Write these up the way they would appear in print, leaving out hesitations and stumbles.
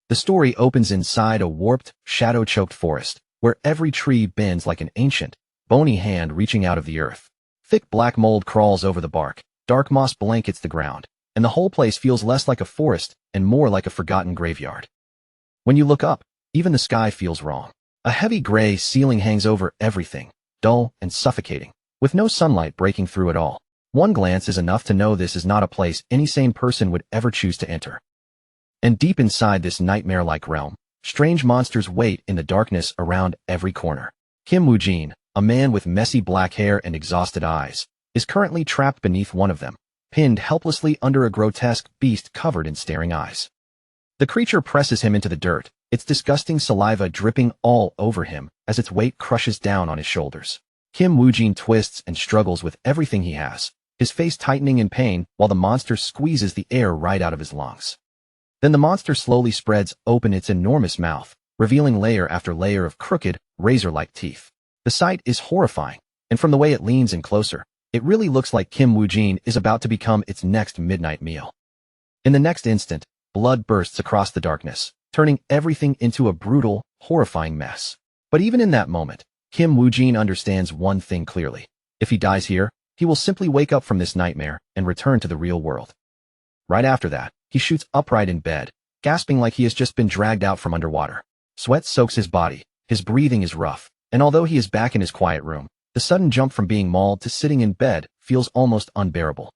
The story opens inside a warped, shadow-choked forest, where every tree bends like an ancient, bony hand reaching out of the earth. Thick black mold crawls over the bark, dark moss blankets the ground, and the whole place feels less like a forest and more like a forgotten graveyard. When you look up, even the sky feels wrong. A heavy gray ceiling hangs over everything, dull and suffocating, with no sunlight breaking through at all. One glance is enough to know this is not a place any sane person would ever choose to enter. And deep inside this nightmare-like realm, strange monsters wait in the darkness around every corner. Kim Woo-jin, a man with messy black hair and exhausted eyes, is currently trapped beneath one of them, pinned helplessly under a grotesque beast covered in staring eyes. The creature presses him into the dirt, its disgusting saliva dripping all over him as its weight crushes down on his shoulders. Kim Woo-jin twists and struggles with everything he has, his face tightening in pain while the monster squeezes the air right out of his lungs. Then the monster slowly spreads open its enormous mouth, revealing layer after layer of crooked, razor-like teeth. The sight is horrifying, and from the way it leans in closer, it really looks like Kim Woo-jin is about to become its next midnight meal. In the next instant, blood bursts across the darkness, turning everything into a brutal, horrifying mess. But even in that moment, Kim Woo-jin understands one thing clearly. If he dies here, he will simply wake up from this nightmare and return to the real world. Right after that, he shoots upright in bed, gasping like he has just been dragged out from underwater. Sweat soaks his body, his breathing is rough, and although he is back in his quiet room, the sudden jump from being mauled to sitting in bed feels almost unbearable.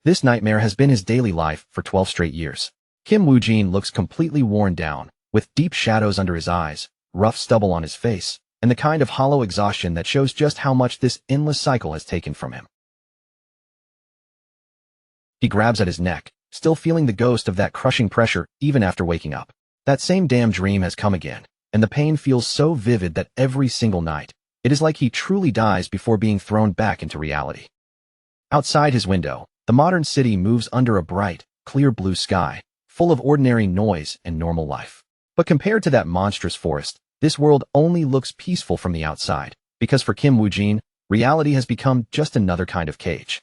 This nightmare has been his daily life for 12 straight years. Kim Woo-jin looks completely worn down, with deep shadows under his eyes, rough stubble on his face, and the kind of hollow exhaustion that shows just how much this endless cycle has taken from him. He grabs at his neck, still feeling the ghost of that crushing pressure even after waking up. That same damn dream has come again, and the pain feels so vivid that every single night, it is like he truly dies before being thrown back into reality. Outside his window, the modern city moves under a bright, clear blue sky, full of ordinary noise and normal life. But compared to that monstrous forest, this world only looks peaceful from the outside, because for Kim Woo-jin, reality has become just another kind of cage.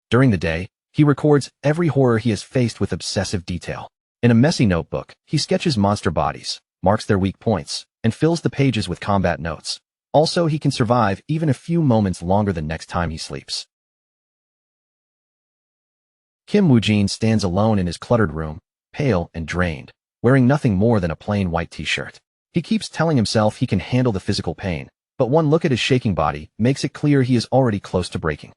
During the day, he records every horror he has faced with obsessive detail. In a messy notebook, he sketches monster bodies, marks their weak points, and fills the pages with combat notes. Also, he can survive even a few moments longer the next time he sleeps. Kim Woo-jin stands alone in his cluttered room, pale and drained, wearing nothing more than a plain white t-shirt. He keeps telling himself he can handle the physical pain, but one look at his shaking body makes it clear he is already close to breaking.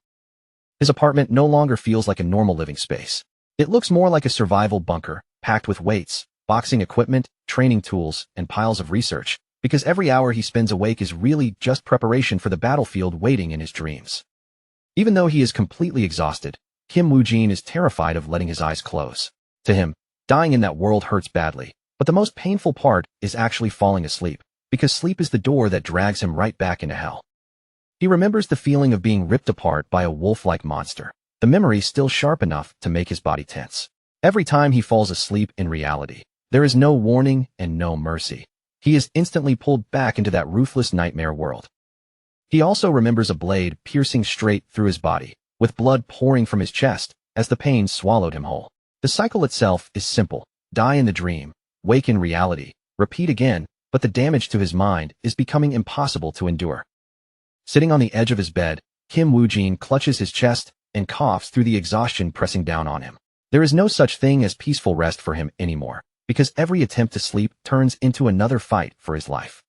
His apartment no longer feels like a normal living space. It looks more like a survival bunker, packed with weights, boxing equipment, training tools, and piles of research, because every hour he spends awake is really just preparation for the battlefield waiting in his dreams. Even though he is completely exhausted, Kim Woo-jin is terrified of letting his eyes close. To him, dying in that world hurts badly, but the most painful part is actually falling asleep, because sleep is the door that drags him right back into hell. He remembers the feeling of being ripped apart by a wolf-like monster, the memory still sharp enough to make his body tense. Every time he falls asleep in reality, there is no warning and no mercy. He is instantly pulled back into that ruthless nightmare world. He also remembers a blade piercing straight through his body, with blood pouring from his chest as the pain swallowed him whole. The cycle itself is simple: die in the dream, wake in reality, repeat again, but the damage to his mind is becoming impossible to endure. Sitting on the edge of his bed, Kim Woo-jin clutches his chest and coughs through the exhaustion pressing down on him. There is no such thing as peaceful rest for him anymore, because every attempt to sleep turns into another fight for his life.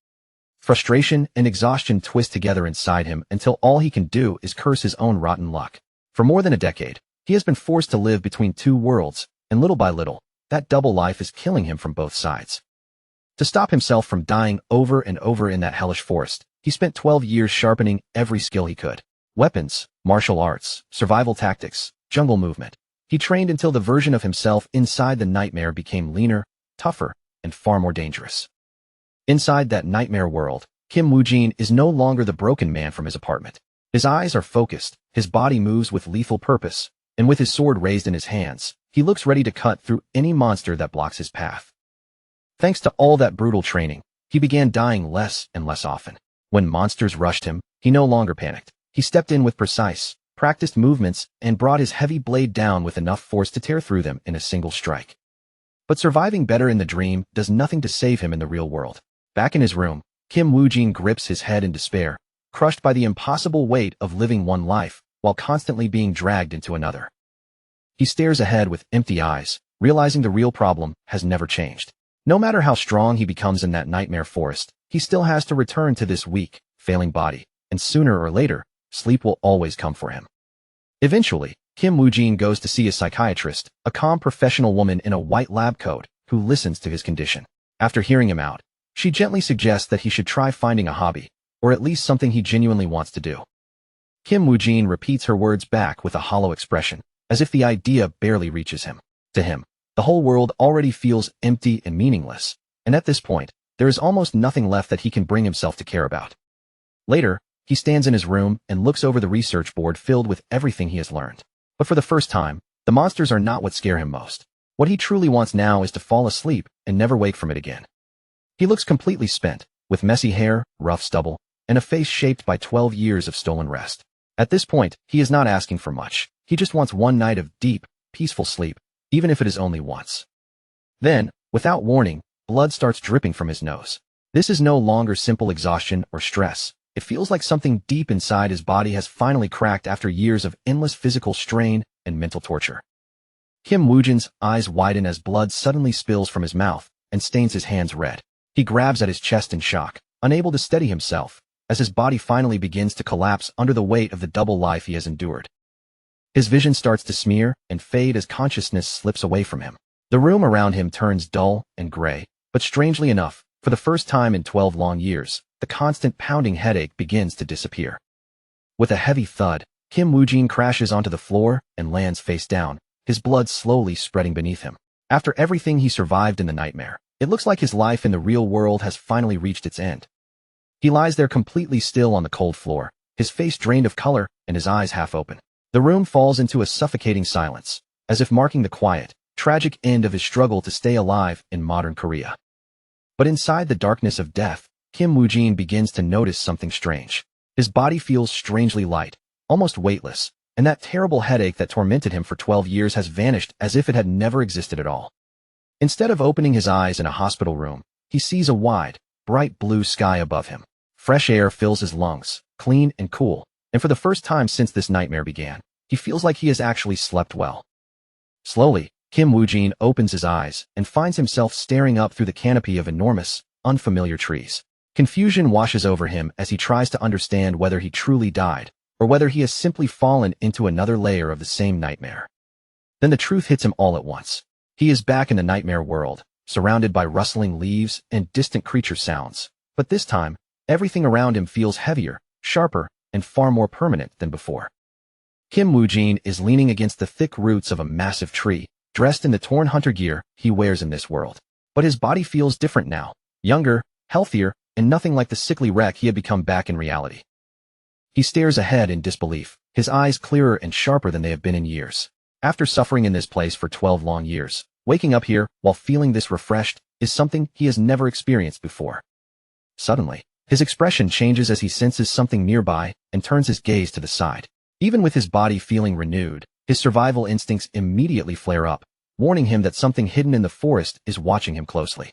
Frustration and exhaustion twist together inside him until all he can do is curse his own rotten luck. For more than a decade, he has been forced to live between two worlds, and little by little, that double life is killing him from both sides. To stop himself from dying over and over in that hellish forest, he spent 12 years sharpening every skill he could. Weapons, martial arts, survival tactics, jungle movement. He trained until the version of himself inside the nightmare became leaner, tougher, and far more dangerous. Inside that nightmare world, Kim Woo-jin is no longer the broken man from his apartment. His eyes are focused, his body moves with lethal purpose, and with his sword raised in his hands, he looks ready to cut through any monster that blocks his path. Thanks to all that brutal training, he began dying less and less often. When monsters rushed him, he no longer panicked. He stepped in with precise, practiced movements and brought his heavy blade down with enough force to tear through them in a single strike. But surviving better in the dream does nothing to save him in the real world. Back in his room, Kim Woo-jin grips his head in despair, crushed by the impossible weight of living one life while constantly being dragged into another. He stares ahead with empty eyes, realizing the real problem has never changed. No matter how strong he becomes in that nightmare forest, he still has to return to this weak, failing body, and sooner or later, sleep will always come for him. Eventually, Kim Woo-jin goes to see a psychiatrist, a calm professional woman in a white lab coat, who listens to his condition. After hearing him out, she gently suggests that he should try finding a hobby, or at least something he genuinely wants to do. Kim Woo-jin repeats her words back with a hollow expression, as if the idea barely reaches him. To him, the whole world already feels empty and meaningless, and at this point, there is almost nothing left that he can bring himself to care about. Later, he stands in his room and looks over the research board filled with everything he has learned. But for the first time, the monsters are not what scare him most. What he truly wants now is to fall asleep and never wake from it again. He looks completely spent, with messy hair, rough stubble, and a face shaped by 12 years of stolen rest. At this point, he is not asking for much. He just wants one night of deep, peaceful sleep, even if it is only once. Then, without warning, blood starts dripping from his nose. This is no longer simple exhaustion or stress. It feels like something deep inside his body has finally cracked after years of endless physical strain and mental torture. Kim Woo-jin's eyes widen as blood suddenly spills from his mouth and stains his hands red. He grabs at his chest in shock, unable to steady himself, as his body finally begins to collapse under the weight of the double life he has endured. His vision starts to smear and fade as consciousness slips away from him. The room around him turns dull and gray, but strangely enough, for the first time in 12 long years, the constant pounding headache begins to disappear. With a heavy thud, Kim Woo-jin crashes onto the floor and lands face down, his blood slowly spreading beneath him. After everything he survived in the nightmare, it looks like his life in the real world has finally reached its end. He lies there completely still on the cold floor, his face drained of color and his eyes half open. The room falls into a suffocating silence, as if marking the quiet, tragic end of his struggle to stay alive in modern Korea. But inside the darkness of death, Kim Woo-jin begins to notice something strange. His body feels strangely light, almost weightless, and that terrible headache that tormented him for 12 years has vanished as if it had never existed at all. Instead of opening his eyes in a hospital room, he sees a wide, bright blue sky above him. Fresh air fills his lungs, clean and cool, and for the first time since this nightmare began, he feels like he has actually slept well. Slowly, Kim Woo-jin opens his eyes and finds himself staring up through the canopy of enormous, unfamiliar trees. Confusion washes over him as he tries to understand whether he truly died, or whether he has simply fallen into another layer of the same nightmare. Then the truth hits him all at once. He is back in the nightmare world, surrounded by rustling leaves and distant creature sounds, but this time, everything around him feels heavier, sharper, and far more permanent than before. Kim Woo-jin is leaning against the thick roots of a massive tree, dressed in the torn hunter gear he wears in this world. But his body feels different now, younger, healthier, and nothing like the sickly wreck he had become back in reality. He stares ahead in disbelief, his eyes clearer and sharper than they have been in years. After suffering in this place for 12 long years, waking up here while feeling this refreshed is something he has never experienced before. Suddenly, his expression changes as he senses something nearby and turns his gaze to the side. Even with his body feeling renewed, his survival instincts immediately flare up, warning him that something hidden in the forest is watching him closely.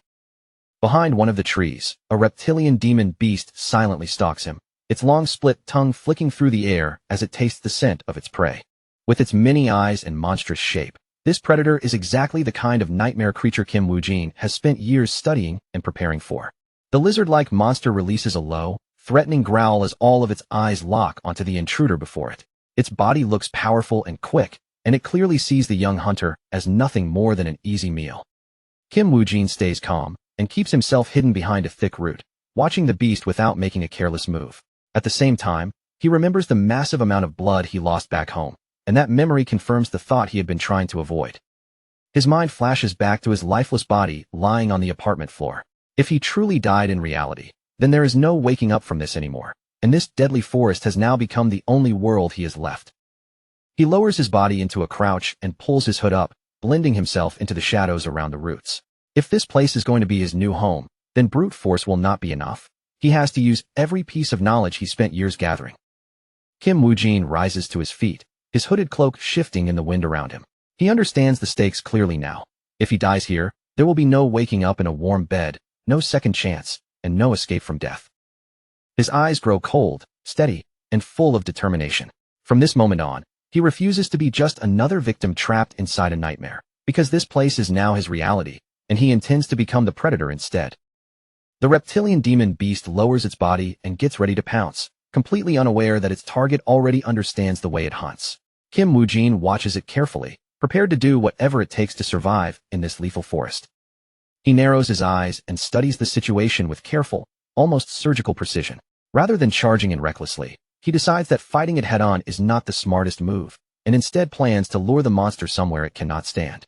Behind one of the trees, a reptilian demon beast silently stalks him, its long split tongue flicking through the air as it tastes the scent of its prey. With its many eyes and monstrous shape, this predator is exactly the kind of nightmare creature Kim Woo-jin has spent years studying and preparing for. The lizard-like monster releases a low, threatening growl as all of its eyes lock onto the intruder before it. Its body looks powerful and quick, and it clearly sees the young hunter as nothing more than an easy meal. Kim Woo-jin stays calm and keeps himself hidden behind a thick root, watching the beast without making a careless move. At the same time, he remembers the massive amount of blood he lost back home, and that memory confirms the thought he had been trying to avoid. His mind flashes back to his lifeless body lying on the apartment floor. If he truly died in reality, then there is no waking up from this anymore, and this deadly forest has now become the only world he has left. He lowers his body into a crouch and pulls his hood up, blending himself into the shadows around the roots. If this place is going to be his new home, then brute force will not be enough. He has to use every piece of knowledge he spent years gathering. Kim Woo-jin rises to his feet, his hooded cloak shifting in the wind around him. He understands the stakes clearly now. If he dies here, There will be no waking up in a warm bed, no second chance, and no escape from death. His eyes grow cold, steady, and full of determination. From this moment on, he refuses to be just another victim trapped inside a nightmare, because this place is now his reality, and he intends to become the predator instead. The reptilian demon beast lowers its body and gets ready to pounce, completely unaware that its target already understands the way it hunts. Kim Woo-jin watches it carefully, prepared to do whatever it takes to survive in this lethal forest. He narrows his eyes and studies the situation with careful, almost surgical precision. Rather than charging in recklessly, he decides that fighting it head-on is not the smartest move, and instead plans to lure the monster somewhere it cannot stand.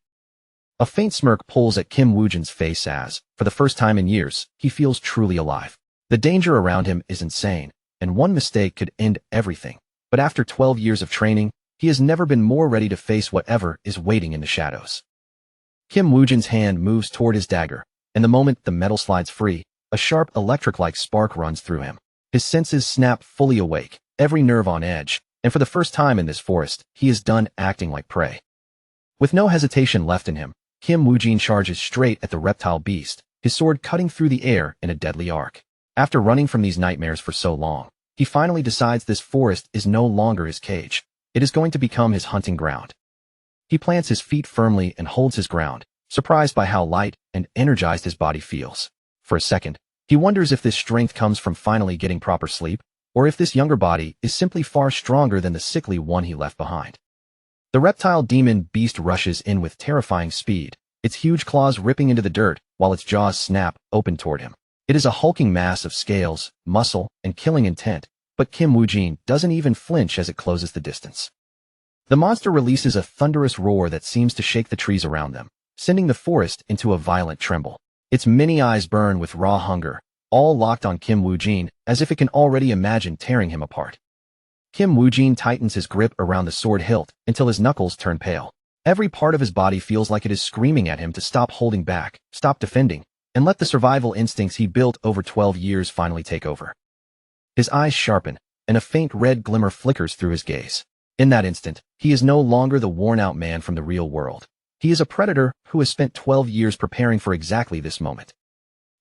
A faint smirk pulls at Kim Woo-jin's face as, for the first time in years, he feels truly alive. The danger around him is insane, and one mistake could end everything. But after 12 years of training, he has never been more ready to face whatever is waiting in the shadows. Kim Woo-jin's hand moves toward his dagger, and the moment the metal slides free, a sharp electric-like spark runs through him. His senses snap fully awake, every nerve on edge, and for the first time in this forest, he is done acting like prey. With no hesitation left in him, Kim Woo-jin charges straight at the reptile beast, his sword cutting through the air in a deadly arc. After running from these nightmares for so long, he finally decides this forest is no longer his cage. It is going to become his hunting ground. He plants his feet firmly and holds his ground, surprised by how light and energized his body feels. For a second, he wonders if this strength comes from finally getting proper sleep, or if this younger body is simply far stronger than the sickly one he left behind. The reptile demon beast rushes in with terrifying speed, its huge claws ripping into the dirt while its jaws snap open toward him. It is a hulking mass of scales, muscle, and killing intent, but Kim Woo-jin doesn't even flinch as it closes the distance. The monster releases a thunderous roar that seems to shake the trees around them, sending the forest into a violent tremble. Its many eyes burn with raw hunger, all locked on Kim Woo-jin, as if it can already imagine tearing him apart. Kim Woo-jin tightens his grip around the sword hilt until his knuckles turn pale. Every part of his body feels like it is screaming at him to stop holding back, stop defending, and let the survival instincts he built over 12 years finally take over. His eyes sharpen, and a faint red glimmer flickers through his gaze. In that instant, he is no longer the worn-out man from the real world. He is a predator who has spent 12 years preparing for exactly this moment.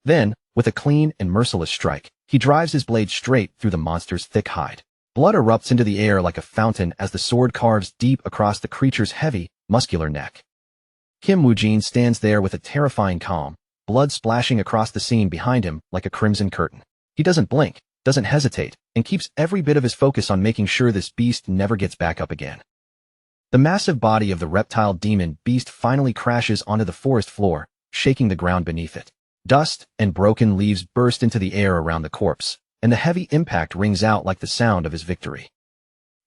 Then, with a clean and merciless strike, he drives his blade straight through the monster's thick hide. Blood erupts into the air like a fountain as the sword carves deep across the creature's heavy, muscular neck. Kim Woo-jin stands there with a terrifying calm, blood splashing across the scene behind him like a crimson curtain. He doesn't blink, doesn't hesitate, and keeps every bit of his focus on making sure this beast never gets back up again. The massive body of the reptile demon beast finally crashes onto the forest floor, shaking the ground beneath it. Dust and broken leaves burst into the air around the corpse, and the heavy impact rings out like the sound of his victory.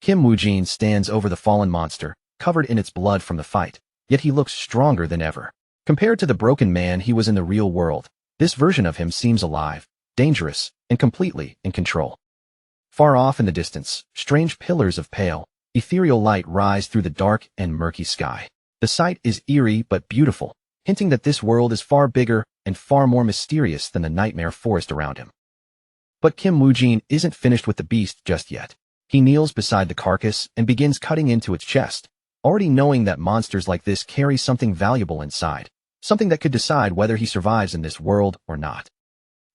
Kim Woo-jin stands over the fallen monster, covered in its blood from the fight, yet he looks stronger than ever. Compared to the broken man he was in the real world, this version of him seems alive, dangerous, and completely in control. Far off in the distance, strange pillars of pale, ethereal light rise through the dark and murky sky. The sight is eerie but beautiful, hinting that this world is far bigger and far more mysterious than the nightmare forest around him. But Kim Woo-jin isn't finished with the beast just yet. He kneels beside the carcass and begins cutting into its chest, already knowing that monsters like this carry something valuable inside, something that could decide whether he survives in this world or not.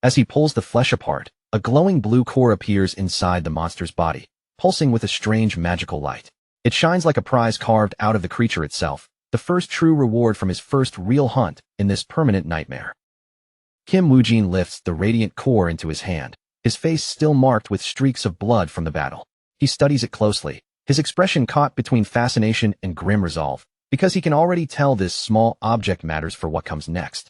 As he pulls the flesh apart, a glowing blue core appears inside the monster's body, pulsing with a strange magical light. It shines like a prize carved out of the creature itself, the first true reward from his first real hunt in this permanent nightmare. Kim Woo-jin lifts the radiant core into his hand, his face still marked with streaks of blood from the battle. He studies it closely, his expression caught between fascination and grim resolve, because he can already tell this small object matters for what comes next.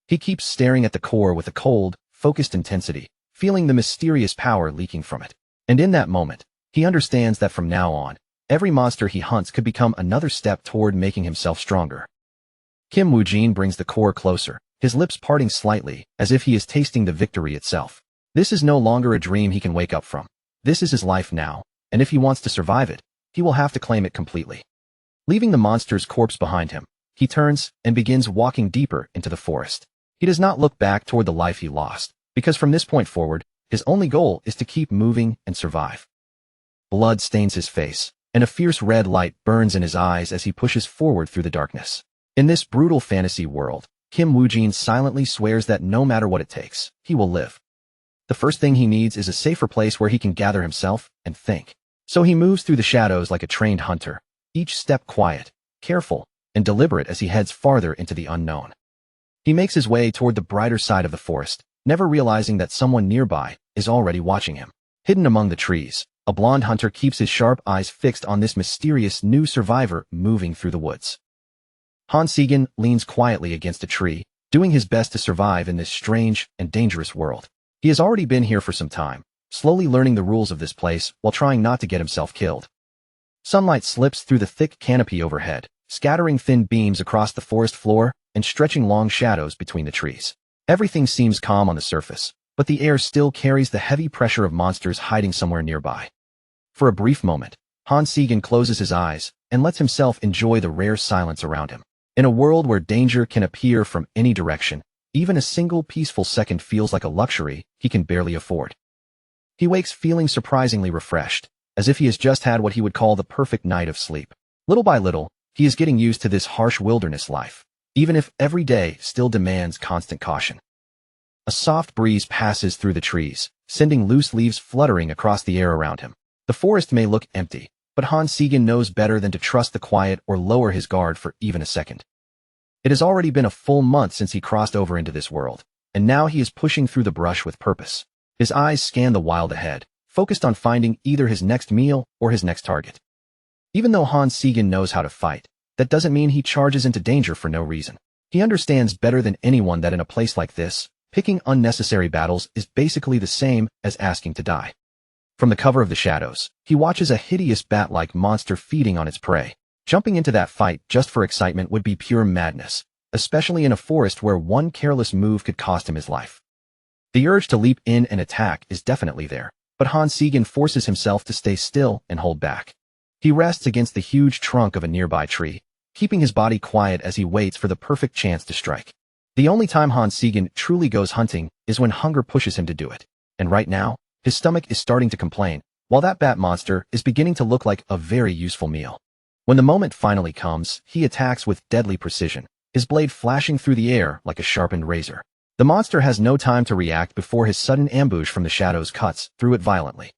He keeps staring at the core with a cold, focused intensity, feeling the mysterious power leaking from it. And in that moment, he understands that from now on, every monster he hunts could become another step toward making himself stronger. Kim Woo-jin brings the core closer, his lips parting slightly, as if he is tasting the victory itself. This is no longer a dream he can wake up from. This is his life now, and if he wants to survive it, he will have to claim it completely. Leaving the monster's corpse behind him, he turns and begins walking deeper into the forest. He does not look back toward the life he lost, because from this point forward, his only goal is to keep moving and survive. Blood stains his face, and a fierce red light burns in his eyes as he pushes forward through the darkness. In this brutal fantasy world, Kim Woojin silently swears that no matter what it takes, he will live. The first thing he needs is a safer place where he can gather himself and think. So he moves through the shadows like a trained hunter, each step quiet, careful, and deliberate as he heads farther into the unknown. He makes his way toward the brighter side of the forest, never realizing that someone nearby is already watching him. Hidden among the trees, a blonde hunter keeps his sharp eyes fixed on this mysterious new survivor moving through the woods. Han Segan leans quietly against a tree, doing his best to survive in this strange and dangerous world. He has already been here for some time, slowly learning the rules of this place while trying not to get himself killed. Sunlight slips through the thick canopy overhead, scattering thin beams across the forest floor and stretching long shadows between the trees. Everything seems calm on the surface, but the air still carries the heavy pressure of monsters hiding somewhere nearby. For a brief moment, Han Segan closes his eyes and lets himself enjoy the rare silence around him. In a world where danger can appear from any direction, even a single peaceful second feels like a luxury he can barely afford. He wakes feeling surprisingly refreshed, as if he has just had what he would call the perfect night of sleep. Little by little, he is getting used to this harsh wilderness life, even if every day still demands constant caution. A soft breeze passes through the trees, sending loose leaves fluttering across the air around him. The forest may look empty, but Han Segan knows better than to trust the quiet or lower his guard for even a second. It has already been a full month since he crossed over into this world, and now he is pushing through the brush with purpose. His eyes scan the wild ahead, focused on finding either his next meal or his next target. Even though Han Segan knows how to fight, that doesn't mean he charges into danger for no reason. He understands better than anyone that in a place like this, picking unnecessary battles is basically the same as asking to die. From the cover of the shadows, he watches a hideous bat-like monster feeding on its prey. Jumping into that fight just for excitement would be pure madness, especially in a forest where one careless move could cost him his life. The urge to leap in and attack is definitely there, but Han Segan forces himself to stay still and hold back. He rests against the huge trunk of a nearby tree, keeping his body quiet as he waits for the perfect chance to strike. The only time Han Segan truly goes hunting is when hunger pushes him to do it, and right now, his stomach is starting to complain, while that bat monster is beginning to look like a very useful meal. When the moment finally comes, he attacks with deadly precision, his blade flashing through the air like a sharpened razor. The monster has no time to react before his sudden ambush from the shadows cuts through it violently.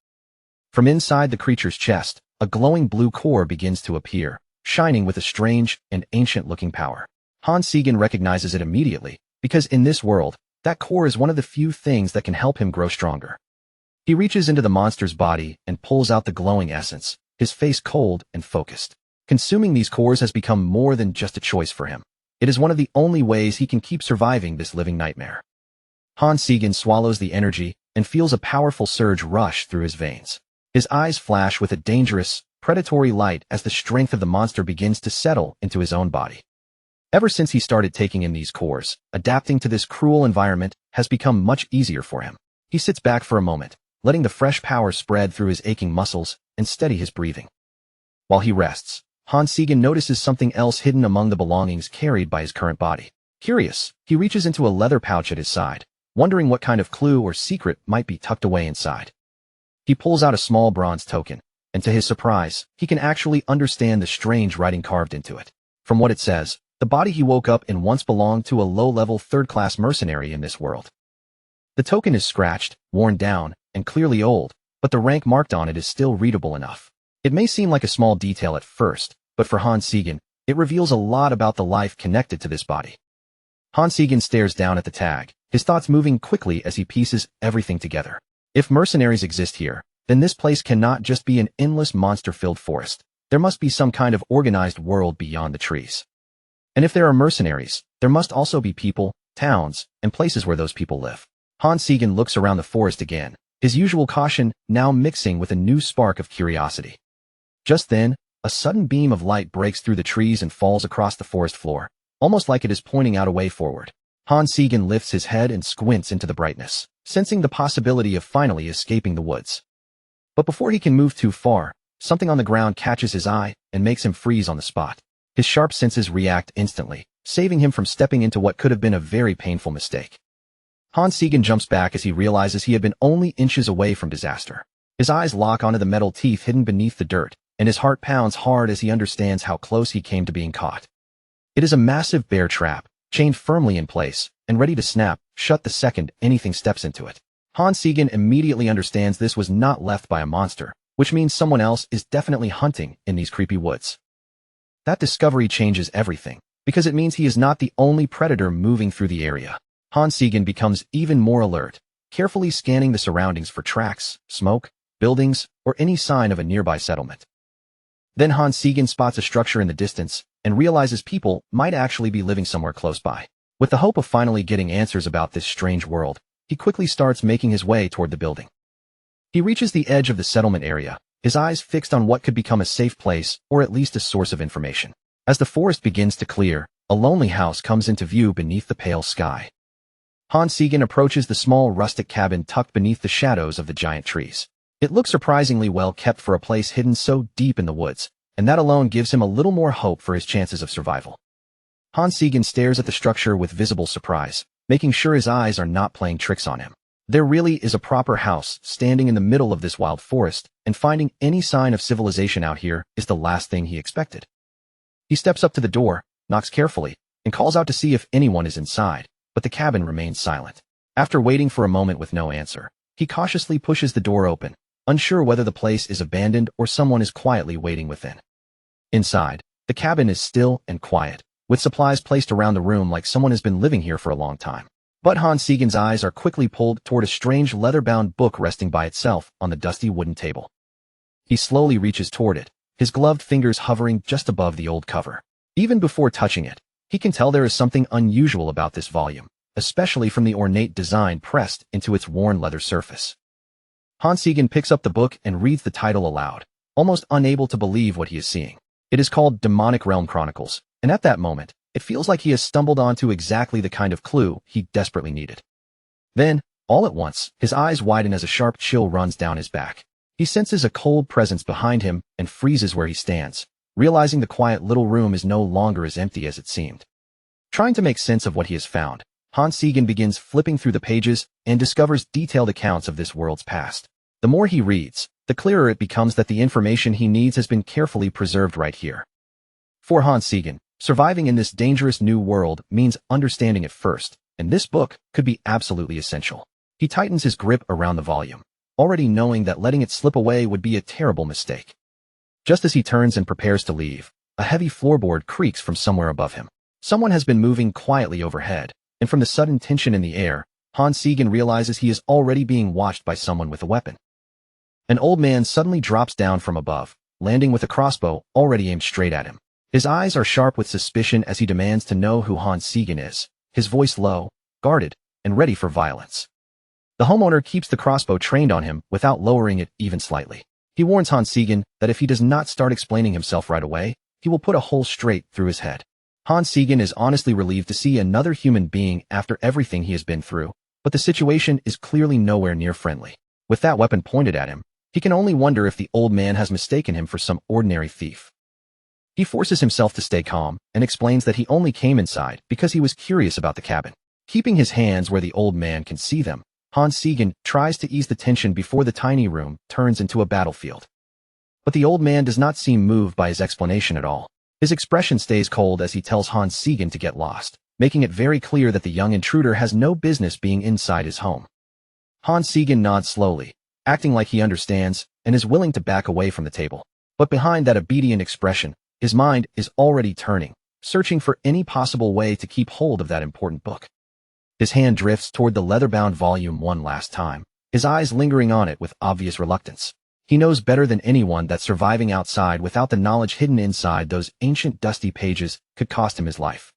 From inside the creature's chest, a glowing blue core begins to appear, shining with a strange and ancient-looking power. Han Segan recognizes it immediately, because in this world, that core is one of the few things that can help him grow stronger. He reaches into the monster's body and pulls out the glowing essence, his face cold and focused. Consuming these cores has become more than just a choice for him. It is one of the only ways he can keep surviving this living nightmare. Han Segan swallows the energy and feels a powerful surge rush through his veins. His eyes flash with a dangerous, predatory light as the strength of the monster begins to settle into his own body. Ever since he started taking in these cores, adapting to this cruel environment has become much easier for him. He sits back for a moment, letting the fresh power spread through his aching muscles and steady his breathing. While he rests, Han Segan notices something else hidden among the belongings carried by his current body. Curious, he reaches into a leather pouch at his side, wondering what kind of clue or secret might be tucked away inside. He pulls out a small bronze token, and to his surprise, he can actually understand the strange writing carved into it. From what it says, the body he woke up in once belonged to a low-level third-class mercenary in this world. The token is scratched, worn down, and clearly old, but the rank marked on it is still readable enough. It may seem like a small detail at first, but for Han Segan, it reveals a lot about the life connected to this body. Han Segan stares down at the tag, his thoughts moving quickly as he pieces everything together. If mercenaries exist here, then this place cannot just be an endless monster-filled forest. There must be some kind of organized world beyond the trees. And if there are mercenaries, there must also be people, towns, and places where those people live. Han Segan looks around the forest again, his usual caution now mixing with a new spark of curiosity. Just then, a sudden beam of light breaks through the trees and falls across the forest floor, almost like it is pointing out a way forward. Han Segan lifts his head and squints into the brightness, sensing the possibility of finally escaping the woods. But before he can move too far, something on the ground catches his eye and makes him freeze on the spot. His sharp senses react instantly, saving him from stepping into what could have been a very painful mistake. Han Segan jumps back as he realizes he had been only inches away from disaster. His eyes lock onto the metal teeth hidden beneath the dirt, and his heart pounds hard as he understands how close he came to being caught. It is a massive bear trap, chained firmly in place, and ready to snap shut the second anything steps into it. Han Segan immediately understands this was not left by a monster, which means someone else is definitely hunting in these creepy woods. That discovery changes everything, because it means he is not the only predator moving through the area. Han Segan becomes even more alert, carefully scanning the surroundings for tracks, smoke, buildings, or any sign of a nearby settlement. Then Han Segan spots a structure in the distance and realizes people might actually be living somewhere close by. With the hope of finally getting answers about this strange world, he quickly starts making his way toward the building. He reaches the edge of the settlement area, his eyes fixed on what could become a safe place or at least a source of information. As the forest begins to clear, a lonely house comes into view beneath the pale sky. Han Segan approaches the small rustic cabin tucked beneath the shadows of the giant trees. It looks surprisingly well kept for a place hidden so deep in the woods, and that alone gives him a little more hope for his chances of survival. Han Segan stares at the structure with visible surprise, making sure his eyes are not playing tricks on him. There really is a proper house standing in the middle of this wild forest, and finding any sign of civilization out here is the last thing he expected. He steps up to the door, knocks carefully, and calls out to see if anyone is inside, but the cabin remains silent. After waiting for a moment with no answer, he cautiously pushes the door open, unsure whether the place is abandoned or someone is quietly waiting within. Inside, the cabin is still and quiet, with supplies placed around the room like someone has been living here for a long time. But Han Segan's eyes are quickly pulled toward a strange leather-bound book resting by itself on the dusty wooden table. He slowly reaches toward it, his gloved fingers hovering just above the old cover. Even before touching it, he can tell there is something unusual about this volume, especially from the ornate design pressed into its worn leather surface. Han Segan picks up the book and reads the title aloud, almost unable to believe what he is seeing. It is called Demonic Realm Chronicles, and at that moment, it feels like he has stumbled onto exactly the kind of clue he desperately needed. Then, all at once, his eyes widen as a sharp chill runs down his back. He senses a cold presence behind him and freezes where he stands, realizing the quiet little room is no longer as empty as it seemed. Trying to make sense of what he has found, Han Segan begins flipping through the pages and discovers detailed accounts of this world's past. The more he reads, the clearer it becomes that the information he needs has been carefully preserved right here. For Han Segan, surviving in this dangerous new world means understanding it first, and this book could be absolutely essential. He tightens his grip around the volume, already knowing that letting it slip away would be a terrible mistake. Just as he turns and prepares to leave, a heavy floorboard creaks from somewhere above him. Someone has been moving quietly overhead, and from the sudden tension in the air, Han Segan realizes he is already being watched by someone with a weapon. An old man suddenly drops down from above, landing with a crossbow already aimed straight at him. His eyes are sharp with suspicion as he demands to know who Han Segan is, his voice low, guarded, and ready for violence. The homeowner keeps the crossbow trained on him without lowering it even slightly. He warns Han Segan that if he does not start explaining himself right away, he will put a hole straight through his head. Han Segan is honestly relieved to see another human being after everything he has been through, but the situation is clearly nowhere near friendly. With that weapon pointed at him, he can only wonder if the old man has mistaken him for some ordinary thief. He forces himself to stay calm and explains that he only came inside because he was curious about the cabin. Keeping his hands where the old man can see them, Han Segan tries to ease the tension before the tiny room turns into a battlefield. But the old man does not seem moved by his explanation at all. His expression stays cold as he tells Han Segan to get lost, making it very clear that the young intruder has no business being inside his home. Han Segan nods slowly, acting like he understands and is willing to back away from the table. But behind that obedient expression, his mind is already turning, searching for any possible way to keep hold of that important book. His hand drifts toward the leather-bound volume one last time, his eyes lingering on it with obvious reluctance. He knows better than anyone that surviving outside without the knowledge hidden inside those ancient dusty pages could cost him his life.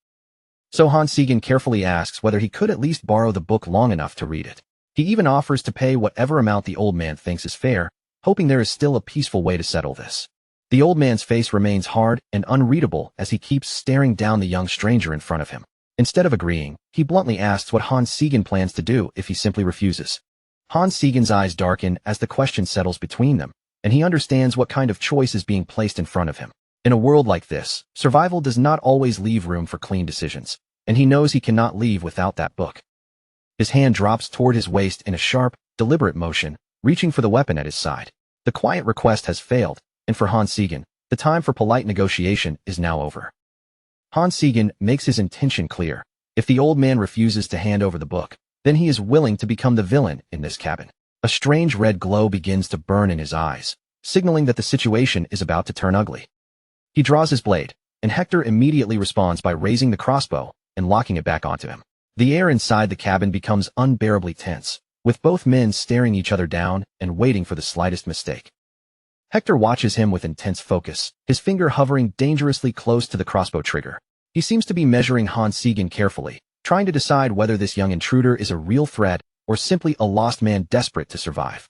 So Han Segan carefully asks whether he could at least borrow the book long enough to read it. He even offers to pay whatever amount the old man thinks is fair, hoping there is still a peaceful way to settle this. The old man's face remains hard and unreadable as he keeps staring down the young stranger in front of him. Instead of agreeing, he bluntly asks what Han Segan plans to do if he simply refuses. Han Segan's eyes darken as the question settles between them, and he understands what kind of choice is being placed in front of him. In a world like this, survival does not always leave room for clean decisions, and he knows he cannot leave without that book. His hand drops toward his waist in a sharp, deliberate motion, reaching for the weapon at his side. The quiet request has failed, and for Han Segan, the time for polite negotiation is now over. Han Segan makes his intention clear, If the old man refuses to hand over the book, then he is willing to become the villain in this cabin. A strange red glow begins to burn in his eyes, signaling that the situation is about to turn ugly. He draws his blade, and Hector immediately responds by raising the crossbow and locking it back onto him. The air inside the cabin becomes unbearably tense, with both men staring each other down and waiting for the slightest mistake. Hector watches him with intense focus, his finger hovering dangerously close to the crossbow trigger. He seems to be measuring Hans Siegen carefully, trying to decide whether this young intruder is a real threat or simply a lost man desperate to survive.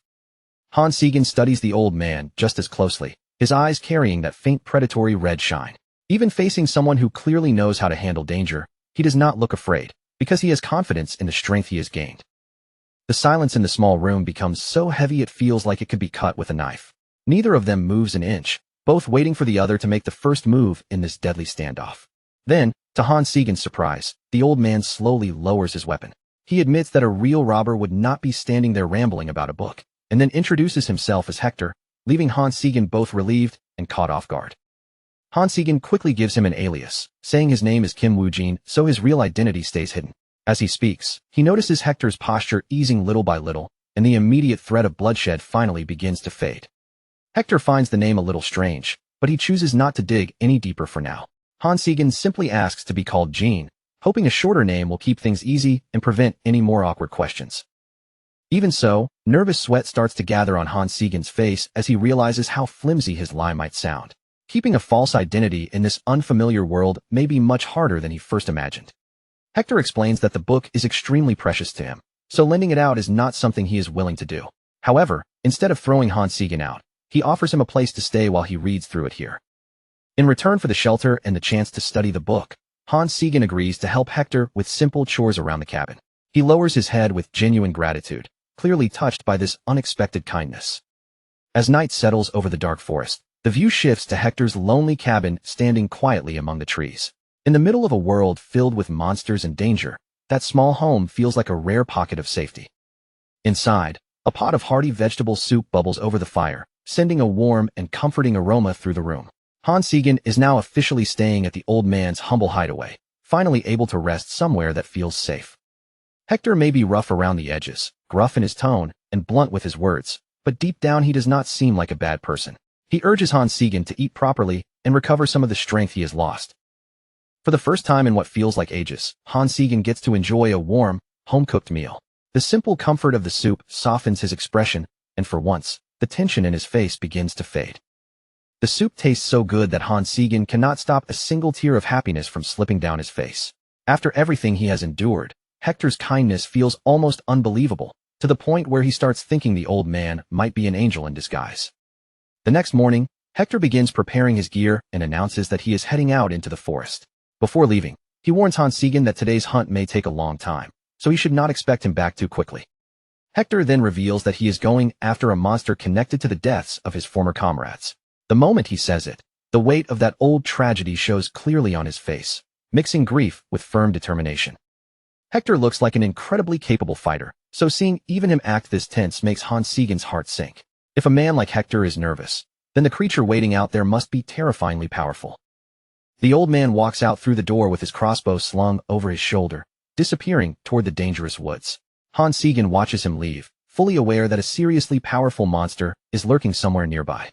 Hans Siegen studies the old man just as closely, his eyes carrying that faint predatory red shine. Even facing someone who clearly knows how to handle danger, he does not look afraid, because he has confidence in the strength he has gained. The silence in the small room becomes so heavy it feels like it could be cut with a knife. Neither of them moves an inch, both waiting for the other to make the first move in this deadly standoff. Then, to Hans Siegen's surprise, the old man slowly lowers his weapon. He admits that a real robber would not be standing there rambling about a book, and then introduces himself as Hector, leaving Hans Siegen both relieved and caught off guard. Hans Siegen quickly gives him an alias, saying his name is Kim Woo-jin, so his real identity stays hidden. As he speaks, he notices Hector's posture easing little by little, and the immediate threat of bloodshed finally begins to fade. Hector finds the name a little strange, but he chooses not to dig any deeper for now. Hans Siegen simply asks to be called Jean, hoping a shorter name will keep things easy and prevent any more awkward questions. Even so, nervous sweat starts to gather on Hans Siegen's face as he realizes how flimsy his lie might sound. Keeping a false identity in this unfamiliar world may be much harder than he first imagined. Hector explains that the book is extremely precious to him, so lending it out is not something he is willing to do. However, instead of throwing Hans Siegen out, he offers him a place to stay while he reads through it here. In return for the shelter and the chance to study the book, Hans Siegen agrees to help Hector with simple chores around the cabin. He lowers his head with genuine gratitude, clearly touched by this unexpected kindness. As night settles over the dark forest, the view shifts to Hector's lonely cabin standing quietly among the trees. In the middle of a world filled with monsters and danger, that small home feels like a rare pocket of safety. Inside, a pot of hearty vegetable soup bubbles over the fire, sending a warm and comforting aroma through the room. Hans Siegen is now officially staying at the old man's humble hideaway, finally able to rest somewhere that feels safe. Hector may be rough around the edges, gruff in his tone, and blunt with his words, but deep down he does not seem like a bad person. He urges Hans Siegen to eat properly and recover some of the strength he has lost. For the first time in what feels like ages, Hans Siegen gets to enjoy a warm, home-cooked meal. The simple comfort of the soup softens his expression, and for once, the tension in his face begins to fade. The soup tastes so good that Hans Siegen cannot stop a single tear of happiness from slipping down his face. After everything he has endured, Hector's kindness feels almost unbelievable, to the point where he starts thinking the old man might be an angel in disguise. The next morning, Hector begins preparing his gear and announces that he is heading out into the forest. Before leaving, he warns Hans Siegen that today's hunt may take a long time, so he should not expect him back too quickly. Hector then reveals that he is going after a monster connected to the deaths of his former comrades. The moment he says it, the weight of that old tragedy shows clearly on his face, mixing grief with firm determination. Hector looks like an incredibly capable fighter, so seeing even him act this tense makes Hans Siegen's heart sink. If a man like Hector is nervous, then the creature waiting out there must be terrifyingly powerful. The old man walks out through the door with his crossbow slung over his shoulder, disappearing toward the dangerous woods. Hans Siegen watches him leave, fully aware that a seriously powerful monster is lurking somewhere nearby.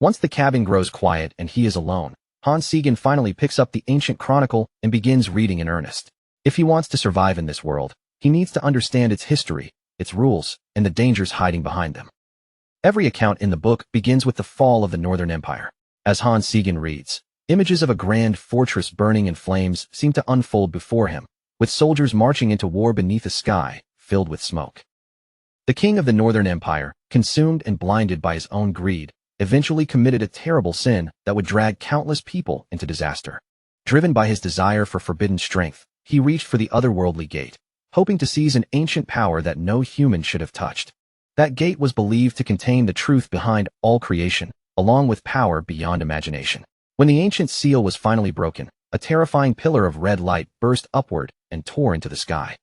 Once the cabin grows quiet and he is alone, Hans Siegen finally picks up the ancient chronicle and begins reading in earnest. If he wants to survive in this world, he needs to understand its history, its rules, and the dangers hiding behind them. Every account in the book begins with the fall of the Northern Empire. As Hans Siegen reads, images of a grand fortress burning in flames seem to unfold before him, with soldiers marching into war beneath a sky filled with smoke. The king of the Northern Empire, consumed and blinded by his own greed, eventually committed a terrible sin that would drag countless people into disaster. Driven by his desire for forbidden strength, he reached for the otherworldly gate, hoping to seize an ancient power that no human should have touched. That gate was believed to contain the truth behind all creation, along with power beyond imagination. When the ancient seal was finally broken, a terrifying pillar of red light burst upward and tore into the sky.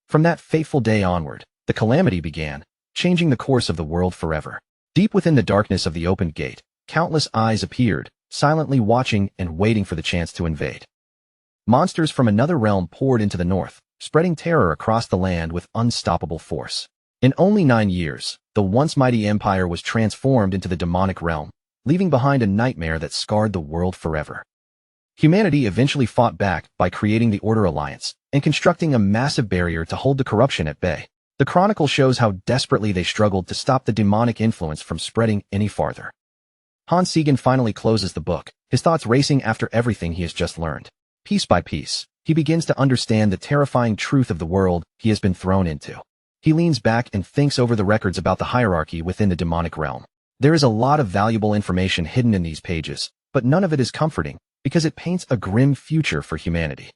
From that fateful day onward, the calamity began, changing the course of the world forever. Deep within the darkness of the opened gate, countless eyes appeared, silently watching and waiting for the chance to invade. Monsters from another realm poured into the north, spreading terror across the land with unstoppable force. In only 9 years, the once mighty empire was transformed into the demonic realm, leaving behind a nightmare that scarred the world forever. Humanity eventually fought back by creating the Order Alliance and constructing a massive barrier to hold the corruption at bay. The Chronicle shows how desperately they struggled to stop the demonic influence from spreading any farther. Hans Siegen finally closes the book, his thoughts racing after everything he has just learned. Piece by piece, he begins to understand the terrifying truth of the world he has been thrown into. He leans back and thinks over the records about the hierarchy within the demonic realm. There is a lot of valuable information hidden in these pages, but none of it is comforting, because it paints a grim future for humanity.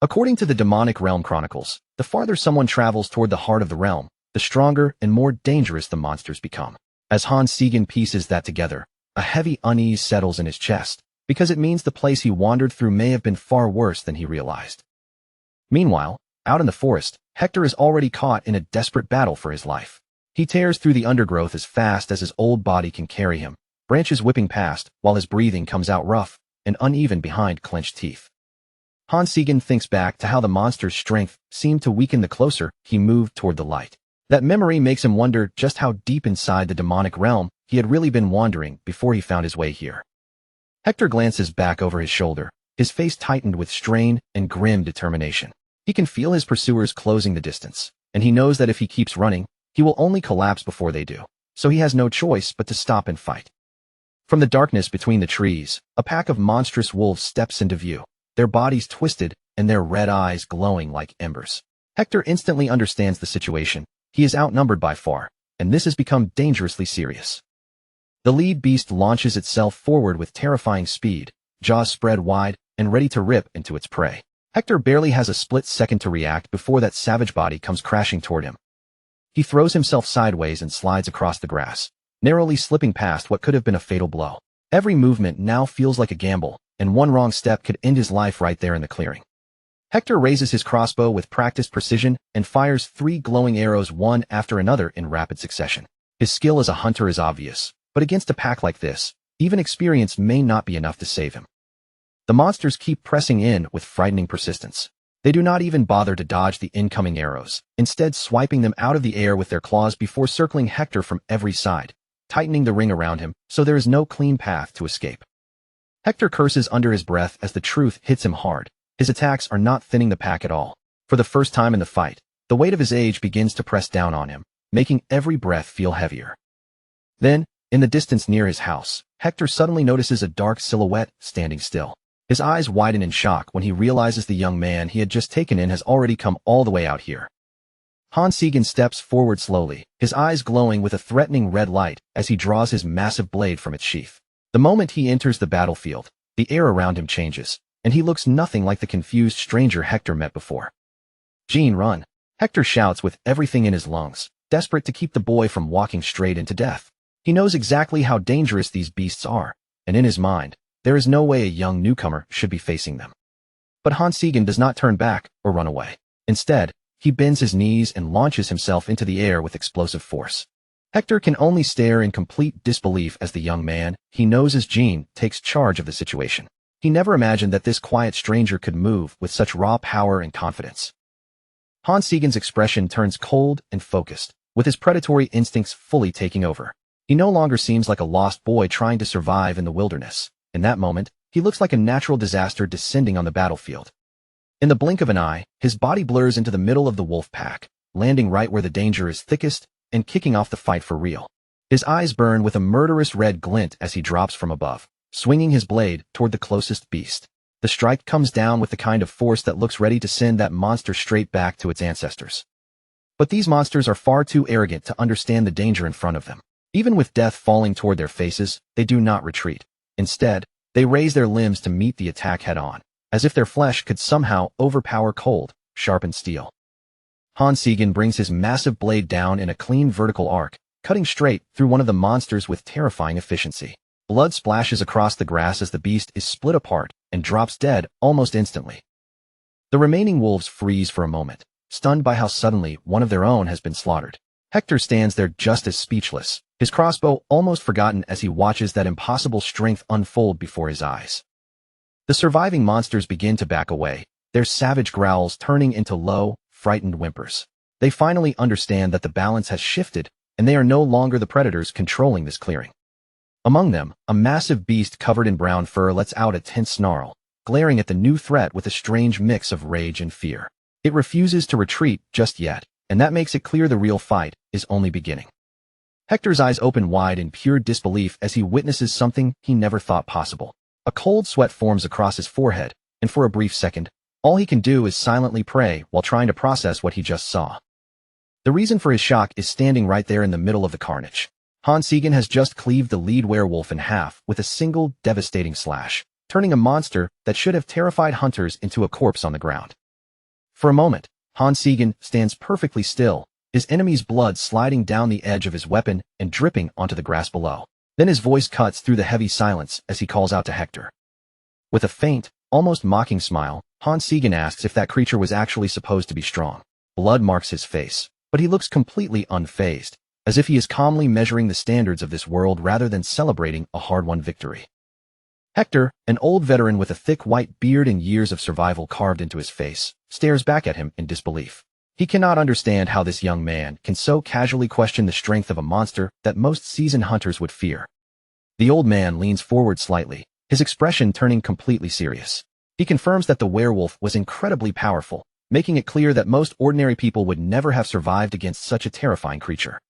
According to the Demonic Realm Chronicles, the farther someone travels toward the heart of the realm, the stronger and more dangerous the monsters become. As Hans Siegen pieces that together, a heavy unease settles in his chest, because it means the place he wandered through may have been far worse than he realized. Meanwhile, out in the forest, Hector is already caught in a desperate battle for his life. He tears through the undergrowth as fast as his old body can carry him, branches whipping past, while his breathing comes out rough and uneven behind clenched teeth. Hans Siegen thinks back to how the monster's strength seemed to weaken the closer he moved toward the light. That memory makes him wonder just how deep inside the demonic realm he had really been wandering before he found his way here. Hector glances back over his shoulder, his face tightened with strain and grim determination. He can feel his pursuers closing the distance, and he knows that if he keeps running, he will only collapse before they do, so he has no choice but to stop and fight. From the darkness between the trees, a pack of monstrous wolves steps into view, their bodies twisted and their red eyes glowing like embers. Hector instantly understands the situation. He is outnumbered by far, and this has become dangerously serious. The lead beast launches itself forward with terrifying speed, jaws spread wide and ready to rip into its prey. Hector barely has a split second to react before that savage body comes crashing toward him. He throws himself sideways and slides across the grass, narrowly slipping past what could have been a fatal blow. Every movement now feels like a gamble, and one wrong step could end his life right there in the clearing. Hector raises his crossbow with practiced precision and fires 3 glowing arrows one after another in rapid succession. His skill as a hunter is obvious, but against a pack like this, even experience may not be enough to save him. The monsters keep pressing in with frightening persistence. They do not even bother to dodge the incoming arrows, instead swiping them out of the air with their claws before circling Hector from every side, tightening the ring around him so there is no clean path to escape. Hector curses under his breath as the truth hits him hard. His attacks are not thinning the pack at all. For the first time in the fight, the weight of his age begins to press down on him, making every breath feel heavier. Then, in the distance near his house, Hector suddenly notices a dark silhouette standing still. His eyes widen in shock when he realizes the young man he had just taken in has already come all the way out here. Hans Siegen steps forward slowly, his eyes glowing with a threatening red light as he draws his massive blade from its sheath. The moment he enters the battlefield, the air around him changes, and he looks nothing like the confused stranger Hector met before. "Jean, run!" Hector shouts with everything in his lungs, desperate to keep the boy from walking straight into death. He knows exactly how dangerous these beasts are, and in his mind, there is no way a young newcomer should be facing them. But Hans Siegen does not turn back or run away. Instead, he bends his knees and launches himself into the air with explosive force. Hector can only stare in complete disbelief as the young man he knows as Jean takes charge of the situation. He never imagined that this quiet stranger could move with such raw power and confidence. Hans Siegen's expression turns cold and focused, with his predatory instincts fully taking over. He no longer seems like a lost boy trying to survive in the wilderness. In that moment, he looks like a natural disaster descending on the battlefield. In the blink of an eye, his body blurs into the middle of the wolf pack, landing right where the danger is thickest and kicking off the fight for real. His eyes burn with a murderous red glint as he drops from above, swinging his blade toward the closest beast. The strike comes down with the kind of force that looks ready to send that monster straight back to its ancestors. But these monsters are far too arrogant to understand the danger in front of them. Even with death falling toward their faces, they do not retreat. Instead, they raise their limbs to meet the attack head-on, as if their flesh could somehow overpower cold, sharpened steel. Hans Siegen brings his massive blade down in a clean vertical arc, cutting straight through one of the monsters with terrifying efficiency. Blood splashes across the grass as the beast is split apart and drops dead almost instantly. The remaining wolves freeze for a moment, stunned by how suddenly one of their own has been slaughtered. Hector stands there just as speechless, his crossbow almost forgotten as he watches that impossible strength unfold before his eyes. The surviving monsters begin to back away, their savage growls turning into low, frightened whimpers. They finally understand that the balance has shifted, and they are no longer the predators controlling this clearing. Among them, a massive beast covered in brown fur lets out a tense snarl, glaring at the new threat with a strange mix of rage and fear. It refuses to retreat just yet, and that makes it clear the real fight is only beginning. Hector's eyes open wide in pure disbelief as he witnesses something he never thought possible. A cold sweat forms across his forehead, and for a brief second, all he can do is silently pray while trying to process what he just saw. The reason for his shock is standing right there in the middle of the carnage. Hansigen has just cleaved the lead werewolf in half with a single devastating slash, turning a monster that should have terrified hunters into a corpse on the ground. For a moment, Hansigen stands perfectly still, his enemy's blood sliding down the edge of his weapon and dripping onto the grass below. Then his voice cuts through the heavy silence as he calls out to Hector. With a faint, almost mocking smile, Hansigen asks if that creature was actually supposed to be strong. Blood marks his face, but he looks completely unfazed, as if he is calmly measuring the standards of this world rather than celebrating a hard-won victory. Hector, an old veteran with a thick white beard and years of survival carved into his face, stares back at him in disbelief. He cannot understand how this young man can so casually question the strength of a monster that most seasoned hunters would fear. The old man leans forward slightly, his expression turning completely serious. He confirms that the werewolf was incredibly powerful, making it clear that most ordinary people would never have survived against such a terrifying creature.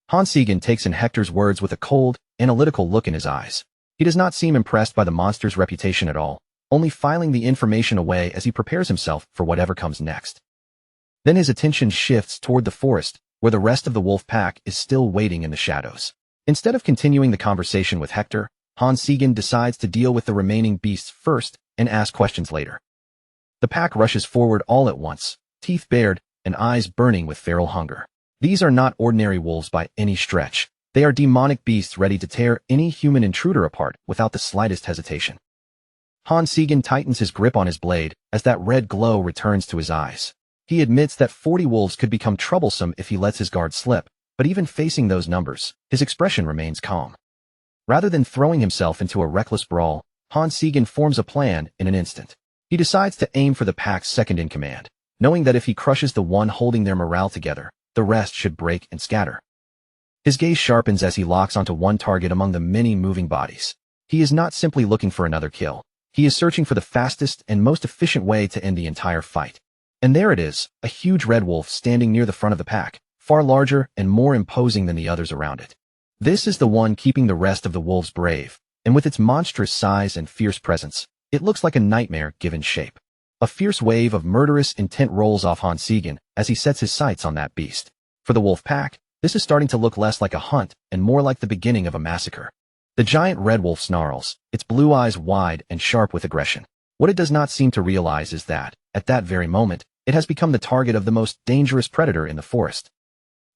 Hansigen takes in Hector's words with a cold, analytical look in his eyes. He does not seem impressed by the monster's reputation at all, only filing the information away as he prepares himself for whatever comes next. Then his attention shifts toward the forest, where the rest of the wolf pack is still waiting in the shadows. Instead of continuing the conversation with Hector, Hansigen decides to deal with the remaining beasts first and ask questions later. The pack rushes forward all at once, teeth bared and eyes burning with feral hunger. These are not ordinary wolves by any stretch. They are demonic beasts ready to tear any human intruder apart without the slightest hesitation. Hansigen tightens his grip on his blade as that red glow returns to his eyes. He admits that 40 wolves could become troublesome if he lets his guard slip, but even facing those numbers, his expression remains calm. Rather than throwing himself into a reckless brawl, Hansigen forms a plan in an instant. He decides to aim for the pack's second-in-command, knowing that if he crushes the one holding their morale together, the rest should break and scatter. His gaze sharpens as he locks onto one target among the many moving bodies. He is not simply looking for another kill. He is searching for the fastest and most efficient way to end the entire fight. And there it is, a huge red wolf standing near the front of the pack, far larger and more imposing than the others around it. This is the one keeping the rest of the wolves brave, and with its monstrous size and fierce presence, it looks like a nightmare given shape. A fierce wave of murderous intent rolls off Hansigen as he sets his sights on that beast. For the wolf pack, this is starting to look less like a hunt and more like the beginning of a massacre. The giant red wolf snarls, its blue eyes wide and sharp with aggression. What it does not seem to realize is that, at that very moment, it has become the target of the most dangerous predator in the forest.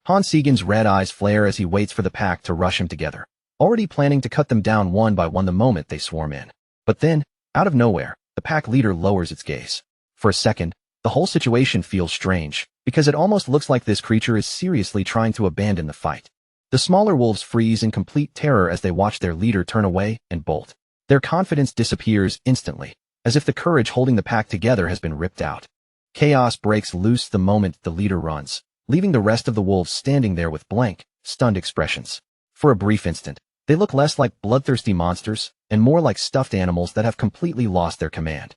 Hansigen's red eyes flare as he waits for the pack to rush him together, already planning to cut them down one by one the moment they swarm in. But then, out of nowhere, the pack leader lowers its gaze. For a second, the whole situation feels strange, because it almost looks like this creature is seriously trying to abandon the fight. The smaller wolves freeze in complete terror as they watch their leader turn away and bolt. Their confidence disappears instantly, as if the courage holding the pack together has been ripped out. Chaos breaks loose the moment the leader runs, leaving the rest of the wolves standing there with blank, stunned expressions. For a brief instant, they look less like bloodthirsty monsters and more like stuffed animals that have completely lost their command.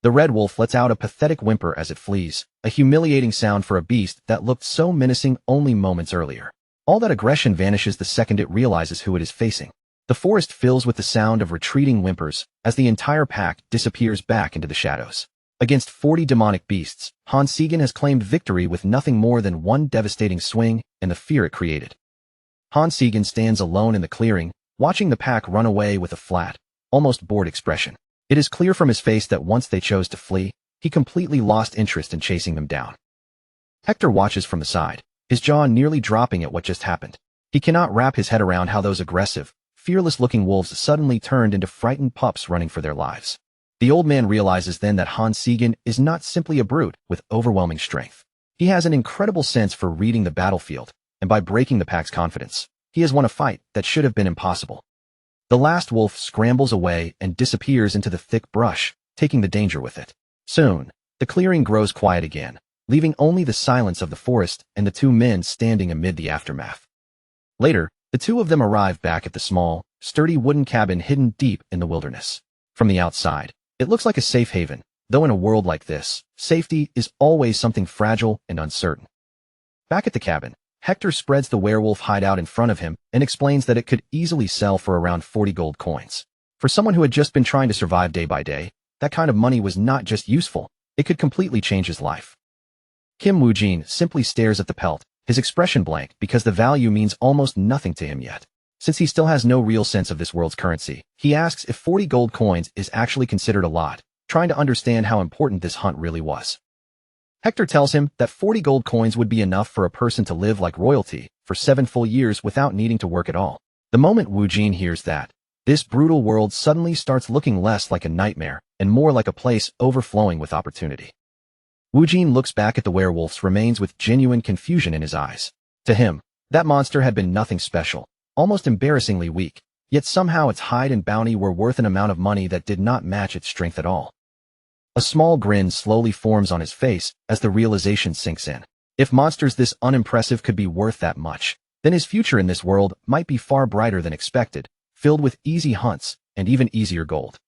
The red wolf lets out a pathetic whimper as it flees, a humiliating sound for a beast that looked so menacing only moments earlier. All that aggression vanishes the second it realizes who it is facing. The forest fills with the sound of retreating whimpers as the entire pack disappears back into the shadows. Against 40 demonic beasts, Hansigen has claimed victory with nothing more than one devastating swing and the fear it created. Hansigen stands alone in the clearing, watching the pack run away with a flat, almost bored expression. It is clear from his face that once they chose to flee, he completely lost interest in chasing them down. Hector watches from the side, his jaw nearly dropping at what just happened. He cannot wrap his head around how those aggressive, fearless-looking wolves suddenly turned into frightened pups running for their lives. The old man realizes then that Hansigen is not simply a brute with overwhelming strength. He has an incredible sense for reading the battlefield, and by breaking the pack's confidence, he has won a fight that should have been impossible. The last wolf scrambles away and disappears into the thick brush, taking the danger with it. Soon, the clearing grows quiet again, leaving only the silence of the forest and the two men standing amid the aftermath. Later, the two of them arrive back at the small, sturdy wooden cabin hidden deep in the wilderness. From the outside, it looks like a safe haven, though in a world like this, safety is always something fragile and uncertain. Back at the cabin, Hector spreads the werewolf hide out in front of him and explains that it could easily sell for around 40 gold coins. For someone who had just been trying to survive day by day, that kind of money was not just useful, it could completely change his life. Kim Woo-jin simply stares at the pelt, his expression blank because the value means almost nothing to him yet. Since he still has no real sense of this world's currency, he asks if 40 gold coins is actually considered a lot, trying to understand how important this hunt really was. Hector tells him that 40 gold coins would be enough for a person to live like royalty for 7 full years without needing to work at all. The moment Woo-jin hears that, this brutal world suddenly starts looking less like a nightmare and more like a place overflowing with opportunity. Woo-jin looks back at the werewolf's remains with genuine confusion in his eyes. To him, that monster had been nothing special, almost embarrassingly weak, yet somehow its hide and bounty were worth an amount of money that did not match its strength at all. A small grin slowly forms on his face as the realization sinks in. If monsters this unimpressive could be worth that much, then his future in this world might be far brighter than expected, filled with easy hunts and even easier gold.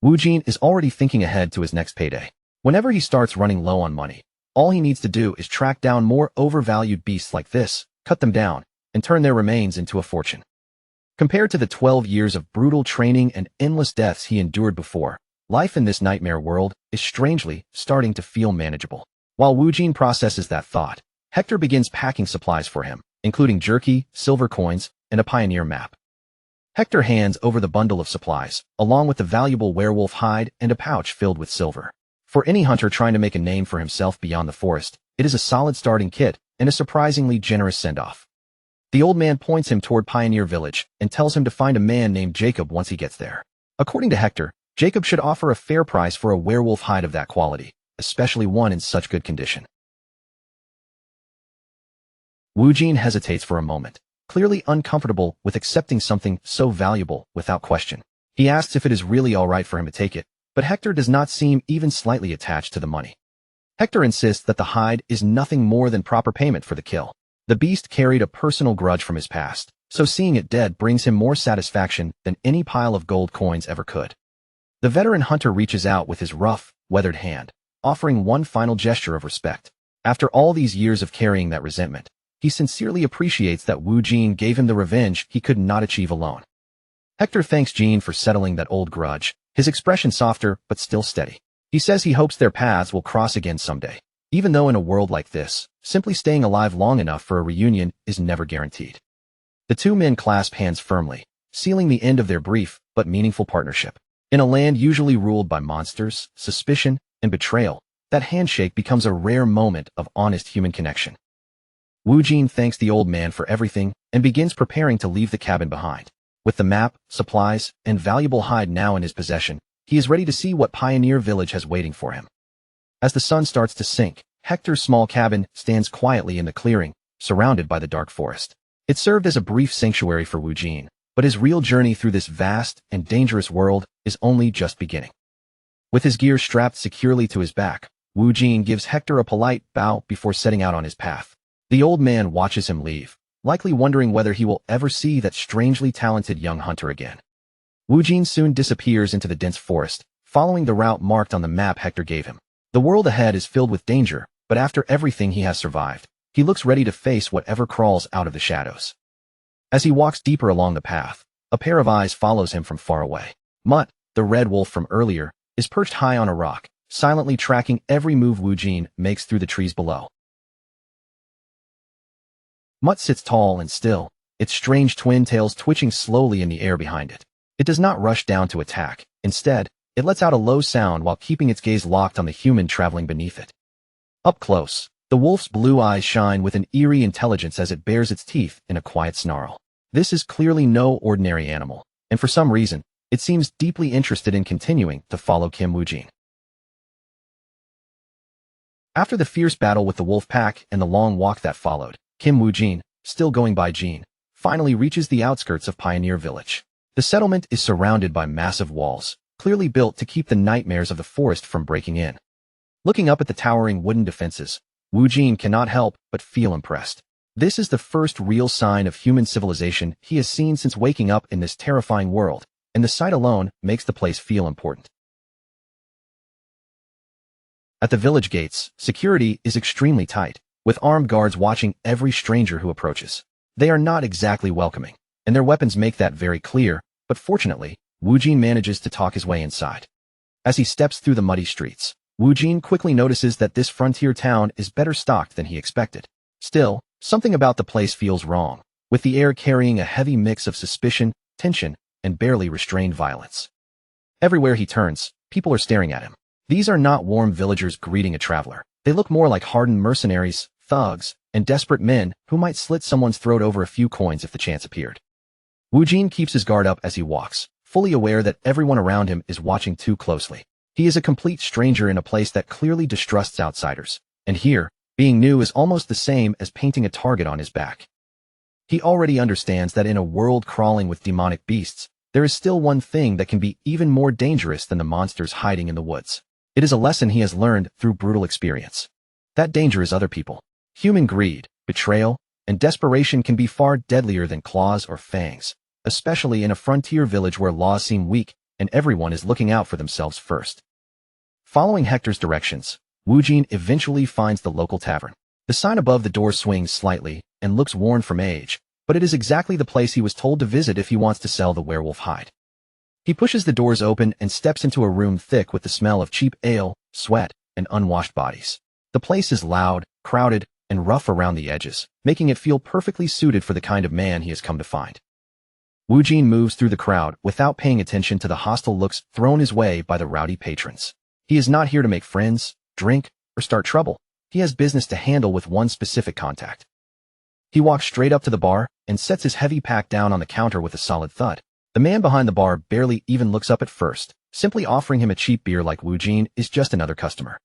Woo-jin is already thinking ahead to his next payday. Whenever he starts running low on money, all he needs to do is track down more overvalued beasts like this, cut them down, and turn their remains into a fortune. Compared to the 12 years of brutal training and endless deaths he endured before, life in this nightmare world is strangely starting to feel manageable. While Woo-jin processes that thought, Hector begins packing supplies for him, including jerky, silver coins, and a pioneer map. Hector hands over the bundle of supplies, along with the valuable werewolf hide and a pouch filled with silver. For any hunter trying to make a name for himself beyond the forest, it is a solid starting kit and a surprisingly generous send-off. The old man points him toward Pioneer Village and tells him to find a man named Jacob once he gets there. According to Hector, Jacob should offer a fair price for a werewolf hide of that quality, especially one in such good condition. Woo-jin hesitates for a moment, clearly uncomfortable with accepting something so valuable without question. He asks if it is really all right for him to take it, but Hector does not seem even slightly attached to the money. Hector insists that the hide is nothing more than proper payment for the kill. The beast carried a personal grudge from his past, so seeing it dead brings him more satisfaction than any pile of gold coins ever could. The veteran hunter reaches out with his rough, weathered hand, offering one final gesture of respect. After all these years of carrying that resentment, he sincerely appreciates that Woo-jin gave him the revenge he could not achieve alone. Hector thanks Jin for settling that old grudge, his expression softer but still steady. He says he hopes their paths will cross again someday, even though in a world like this, simply staying alive long enough for a reunion is never guaranteed. The two men clasp hands firmly, sealing the end of their brief but meaningful partnership. In a land usually ruled by monsters, suspicion, and betrayal, that handshake becomes a rare moment of honest human connection. Woo-jin thanks the old man for everything and begins preparing to leave the cabin behind. With the map, supplies, and valuable hide now in his possession, he is ready to see what Pioneer Village has waiting for him. As the sun starts to sink, Hector's small cabin stands quietly in the clearing, surrounded by the dark forest. It served as a brief sanctuary for Woo-jin, but his real journey through this vast and dangerous world is only just beginning. With his gear strapped securely to his back, Woo-jin gives Hector a polite bow before setting out on his path. The old man watches him leave, likely wondering whether he will ever see that strangely talented young hunter again. Woo-jin soon disappears into the dense forest, following the route marked on the map Hector gave him. The world ahead is filled with danger, but after everything he has survived, he looks ready to face whatever crawls out of the shadows. As he walks deeper along the path, a pair of eyes follows him from far away. Mutt, the red wolf from earlier, is perched high on a rock, silently tracking every move Woo-jin makes through the trees below. Mutt sits tall and still, its strange twin tails twitching slowly in the air behind it. It does not rush down to attack. Instead, it lets out a low sound while keeping its gaze locked on the human traveling beneath it. Up close, the wolf's blue eyes shine with an eerie intelligence as it bares its teeth in a quiet snarl. This is clearly no ordinary animal, and for some reason, it seems deeply interested in continuing to follow Kim Woo-jin. After the fierce battle with the wolf pack and the long walk that followed, Kim Woo-jin, still going by Jin, finally reaches the outskirts of Pioneer Village. The settlement is surrounded by massive walls, clearly built to keep the nightmares of the forest from breaking in. Looking up at the towering wooden defenses, Wu Jin cannot help but feel impressed. This is the first real sign of human civilization he has seen since waking up in this terrifying world, and the sight alone makes the place feel important. At the village gates, security is extremely tight, with armed guards watching every stranger who approaches. They are not exactly welcoming, and their weapons make that very clear, but fortunately, Wu Jin manages to talk his way inside. As he steps through the muddy streets, Wu Jin quickly notices that this frontier town is better stocked than he expected. Still, something about the place feels wrong, with the air carrying a heavy mix of suspicion, tension, and barely restrained violence. Everywhere he turns, people are staring at him. These are not warm villagers greeting a traveler. They look more like hardened mercenaries, thugs, and desperate men who might slit someone's throat over a few coins if the chance appeared. Wu Jin keeps his guard up as he walks, fully aware that everyone around him is watching too closely. He is a complete stranger in a place that clearly distrusts outsiders, and here, being new is almost the same as painting a target on his back. He already understands that in a world crawling with demonic beasts, there is still one thing that can be even more dangerous than the monsters hiding in the woods. It is a lesson he has learned through brutal experience. That danger is other people. Human greed, betrayal, and desperation can be far deadlier than claws or fangs, especially in a frontier village where laws seem weak and everyone is looking out for themselves first. Following Hector's directions, Wu Jin eventually finds the local tavern. The sign above the door swings slightly and looks worn from age, but it is exactly the place he was told to visit if he wants to sell the werewolf hide. He pushes the doors open and steps into a room thick with the smell of cheap ale, sweat, and unwashed bodies. The place is loud, crowded, and rough around the edges, making it feel perfectly suited for the kind of man he has come to find. Wu Jin moves through the crowd without paying attention to the hostile looks thrown his way by the rowdy patrons. He is not here to make friends, drink, or start trouble. He has business to handle with one specific contact. He walks straight up to the bar and sets his heavy pack down on the counter with a solid thud. The man behind the bar barely even looks up at first, simply offering him a cheap beer like Wu Jin is just another customer.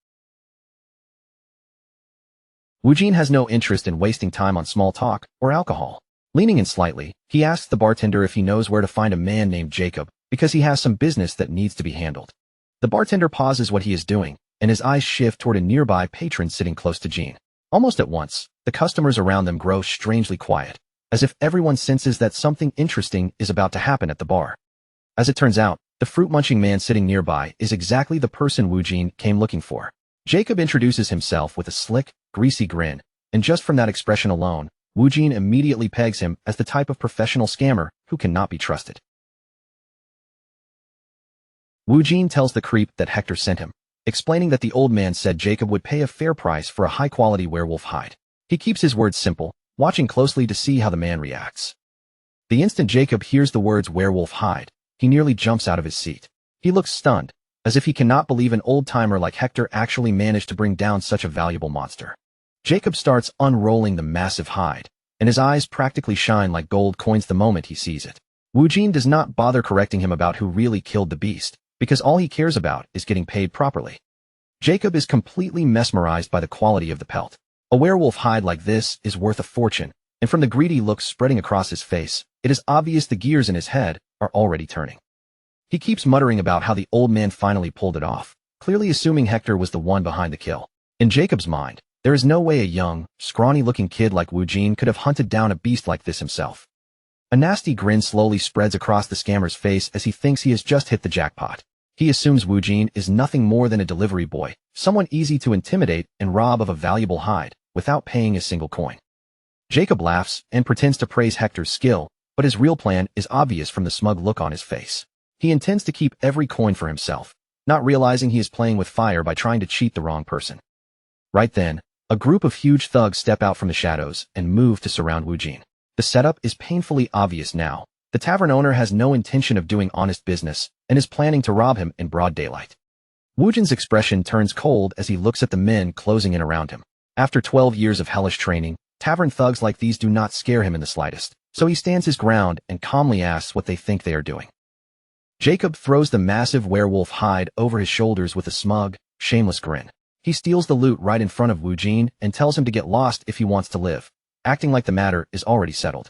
Wu Jin has no interest in wasting time on small talk or alcohol. Leaning in slightly, he asks the bartender if he knows where to find a man named Jacob, because he has some business that needs to be handled. The bartender pauses what he is doing, and his eyes shift toward a nearby patron sitting close to Jin. Almost at once, the customers around them grow strangely quiet, as if everyone senses that something interesting is about to happen at the bar. As it turns out, the fruit-munching man sitting nearby is exactly the person Wu Jin came looking for. Jacob introduces himself with a slick, greasy grin, and just from that expression alone, Wu Jin immediately pegs him as the type of professional scammer who cannot be trusted. Wu Jin tells the creep that Hector sent him, explaining that the old man said Jacob would pay a fair price for a high-quality werewolf hide. He keeps his words simple, watching closely to see how the man reacts. The instant Jacob hears the words werewolf hide, he nearly jumps out of his seat. He looks stunned, as if he cannot believe an old-timer like Hector actually managed to bring down such a valuable monster. Jacob starts unrolling the massive hide, and his eyes practically shine like gold coins the moment he sees it. Wu Jin does not bother correcting him about who really killed the beast, because all he cares about is getting paid properly. Jacob is completely mesmerized by the quality of the pelt. A werewolf hide like this is worth a fortune, and from the greedy look spreading across his face, it is obvious the gears in his head are already turning. He keeps muttering about how the old man finally pulled it off, clearly assuming Hector was the one behind the kill. In Jacob's mind, there is no way a young, scrawny-looking kid like Wu Jin could have hunted down a beast like this himself. A nasty grin slowly spreads across the scammer's face as he thinks he has just hit the jackpot. He assumes Wu Jin is nothing more than a delivery boy, someone easy to intimidate and rob of a valuable hide, without paying a single coin. Jacob laughs and pretends to praise Hector's skill, but his real plan is obvious from the smug look on his face. He intends to keep every coin for himself, not realizing he is playing with fire by trying to cheat the wrong person. Right then, a group of huge thugs step out from the shadows and move to surround Wu Jin. The setup is painfully obvious now. The tavern owner has no intention of doing honest business and is planning to rob him in broad daylight. Wu Jin's expression turns cold as he looks at the men closing in around him. After 12 years of hellish training, tavern thugs like these do not scare him in the slightest, so he stands his ground and calmly asks what they think they are doing. Jacob throws the massive werewolf hide over his shoulders with a smug, shameless grin. He steals the loot right in front of Wu Jin and tells him to get lost if he wants to live, acting like the matter is already settled.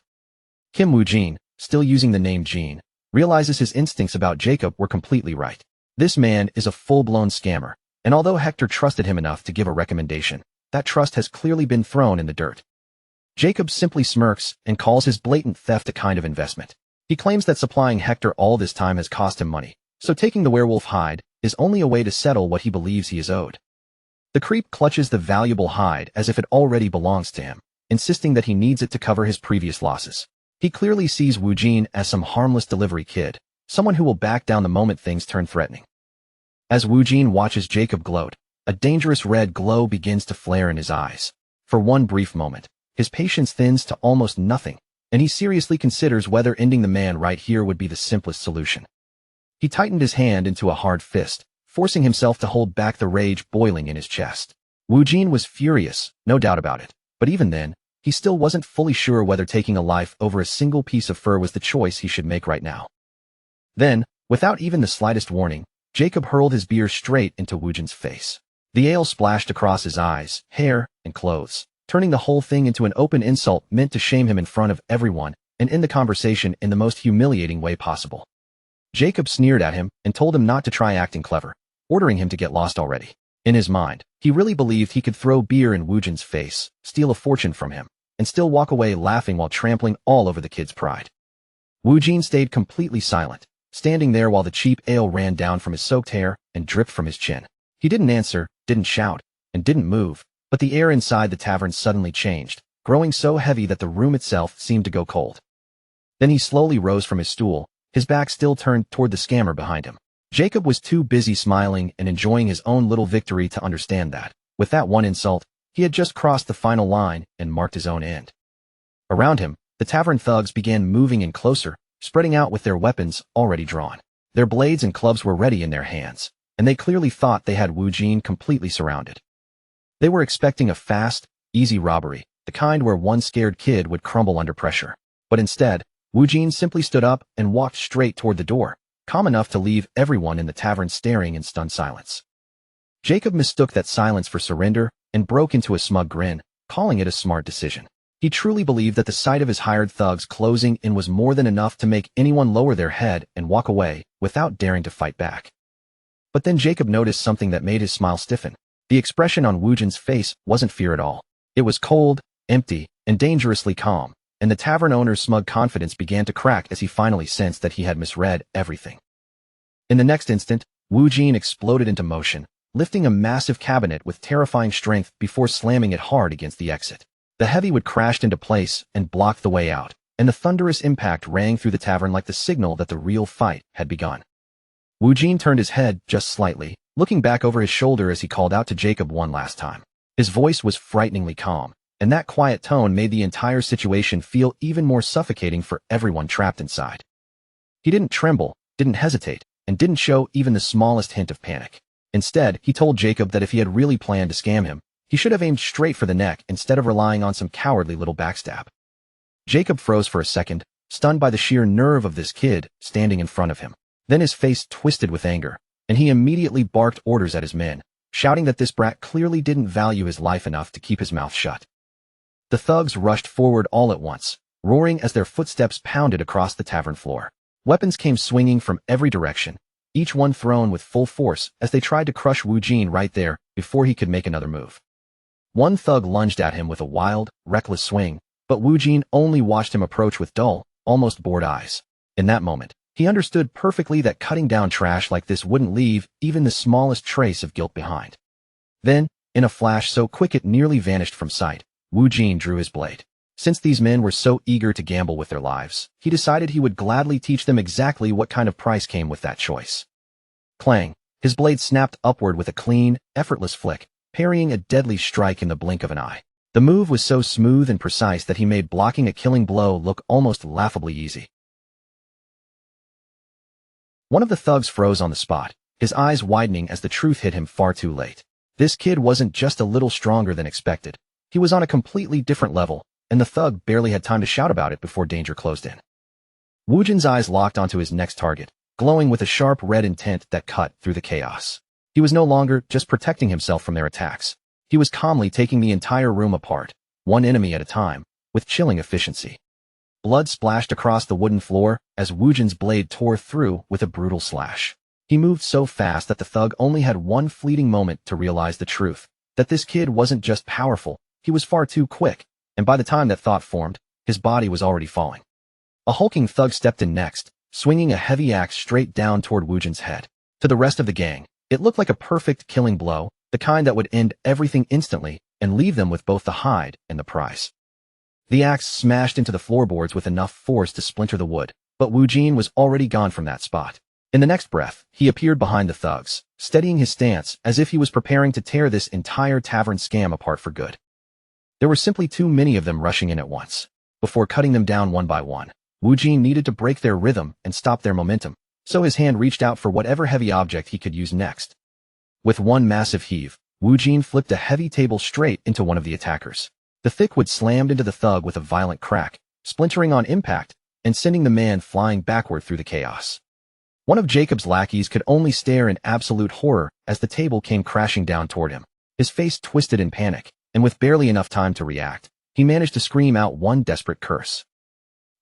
Wu Jin, still using the name Jin, realizes his instincts about Jacob were completely right. This man is a full-blown scammer, and although Hector trusted him enough to give a recommendation, that trust has clearly been thrown in the dirt. Jacob simply smirks and calls his blatant theft a kind of investment. He claims that supplying Hector all this time has cost him money, so taking the werewolf hide is only a way to settle what he believes he is owed. The creep clutches the valuable hide as if it already belongs to him, insisting that he needs it to cover his previous losses. He clearly sees Wu Jin as some harmless delivery kid, someone who will back down the moment things turn threatening. As Wu Jin watches Jacob gloat, a dangerous red glow begins to flare in his eyes. For one brief moment, his patience thins to almost nothing, and he seriously considers whether ending the man right here would be the simplest solution. He tightened his hand into a hard fist, forcing himself to hold back the rage boiling in his chest. Wu Jin was furious, no doubt about it, but even then, he still wasn't fully sure whether taking a life over a single piece of fur was the choice he should make right now. Then, without even the slightest warning, Jacob hurled his beer straight into Wu Jin's face. The ale splashed across his eyes, hair, and clothes, turning the whole thing into an open insult meant to shame him in front of everyone and end the conversation in the most humiliating way possible. Jacob sneered at him and told him not to try acting clever, ordering him to get lost already. In his mind, he really believed he could throw beer in Wu Jin's face, steal a fortune from him, and still walk away laughing while trampling all over the kid's pride. Wu Jin stayed completely silent, standing there while the cheap ale ran down from his soaked hair and dripped from his chin. He didn't answer, didn't shout, and didn't move, but the air inside the tavern suddenly changed, growing so heavy that the room itself seemed to go cold. Then he slowly rose from his stool, his back still turned toward the scammer behind him. Jacob was too busy smiling and enjoying his own little victory to understand that, with that one insult, he had just crossed the final line and marked his own end. Around him, the tavern thugs began moving in closer, spreading out with their weapons already drawn. Their blades and clubs were ready in their hands, and they clearly thought they had Wu Jin completely surrounded. They were expecting a fast, easy robbery, the kind where one scared kid would crumble under pressure. But instead, Wu Jin simply stood up and walked straight toward the door, calm enough to leave everyone in the tavern staring in stunned silence. Jacob mistook that silence for surrender and broke into a smug grin, calling it a smart decision. He truly believed that the sight of his hired thugs closing in was more than enough to make anyone lower their head and walk away without daring to fight back. But then Jacob noticed something that made his smile stiffen. The expression on Wu Jin's face wasn't fear at all. It was cold, empty, and dangerously calm, and the tavern owner's smug confidence began to crack as he finally sensed that he had misread everything. In the next instant, Wu Jin exploded into motion, lifting a massive cabinet with terrifying strength before slamming it hard against the exit. The heavy-wood crashed into place and blocked the way out, and the thunderous impact rang through the tavern like the signal that the real fight had begun. Wu Jin turned his head just slightly, looking back over his shoulder as he called out to Jacob one last time. His voice was frighteningly calm, and that quiet tone made the entire situation feel even more suffocating for everyone trapped inside. He didn't tremble, didn't hesitate, and didn't show even the smallest hint of panic. Instead, he told Jacob that if he had really planned to scam him, he should have aimed straight for the neck instead of relying on some cowardly little backstab. Jacob froze for a second, stunned by the sheer nerve of this kid standing in front of him. Then his face twisted with anger, and he immediately barked orders at his men, shouting that this brat clearly didn't value his life enough to keep his mouth shut. The thugs rushed forward all at once, roaring as their footsteps pounded across the tavern floor. Weapons came swinging from every direction, each one thrown with full force as they tried to crush Wu Jin right there before he could make another move. One thug lunged at him with a wild, reckless swing, but Wu Jin only watched him approach with dull, almost bored eyes. In that moment, he understood perfectly that cutting down trash like this wouldn't leave even the smallest trace of guilt behind. Then, in a flash so quick it nearly vanished from sight, Wu Jin drew his blade. Since these men were so eager to gamble with their lives, he decided he would gladly teach them exactly what kind of price came with that choice. Clang! His blade snapped upward with a clean, effortless flick, parrying a deadly strike in the blink of an eye. The move was so smooth and precise that he made blocking a killing blow look almost laughably easy. One of the thugs froze on the spot, his eyes widening as the truth hit him far too late. This kid wasn't just a little stronger than expected. He was on a completely different level, and the thug barely had time to shout about it before danger closed in. Wu Jin's eyes locked onto his next target, glowing with a sharp red intent that cut through the chaos. He was no longer just protecting himself from their attacks. He was calmly taking the entire room apart, one enemy at a time, with chilling efficiency. Blood splashed across the wooden floor as Wujin's blade tore through with a brutal slash. He moved so fast that the thug only had one fleeting moment to realize the truth, that this kid wasn't just powerful, he was far too quick, and by the time that thought formed, his body was already falling. A hulking thug stepped in next, swinging a heavy axe straight down toward Wujin's head. To the rest of the gang, it looked like a perfect killing blow, the kind that would end everything instantly and leave them with both the hide and the prize. The axe smashed into the floorboards with enough force to splinter the wood, but Wujin was already gone from that spot. In the next breath, he appeared behind the thugs, steadying his stance as if he was preparing to tear this entire tavern scam apart for good. There were simply too many of them rushing in at once. Before cutting them down one by one, Wujin needed to break their rhythm and stop their momentum, so his hand reached out for whatever heavy object he could use next. With one massive heave, Wujin flipped a heavy table straight into one of the attackers. The thick wood slammed into the thug with a violent crack, splintering on impact, and sending the man flying backward through the chaos. One of Jacob's lackeys could only stare in absolute horror as the table came crashing down toward him. His face twisted in panic, and with barely enough time to react, he managed to scream out one desperate curse.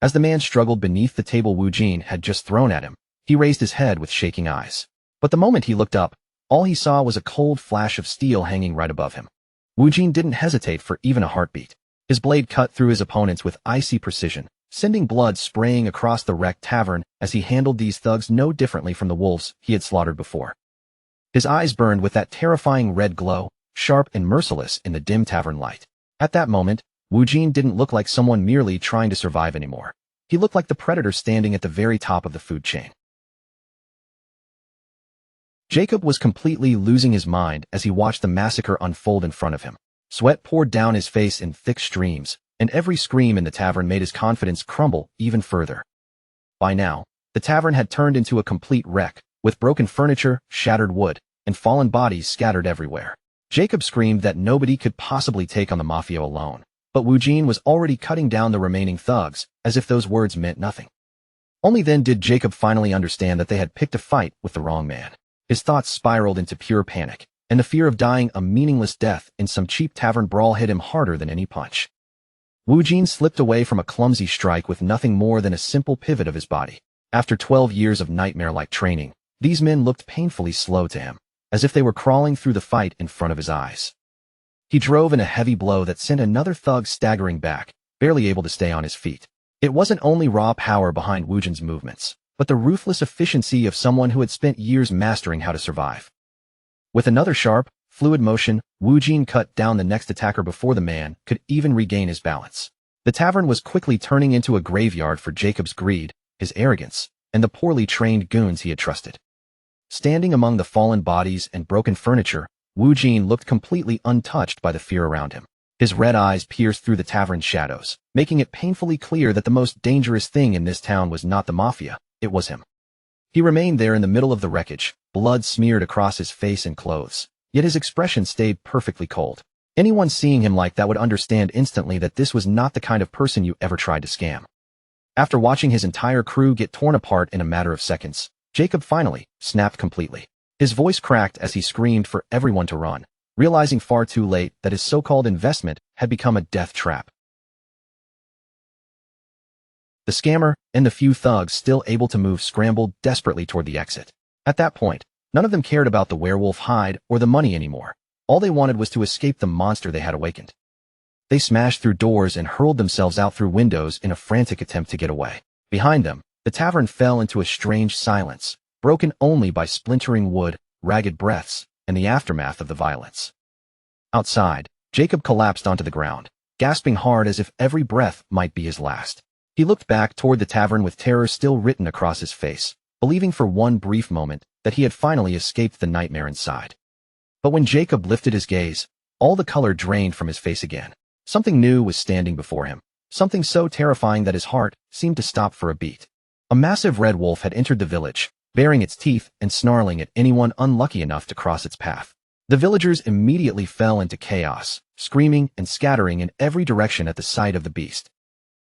As the man struggled beneath the table Wujin had just thrown at him, he raised his head with shaking eyes. But the moment he looked up, all he saw was a cold flash of steel hanging right above him. Wujin didn't hesitate for even a heartbeat. His blade cut through his opponents with icy precision, sending blood spraying across the wrecked tavern as he handled these thugs no differently from the wolves he had slaughtered before. His eyes burned with that terrifying red glow, sharp and merciless in the dim tavern light. At that moment, Wujin didn't look like someone merely trying to survive anymore. He looked like the predator standing at the very top of the food chain. Jacob was completely losing his mind as he watched the massacre unfold in front of him. Sweat poured down his face in thick streams, and every scream in the tavern made his confidence crumble even further. By now, the tavern had turned into a complete wreck, with broken furniture, shattered wood, and fallen bodies scattered everywhere. Jacob screamed that nobody could possibly take on the mafia alone, but Wujin was already cutting down the remaining thugs, as if those words meant nothing. Only then did Jacob finally understand that they had picked a fight with the wrong man. His thoughts spiraled into pure panic, and the fear of dying a meaningless death in some cheap tavern brawl hit him harder than any punch. Wujin slipped away from a clumsy strike with nothing more than a simple pivot of his body. After 12 years of nightmare-like training, these men looked painfully slow to him, as if they were crawling through the fight in front of his eyes. He drove in a heavy blow that sent another thug staggering back, barely able to stay on his feet. It wasn't only raw power behind Wujin's movements, but the ruthless efficiency of someone who had spent years mastering how to survive. With another sharp, fluid motion, Wujin cut down the next attacker before the man could even regain his balance. The tavern was quickly turning into a graveyard for Jacob's greed, his arrogance, and the poorly trained goons he had trusted. Standing among the fallen bodies and broken furniture, Wujin looked completely untouched by the fear around him. His red eyes pierced through the tavern's shadows, making it painfully clear that the most dangerous thing in this town was not the mafia, it was him. He remained there in the middle of the wreckage, blood smeared across his face and clothes, yet his expression stayed perfectly cold. Anyone seeing him like that would understand instantly that this was not the kind of person you ever tried to scam. After watching his entire crew get torn apart in a matter of seconds, Jacob finally snapped completely. His voice cracked as he screamed for everyone to run, realizing far too late that his so-called investment had become a death trap. The scammer and the few thugs still able to move scrambled desperately toward the exit. At that point, none of them cared about the werewolf hide or the money anymore. All they wanted was to escape the monster they had awakened. They smashed through doors and hurled themselves out through windows in a frantic attempt to get away. Behind them, the tavern fell into a strange silence, broken only by splintering wood, ragged breaths, and the aftermath of the violence. Outside, Jacob collapsed onto the ground, gasping hard as if every breath might be his last. He looked back toward the tavern with terror still written across his face, believing for one brief moment that he had finally escaped the nightmare inside. But when Jacob lifted his gaze, all the color drained from his face again. Something new was standing before him, something so terrifying that his heart seemed to stop for a beat. A massive red wolf had entered the village, baring its teeth and snarling at anyone unlucky enough to cross its path. The villagers immediately fell into chaos, screaming and scattering in every direction at the sight of the beast.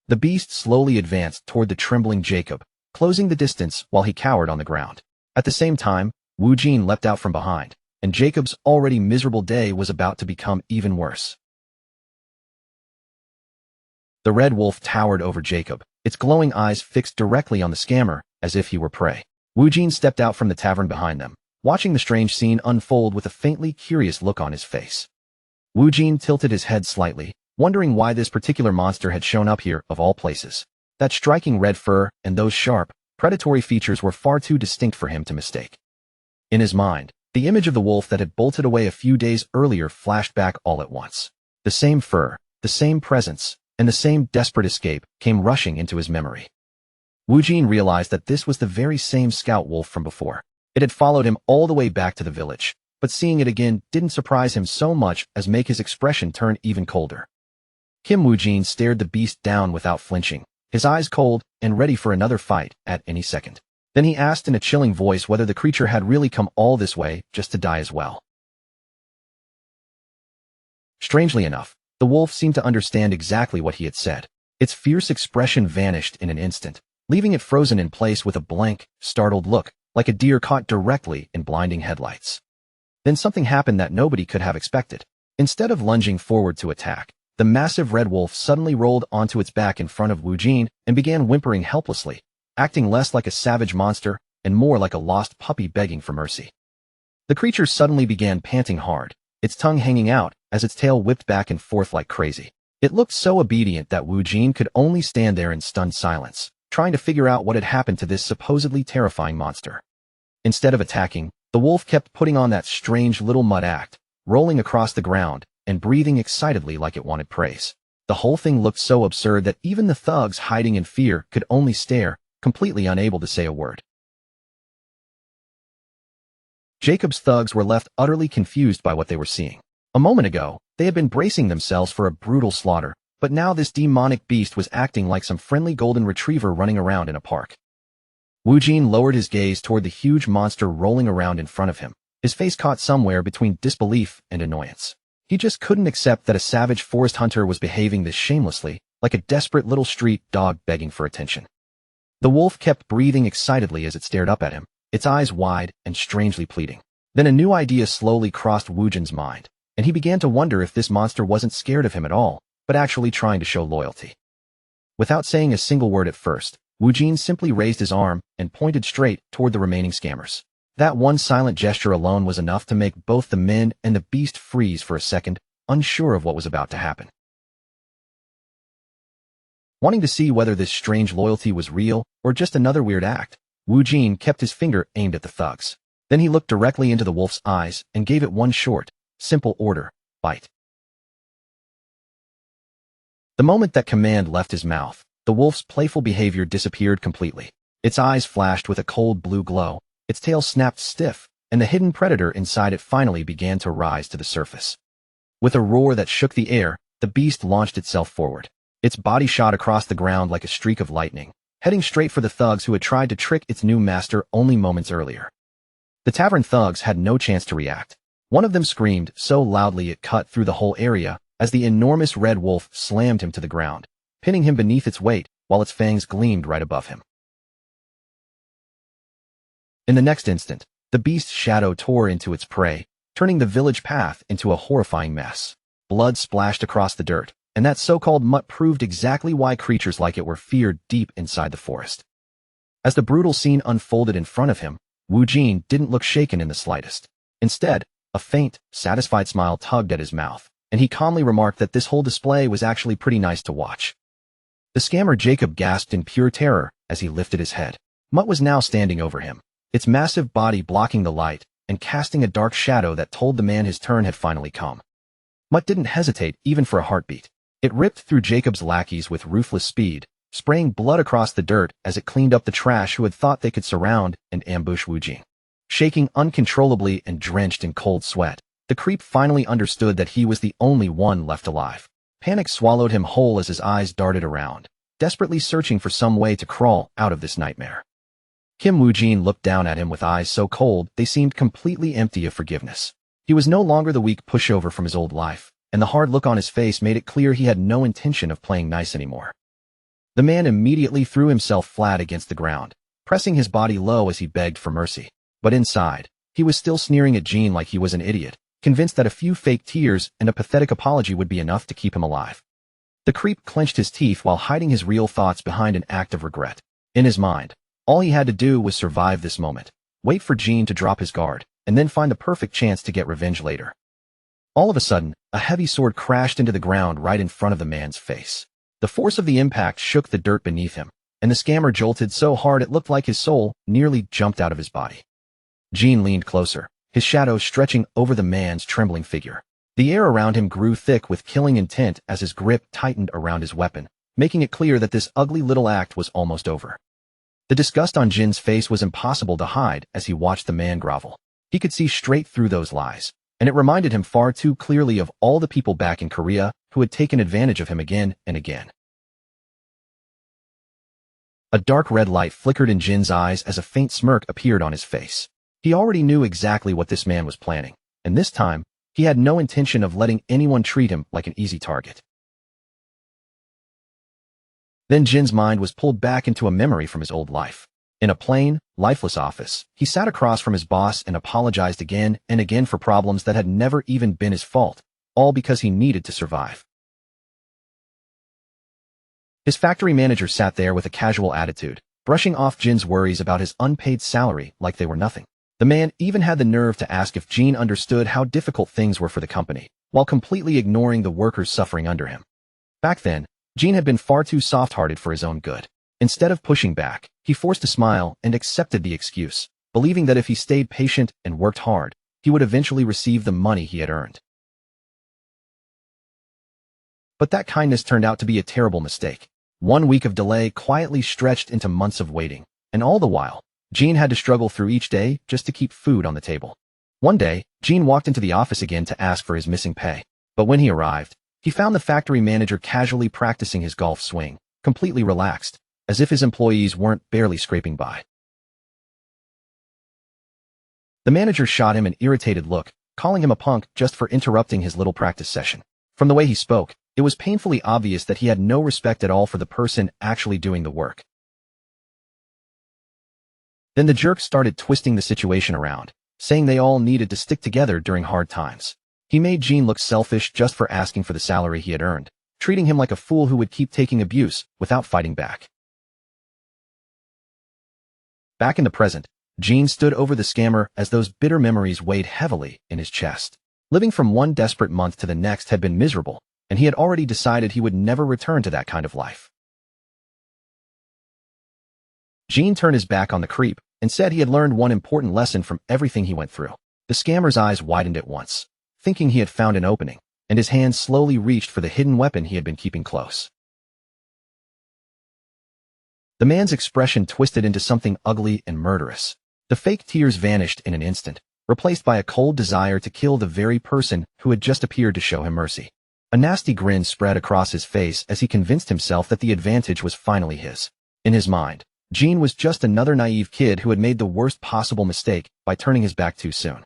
The beast slowly advanced toward the trembling Jacob, closing the distance while he cowered on the ground. At the same time, Wujin leapt out from behind, and Jacob's already miserable day was about to become even worse. The red wolf towered over Jacob, its glowing eyes fixed directly on the scammer, as if he were prey. Wu Jin stepped out from the tavern behind them, watching the strange scene unfold with a faintly curious look on his face. Wu Jin tilted his head slightly, wondering why this particular monster had shown up here of all places. That striking red fur and those sharp, predatory features were far too distinct for him to mistake. In his mind, the image of the wolf that had bolted away a few days earlier flashed back all at once. The same fur, the same presence, and the same desperate escape came rushing into his memory. Wu Jin realized that this was the very same scout wolf from before. It had followed him all the way back to the village, but seeing it again didn't surprise him so much as make his expression turn even colder. Wu Jin stared the beast down without flinching, his eyes cold and ready for another fight at any second. Then he asked in a chilling voice whether the creature had really come all this way just to die as well. Strangely enough, the wolf seemed to understand exactly what he had said. Its fierce expression vanished in an instant, leaving it frozen in place with a blank, startled look, like a deer caught directly in blinding headlights. Then something happened that nobody could have expected. Instead of lunging forward to attack, the massive red wolf suddenly rolled onto its back in front of Wu Jin and began whimpering helplessly, acting less like a savage monster and more like a lost puppy begging for mercy. The creature suddenly began panting hard, its tongue hanging out as its tail whipped back and forth like crazy. It looked so obedient that Wu Jin could only stand there in stunned silence, trying to figure out what had happened to this supposedly terrifying monster. Instead of attacking, the wolf kept putting on that strange little mud act, rolling across the ground and breathing excitedly like it wanted praise. The whole thing looked so absurd that even the thugs hiding in fear could only stare, completely unable to say a word. Jacob's thugs were left utterly confused by what they were seeing. A moment ago, they had been bracing themselves for a brutal slaughter, but now this demonic beast was acting like some friendly golden retriever running around in a park. Wu Jin lowered his gaze toward the huge monster rolling around in front of him, his face caught somewhere between disbelief and annoyance. He just couldn't accept that a savage forest hunter was behaving this shamelessly, like a desperate little street dog begging for attention. The wolf kept breathing excitedly as it stared up at him, its eyes wide and strangely pleading. Then a new idea slowly crossed Wu Jin's mind, and he began to wonder if this monster wasn't scared of him at all, but actually trying to show loyalty. Without saying a single word at first, Wu Jin simply raised his arm and pointed straight toward the remaining scammers. That one silent gesture alone was enough to make both the men and the beast freeze for a second, unsure of what was about to happen. Wanting to see whether this strange loyalty was real or just another weird act, Wu Jin kept his finger aimed at the thugs. Then he looked directly into the wolf's eyes and gave it one short, simple order: bite. The moment that command left his mouth, the wolf's playful behavior disappeared completely. Its eyes flashed with a cold blue glow, its tail snapped stiff, and the hidden predator inside it finally began to rise to the surface. With a roar that shook the air, the beast launched itself forward. Its body shot across the ground like a streak of lightning, heading straight for the thugs who had tried to trick its new master only moments earlier. The tavern thugs had no chance to react. One of them screamed so loudly it cut through the whole area as the enormous red wolf slammed him to the ground, pinning him beneath its weight while its fangs gleamed right above him. In the next instant, the beast's shadow tore into its prey, turning the village path into a horrifying mess. Blood splashed across the dirt, and that so-called mutt proved exactly why creatures like it were feared deep inside the forest. As the brutal scene unfolded in front of him, Wu Jin didn't look shaken in the slightest. Instead, a faint, satisfied smile tugged at his mouth, and he calmly remarked that this whole display was actually pretty nice to watch. The scammer Jacob gasped in pure terror as he lifted his head. Mutt was now standing over him, its massive body blocking the light and casting a dark shadow that told the man his turn had finally come. Mutt didn't hesitate even for a heartbeat. It ripped through Jacob's lackeys with ruthless speed, spraying blood across the dirt as it cleaned up the trash who had thought they could surround and ambush Wu Jin. Shaking uncontrollably and drenched in cold sweat, the creep finally understood that he was the only one left alive. Panic swallowed him whole as his eyes darted around, desperately searching for some way to crawl out of this nightmare. Wu Jin looked down at him with eyes so cold they seemed completely empty of forgiveness. He was no longer the weak pushover from his old life, and the hard look on his face made it clear he had no intention of playing nice anymore. The man immediately threw himself flat against the ground, pressing his body low as he begged for mercy. But inside, he was still sneering at Jin like he was an idiot, convinced that a few fake tears and a pathetic apology would be enough to keep him alive. The creep clenched his teeth while hiding his real thoughts behind an act of regret. In his mind, all he had to do was survive this moment, wait for Jean to drop his guard, and then find the perfect chance to get revenge later. All of a sudden, a heavy sword crashed into the ground right in front of the man's face. The force of the impact shook the dirt beneath him, and the scammer jolted so hard it looked like his soul nearly jumped out of his body. Jean leaned closer, his shadow stretching over the man's trembling figure. The air around him grew thick with killing intent as his grip tightened around his weapon, making it clear that this ugly little act was almost over. The disgust on Jin's face was impossible to hide as he watched the man grovel. He could see straight through those lies, and it reminded him far too clearly of all the people back in Korea who had taken advantage of him again and again. A dark red light flickered in Jin's eyes as a faint smirk appeared on his face. He already knew exactly what this man was planning, and this time, he had no intention of letting anyone treat him like an easy target. Then Jin's mind was pulled back into a memory from his old life. In a plain, lifeless office, he sat across from his boss and apologized again and again for problems that had never even been his fault, all because he needed to survive. His factory manager sat there with a casual attitude, brushing off Jin's worries about his unpaid salary like they were nothing. The man even had the nerve to ask if Jin understood how difficult things were for the company, while completely ignoring the workers suffering under him. Back then, Jin had been far too soft-hearted for his own good. Instead of pushing back, he forced a smile and accepted the excuse, believing that if he stayed patient and worked hard, he would eventually receive the money he had earned. But that kindness turned out to be a terrible mistake. 1 week of delay quietly stretched into months of waiting, and all the while, Jin had to struggle through each day just to keep food on the table. One day, Jin walked into the office again to ask for his missing pay, but when he arrived, he found the factory manager casually practicing his golf swing, completely relaxed, as if his employees weren't barely scraping by. The manager shot him an irritated look, calling him a punk just for interrupting his little practice session. From the way he spoke, it was painfully obvious that he had no respect at all for the person actually doing the work. Then the jerk started twisting the situation around, saying they all needed to stick together during hard times. He made Jin look selfish just for asking for the salary he had earned, treating him like a fool who would keep taking abuse without fighting back. Back in the present, Jin stood over the scammer as those bitter memories weighed heavily in his chest. Living from one desperate month to the next had been miserable, and he had already decided he would never return to that kind of life. Jin turned his back on the creep and said he had learned one important lesson from everything he went through. The scammer's eyes widened at once, thinking he had found an opening, and his hand slowly reached for the hidden weapon he had been keeping close. The man's expression twisted into something ugly and murderous. The fake tears vanished in an instant, replaced by a cold desire to kill the very person who had just appeared to show him mercy. A nasty grin spread across his face as he convinced himself that the advantage was finally his. In his mind, Jin was just another naive kid who had made the worst possible mistake by turning his back too soon.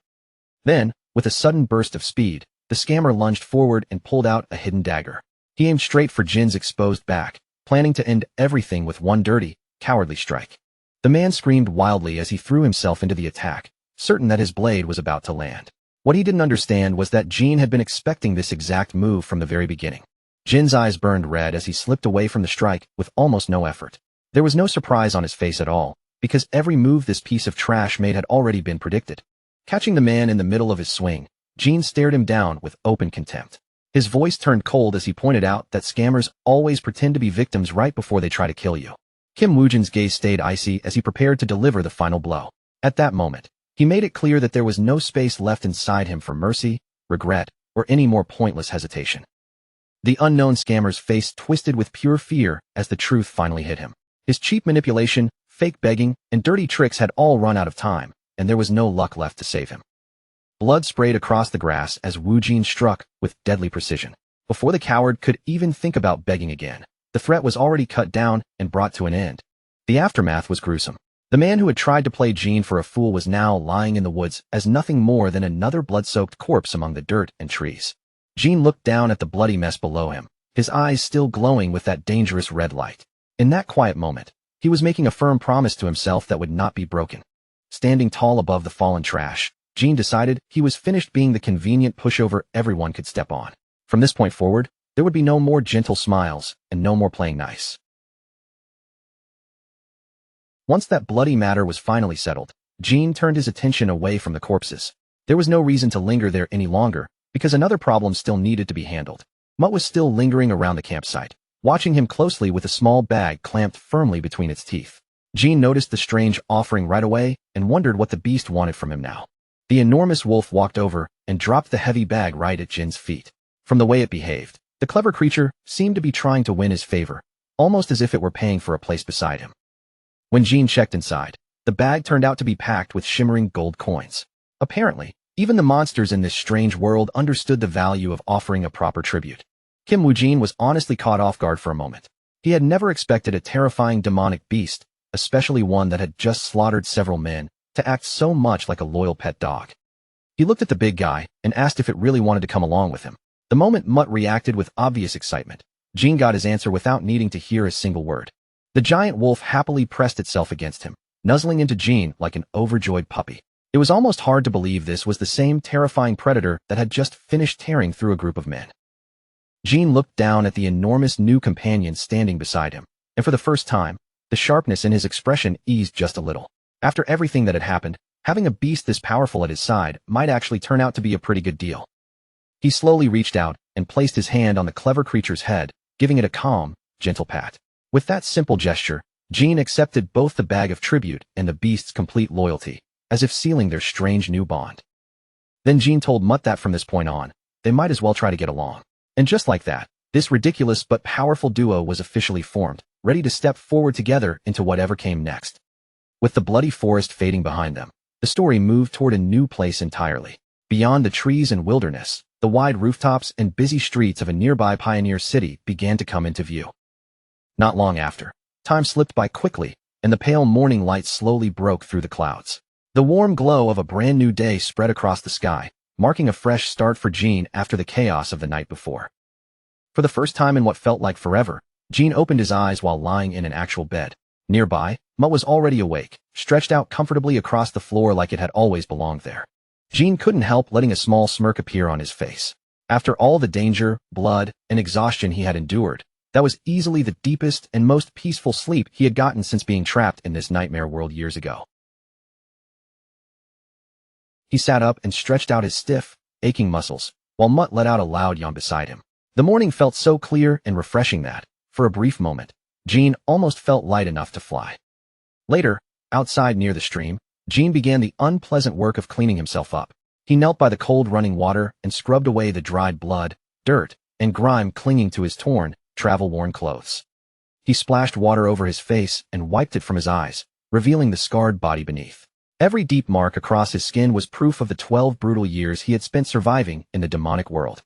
Then, with a sudden burst of speed, the scammer lunged forward and pulled out a hidden dagger. He aimed straight for Jin's exposed back, planning to end everything with one dirty, cowardly strike. The man screamed wildly as he threw himself into the attack, certain that his blade was about to land. What he didn't understand was that Jin had been expecting this exact move from the very beginning. Jin's eyes burned red as he slipped away from the strike with almost no effort. There was no surprise on his face at all, because every move this piece of trash made had already been predicted. Catching the man in the middle of his swing, Jin stared him down with open contempt. His voice turned cold as he pointed out that scammers always pretend to be victims right before they try to kill you. Kim Woo-jin's gaze stayed icy as he prepared to deliver the final blow. At that moment, he made it clear that there was no space left inside him for mercy, regret, or any more pointless hesitation. The unknown scammer's face twisted with pure fear as the truth finally hit him. His cheap manipulation, fake begging, and dirty tricks had all run out of time, and there was no luck left to save him. Blood sprayed across the grass as Woo Jin struck with deadly precision. Before the coward could even think about begging again, the threat was already cut down and brought to an end. The aftermath was gruesome. The man who had tried to play Jin for a fool was now lying in the woods as nothing more than another blood-soaked corpse among the dirt and trees. Jin looked down at the bloody mess below him, his eyes still glowing with that dangerous red light. In that quiet moment, he was making a firm promise to himself that would not be broken. Standing tall above the fallen trash, Jin decided he was finished being the convenient pushover everyone could step on. From this point forward, There would be no more gentle smiles, and no more playing nice. Once that bloody matter was finally settled, Gene turned his attention away from the corpses. There was no reason to linger there any longer, because another problem still needed to be handled. Mutt was still lingering around the campsite, watching him closely with a small bag clamped firmly between its teeth. Gene noticed the strange offering right away and wondered what the beast wanted from him now. The enormous wolf walked over and dropped the heavy bag right at Jin's feet. From the way it behaved, the clever creature seemed to be trying to win his favor, almost as if it were paying for a place beside him. When Gene checked inside, the bag turned out to be packed with shimmering gold coins. Apparently, even the monsters in this strange world understood the value of offering a proper tribute. Kim Woo-jin was honestly caught off guard for a moment. He had never expected a terrifying demonic beast, especially one that had just slaughtered several men, to act so much like a loyal pet dog. He looked at the big guy and asked if it really wanted to come along with him. The moment Mutt reacted with obvious excitement, Gene got his answer without needing to hear a single word. The giant wolf happily pressed itself against him, nuzzling into Gene like an overjoyed puppy. It was almost hard to believe this was the same terrifying predator that had just finished tearing through a group of men. Gene looked down at the enormous new companion standing beside him, and for the first time, the sharpness in his expression eased just a little. After everything that had happened, having a beast this powerful at his side might actually turn out to be a pretty good deal. He slowly reached out and placed his hand on the clever creature's head, giving it a calm, gentle pat. With that simple gesture, Gene accepted both the bag of tribute and the beast's complete loyalty, as if sealing their strange new bond. Then Gene told Mutt that from this point on, they might as well try to get along. And just like that, this ridiculous but powerful duo was officially formed, ready to step forward together into whatever came next. With the bloody forest fading behind them, the story moved toward a new place entirely. Beyond the trees and wilderness, the wide rooftops and busy streets of a nearby pioneer city began to come into view. Not long after, time slipped by quickly, and the pale morning light slowly broke through the clouds. The warm glow of a brand new day spread across the sky, marking a fresh start for Gene after the chaos of the night before. For the first time in what felt like forever, Gene opened his eyes while lying in an actual bed. Nearby, Mutt was already awake, stretched out comfortably across the floor like it had always belonged there. Gene couldn't help letting a small smirk appear on his face. After all the danger, blood, and exhaustion he had endured, that was easily the deepest and most peaceful sleep he had gotten since being trapped in this nightmare world years ago. He sat up and stretched out his stiff, aching muscles, while Mutt let out a loud yawn beside him. The morning felt so clear and refreshing that, for a brief moment, Gene almost felt light enough to fly. Later, outside near the stream, Gene began the unpleasant work of cleaning himself up. He knelt by the cold running water and scrubbed away the dried blood, dirt, and grime clinging to his torn, travel-worn clothes. He splashed water over his face and wiped it from his eyes, revealing the scarred body beneath. Every deep mark across his skin was proof of the 12 brutal years he had spent surviving in the demonic world.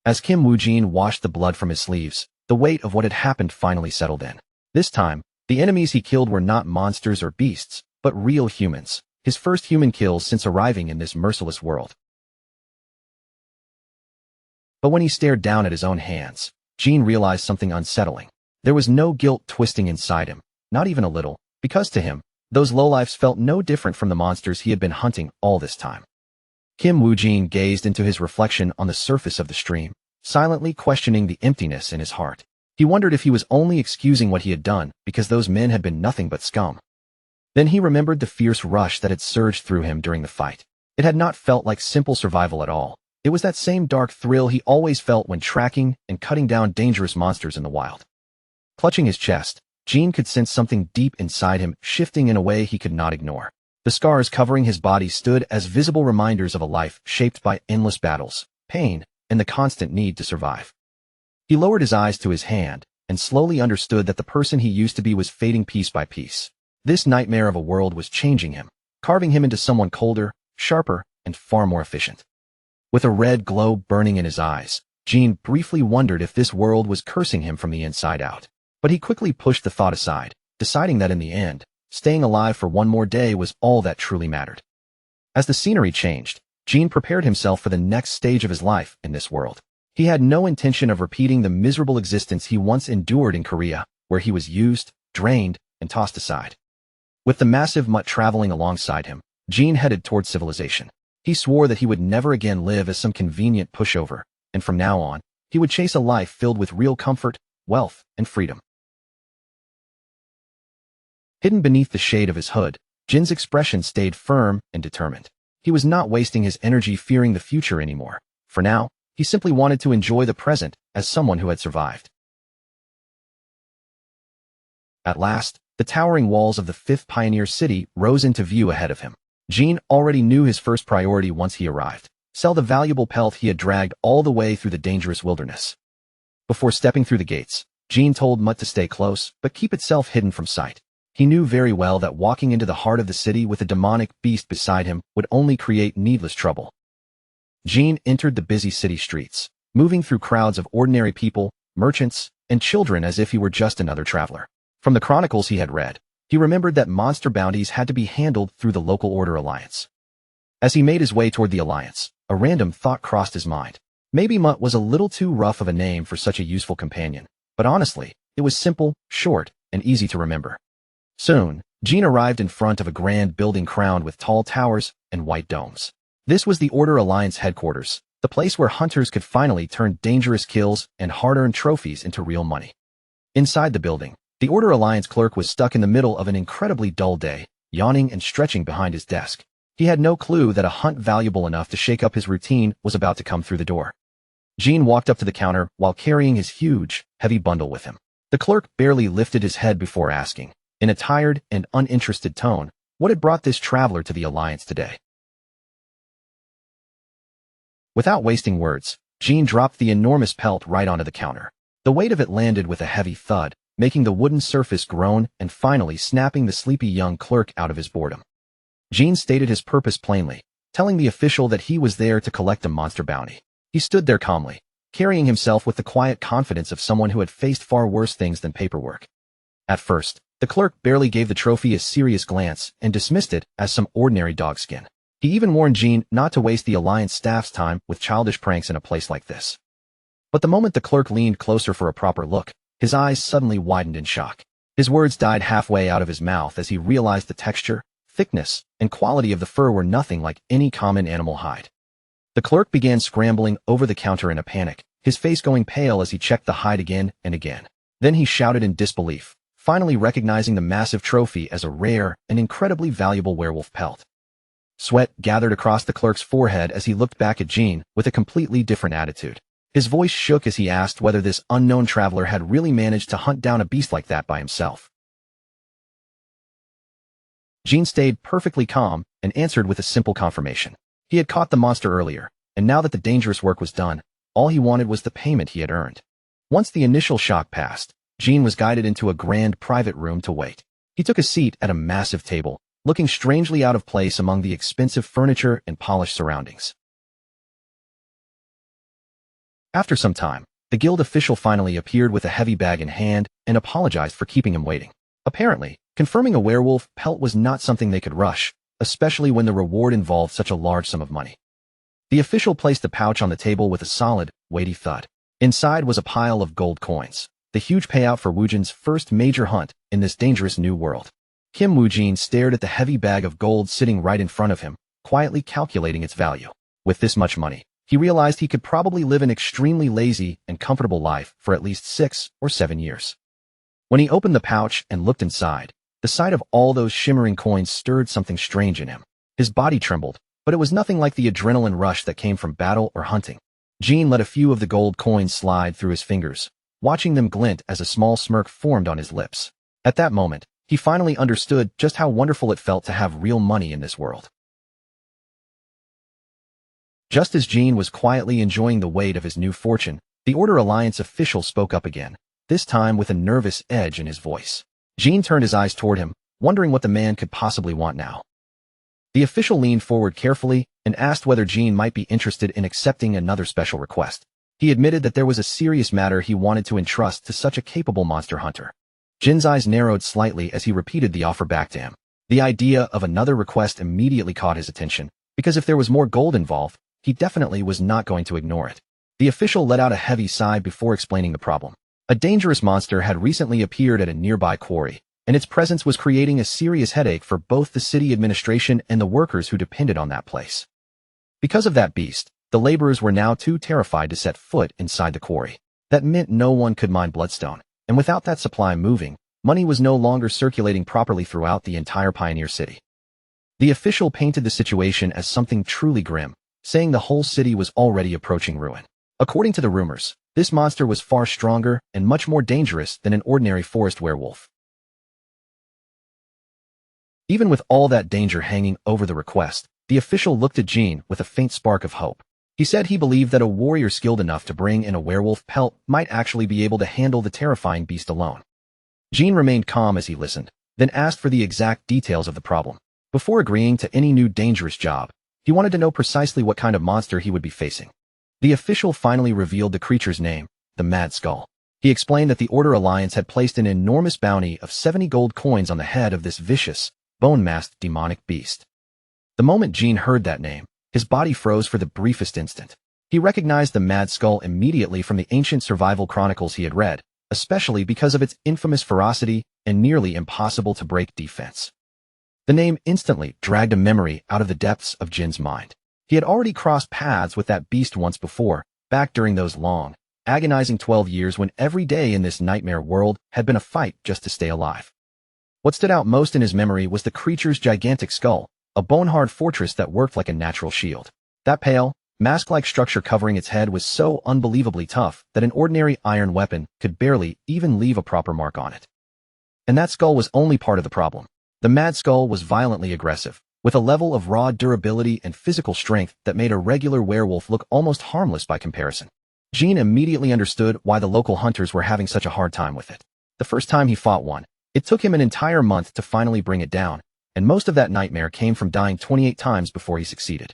As Kim Woo-jin washed the blood from his sleeves, the weight of what had happened finally settled in. This time, the enemies he killed were not monsters or beasts, but real humans, his first human kills since arriving in this merciless world. But when he stared down at his own hands, Gene realized something unsettling. There was no guilt twisting inside him, not even a little, because to him, those lowlifes felt no different from the monsters he had been hunting all this time. Kim Woo-jin gazed into his reflection on the surface of the stream, silently questioning the emptiness in his heart. He wondered if he was only excusing what he had done because those men had been nothing but scum. Then he remembered the fierce rush that had surged through him during the fight. It had not felt like simple survival at all. It was that same dark thrill he always felt when tracking and cutting down dangerous monsters in the wild. Clutching his chest, Gene could sense something deep inside him shifting in a way he could not ignore. The scars covering his body stood as visible reminders of a life shaped by endless battles, pain, and the constant need to survive. He lowered his eyes to his hand and slowly understood that the person he used to be was fading piece by piece. This nightmare of a world was changing him, carving him into someone colder, sharper, and far more efficient. With a red glow burning in his eyes, Gene briefly wondered if this world was cursing him from the inside out. But he quickly pushed the thought aside, deciding that in the end, staying alive for one more day was all that truly mattered. As the scenery changed, Gene prepared himself for the next stage of his life in this world. He had no intention of repeating the miserable existence he once endured in Korea, where he was used, drained, and tossed aside. With the massive mutt traveling alongside him, Gene headed toward civilization. He swore that he would never again live as some convenient pushover, and from now on, he would chase a life filled with real comfort, wealth, and freedom. Hidden beneath the shade of his hood, Jin's expression stayed firm and determined. He was not wasting his energy fearing the future anymore. For now, he simply wanted to enjoy the present as someone who had survived. At last, the towering walls of the fifth pioneer city rose into view ahead of him. Jin already knew his first priority once he arrived: sell the valuable pelt he had dragged all the way through the dangerous wilderness. Before stepping through the gates, Jin told Mutt to stay close, but keep itself hidden from sight. He knew very well that walking into the heart of the city with a demonic beast beside him would only create needless trouble. Jin entered the busy city streets, moving through crowds of ordinary people, merchants, and children as if he were just another traveler. From the chronicles he had read, he remembered that monster bounties had to be handled through the local order alliance. As he made his way toward the alliance, a random thought crossed his mind. Maybe Mutt was a little too rough of a name for such a useful companion, but honestly, it was simple, short, and easy to remember. Soon, Jin arrived in front of a grand building crowned with tall towers and white domes. This was the Order Alliance headquarters, the place where hunters could finally turn dangerous kills and hard-earned trophies into real money. Inside the building, the Order Alliance clerk was stuck in the middle of an incredibly dull day, yawning and stretching behind his desk. He had no clue that a hunt valuable enough to shake up his routine was about to come through the door. Jin walked up to the counter while carrying his huge, heavy bundle with him. The clerk barely lifted his head before asking, in a tired and uninterested tone, what had brought this traveler to the Alliance today. Without wasting words, Jin dropped the enormous pelt right onto the counter. The weight of it landed with a heavy thud, making the wooden surface groan and finally snapping the sleepy young clerk out of his boredom. Jin stated his purpose plainly, telling the official that he was there to collect a monster bounty. He stood there calmly, carrying himself with the quiet confidence of someone who had faced far worse things than paperwork. At first, the clerk barely gave the trophy a serious glance and dismissed it as some ordinary dogskin. He even warned Jin not to waste the Alliance staff's time with childish pranks in a place like this. But the moment the clerk leaned closer for a proper look, his eyes suddenly widened in shock. His words died halfway out of his mouth as he realized the texture, thickness, and quality of the fur were nothing like any common animal hide. The clerk began scrambling over the counter in a panic, his face going pale as he checked the hide again and again. Then he shouted in disbelief, finally recognizing the massive trophy as a rare and incredibly valuable werewolf pelt. Sweat gathered across the clerk's forehead as he looked back at Jin with a completely different attitude. His voice shook as he asked whether this unknown traveler had really managed to hunt down a beast like that by himself. Jin stayed perfectly calm and answered with a simple confirmation. He had caught the monster earlier, and now that the dangerous work was done, all he wanted was the payment he had earned. Once the initial shock passed, Jin was guided into a grand private room to wait. He took a seat at a massive table, looking strangely out of place among the expensive furniture and polished surroundings. After some time, the guild official finally appeared with a heavy bag in hand and apologized for keeping him waiting. Apparently, confirming a werewolf pelt was not something they could rush, especially when the reward involved such a large sum of money. The official placed the pouch on the table with a solid, weighty thud. Inside was a pile of gold coins, the huge payout for Woojin's first major hunt in this dangerous new world. Kim Woojin stared at the heavy bag of gold sitting right in front of him, quietly calculating its value. With this much money, he realized he could probably live an extremely lazy and comfortable life for at least 6 or 7 years. When he opened the pouch and looked inside, the sight of all those shimmering coins stirred something strange in him. His body trembled, but it was nothing like the adrenaline rush that came from battle or hunting. Jin let a few of the gold coins slide through his fingers, watching them glint as a small smirk formed on his lips. At that moment, he finally understood just how wonderful it felt to have real money in this world. Just as Jin was quietly enjoying the weight of his new fortune, the Order Alliance official spoke up again, this time with a nervous edge in his voice. Jin turned his eyes toward him, wondering what the man could possibly want now. The official leaned forward carefully and asked whether Jin might be interested in accepting another special request. He admitted that there was a serious matter he wanted to entrust to such a capable monster hunter. Jin's eyes narrowed slightly as he repeated the offer back to him. The idea of another request immediately caught his attention, because if there was more gold involved, he definitely was not going to ignore it. The official let out a heavy sigh before explaining the problem. A dangerous monster had recently appeared at a nearby quarry, and its presence was creating a serious headache for both the city administration and the workers who depended on that place. Because of that beast, the laborers were now too terrified to set foot inside the quarry. That meant no one could mine bloodstone, and without that supply moving, money was no longer circulating properly throughout the entire pioneer city. The official painted the situation as something truly grim, saying the whole city was already approaching ruin. According to the rumors, this monster was far stronger and much more dangerous than an ordinary forest werewolf. Even with all that danger hanging over the request, the official looked at Jean with a faint spark of hope. He said he believed that a warrior skilled enough to bring in a werewolf pelt might actually be able to handle the terrifying beast alone. Jean remained calm as he listened, then asked for the exact details of the problem. Before agreeing to any new dangerous job, he wanted to know precisely what kind of monster he would be facing. The official finally revealed the creature's name, the Mad Skull. He explained that the Order Alliance had placed an enormous bounty of 70 gold coins on the head of this vicious, bone-masked demonic beast. The moment Jean heard that name, his body froze for the briefest instant. He recognized the Mad Skull immediately from the ancient survival chronicles he had read, especially because of its infamous ferocity and nearly impossible-to-break defense. The name instantly dragged a memory out of the depths of Jin's mind. He had already crossed paths with that beast once before, back during those long, agonizing 12 years when every day in this nightmare world had been a fight just to stay alive. What stood out most in his memory was the creature's gigantic skull, a bone-hard fortress that worked like a natural shield. That pale, mask-like structure covering its head was so unbelievably tough that an ordinary iron weapon could barely even leave a proper mark on it. And that skull was only part of the problem. The Mad Skull was violently aggressive, with a level of raw durability and physical strength that made a regular werewolf look almost harmless by comparison. Jean immediately understood why the local hunters were having such a hard time with it. The first time he fought one, it took him an entire month to finally bring it down, and most of that nightmare came from dying 28 times before he succeeded.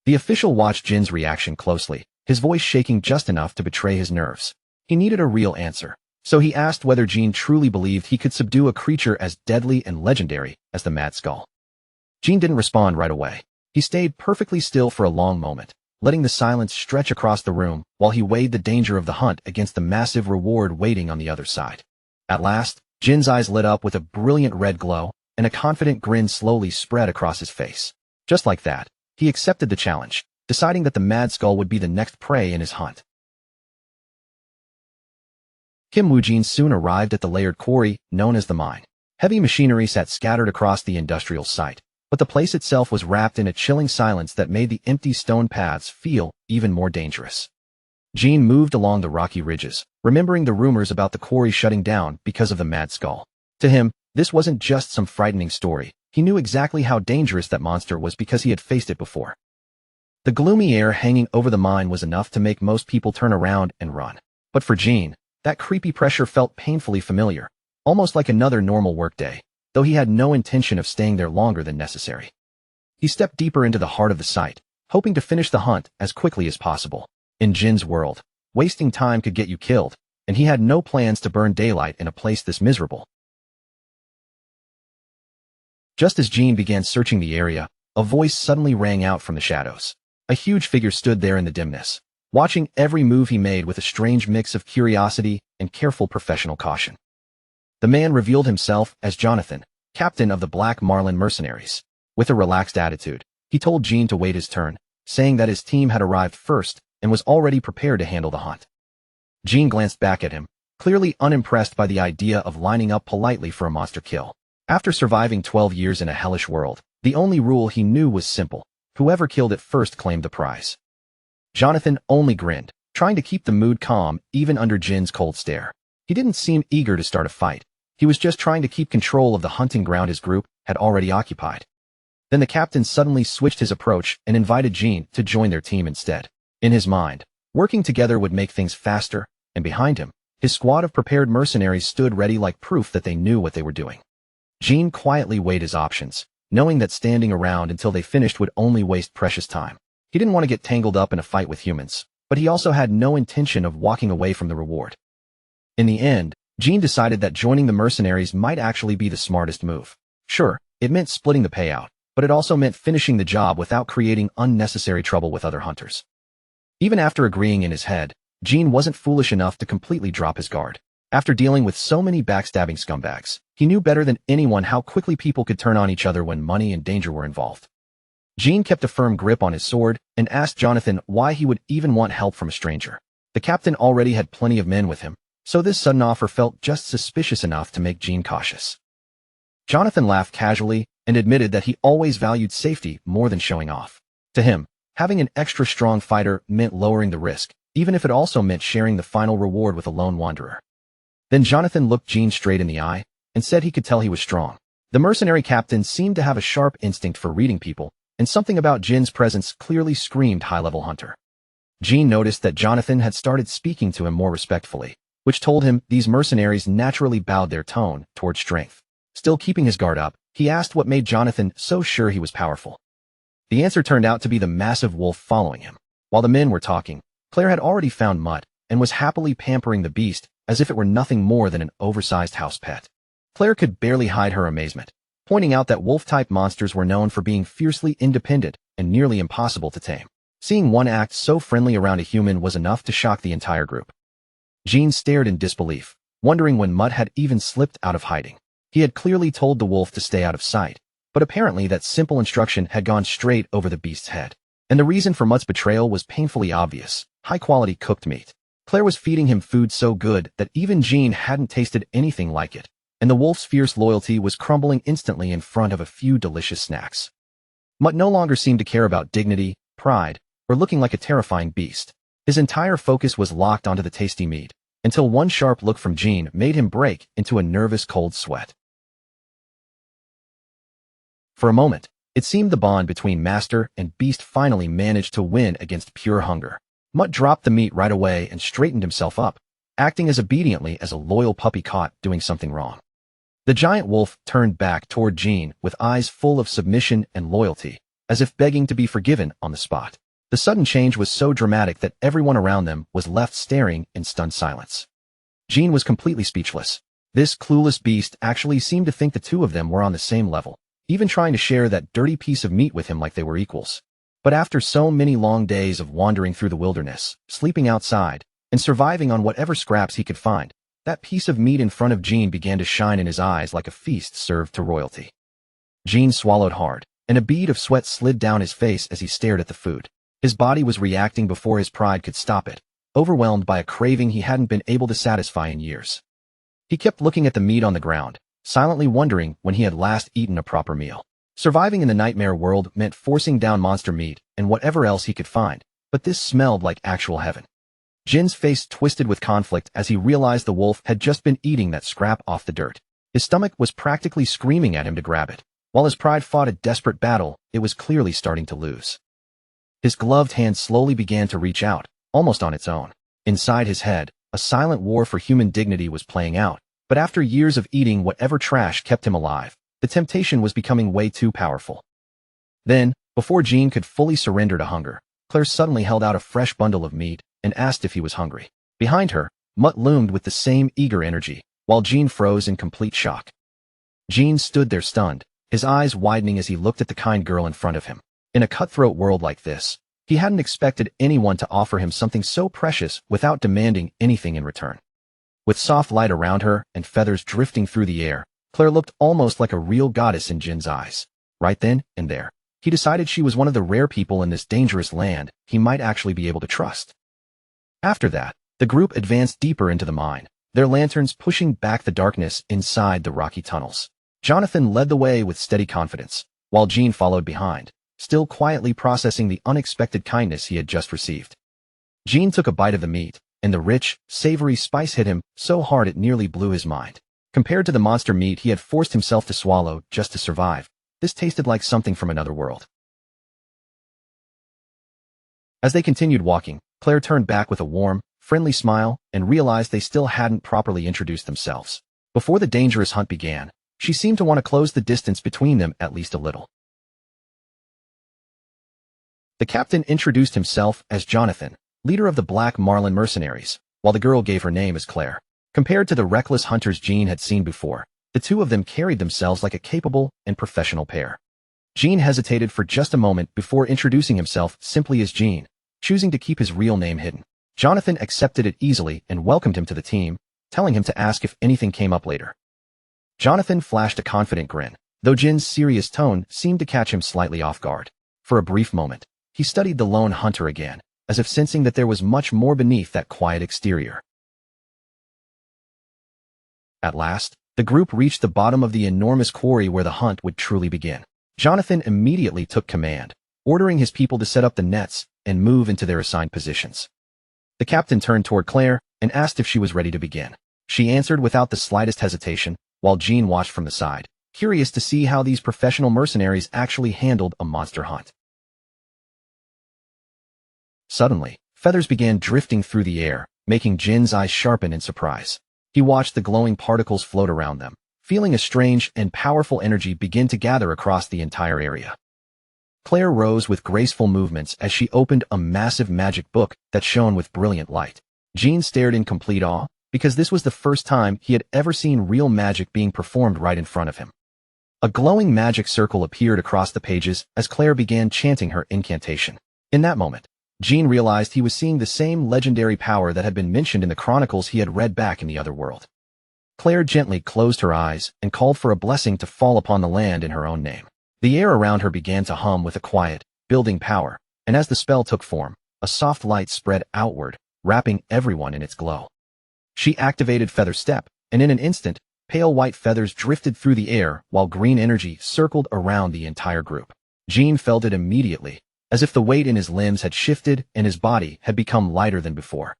The official watched Jin's reaction closely, his voice shaking just enough to betray his nerves. He needed a real answer, so he asked whether Jean truly believed he could subdue a creature as deadly and legendary as the Mad Skull. Jean didn't respond right away. He stayed perfectly still for a long moment, letting the silence stretch across the room while he weighed the danger of the hunt against the massive reward waiting on the other side. At last, Jin's eyes lit up with a brilliant red glow, and a confident grin slowly spread across his face. Just like that, he accepted the challenge, deciding that the Mad Skull would be the next prey in his hunt. Kim Woo-jin soon arrived at the layered quarry known as the mine. Heavy machinery sat scattered across the industrial site, but the place itself was wrapped in a chilling silence that made the empty stone paths feel even more dangerous. Jean moved along the rocky ridges, remembering the rumors about the quarry shutting down because of the Mad Skull. To him, this wasn't just some frightening story. He knew exactly how dangerous that monster was because he had faced it before. The gloomy air hanging over the mine was enough to make most people turn around and run. But for Jean, that creepy pressure felt painfully familiar, almost like another normal workday, though he had no intention of staying there longer than necessary. He stepped deeper into the heart of the site, hoping to finish the hunt as quickly as possible. In Jin's world, wasting time could get you killed, and he had no plans to burn daylight in a place this miserable. Just as Jean began searching the area, a voice suddenly rang out from the shadows. A huge figure stood there in the dimness, watching every move he made with a strange mix of curiosity and careful professional caution. The man revealed himself as Jonathan, captain of the Black Marlin mercenaries. With a relaxed attitude, he told Jean to wait his turn, saying that his team had arrived first and was already prepared to handle the hunt. Jean glanced back at him, clearly unimpressed by the idea of lining up politely for a monster kill. After surviving 12 years in a hellish world, the only rule he knew was simple: whoever killed it first claimed the prize. Jonathan only grinned, trying to keep the mood calm even under Jin's cold stare. He didn't seem eager to start a fight. He was just trying to keep control of the hunting ground his group had already occupied. Then the captain suddenly switched his approach and invited Jean to join their team instead. In his mind, working together would make things faster, and behind him, his squad of prepared mercenaries stood ready like proof that they knew what they were doing. Jean quietly weighed his options, knowing that standing around until they finished would only waste precious time. He didn't want to get tangled up in a fight with humans, but he also had no intention of walking away from the reward. In the end, Jean decided that joining the mercenaries might actually be the smartest move. Sure, it meant splitting the payout, but it also meant finishing the job without creating unnecessary trouble with other hunters. Even after agreeing in his head, Jean wasn't foolish enough to completely drop his guard. After dealing with so many backstabbing scumbags, he knew better than anyone how quickly people could turn on each other when money and danger were involved. Jean kept a firm grip on his sword and asked Jonathan why he would even want help from a stranger. The captain already had plenty of men with him, so this sudden offer felt just suspicious enough to make Jean cautious. Jonathan laughed casually and admitted that he always valued safety more than showing off. To him, having an extra strong fighter meant lowering the risk, even if it also meant sharing the final reward with a lone wanderer. Then Jonathan looked Jean straight in the eye and said he could tell he was strong. The mercenary captain seemed to have a sharp instinct for reading people, and something about Jin's presence clearly screamed high-level hunter. Jean noticed that Jonathan had started speaking to him more respectfully, which told him these mercenaries naturally bowed their tone toward strength. Still keeping his guard up, he asked what made Jonathan so sure he was powerful. The answer turned out to be the massive wolf following him. While the men were talking, Claire had already found Mutt and was happily pampering the beast as if it were nothing more than an oversized house pet. Claire could barely hide her amazement, pointing out that wolf-type monsters were known for being fiercely independent and nearly impossible to tame. Seeing one act so friendly around a human was enough to shock the entire group. Jean stared in disbelief, wondering when Mutt had even slipped out of hiding. He had clearly told the wolf to stay out of sight, but apparently that simple instruction had gone straight over the beast's head. And the reason for Mutt's betrayal was painfully obvious: high-quality cooked meat. Claire was feeding him food so good that even Jean hadn't tasted anything like it, and the wolf's fierce loyalty was crumbling instantly in front of a few delicious snacks. Mutt no longer seemed to care about dignity, pride, or looking like a terrifying beast. His entire focus was locked onto the tasty meat, until one sharp look from Jean made him break into a nervous cold sweat. For a moment, it seemed the bond between master and beast finally managed to win against pure hunger. Mutt dropped the meat right away and straightened himself up, acting as obediently as a loyal puppy caught doing something wrong. The giant wolf turned back toward Jean with eyes full of submission and loyalty, as if begging to be forgiven on the spot. The sudden change was so dramatic that everyone around them was left staring in stunned silence. Jean was completely speechless. This clueless beast actually seemed to think the two of them were on the same level, even trying to share that dirty piece of meat with him like they were equals. But after so many long days of wandering through the wilderness, sleeping outside, and surviving on whatever scraps he could find, that piece of meat in front of Jean began to shine in his eyes like a feast served to royalty. Jean swallowed hard, and a bead of sweat slid down his face as he stared at the food. His body was reacting before his pride could stop it, overwhelmed by a craving he hadn't been able to satisfy in years. He kept looking at the meat on the ground, silently wondering when he had last eaten a proper meal. Surviving in the nightmare world meant forcing down monster meat and whatever else he could find, but this smelled like actual heaven. Jin's face twisted with conflict as he realized the wolf had just been eating that scrap off the dirt. His stomach was practically screaming at him to grab it. While his pride fought a desperate battle, it was clearly starting to lose. His gloved hand slowly began to reach out, almost on its own. Inside his head, a silent war for human dignity was playing out, but after years of eating whatever trash kept him alive, the temptation was becoming way too powerful. Then, before Jean could fully surrender to hunger, Claire suddenly held out a fresh bundle of meat and asked if he was hungry. Behind her, Mutt loomed with the same eager energy, while Jean froze in complete shock. Jean stood there stunned, his eyes widening as he looked at the kind girl in front of him. In a cutthroat world like this, he hadn't expected anyone to offer him something so precious without demanding anything in return. With soft light around her and feathers drifting through the air, Claire looked almost like a real goddess in Jin's eyes. Right then and there, he decided she was one of the rare people in this dangerous land he might actually be able to trust. After that, the group advanced deeper into the mine, their lanterns pushing back the darkness inside the rocky tunnels. Jonathan led the way with steady confidence, while Jean followed behind, still quietly processing the unexpected kindness he had just received. Jean took a bite of the meat, and the rich, savory spice hit him so hard it nearly blew his mind. Compared to the monster meat he had forced himself to swallow just to survive, this tasted like something from another world. As they continued walking, Claire turned back with a warm, friendly smile and realized they still hadn't properly introduced themselves. Before the dangerous hunt began, she seemed to want to close the distance between them at least a little. The captain introduced himself as Jonathan, leader of the Black Marlin mercenaries, while the girl gave her name as Claire. Compared to the reckless hunters Jean had seen before, the two of them carried themselves like a capable and professional pair. Jean hesitated for just a moment before introducing himself simply as Jean, choosing to keep his real name hidden. Jonathan accepted it easily and welcomed him to the team, telling him to ask if anything came up later. Jonathan flashed a confident grin, though Jin's serious tone seemed to catch him slightly off guard. For a brief moment, he studied the lone hunter again, as if sensing that there was much more beneath that quiet exterior. At last, the group reached the bottom of the enormous quarry where the hunt would truly begin. Jonathan immediately took command, ordering his people to set up the nets and move into their assigned positions. The captain turned toward Claire and asked if she was ready to begin. She answered without the slightest hesitation, while Jean watched from the side, curious to see how these professional mercenaries actually handled a monster hunt. Suddenly, feathers began drifting through the air, making Jin's eyes sharpen in surprise. He watched the glowing particles float around them, feeling a strange and powerful energy begin to gather across the entire area. Claire rose with graceful movements as she opened a massive magic book that shone with brilliant light. Jean stared in complete awe, because this was the first time he had ever seen real magic being performed right in front of him. A glowing magic circle appeared across the pages as Claire began chanting her incantation. In that moment, Jean realized he was seeing the same legendary power that had been mentioned in the chronicles he had read back in the other world. Claire gently closed her eyes and called for a blessing to fall upon the land in her own name. The air around her began to hum with a quiet, building power, and as the spell took form, a soft light spread outward, wrapping everyone in its glow. She activated Feather Step, and in an instant, pale white feathers drifted through the air while green energy circled around the entire group. Jean felt it immediately, as if the weight in his limbs had shifted and his body had become lighter than before.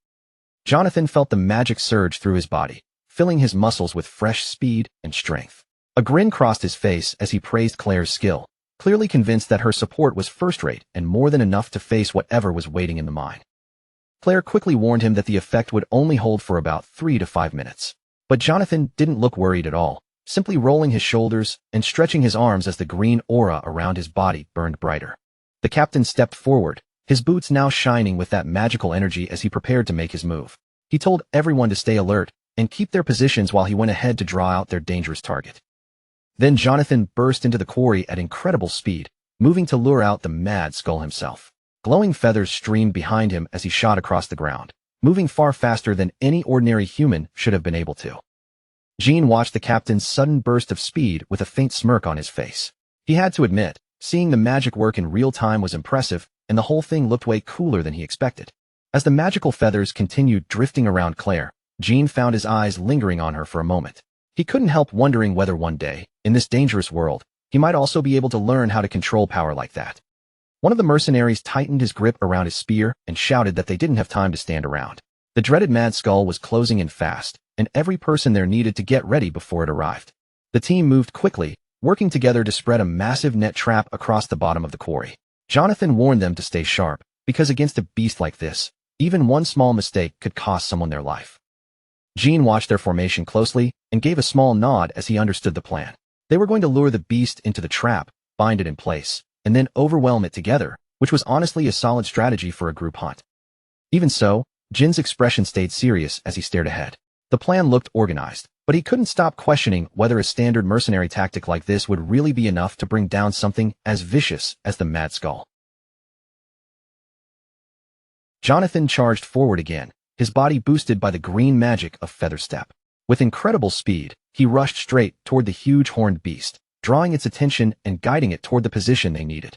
Jonathan felt the magic surge through his body, filling his muscles with fresh speed and strength. A grin crossed his face as he praised Claire's skill, clearly convinced that her support was first-rate and more than enough to face whatever was waiting in the mine. Claire quickly warned him that the effect would only hold for about 3 to 5 minutes. But Jonathan didn't look worried at all, simply rolling his shoulders and stretching his arms as the green aura around his body burned brighter. The captain stepped forward, his boots now shining with that magical energy as he prepared to make his move. He told everyone to stay alert and keep their positions while he went ahead to draw out their dangerous target. Then Jonathan burst into the quarry at incredible speed, moving to lure out the Mad Skull himself. Glowing feathers streamed behind him as he shot across the ground, moving far faster than any ordinary human should have been able to. Jean watched the captain's sudden burst of speed with a faint smirk on his face. He had to admit, seeing the magic work in real time was impressive, and the whole thing looked way cooler than he expected. As the magical feathers continued drifting around Claire, Jean found his eyes lingering on her for a moment. He couldn't help wondering whether one day, in this dangerous world, he might also be able to learn how to control power like that. One of the mercenaries tightened his grip around his spear and shouted that they didn't have time to stand around. The dreaded Mad Skull was closing in fast, and every person there needed to get ready before it arrived. The team moved quickly, working together to spread a massive net trap across the bottom of the quarry. Jonathan warned them to stay sharp, because against a beast like this, even one small mistake could cost someone their life. Jean watched their formation closely and gave a small nod as he understood the plan. They were going to lure the beast into the trap, bind it in place, and then overwhelm it together, which was honestly a solid strategy for a group hunt. Even so, Jin's expression stayed serious as he stared ahead. The plan looked organized, but he couldn't stop questioning whether a standard mercenary tactic like this would really be enough to bring down something as vicious as the Mad Skull. Jonathan charged forward again, his body boosted by the green magic of Feather Step. With incredible speed, he rushed straight toward the huge horned beast, drawing its attention and guiding it toward the position they needed.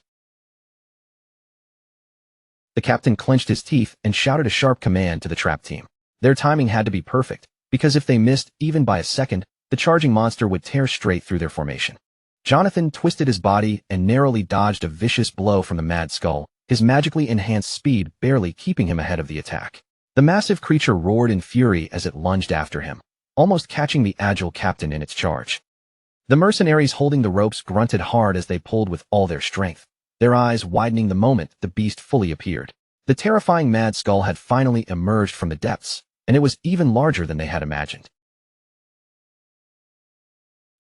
The captain clenched his teeth and shouted a sharp command to the trap team. Their timing had to be perfect, because if they missed even by a second, the charging monster would tear straight through their formation. Jonathan twisted his body and narrowly dodged a vicious blow from the Mad Skull, his magically enhanced speed barely keeping him ahead of the attack. The massive creature roared in fury as it lunged after him, almost catching the agile captain in its charge. The mercenaries holding the ropes grunted hard as they pulled with all their strength, their eyes widening the moment the beast fully appeared. The terrifying Mad Skull had finally emerged from the depths, and it was even larger than they had imagined.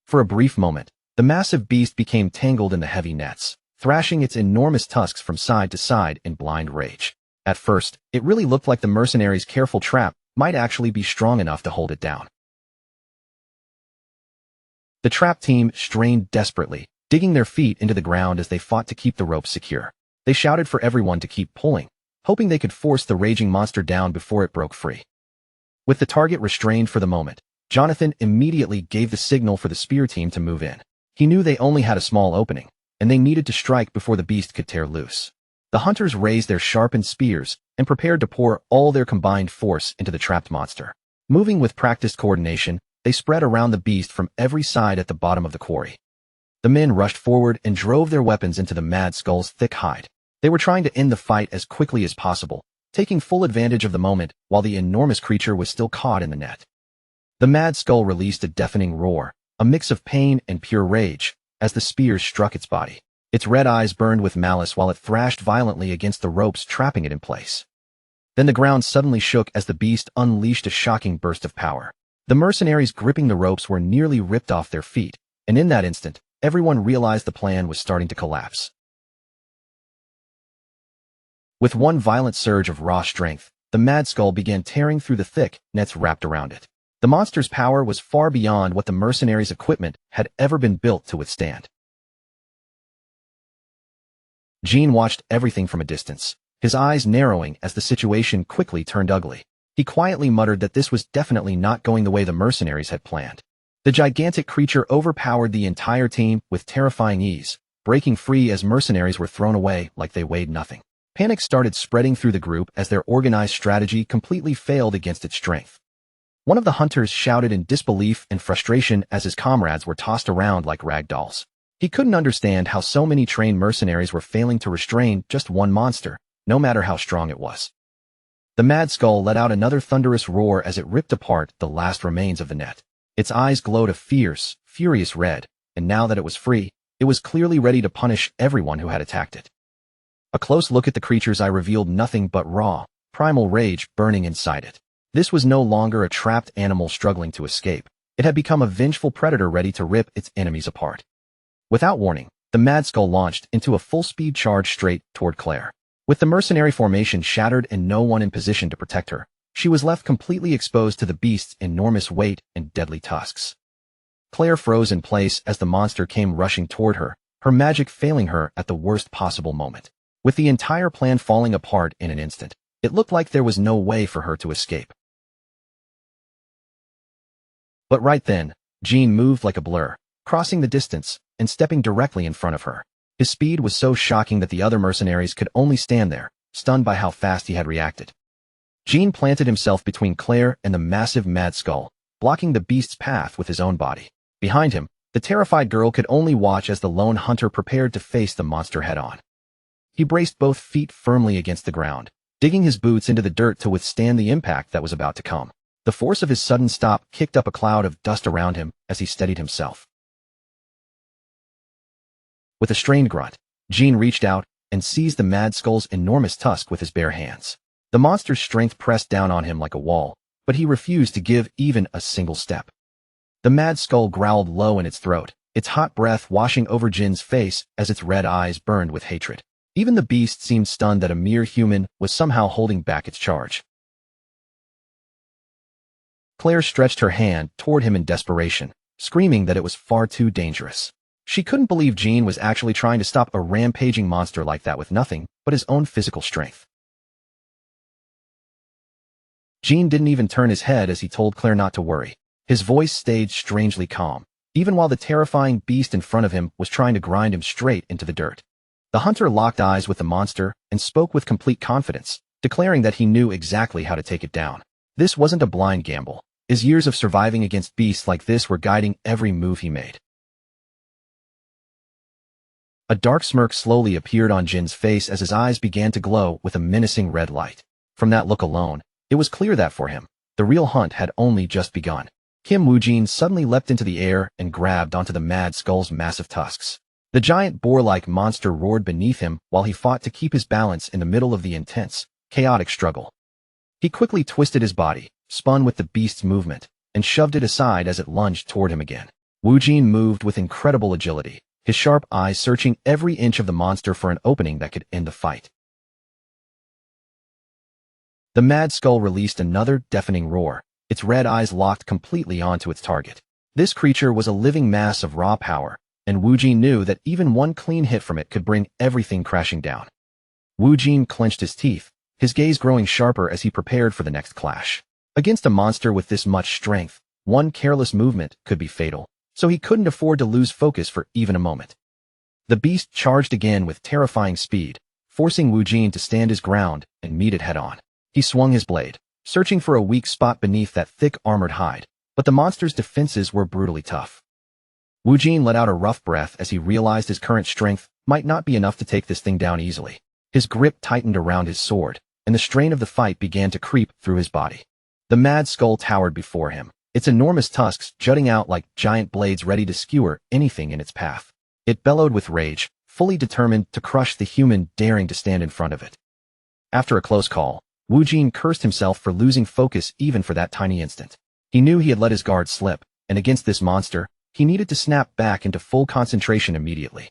For a brief moment, the massive beast became tangled in the heavy nets, thrashing its enormous tusks from side to side in blind rage. At first, it really looked like the mercenaries' careful trap might actually be strong enough to hold it down. The trap team strained desperately, digging their feet into the ground as they fought to keep the ropes secure. They shouted for everyone to keep pulling, hoping they could force the raging monster down before it broke free. With the target restrained for the moment, Jonathan immediately gave the signal for the spear team to move in. He knew they only had a small opening, and they needed to strike before the beast could tear loose. The hunters raised their sharpened spears and prepared to pour all their combined force into the trapped monster. Moving with practiced coordination, they spread around the beast from every side at the bottom of the quarry. The men rushed forward and drove their weapons into the mad skull's thick hide. They were trying to end the fight as quickly as possible, taking full advantage of the moment while the enormous creature was still caught in the net. The mad skull released a deafening roar, a mix of pain and pure rage, as the spears struck its body. Its red eyes burned with malice while it thrashed violently against the ropes trapping it in place. Then the ground suddenly shook as the beast unleashed a shocking burst of power. The mercenaries gripping the ropes were nearly ripped off their feet, and in that instant, everyone realized the plan was starting to collapse. With one violent surge of raw strength, the mad skull began tearing through the thick nets wrapped around it. The monster's power was far beyond what the mercenaries' equipment had ever been built to withstand. Jean watched everything from a distance, his eyes narrowing as the situation quickly turned ugly. He quietly muttered that this was definitely not going the way the mercenaries had planned. The gigantic creature overpowered the entire team with terrifying ease, breaking free as mercenaries were thrown away like they weighed nothing. Panic started spreading through the group as their organized strategy completely failed against its strength. One of the hunters shouted in disbelief and frustration as his comrades were tossed around like rag dolls. He couldn't understand how so many trained mercenaries were failing to restrain just one monster, no matter how strong it was. The mad skull let out another thunderous roar as it ripped apart the last remains of the net. Its eyes glowed a fierce, furious red, and now that it was free, it was clearly ready to punish everyone who had attacked it. A close look at the creature's eye revealed nothing but raw, primal rage burning inside it. This was no longer a trapped animal struggling to escape. It had become a vengeful predator ready to rip its enemies apart. Without warning, the mad skull launched into a full-speed charge straight toward Claire. With the mercenary formation shattered and no one in position to protect her, she was left completely exposed to the beast's enormous weight and deadly tusks. Claire froze in place as the monster came rushing toward her, her magic failing her at the worst possible moment. With the entire plan falling apart in an instant, it looked like there was no way for her to escape. But right then, Jean moved like a blur, crossing the distance and stepping directly in front of her. His speed was so shocking that the other mercenaries could only stand there, stunned by how fast he had reacted. Jean planted himself between Claire and the massive mad skull, blocking the beast's path with his own body. Behind him, the terrified girl could only watch as the lone hunter prepared to face the monster head-on. He braced both feet firmly against the ground, digging his boots into the dirt to withstand the impact that was about to come. The force of his sudden stop kicked up a cloud of dust around him as he steadied himself. With a strained grunt, Jean reached out and seized the mad skull's enormous tusk with his bare hands. The monster's strength pressed down on him like a wall, but he refused to give even a single step. The mad skull growled low in its throat, its hot breath washing over Jin's face as its red eyes burned with hatred. Even the beast seemed stunned that a mere human was somehow holding back its charge. Claire stretched her hand toward him in desperation, screaming that it was far too dangerous. She couldn't believe Jean was actually trying to stop a rampaging monster like that with nothing but his own physical strength. Jean didn't even turn his head as he told Claire not to worry. His voice stayed strangely calm, even while the terrifying beast in front of him was trying to grind him straight into the dirt. The hunter locked eyes with the monster and spoke with complete confidence, declaring that he knew exactly how to take it down. This wasn't a blind gamble. His years of surviving against beasts like this were guiding every move he made. A dark smirk slowly appeared on Jin's face as his eyes began to glow with a menacing red light. From that look alone, it was clear that for him, the real hunt had only just begun. Kim Woo-jin suddenly leapt into the air and grabbed onto the mad skull's massive tusks. The giant boar-like monster roared beneath him while he fought to keep his balance in the middle of the intense, chaotic struggle. He quickly twisted his body, spun with the beast's movement, and shoved it aside as it lunged toward him again. Woo-jin moved with incredible agility, his sharp eyes searching every inch of the monster for an opening that could end the fight. The mad skull released another deafening roar, its red eyes locked completely onto its target. This creature was a living mass of raw power, and Woo-jin knew that even one clean hit from it could bring everything crashing down. Woo-jin clenched his teeth, his gaze growing sharper as he prepared for the next clash. Against a monster with this much strength, one careless movement could be fatal, so he couldn't afford to lose focus for even a moment. The beast charged again with terrifying speed, forcing Wu Jin to stand his ground and meet it head-on. He swung his blade, searching for a weak spot beneath that thick armored hide, but the monster's defenses were brutally tough. Wu Jin let out a rough breath as he realized his current strength might not be enough to take this thing down easily. His grip tightened around his sword, and the strain of the fight began to creep through his body. The mad skull towered before him, its enormous tusks jutting out like giant blades ready to skewer anything in its path. It bellowed with rage, fully determined to crush the human daring to stand in front of it. After a close call, Wu Jin cursed himself for losing focus even for that tiny instant. He knew he had let his guard slip, and against this monster, he needed to snap back into full concentration immediately.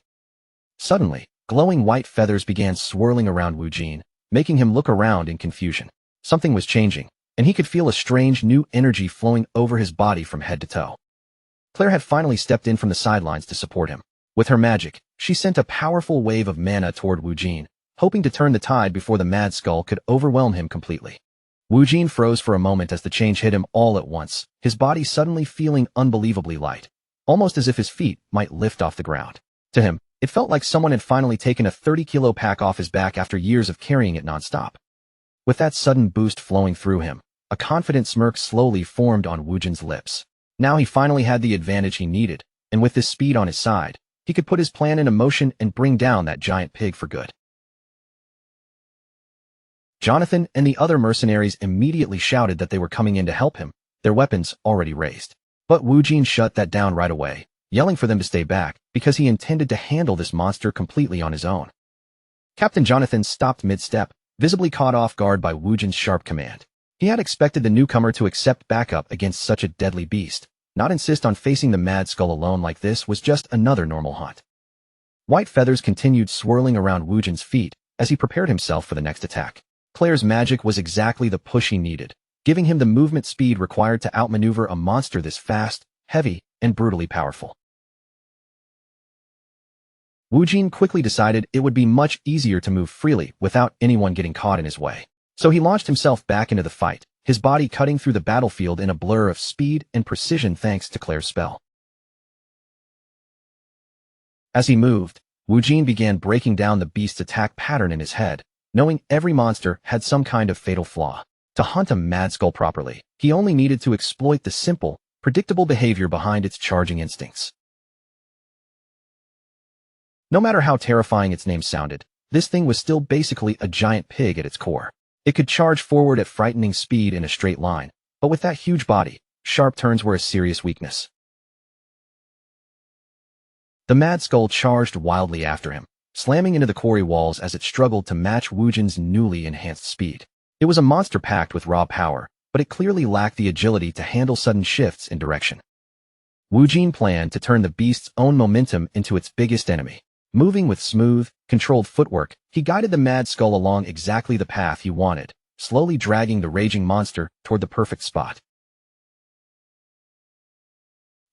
Suddenly, glowing white feathers began swirling around Wu Jin, making him look around in confusion. Something was changing, and he could feel a strange new energy flowing over his body from head to toe. Claire had finally stepped in from the sidelines to support him. With her magic, she sent a powerful wave of mana toward Wu Jin, hoping to turn the tide before the mad skull could overwhelm him completely. Wu Jin froze for a moment as the change hit him all at once, his body suddenly feeling unbelievably light, almost as if his feet might lift off the ground. To him, it felt like someone had finally taken a 30-kilo pack off his back after years of carrying it nonstop. With that sudden boost flowing through him, a confident smirk slowly formed on Wu Jin's lips. Now he finally had the advantage he needed, and with this speed on his side, he could put his plan into motion and bring down that giant pig for good. Jonathan and the other mercenaries immediately shouted that they were coming in to help him, their weapons already raised. But Wu Jin shut that down right away, yelling for them to stay back because he intended to handle this monster completely on his own. Captain Jonathan stopped mid-step, visibly caught off guard by Wu Jin's sharp command. He had expected the newcomer to accept backup against such a deadly beast, not insist on facing the mad skull alone like this was just another normal hunt. White feathers continued swirling around Wu Jin's feet as he prepared himself for the next attack. Claire's magic was exactly the push he needed, giving him the movement speed required to outmaneuver a monster this fast, heavy, and brutally powerful. Wu Jin quickly decided it would be much easier to move freely without anyone getting caught in his way. So he launched himself back into the fight, his body cutting through the battlefield in a blur of speed and precision thanks to Claire's spell. As he moved, Wu Jin began breaking down the beast's attack pattern in his head, knowing every monster had some kind of fatal flaw. To hunt a mad skull properly, he only needed to exploit the simple, predictable behavior behind its charging instincts. No matter how terrifying its name sounded, this thing was still basically a giant pig at its core. It could charge forward at frightening speed in a straight line, but with that huge body, sharp turns were a serious weakness. The mad skull charged wildly after him, slamming into the quarry walls as it struggled to match Wu Jin's newly enhanced speed. It was a monster packed with raw power, but it clearly lacked the agility to handle sudden shifts in direction. Wu Jin planned to turn the beast's own momentum into its biggest enemy. Moving with smooth, controlled footwork, he guided the mad skull along exactly the path he wanted, slowly dragging the raging monster toward the perfect spot.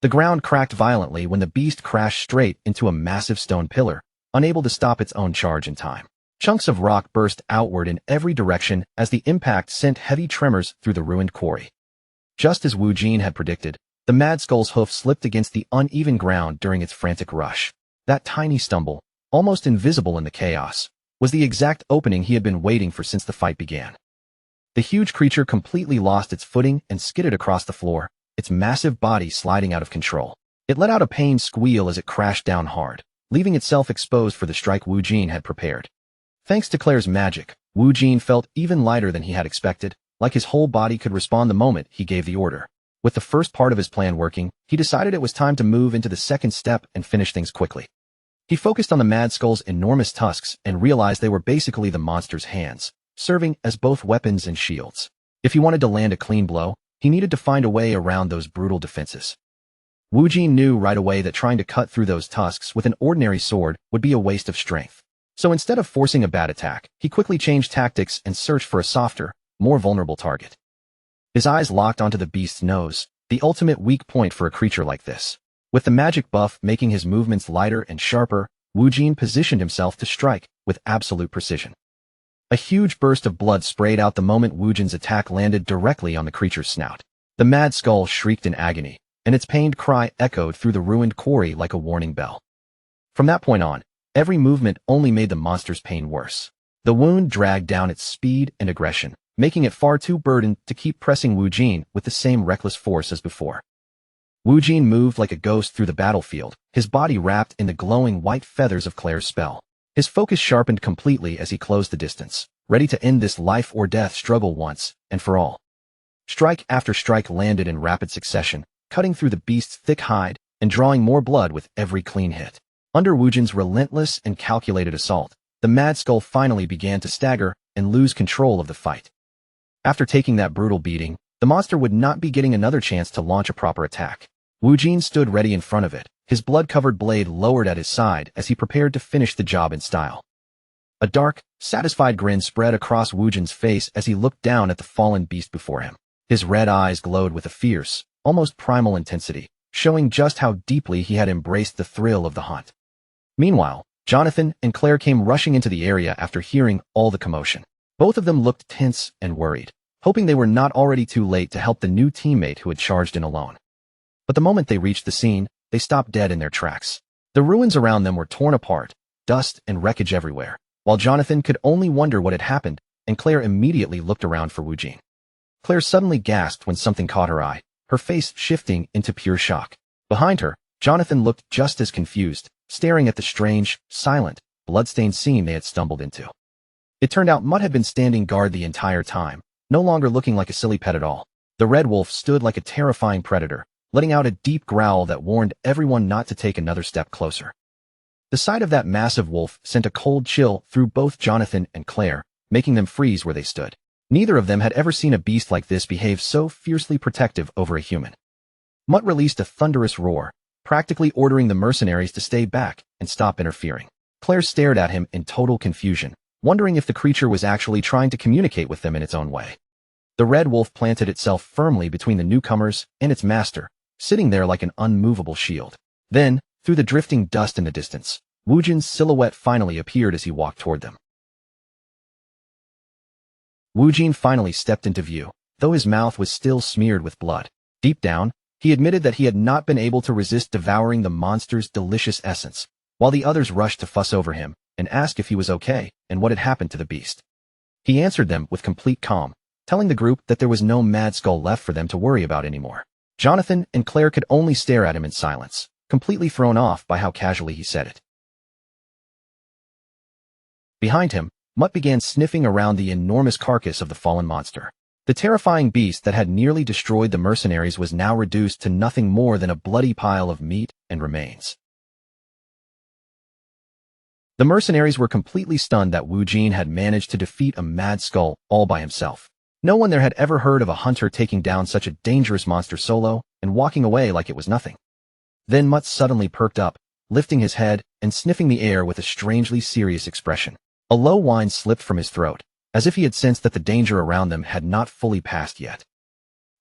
The ground cracked violently when the beast crashed straight into a massive stone pillar, unable to stop its own charge in time. Chunks of rock burst outward in every direction as the impact sent heavy tremors through the ruined quarry. Just as Wu Jin had predicted, the mad skull's hoof slipped against the uneven ground during its frantic rush. That tiny stumble, almost invisible in the chaos, was the exact opening he had been waiting for since the fight began. The huge creature completely lost its footing and skidded across the floor, its massive body sliding out of control. It let out a pained squeal as it crashed down hard, leaving itself exposed for the strike Wu Jin had prepared. Thanks to Claire's magic, Wu Jin felt even lighter than he had expected, like his whole body could respond the moment he gave the order. With the first part of his plan working, he decided it was time to move into the second step and finish things quickly. He focused on the mad skull's enormous tusks and realized they were basically the monster's hands, serving as both weapons and shields. If he wanted to land a clean blow, he needed to find a way around those brutal defenses. Wu Jin knew right away that trying to cut through those tusks with an ordinary sword would be a waste of strength. So instead of forcing a bad attack, he quickly changed tactics and searched for a softer, more vulnerable target. His eyes locked onto the beast's nose, the ultimate weak point for a creature like this. With the magic buff making his movements lighter and sharper, Wu Jin positioned himself to strike with absolute precision. A huge burst of blood sprayed out the moment Wu Jin's attack landed directly on the creature's snout. The mad skull shrieked in agony, and its pained cry echoed through the ruined quarry like a warning bell. From that point on, Every movement only made the monster's pain worse. The wound dragged down its speed and aggression, making it far too burdened to keep pressing Wu Jin with the same reckless force as before. Wu Jin moved like a ghost through the battlefield, his body wrapped in the glowing white feathers of Claire's spell. His focus sharpened completely as he closed the distance, ready to end this life-or-death struggle once and for all. Strike after strike landed in rapid succession, cutting through the beast's thick hide and drawing more blood with every clean hit. Under Wu Jin's relentless and calculated assault, the Mad Skull finally began to stagger and lose control of the fight. After taking that brutal beating, the monster would not be getting another chance to launch a proper attack. Wu Jin stood ready in front of it, his blood-covered blade lowered at his side as he prepared to finish the job in style. A dark, satisfied grin spread across Wu Jin's face as he looked down at the fallen beast before him. His red eyes glowed with a fierce, almost primal intensity, showing just how deeply he had embraced the thrill of the hunt. Meanwhile, Jonathan and Claire came rushing into the area after hearing all the commotion. Both of them looked tense and worried, hoping they were not already too late to help the new teammate who had charged in alone. But the moment they reached the scene, they stopped dead in their tracks. The ruins around them were torn apart, dust and wreckage everywhere, while Jonathan could only wonder what had happened, and Claire immediately looked around for Wu Jin. Claire suddenly gasped when something caught her eye, her face shifting into pure shock. Behind her, Jonathan looked just as confused, staring at the strange, silent, blood-stained scene they had stumbled into. It turned out Mutt had been standing guard the entire time, no longer looking like a silly pet at all. The red wolf stood like a terrifying predator, letting out a deep growl that warned everyone not to take another step closer. The sight of that massive wolf sent a cold chill through both Jonathan and Claire, making them freeze where they stood. Neither of them had ever seen a beast like this behave so fiercely protective over a human. Mutt released a thunderous roar, practically ordering the mercenaries to stay back and stop interfering. Claire stared at him in total confusion, wondering if the creature was actually trying to communicate with them in its own way. The red wolf planted itself firmly between the newcomers and its master, sitting there like an unmovable shield. Then, through the drifting dust in the distance, Wu Jin's silhouette finally appeared as he walked toward them. Wu Jin finally stepped into view, though his mouth was still smeared with blood. Deep down, he admitted that he had not been able to resist devouring the monster's delicious essence, while the others rushed to fuss over him and ask if he was okay and what had happened to the beast. He answered them with complete calm, telling the group that there was no Mad Skull left for them to worry about anymore. Jonathan and Claire could only stare at him in silence, completely thrown off by how casually he said it. Behind him, Mutt began sniffing around the enormous carcass of the fallen monster. The terrifying beast that had nearly destroyed the mercenaries was now reduced to nothing more than a bloody pile of meat and remains. The mercenaries were completely stunned that Wu Jin had managed to defeat a Mad Skull all by himself. No one there had ever heard of a hunter taking down such a dangerous monster solo and walking away like it was nothing. Then Mutt suddenly perked up, lifting his head and sniffing the air with a strangely serious expression. A low whine slipped from his throat, as if he had sensed that the danger around them had not fully passed yet.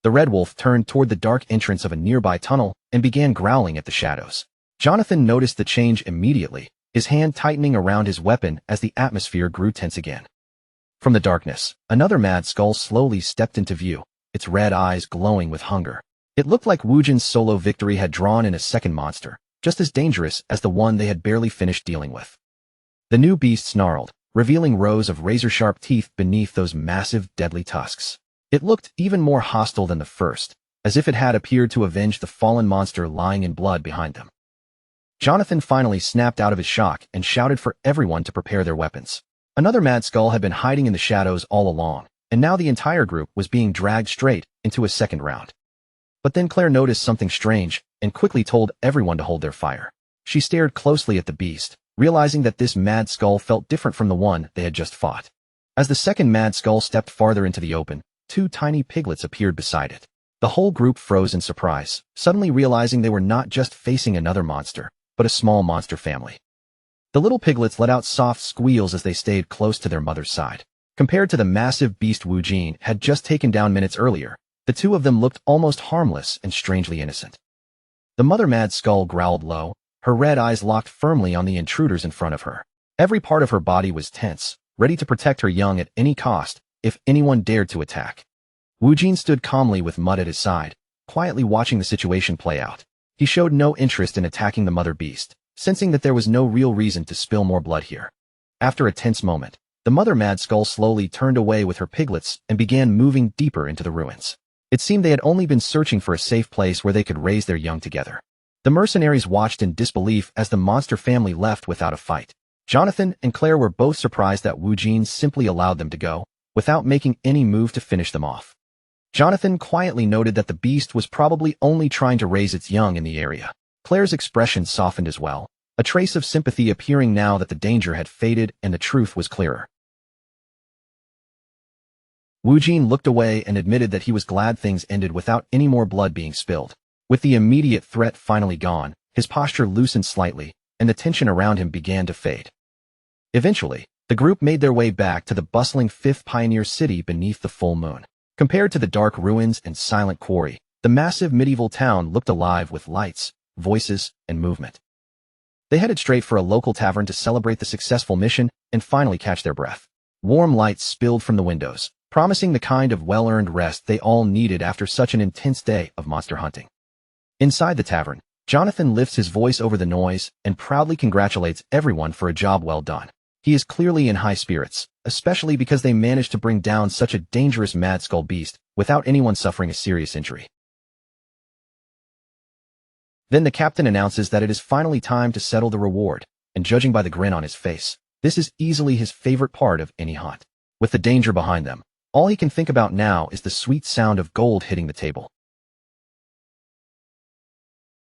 The red wolf turned toward the dark entrance of a nearby tunnel and began growling at the shadows. Jonathan noticed the change immediately, his hand tightening around his weapon as the atmosphere grew tense again. From the darkness, another Mad Skull slowly stepped into view, its red eyes glowing with hunger. It looked like Wu Jin's solo victory had drawn in a second monster, just as dangerous as the one they had barely finished dealing with. The new beast snarled, revealing rows of razor-sharp teeth beneath those massive, deadly tusks. It looked even more hostile than the first, as if it had appeared to avenge the fallen monster lying in blood behind them. Jonathan finally snapped out of his shock and shouted for everyone to prepare their weapons. Another Mad Skull had been hiding in the shadows all along, and now the entire group was being dragged straight into a second round. But then Claire noticed something strange and quickly told everyone to hold their fire. She stared closely at the beast, realizing that this Mad Skull felt different from the one they had just fought. As the second Mad Skull stepped farther into the open, two tiny piglets appeared beside it. The whole group froze in surprise, suddenly realizing they were not just facing another monster, but a small monster family. The little piglets let out soft squeals as they stayed close to their mother's side. Compared to the massive beast Wu Jin had just taken down minutes earlier, the two of them looked almost harmless and strangely innocent. The mother Mad Skull growled low, her red eyes locked firmly on the intruders in front of her. Every part of her body was tense, ready to protect her young at any cost, if anyone dared to attack. Wu Jin stood calmly with Mutt at his side, quietly watching the situation play out. He showed no interest in attacking the mother beast, sensing that there was no real reason to spill more blood here. After a tense moment, the mother Mad Skull slowly turned away with her piglets and began moving deeper into the ruins. It seemed they had only been searching for a safe place where they could raise their young together. The mercenaries watched in disbelief as the monster family left without a fight. Jonathan and Claire were both surprised that Wu Jin simply allowed them to go, without making any move to finish them off. Jonathan quietly noted that the beast was probably only trying to raise its young in the area. Claire's expression softened as well, a trace of sympathy appearing now that the danger had faded and the truth was clearer. Wu Jin looked away and admitted that he was glad things ended without any more blood being spilled. With the immediate threat finally gone, his posture loosened slightly, and the tension around him began to fade. Eventually, the group made their way back to the bustling fifth pioneer city beneath the full moon. Compared to the dark ruins and silent quarry, the massive medieval town looked alive with lights, voices, and movement. They headed straight for a local tavern to celebrate the successful mission and finally catch their breath. Warm lights spilled from the windows, promising the kind of well-earned rest they all needed after such an intense day of monster hunting. Inside the tavern, Jonathan lifts his voice over the noise and proudly congratulates everyone for a job well done. He is clearly in high spirits, especially because they managed to bring down such a dangerous Mad Skull beast without anyone suffering a serious injury. Then the captain announces that it is finally time to settle the reward, and judging by the grin on his face, this is easily his favorite part of any hunt. With the danger behind them, all he can think about now is the sweet sound of gold hitting the table.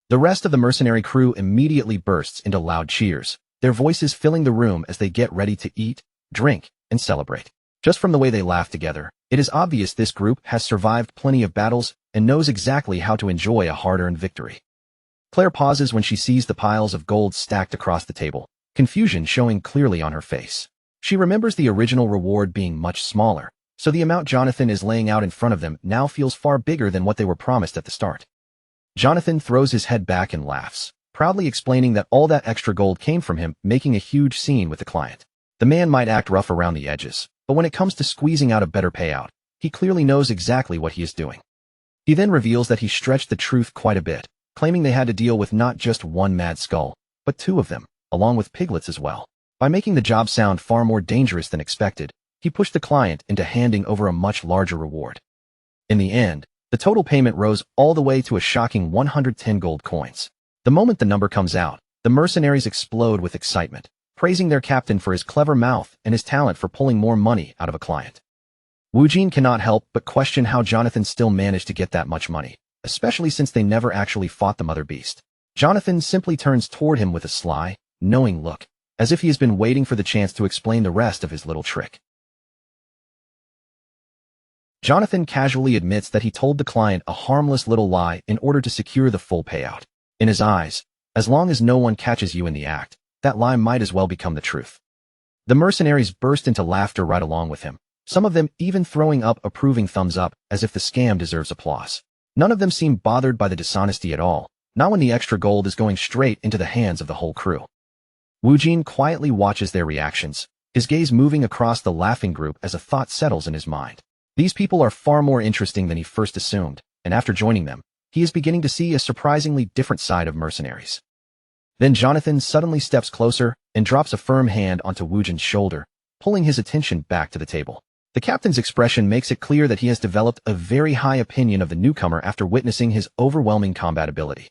The rest of the mercenary crew immediately bursts into loud cheers, their voices filling the room as they get ready to eat, drink, and celebrate. Just from the way they laugh together, it is obvious this group has survived plenty of battles and knows exactly how to enjoy a hard-earned victory. Claire pauses when she sees the piles of gold stacked across the table, confusion showing clearly on her face. She remembers the original reward being much smaller, so the amount Jonathan is laying out in front of them now feels far bigger than what they were promised at the start. Jonathan throws his head back and laughs, proudly explaining that all that extra gold came from him making a huge scene with the client. The man might act rough around the edges, but when it comes to squeezing out a better payout, he clearly knows exactly what he is doing. He then reveals that he stretched the truth quite a bit, claiming they had to deal with not just one Mad Skull, but two of them, along with piglets as well. By making the job sound far more dangerous than expected, he pushed the client into handing over a much larger reward. In the end, the total payment rose all the way to a shocking 110 gold coins. The moment the number comes out, the mercenaries explode with excitement, praising their captain for his clever mouth and his talent for pulling more money out of a client. Wu Jin cannot help but question how Jonathan still managed to get that much money, especially since they never actually fought the mother beast. Jonathan simply turns toward him with a sly, knowing look, as if he has been waiting for the chance to explain the rest of his little trick. Jonathan casually admits that he told the client a harmless little lie in order to secure the full payout. In his eyes, as long as no one catches you in the act, that lie might as well become the truth. The mercenaries burst into laughter right along with him, some of them even throwing up approving thumbs up as if the scam deserves applause. None of them seem bothered by the dishonesty at all, not when the extra gold is going straight into the hands of the whole crew. Wu Jin quietly watches their reactions, his gaze moving across the laughing group as a thought settles in his mind. These people are far more interesting than he first assumed, and after joining them, he is beginning to see a surprisingly different side of mercenaries. Then Jonathan suddenly steps closer and drops a firm hand onto Wu Jin's shoulder, pulling his attention back to the table. The captain's expression makes it clear that he has developed a very high opinion of the newcomer after witnessing his overwhelming combat ability.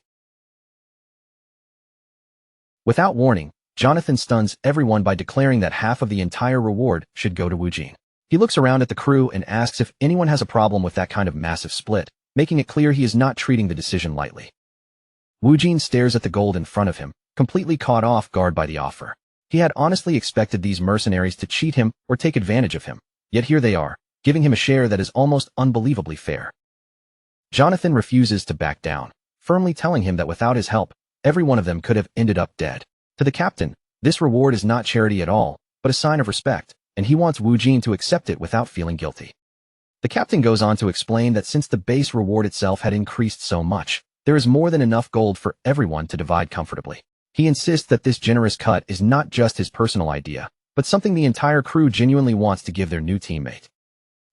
Without warning, Jonathan stuns everyone by declaring that half of the entire reward should go to Wu Jin. He looks around at the crew and asks if anyone has a problem with that kind of massive split, making it clear he is not treating the decision lightly. Wu Jin stares at the gold in front of him, completely caught off guard by the offer. He had honestly expected these mercenaries to cheat him or take advantage of him, yet here they are, giving him a share that is almost unbelievably fair. Jonathan refuses to back down, firmly telling him that without his help, every one of them could have ended up dead. To the captain, this reward is not charity at all, but a sign of respect, and he wants Wu Jin to accept it without feeling guilty. The captain goes on to explain that since the base reward itself had increased so much, there is more than enough gold for everyone to divide comfortably. He insists that this generous cut is not just his personal idea, but something the entire crew genuinely wants to give their new teammate.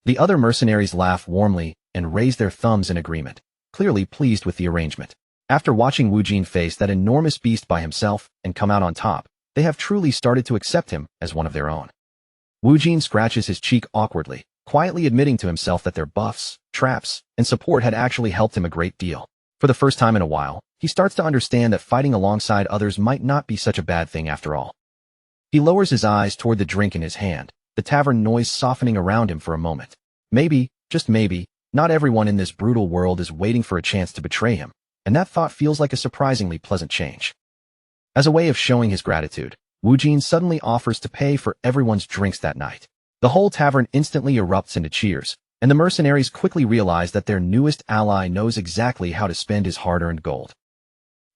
The other mercenaries laugh warmly and raise their thumbs in agreement, clearly pleased with the arrangement. After watching Wu Jin face that enormous beast by himself and come out on top, they have truly started to accept him as one of their own. Wu Jin scratches his cheek awkwardly, quietly admitting to himself that their buffs, traps, and support had actually helped him a great deal. For the first time in a while, he starts to understand that fighting alongside others might not be such a bad thing after all. He lowers his eyes toward the drink in his hand, the tavern noise softening around him for a moment. Maybe, just maybe, not everyone in this brutal world is waiting for a chance to betray him, and that thought feels like a surprisingly pleasant change. As a way of showing his gratitude, Wu Jin suddenly offers to pay for everyone's drinks that night. The whole tavern instantly erupts into cheers, and the mercenaries quickly realize that their newest ally knows exactly how to spend his hard-earned gold.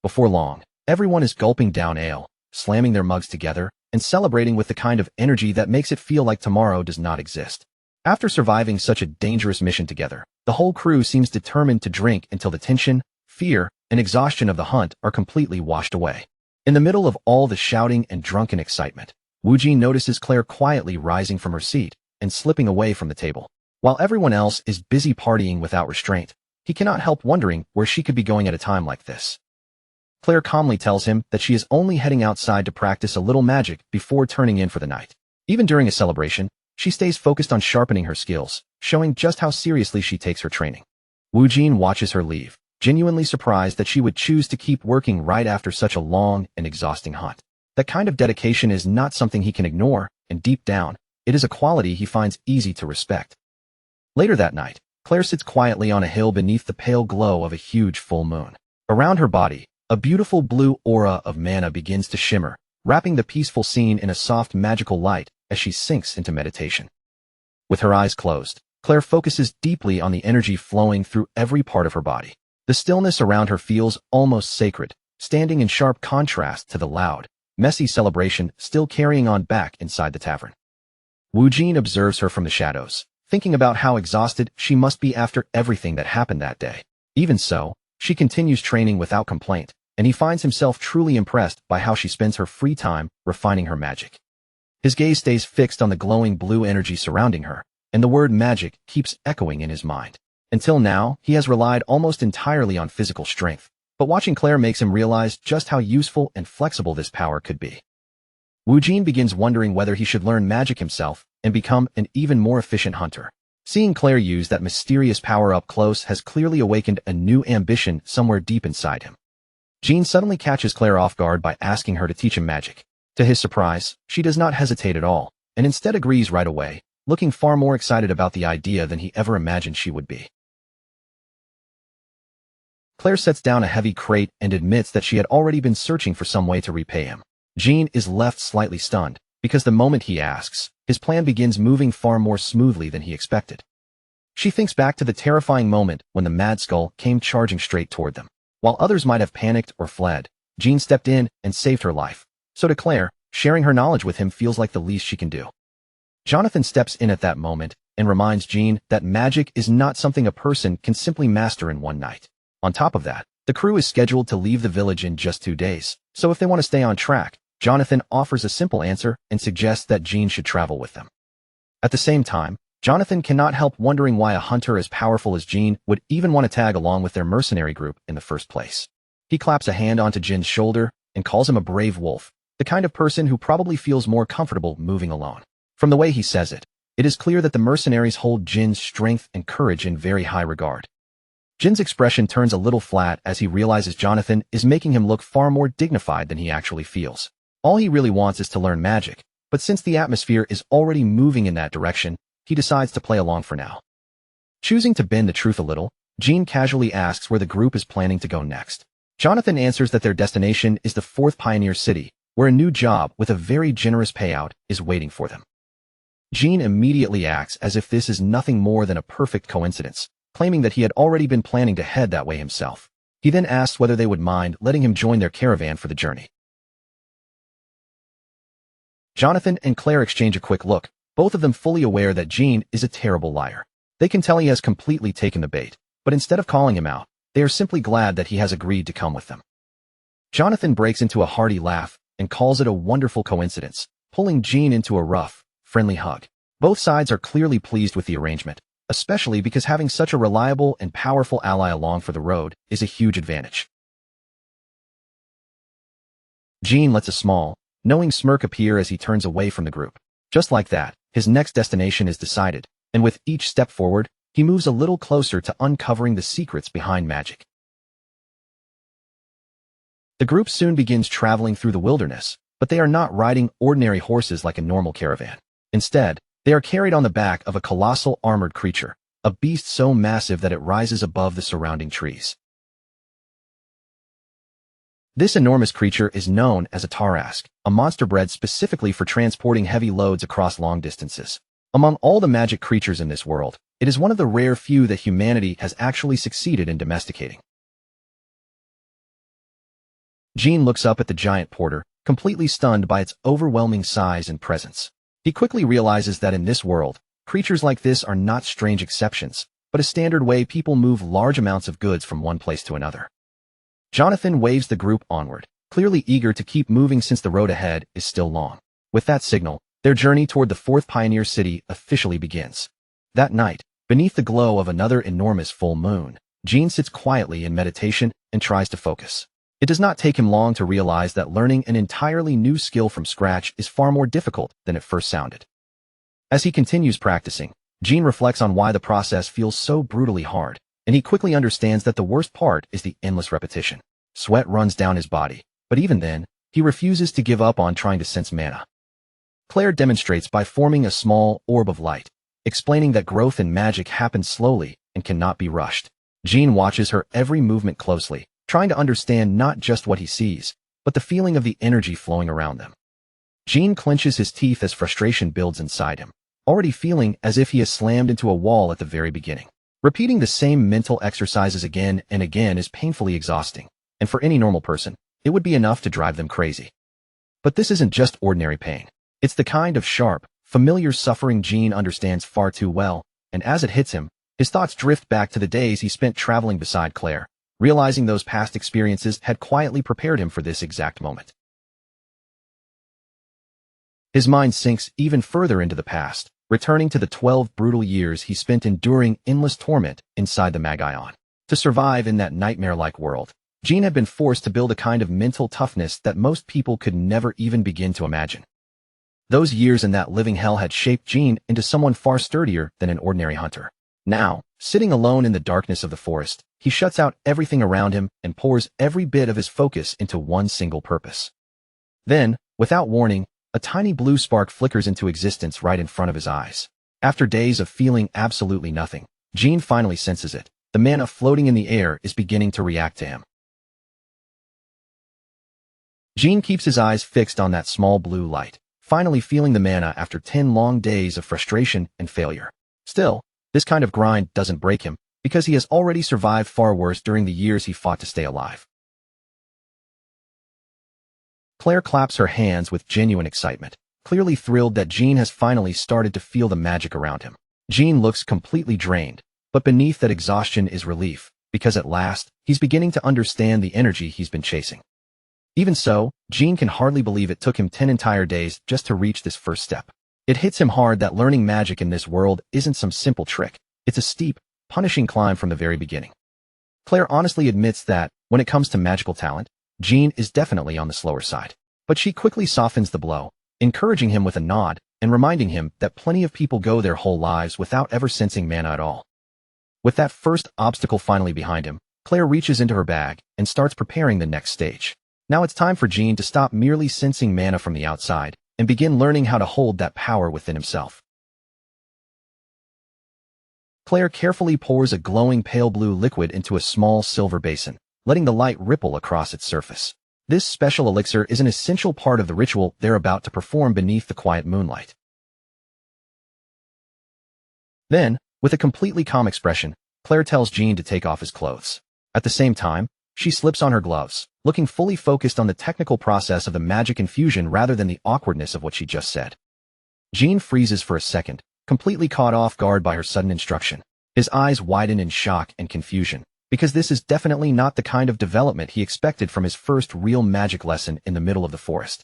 Before long, everyone is gulping down ale, slamming their mugs together, and celebrating with the kind of energy that makes it feel like tomorrow does not exist. After surviving such a dangerous mission together, the whole crew seems determined to drink until the tension, fear, and exhaustion of the hunt are completely washed away. In the middle of all the shouting and drunken excitement, Wu Jin notices Claire quietly rising from her seat and slipping away from the table. While everyone else is busy partying without restraint, he cannot help wondering where she could be going at a time like this. Claire calmly tells him that she is only heading outside to practice a little magic before turning in for the night. Even during a celebration, she stays focused on sharpening her skills, showing just how seriously she takes her training. Wu Jin watches her leave, genuinely surprised that she would choose to keep working right after such a long and exhausting hunt. That kind of dedication is not something he can ignore, and deep down, it is a quality he finds easy to respect. Later that night, Claire sits quietly on a hill beneath the pale glow of a huge full moon. Around her body, a beautiful blue aura of mana begins to shimmer, wrapping the peaceful scene in a soft magical light as she sinks into meditation. With her eyes closed, Claire focuses deeply on the energy flowing through every part of her body. The stillness around her feels almost sacred, standing in sharp contrast to the loud, messy celebration still carrying on back inside the tavern. Wu Jin observes her from the shadows, thinking about how exhausted she must be after everything that happened that day. Even so, she continues training without complaint, and he finds himself truly impressed by how she spends her free time refining her magic. His gaze stays fixed on the glowing blue energy surrounding her, and the word magic keeps echoing in his mind. Until now, he has relied almost entirely on physical strength, but watching Claire makes him realize just how useful and flexible this power could be. Wu Jin begins wondering whether he should learn magic himself and become an even more efficient hunter. Seeing Claire use that mysterious power up close has clearly awakened a new ambition somewhere deep inside him. Jin suddenly catches Claire off guard by asking her to teach him magic. To his surprise, she does not hesitate at all, and instead agrees right away, looking far more excited about the idea than he ever imagined she would be. Claire sets down a heavy crate and admits that she had already been searching for some way to repay him. Jin is left slightly stunned, because the moment he asks, his plan begins moving far more smoothly than he expected. She thinks back to the terrifying moment when the Mad Skull came charging straight toward them. While others might have panicked or fled, Jin stepped in and saved her life. So to Claire, sharing her knowledge with him feels like the least she can do. Jonathan steps in at that moment and reminds Jin that magic is not something a person can simply master in one night. On top of that, the crew is scheduled to leave the village in just 2 days, so if they want to stay on track, Jonathan offers a simple answer and suggests that Jin should travel with them. At the same time, Jonathan cannot help wondering why a hunter as powerful as Jin would even want to tag along with their mercenary group in the first place. He claps a hand onto Jin's shoulder and calls him a brave wolf, the kind of person who probably feels more comfortable moving alone. From the way he says it, it is clear that the mercenaries hold Jin's strength and courage in very high regard. Jin's expression turns a little flat as he realizes Jonathan is making him look far more dignified than he actually feels. All he really wants is to learn magic, but since the atmosphere is already moving in that direction, he decides to play along for now. Choosing to bend the truth a little, Jin casually asks where the group is planning to go next. Jonathan answers that their destination is the 4th Pioneer City, where a new job with a very generous payout is waiting for them. Jin immediately acts as if this is nothing more than a perfect coincidence, claiming that he had already been planning to head that way himself. He then asks whether they would mind letting him join their caravan for the journey. Jonathan and Claire exchange a quick look, both of them fully aware that Jin is a terrible liar. They can tell he has completely taken the bait, but instead of calling him out, they are simply glad that he has agreed to come with them. Jonathan breaks into a hearty laugh and calls it a wonderful coincidence, pulling Jin into a rough, friendly hug. Both sides are clearly pleased with the arrangement, especially because having such a reliable and powerful ally along for the road is a huge advantage. Jean lets a small, knowing smirk appear as he turns away from the group. Just like that, his next destination is decided, and with each step forward, he moves a little closer to uncovering the secrets behind magic. The group soon begins traveling through the wilderness, but they are not riding ordinary horses like a normal caravan. Instead, they are carried on the back of a colossal armored creature, a beast so massive that it rises above the surrounding trees. This enormous creature is known as a Tarask, a monster bred specifically for transporting heavy loads across long distances. Among all the magic creatures in this world, it is one of the rare few that humanity has actually succeeded in domesticating. Jean looks up at the giant porter, completely stunned by its overwhelming size and presence. He quickly realizes that in this world, creatures like this are not strange exceptions, but a standard way people move large amounts of goods from one place to another. Jonathan waves the group onward, clearly eager to keep moving since the road ahead is still long. With that signal, their journey toward the fourth pioneer city officially begins. That night, beneath the glow of another enormous full moon, Jean sits quietly in meditation and tries to focus. It does not take him long to realize that learning an entirely new skill from scratch is far more difficult than it first sounded. As he continues practicing, Jean reflects on why the process feels so brutally hard, and he quickly understands that the worst part is the endless repetition. Sweat runs down his body, but even then, he refuses to give up on trying to sense mana. Claire demonstrates by forming a small orb of light, explaining that growth in magic happens slowly and cannot be rushed. Jean watches her every movement closely, trying to understand not just what he sees, but the feeling of the energy flowing around them. Jean clenches his teeth as frustration builds inside him, already feeling as if he has slammed into a wall at the very beginning. Repeating the same mental exercises again and again is painfully exhausting, and for any normal person, it would be enough to drive them crazy. But this isn't just ordinary pain. It's the kind of sharp, familiar suffering Jean understands far too well, and as it hits him, his thoughts drift back to the days he spent traveling beside Claire, realizing those past experiences had quietly prepared him for this exact moment. His mind sinks even further into the past, returning to the 12 brutal years he spent enduring endless torment inside the Magion. To survive in that nightmare-like world, Jean had been forced to build a kind of mental toughness that most people could never even begin to imagine. Those years in that living hell had shaped Jean into someone far sturdier than an ordinary hunter. Now, sitting alone in the darkness of the forest, he shuts out everything around him and pours every bit of his focus into one single purpose. Then, without warning, a tiny blue spark flickers into existence right in front of his eyes. After days of feeling absolutely nothing, Jean finally senses it. The mana floating in the air is beginning to react to him. Jean keeps his eyes fixed on that small blue light, finally feeling the mana after 10 long days of frustration and failure. Still, this kind of grind doesn't break him, because he has already survived far worse during the years he fought to stay alive. Claire claps her hands with genuine excitement, clearly thrilled that Jean has finally started to feel the magic around him. Jean looks completely drained, but beneath that exhaustion is relief, because at last, he's beginning to understand the energy he's been chasing. Even so, Jean can hardly believe it took him 10 entire days just to reach this first step. It hits him hard that learning magic in this world isn't some simple trick. It's a steep, punishing climb from the very beginning. Claire honestly admits that, when it comes to magical talent, Jean is definitely on the slower side. But she quickly softens the blow, encouraging him with a nod and reminding him that plenty of people go their whole lives without ever sensing mana at all. With that first obstacle finally behind him, Claire reaches into her bag and starts preparing the next stage. Now it's time for Jean to stop merely sensing mana from the outside and begin learning how to hold that power within himself. Claire carefully pours a glowing pale blue liquid into a small silver basin, letting the light ripple across its surface. This special elixir is an essential part of the ritual they're about to perform beneath the quiet moonlight. Then, with a completely calm expression, Claire tells Jean to take off his clothes. At the same time, she slips on her gloves, looking fully focused on the technical process of the magic infusion rather than the awkwardness of what she just said. Jean freezes for a second, completely caught off guard by her sudden instruction. His eyes widen in shock and confusion, because this is definitely not the kind of development he expected from his first real magic lesson in the middle of the forest.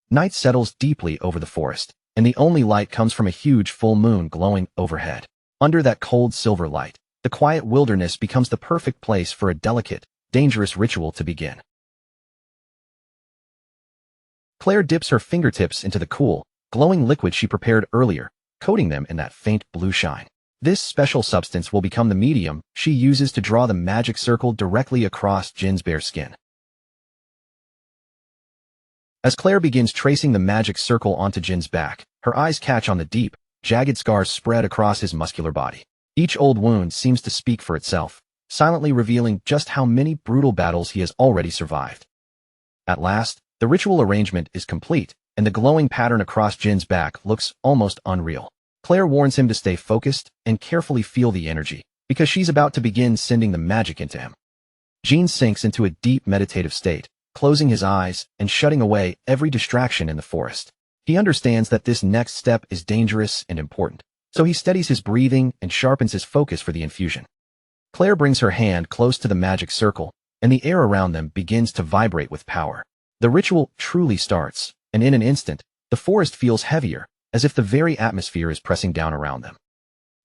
Night settles deeply over the forest, and the only light comes from a huge full moon glowing overhead. Under that cold silver light, the quiet wilderness becomes the perfect place for a delicate, dangerous ritual to begin. Claire dips her fingertips into the cool, glowing liquid she prepared earlier, coating them in that faint blue shine. This special substance will become the medium she uses to draw the magic circle directly across Jin's bare skin. As Claire begins tracing the magic circle onto Jin's back, her eyes catch on the deep, jagged scars spread across his muscular body. Each old wound seems to speak for itself, silently revealing just how many brutal battles he has already survived. At last, the ritual arrangement is complete, and the glowing pattern across Jin's back looks almost unreal. Claire warns him to stay focused and carefully feel the energy, because she's about to begin sending the magic into him. Jin sinks into a deep meditative state, closing his eyes and shutting away every distraction in the forest. He understands that this next step is dangerous and important, so he steadies his breathing and sharpens his focus for the infusion. Claire brings her hand close to the magic circle, and the air around them begins to vibrate with power. The ritual truly starts, and in an instant, the forest feels heavier, as if the very atmosphere is pressing down around them.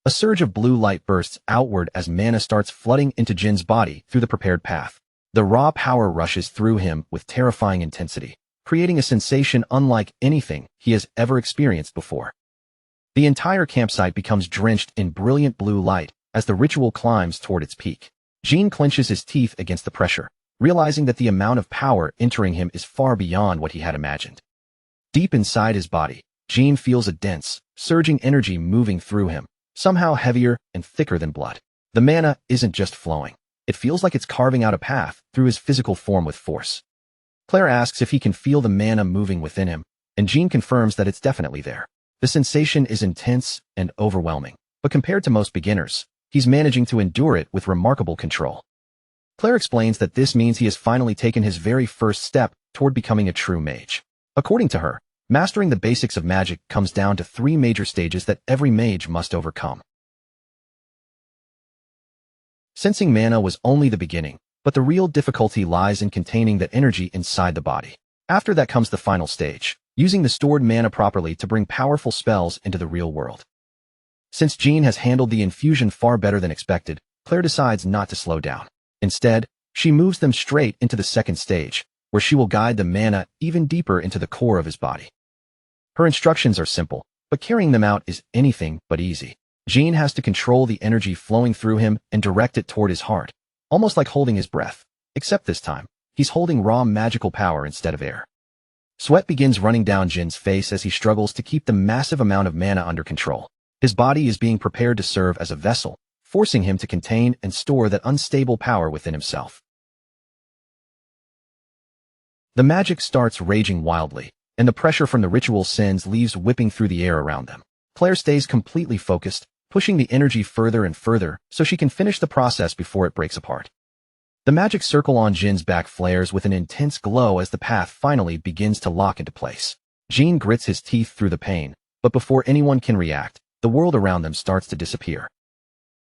A surge of blue light bursts outward as mana starts flooding into Jin's body through the prepared path. The raw power rushes through him with terrifying intensity, creating a sensation unlike anything he has ever experienced before. The entire campsite becomes drenched in brilliant blue light as the ritual climbs toward its peak. Jin clenches his teeth against the pressure, realizing that the amount of power entering him is far beyond what he had imagined. Deep inside his body, Jin feels a dense, surging energy moving through him, somehow heavier and thicker than blood. The mana isn't just flowing. It feels like it's carving out a path through his physical form with force. Claire asks if he can feel the mana moving within him, and Jin confirms that it's definitely there. The sensation is intense and overwhelming, but compared to most beginners, he's managing to endure it with remarkable control. Claire explains that this means he has finally taken his very first step toward becoming a true mage. According to her, mastering the basics of magic comes down to 3 major stages that every mage must overcome. Sensing mana was only the beginning, but the real difficulty lies in containing that energy inside the body. After that comes the final stage, using the stored mana properly to bring powerful spells into the real world. Since Jin has handled the infusion far better than expected, Claire decides not to slow down. Instead, she moves them straight into the second stage, where she will guide the mana even deeper into the core of his body. Her instructions are simple, but carrying them out is anything but easy. Jin has to control the energy flowing through him and direct it toward his heart, almost like holding his breath, except this time, he's holding raw magical power instead of air. Sweat begins running down Jin's face as he struggles to keep the massive amount of mana under control. His body is being prepared to serve as a vessel, forcing him to contain and store that unstable power within himself. The magic starts raging wildly, and the pressure from the ritual sends leaves whipping through the air around them. Claire stays completely focused, pushing the energy further and further so she can finish the process before it breaks apart. The magic circle on Jin's back flares with an intense glow as the path finally begins to lock into place. Jin grits his teeth through the pain, but before anyone can react, the world around them starts to disappear.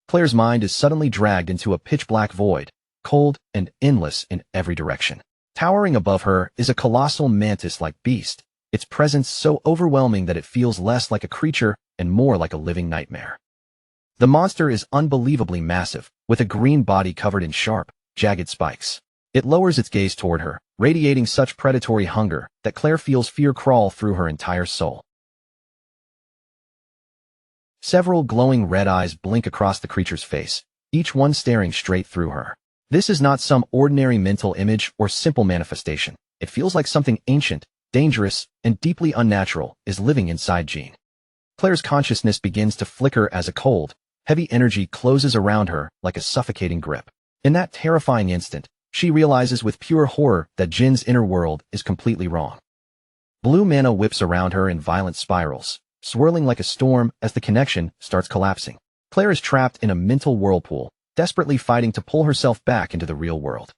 Claire's mind is suddenly dragged into a pitch-black void, cold and endless in every direction. Towering above her is a colossal mantis-like beast, its presence so overwhelming that it feels less like a creature and more like a living nightmare. The monster is unbelievably massive, with a green body covered in sharp, jagged spikes. It lowers its gaze toward her, radiating such predatory hunger that Claire feels fear crawl through her entire soul. Several glowing red eyes blink across the creature's face, each one staring straight through her. This is not some ordinary mental image or simple manifestation. It feels like something ancient, dangerous, and deeply unnatural is living inside Jin. Claire's consciousness begins to flicker as a cold, heavy energy closes around her like a suffocating grip. In that terrifying instant, she realizes with pure horror that Jin's inner world is completely wrong. Blue mana whips around her in violent spirals, swirling like a storm as the connection starts collapsing. Claire is trapped in a mental whirlpool, desperately fighting to pull herself back into the real world.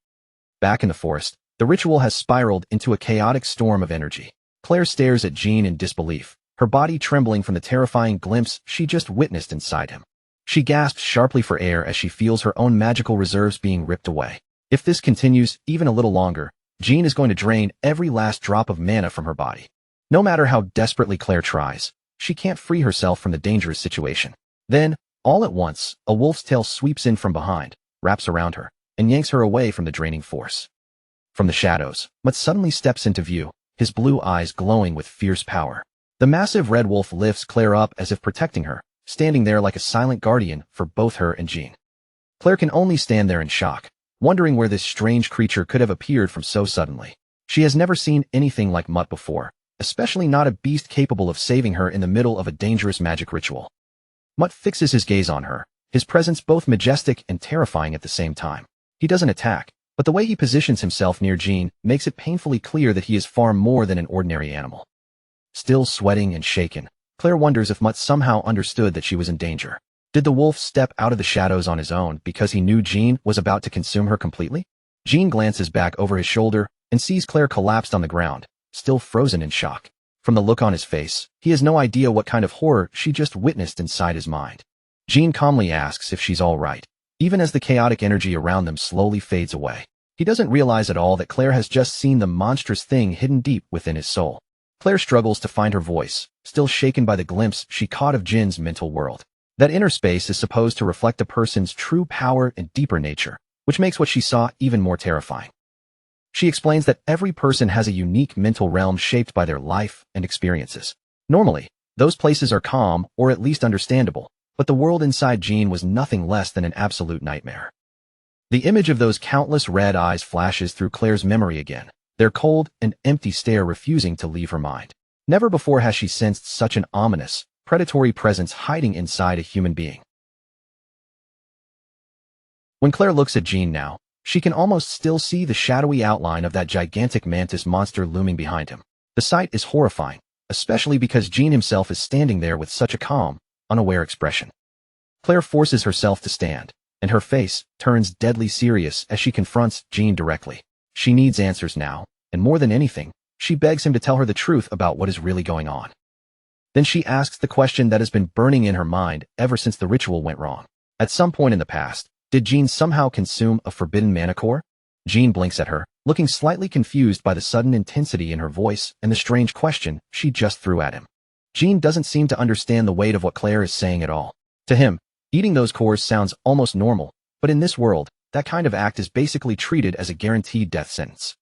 Back in the forest, the ritual has spiraled into a chaotic storm of energy. Claire stares at Jin in disbelief, her body trembling from the terrifying glimpse she just witnessed inside him. She gasps sharply for air as she feels her own magical reserves being ripped away. If this continues even a little longer, Jin is going to drain every last drop of mana from her body. No matter how desperately Claire tries, she can't free herself from the dangerous situation. Then, all at once, a wolf's tail sweeps in from behind, wraps around her, and yanks her away from the draining force. From the shadows, Mutt suddenly steps into view, his blue eyes glowing with fierce power. The massive red wolf lifts Claire up as if protecting her, standing there like a silent guardian for both her and Jean. Claire can only stand there in shock, wondering where this strange creature could have appeared from so suddenly. She has never seen anything like Mutt before, especially not a beast capable of saving her in the middle of a dangerous magic ritual. Mutt fixes his gaze on her, his presence both majestic and terrifying at the same time. He doesn't attack, but the way he positions himself near Jean makes it painfully clear that he is far more than an ordinary animal. Still sweating and shaken, Claire wonders if Mutt somehow understood that she was in danger. Did the wolf step out of the shadows on his own because he knew Jean was about to consume her completely? Jean glances back over his shoulder and sees Claire collapsed on the ground, still frozen in shock. From the look on his face, he has no idea what kind of horror she just witnessed inside his mind. Jean calmly asks if she's all right, even as the chaotic energy around them slowly fades away. He doesn't realize at all that Claire has just seen the monstrous thing hidden deep within his soul. Claire struggles to find her voice, still shaken by the glimpse she caught of Jin's mental world. That inner space is supposed to reflect a person's true power and deeper nature, which makes what she saw even more terrifying. She explains that every person has a unique mental realm shaped by their life and experiences. Normally, those places are calm or at least understandable, but the world inside Jean was nothing less than an absolute nightmare. The image of those countless red eyes flashes through Claire's memory again, their cold and empty stare refusing to leave her mind. Never before has she sensed such an ominous, predatory presence hiding inside a human being. When Claire looks at Jean now, she can almost still see the shadowy outline of that gigantic mantis monster looming behind him. The sight is horrifying, especially because Jean himself is standing there with such a calm, unaware expression. Claire forces herself to stand, and her face turns deadly serious as she confronts Jean directly. She needs answers now, and more than anything, she begs him to tell her the truth about what is really going on. Then she asks the question that has been burning in her mind ever since the ritual went wrong. At some point in the past, did Jean somehow consume a forbidden mana core? Jean blinks at her, looking slightly confused by the sudden intensity in her voice and the strange question she just threw at him. Jean doesn't seem to understand the weight of what Claire is saying at all. To him, eating those cores sounds almost normal, but in this world, that kind of act is basically treated as a guaranteed death sentence.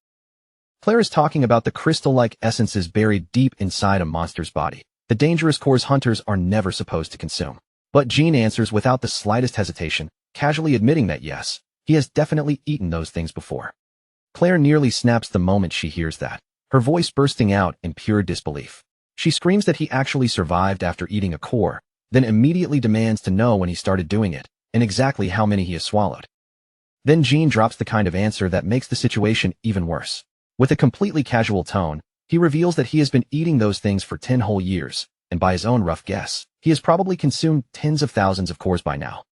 Claire is talking about the crystal-like essences buried deep inside a monster's body. The dangerous cores hunters are never supposed to consume. But Jean answers without the slightest hesitation, casually admitting that yes, he has definitely eaten those things before. Claire nearly snaps the moment she hears that, her voice bursting out in pure disbelief. She screams that he actually survived after eating a core, then immediately demands to know when he started doing it, and exactly how many he has swallowed. Then Jean drops the kind of answer that makes the situation even worse. With a completely casual tone, he reveals that he has been eating those things for 10 whole years, and by his own rough guess, he has probably consumed tens of thousands of cores by now.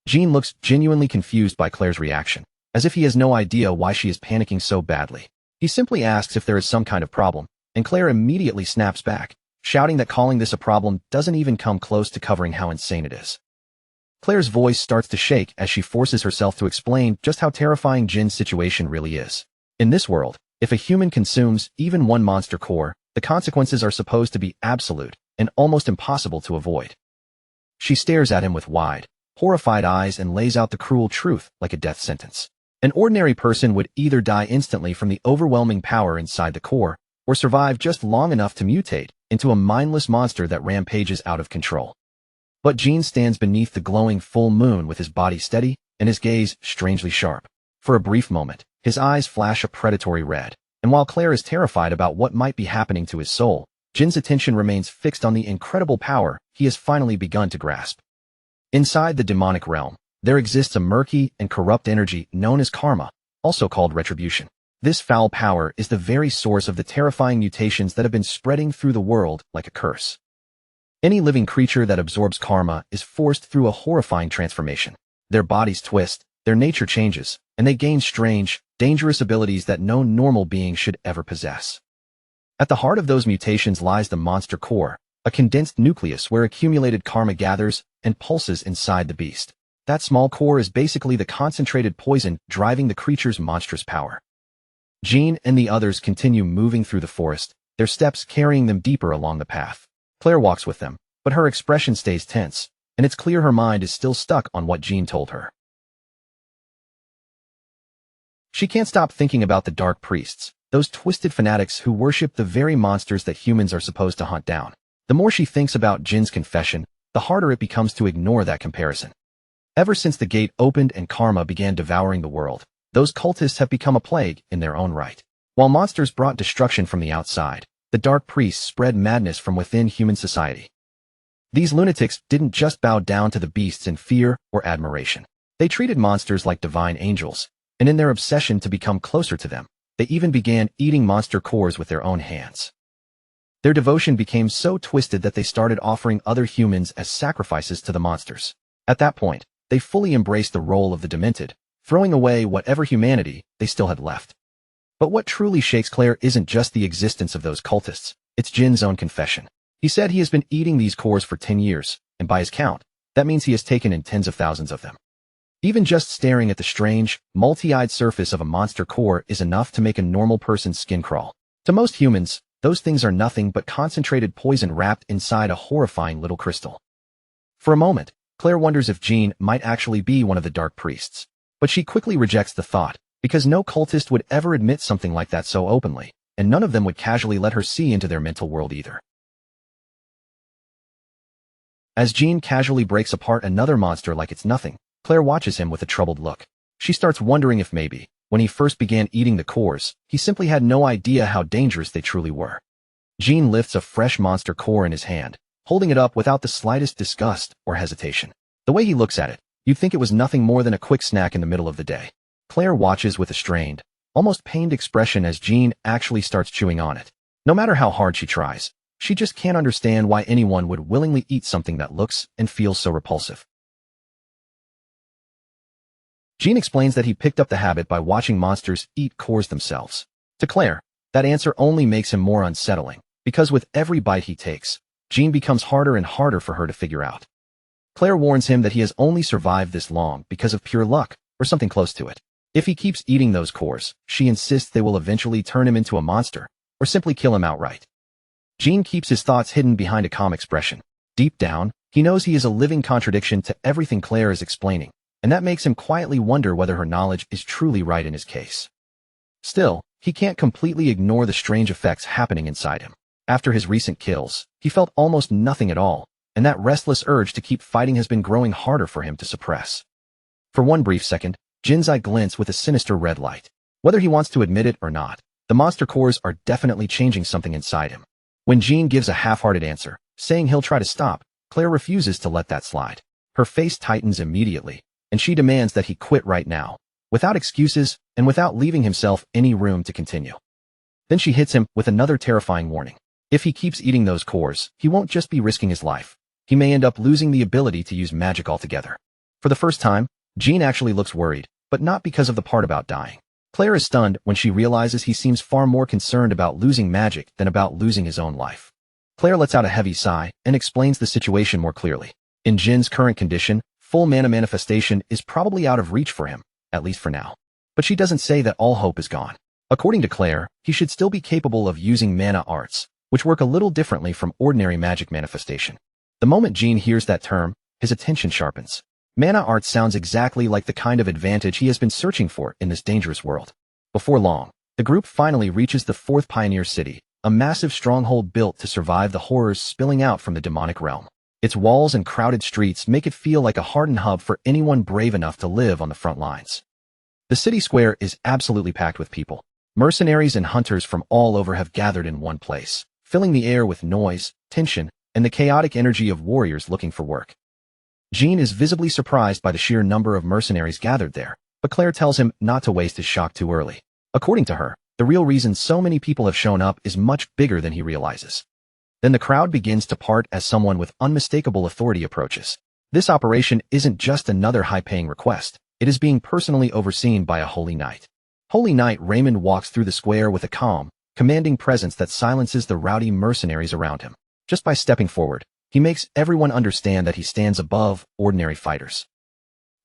Jean looks genuinely confused by Claire's reaction, as if he has no idea why she is panicking so badly. He simply asks if there is some kind of problem, and Claire immediately snaps back, shouting that calling this a problem doesn't even come close to covering how insane it is. Claire's voice starts to shake as she forces herself to explain just how terrifying Jin's situation really is. In this world, if a human consumes even one monster core, the consequences are supposed to be absolute and almost impossible to avoid. She stares at him with wide, horrified eyes and lays out the cruel truth like a death sentence. An ordinary person would either die instantly from the overwhelming power inside the core, or survive just long enough to mutate into a mindless monster that rampages out of control. But Jean stands beneath the glowing full moon with his body steady and his gaze strangely sharp. For a brief moment, his eyes flash a predatory red, and while Claire is terrified about what might be happening to his soul, Jin's attention remains fixed on the incredible power he has finally begun to grasp. Inside the demonic realm, there exists a murky and corrupt energy known as karma, also called retribution. This foul power is the very source of the terrifying mutations that have been spreading through the world like a curse. Any living creature that absorbs karma is forced through a horrifying transformation. Their bodies twist, their nature changes, and they gain strange, dangerous abilities that no normal being should ever possess. At the heart of those mutations lies the monster core, a condensed nucleus where accumulated karma gathers and pulses inside the beast. That small core is basically the concentrated poison driving the creature's monstrous power. Jean and the others continue moving through the forest, their steps carrying them deeper along the path. Claire walks with them, but her expression stays tense, and it's clear her mind is still stuck on what Jean told her. She can't stop thinking about the dark priests, those twisted fanatics who worship the very monsters that humans are supposed to hunt down. The more she thinks about Jin's confession, the harder it becomes to ignore that comparison. Ever since the gate opened and karma began devouring the world, those cultists have become a plague in their own right. While monsters brought destruction from the outside, the dark priests spread madness from within human society. These lunatics didn't just bow down to the beasts in fear or admiration. They treated monsters like divine angels, and in their obsession to become closer to them, they even began eating monster cores with their own hands. Their devotion became so twisted that they started offering other humans as sacrifices to the monsters. At that point, they fully embraced the role of the demented, throwing away whatever humanity they still had left. But what truly shakes Claire isn't just the existence of those cultists, it's Jin's own confession. He said he has been eating these cores for 10 years, and by his count, that means he has taken in tens of thousands of them. Even just staring at the strange, multi-eyed surface of a monster core is enough to make a normal person's skin crawl. To most humans, those things are nothing but concentrated poison wrapped inside a horrifying little crystal. For a moment, Claire wonders if Jin might actually be one of the dark priests. But she quickly rejects the thought, because no cultist would ever admit something like that so openly, and none of them would casually let her see into their mental world either. As Jin casually breaks apart another monster like it's nothing, Claire watches him with a troubled look. She starts wondering if maybe, when he first began eating the cores, he simply had no idea how dangerous they truly were. Jin lifts a fresh monster core in his hand, holding it up without the slightest disgust or hesitation. The way he looks at it, you'd think it was nothing more than a quick snack in the middle of the day. Claire watches with a strained, almost pained expression as Jin actually starts chewing on it. No matter how hard she tries, she just can't understand why anyone would willingly eat something that looks and feels so repulsive. Jin explains that he picked up the habit by watching monsters eat cores themselves. To Claire, that answer only makes him more unsettling, because with every bite he takes, Jin becomes harder and harder for her to figure out. Claire warns him that he has only survived this long because of pure luck, or something close to it. If he keeps eating those cores, she insists they will eventually turn him into a monster, or simply kill him outright. Jin keeps his thoughts hidden behind a calm expression. Deep down, he knows he is a living contradiction to everything Claire is explaining, and that makes him quietly wonder whether her knowledge is truly right in his case. Still, he can't completely ignore the strange effects happening inside him. After his recent kills, he felt almost nothing at all, and that restless urge to keep fighting has been growing harder for him to suppress. For one brief second, Jin's eye glints with a sinister red light. Whether he wants to admit it or not, the monster cores are definitely changing something inside him. When Jin gives a half-hearted answer, saying he'll try to stop, Claire refuses to let that slide. Her face tightens immediately, and she demands that he quit right now, without excuses and without leaving himself any room to continue. Then she hits him with another terrifying warning. If he keeps eating those cores, he won't just be risking his life. He may end up losing the ability to use magic altogether. For the first time, Jin actually looks worried, but not because of the part about dying. Claire is stunned when she realizes he seems far more concerned about losing magic than about losing his own life. Claire lets out a heavy sigh and explains the situation more clearly. In Jin's current condition, full mana manifestation is probably out of reach for him, at least for now. But she doesn't say that all hope is gone. According to Claire, he should still be capable of using mana arts, which work a little differently from ordinary magic manifestation. The moment Jin hears that term, his attention sharpens. Mana arts sounds exactly like the kind of advantage he has been searching for in this dangerous world. Before long, the group finally reaches the fourth pioneer city, a massive stronghold built to survive the horrors spilling out from the demonic realm. Its walls and crowded streets make it feel like a hardened hub for anyone brave enough to live on the front lines. The city square is absolutely packed with people. Mercenaries and hunters from all over have gathered in one place, filling the air with noise, tension, and the chaotic energy of warriors looking for work. Jin is visibly surprised by the sheer number of mercenaries gathered there, but Claire tells him not to waste his shock too early. According to her, the real reason so many people have shown up is much bigger than he realizes. Then the crowd begins to part as someone with unmistakable authority approaches. This operation isn't just another high-paying request, it is being personally overseen by a holy knight. Holy Knight Raymond walks through the square with a calm, commanding presence that silences the rowdy mercenaries around him. Just by stepping forward, he makes everyone understand that he stands above ordinary fighters.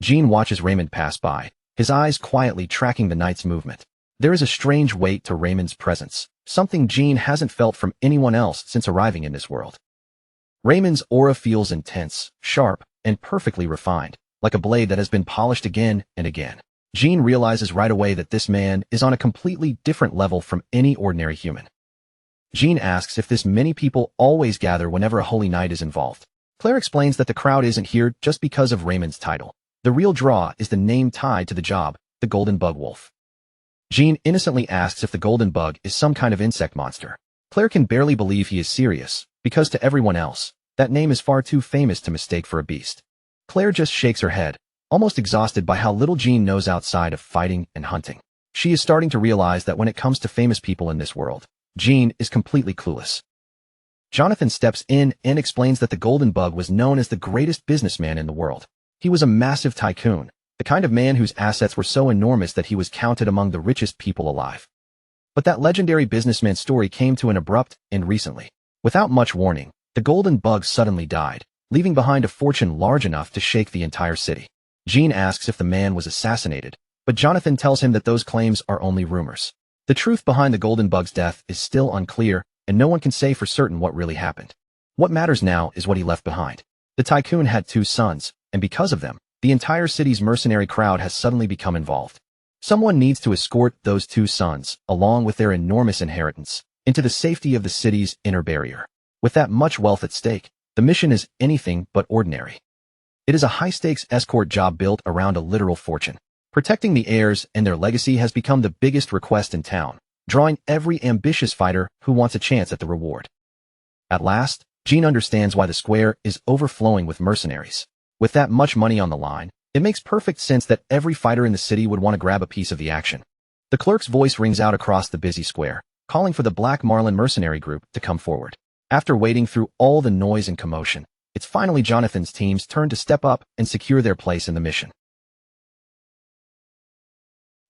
Jin watches Raymond pass by, his eyes quietly tracking the knight's movement. There is a strange weight to Raymond's presence, something Jin hasn't felt from anyone else since arriving in this world. Raymond's aura feels intense, sharp, and perfectly refined, like a blade that has been polished again and again. Jean realizes right away that this man is on a completely different level from any ordinary human. Jean asks if this many people always gather whenever a holy night is involved. Claire explains that the crowd isn't here just because of Raymond's title. The real draw is the name tied to the job, the Golden Bug Wolf. Jean innocently asks if the Golden Bug is some kind of insect monster. Claire can barely believe he is serious, because to everyone else, that name is far too famous to mistake for a beast. Claire just shakes her head, almost exhausted by how little Jean knows outside of fighting and hunting. She is starting to realize that when it comes to famous people in this world, Jean is completely clueless. Jonathan steps in and explains that the Golden Bug was known as the greatest businessman in the world. He was a massive tycoon, the kind of man whose assets were so enormous that he was counted among the richest people alive. But that legendary businessman's story came to an abrupt end recently. Without much warning, the Golden Bug suddenly died, leaving behind a fortune large enough to shake the entire city. Jean asks if the man was assassinated, but Jonathan tells him that those claims are only rumors. The truth behind the Golden Bug's death is still unclear, and no one can say for certain what really happened. What matters now is what he left behind. The tycoon had 2 sons, and because of them, the entire city's mercenary crowd has suddenly become involved. Someone needs to escort those 2 sons, along with their enormous inheritance, into the safety of the city's inner barrier. With that much wealth at stake, the mission is anything but ordinary. It is a high-stakes escort job built around a literal fortune. Protecting the heirs and their legacy has become the biggest request in town, drawing every ambitious fighter who wants a chance at the reward. At last, Jean understands why the square is overflowing with mercenaries. With that much money on the line, it makes perfect sense that every fighter in the city would want to grab a piece of the action. The clerk's voice rings out across the busy square, calling for the Black Marlin mercenary group to come forward. After wading through all the noise and commotion, it's finally Jonathan's team's turn to step up and secure their place in the mission.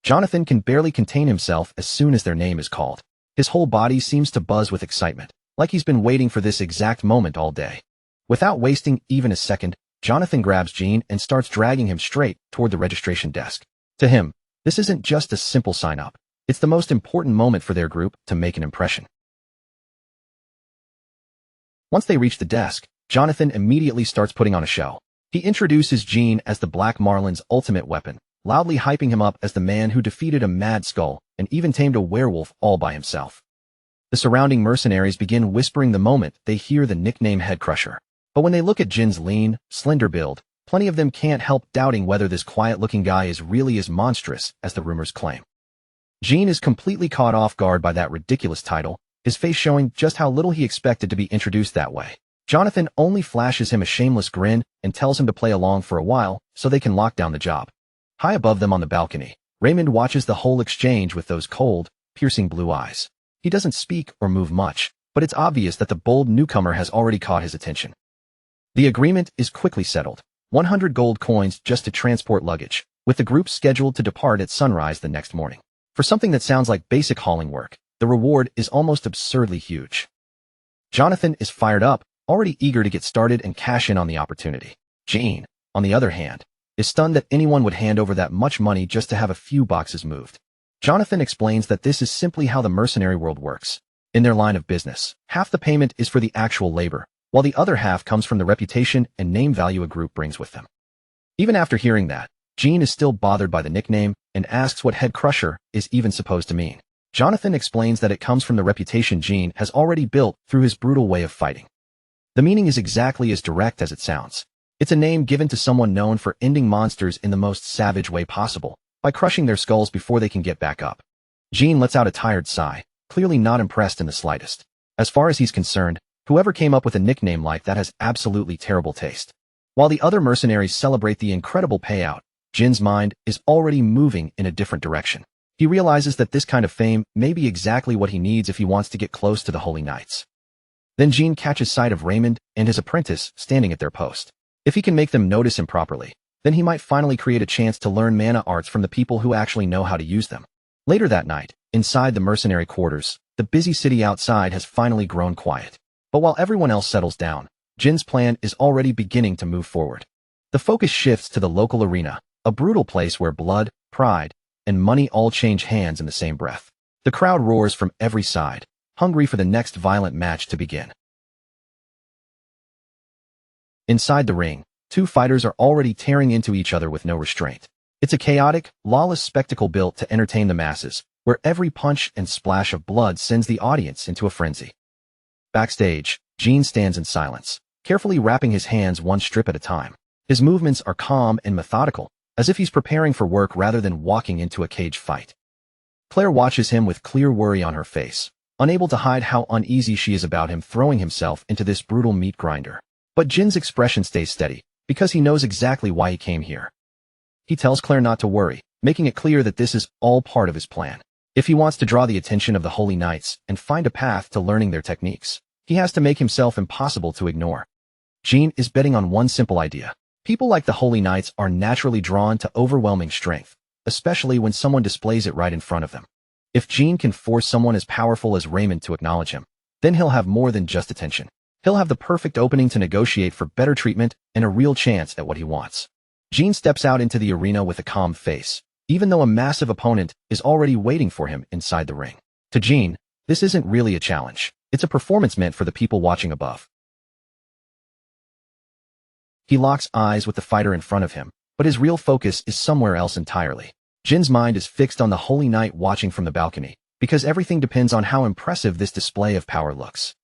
Jonathan can barely contain himself as soon as their name is called. His whole body seems to buzz with excitement, like he's been waiting for this exact moment all day. Without wasting even a second, Jonathan grabs Jean and starts dragging him straight toward the registration desk. To him, this isn't just a simple sign-up. It's the most important moment for their group to make an impression. Once they reach the desk, Jonathan immediately starts putting on a show. He introduces Jean as the Black Marlin's ultimate weapon, loudly hyping him up as the man who defeated a mad skull and even tamed a werewolf all by himself. The surrounding mercenaries begin whispering the moment they hear the nickname Head Crusher. But when they look at Jin's lean, slender build, plenty of them can't help doubting whether this quiet-looking guy is really as monstrous as the rumors claim. Jean is completely caught off guard by that ridiculous title, his face showing just how little he expected to be introduced that way. Jonathan only flashes him a shameless grin and tells him to play along for a while so they can lock down the job. High above them on the balcony, Raymond watches the whole exchange with those cold, piercing blue eyes. He doesn't speak or move much, but it's obvious that the bold newcomer has already caught his attention. The agreement is quickly settled. 100 gold coins just to transport luggage, with the group scheduled to depart at sunrise the next morning. For something that sounds like basic hauling work, the reward is almost absurdly huge. Jonathan is fired up, already eager to get started and cash in on the opportunity. Jean, on the other hand, is stunned that anyone would hand over that much money just to have a few boxes moved. Jonathan explains that this is simply how the mercenary world works. In their line of business, half the payment is for the actual labor, while the other half comes from the reputation and name value a group brings with them. Even after hearing that, Jean is still bothered by the nickname and asks what Head Crusher is even supposed to mean. Jonathan explains that it comes from the reputation Jean has already built through his brutal way of fighting. The meaning is exactly as direct as it sounds. It's a name given to someone known for ending monsters in the most savage way possible, by crushing their skulls before they can get back up. Jean lets out a tired sigh, clearly not impressed in the slightest. As far as he's concerned, whoever came up with a nickname like that has absolutely terrible taste. While the other mercenaries celebrate the incredible payout, Jin's mind is already moving in a different direction. He realizes that this kind of fame may be exactly what he needs if he wants to get close to the Holy Knights. Then Jean catches sight of Raymond and his apprentice standing at their post. If he can make them notice him properly, then he might finally create a chance to learn mana arts from the people who actually know how to use them. Later that night, inside the mercenary quarters, the busy city outside has finally grown quiet. But while everyone else settles down, Jin's plan is already beginning to move forward. The focus shifts to the local arena, a brutal place where blood, pride, and money all change hands in the same breath. The crowd roars from every side, hungry for the next violent match to begin. Inside the ring, two fighters are already tearing into each other with no restraint. It's a chaotic, lawless spectacle built to entertain the masses, where every punch and splash of blood sends the audience into a frenzy. Backstage, Gene stands in silence, carefully wrapping his hands one strip at a time. His movements are calm and methodical, as if he's preparing for work rather than walking into a cage fight. Claire watches him with clear worry on her face, unable to hide how uneasy she is about him throwing himself into this brutal meat grinder. But Jin's expression stays steady, because he knows exactly why he came here. He tells Claire not to worry, making it clear that this is all part of his plan. If he wants to draw the attention of the Holy Knights and find a path to learning their techniques, he has to make himself impossible to ignore. Gene is betting on one simple idea. People like the Holy Knights are naturally drawn to overwhelming strength, especially when someone displays it right in front of them. If Gene can force someone as powerful as Raymond to acknowledge him, then he'll have more than just attention. He'll have the perfect opening to negotiate for better treatment and a real chance at what he wants. Gene steps out into the arena with a calm face, even though a massive opponent is already waiting for him inside the ring. To Gene, this isn't really a challenge. It's a performance meant for the people watching above. He locks eyes with the fighter in front of him, but his real focus is somewhere else entirely. Jin's mind is fixed on the Holy Knight watching from the balcony, because everything depends on how impressive this display of power looks.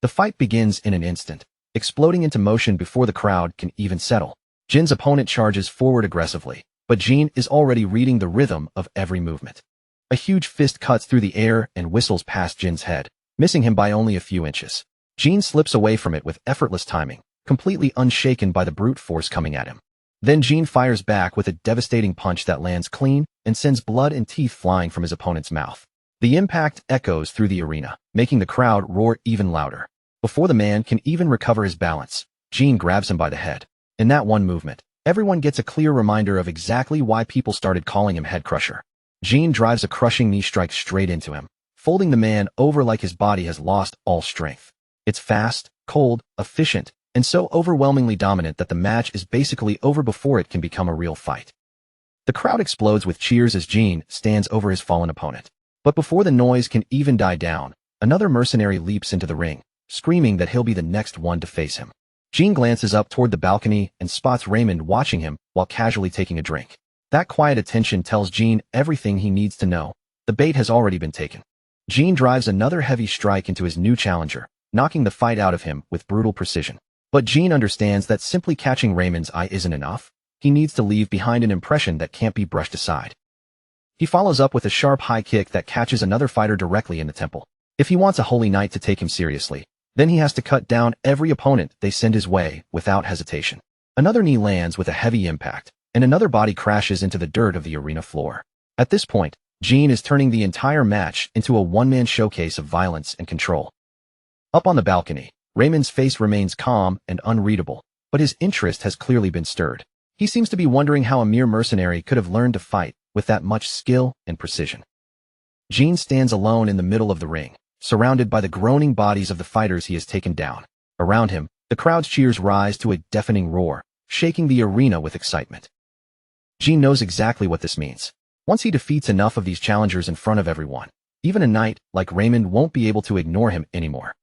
The fight begins in an instant, exploding into motion before the crowd can even settle. Jin's opponent charges forward aggressively, but Jin is already reading the rhythm of every movement. A huge fist cuts through the air and whistles past Jin's head, missing him by only a few inches. Jin slips away from it with effortless timing, completely unshaken by the brute force coming at him. Then Jin fires back with a devastating punch that lands clean and sends blood and teeth flying from his opponent's mouth. The impact echoes through the arena, making the crowd roar even louder. Before the man can even recover his balance, Jin grabs him by the head. In that one movement, everyone gets a clear reminder of exactly why people started calling him Head Crusher. Jin drives a crushing knee strike straight into him, folding the man over like his body has lost all strength. It's fast, cold, efficient, and so overwhelmingly dominant that the match is basically over before it can become a real fight. The crowd explodes with cheers as Jin stands over his fallen opponent. But before the noise can even die down, another mercenary leaps into the ring, screaming that he'll be the next one to face him. Jin glances up toward the balcony and spots Raymond watching him while casually taking a drink. That quiet attention tells Jin everything he needs to know. The bait has already been taken. Jin drives another heavy strike into his new challenger, knocking the fight out of him with brutal precision. But Jin understands that simply catching Raymond's eye isn't enough. He needs to leave behind an impression that can't be brushed aside. He follows up with a sharp high kick that catches another fighter directly in the temple. If he wants a Holy Knight to take him seriously, then he has to cut down every opponent they send his way without hesitation. Another knee lands with a heavy impact, and another body crashes into the dirt of the arena floor. At this point, Jin is turning the entire match into a one-man showcase of violence and control. Up on the balcony, Raymond's face remains calm and unreadable, but his interest has clearly been stirred. He seems to be wondering how a mere mercenary could have learned to fight with that much skill and precision. Jin stands alone in the middle of the ring, surrounded by the groaning bodies of the fighters he has taken down. Around him, the crowd's cheers rise to a deafening roar, shaking the arena with excitement. Jin knows exactly what this means. Once he defeats enough of these challengers in front of everyone, even a knight like Raymond won't be able to ignore him anymore.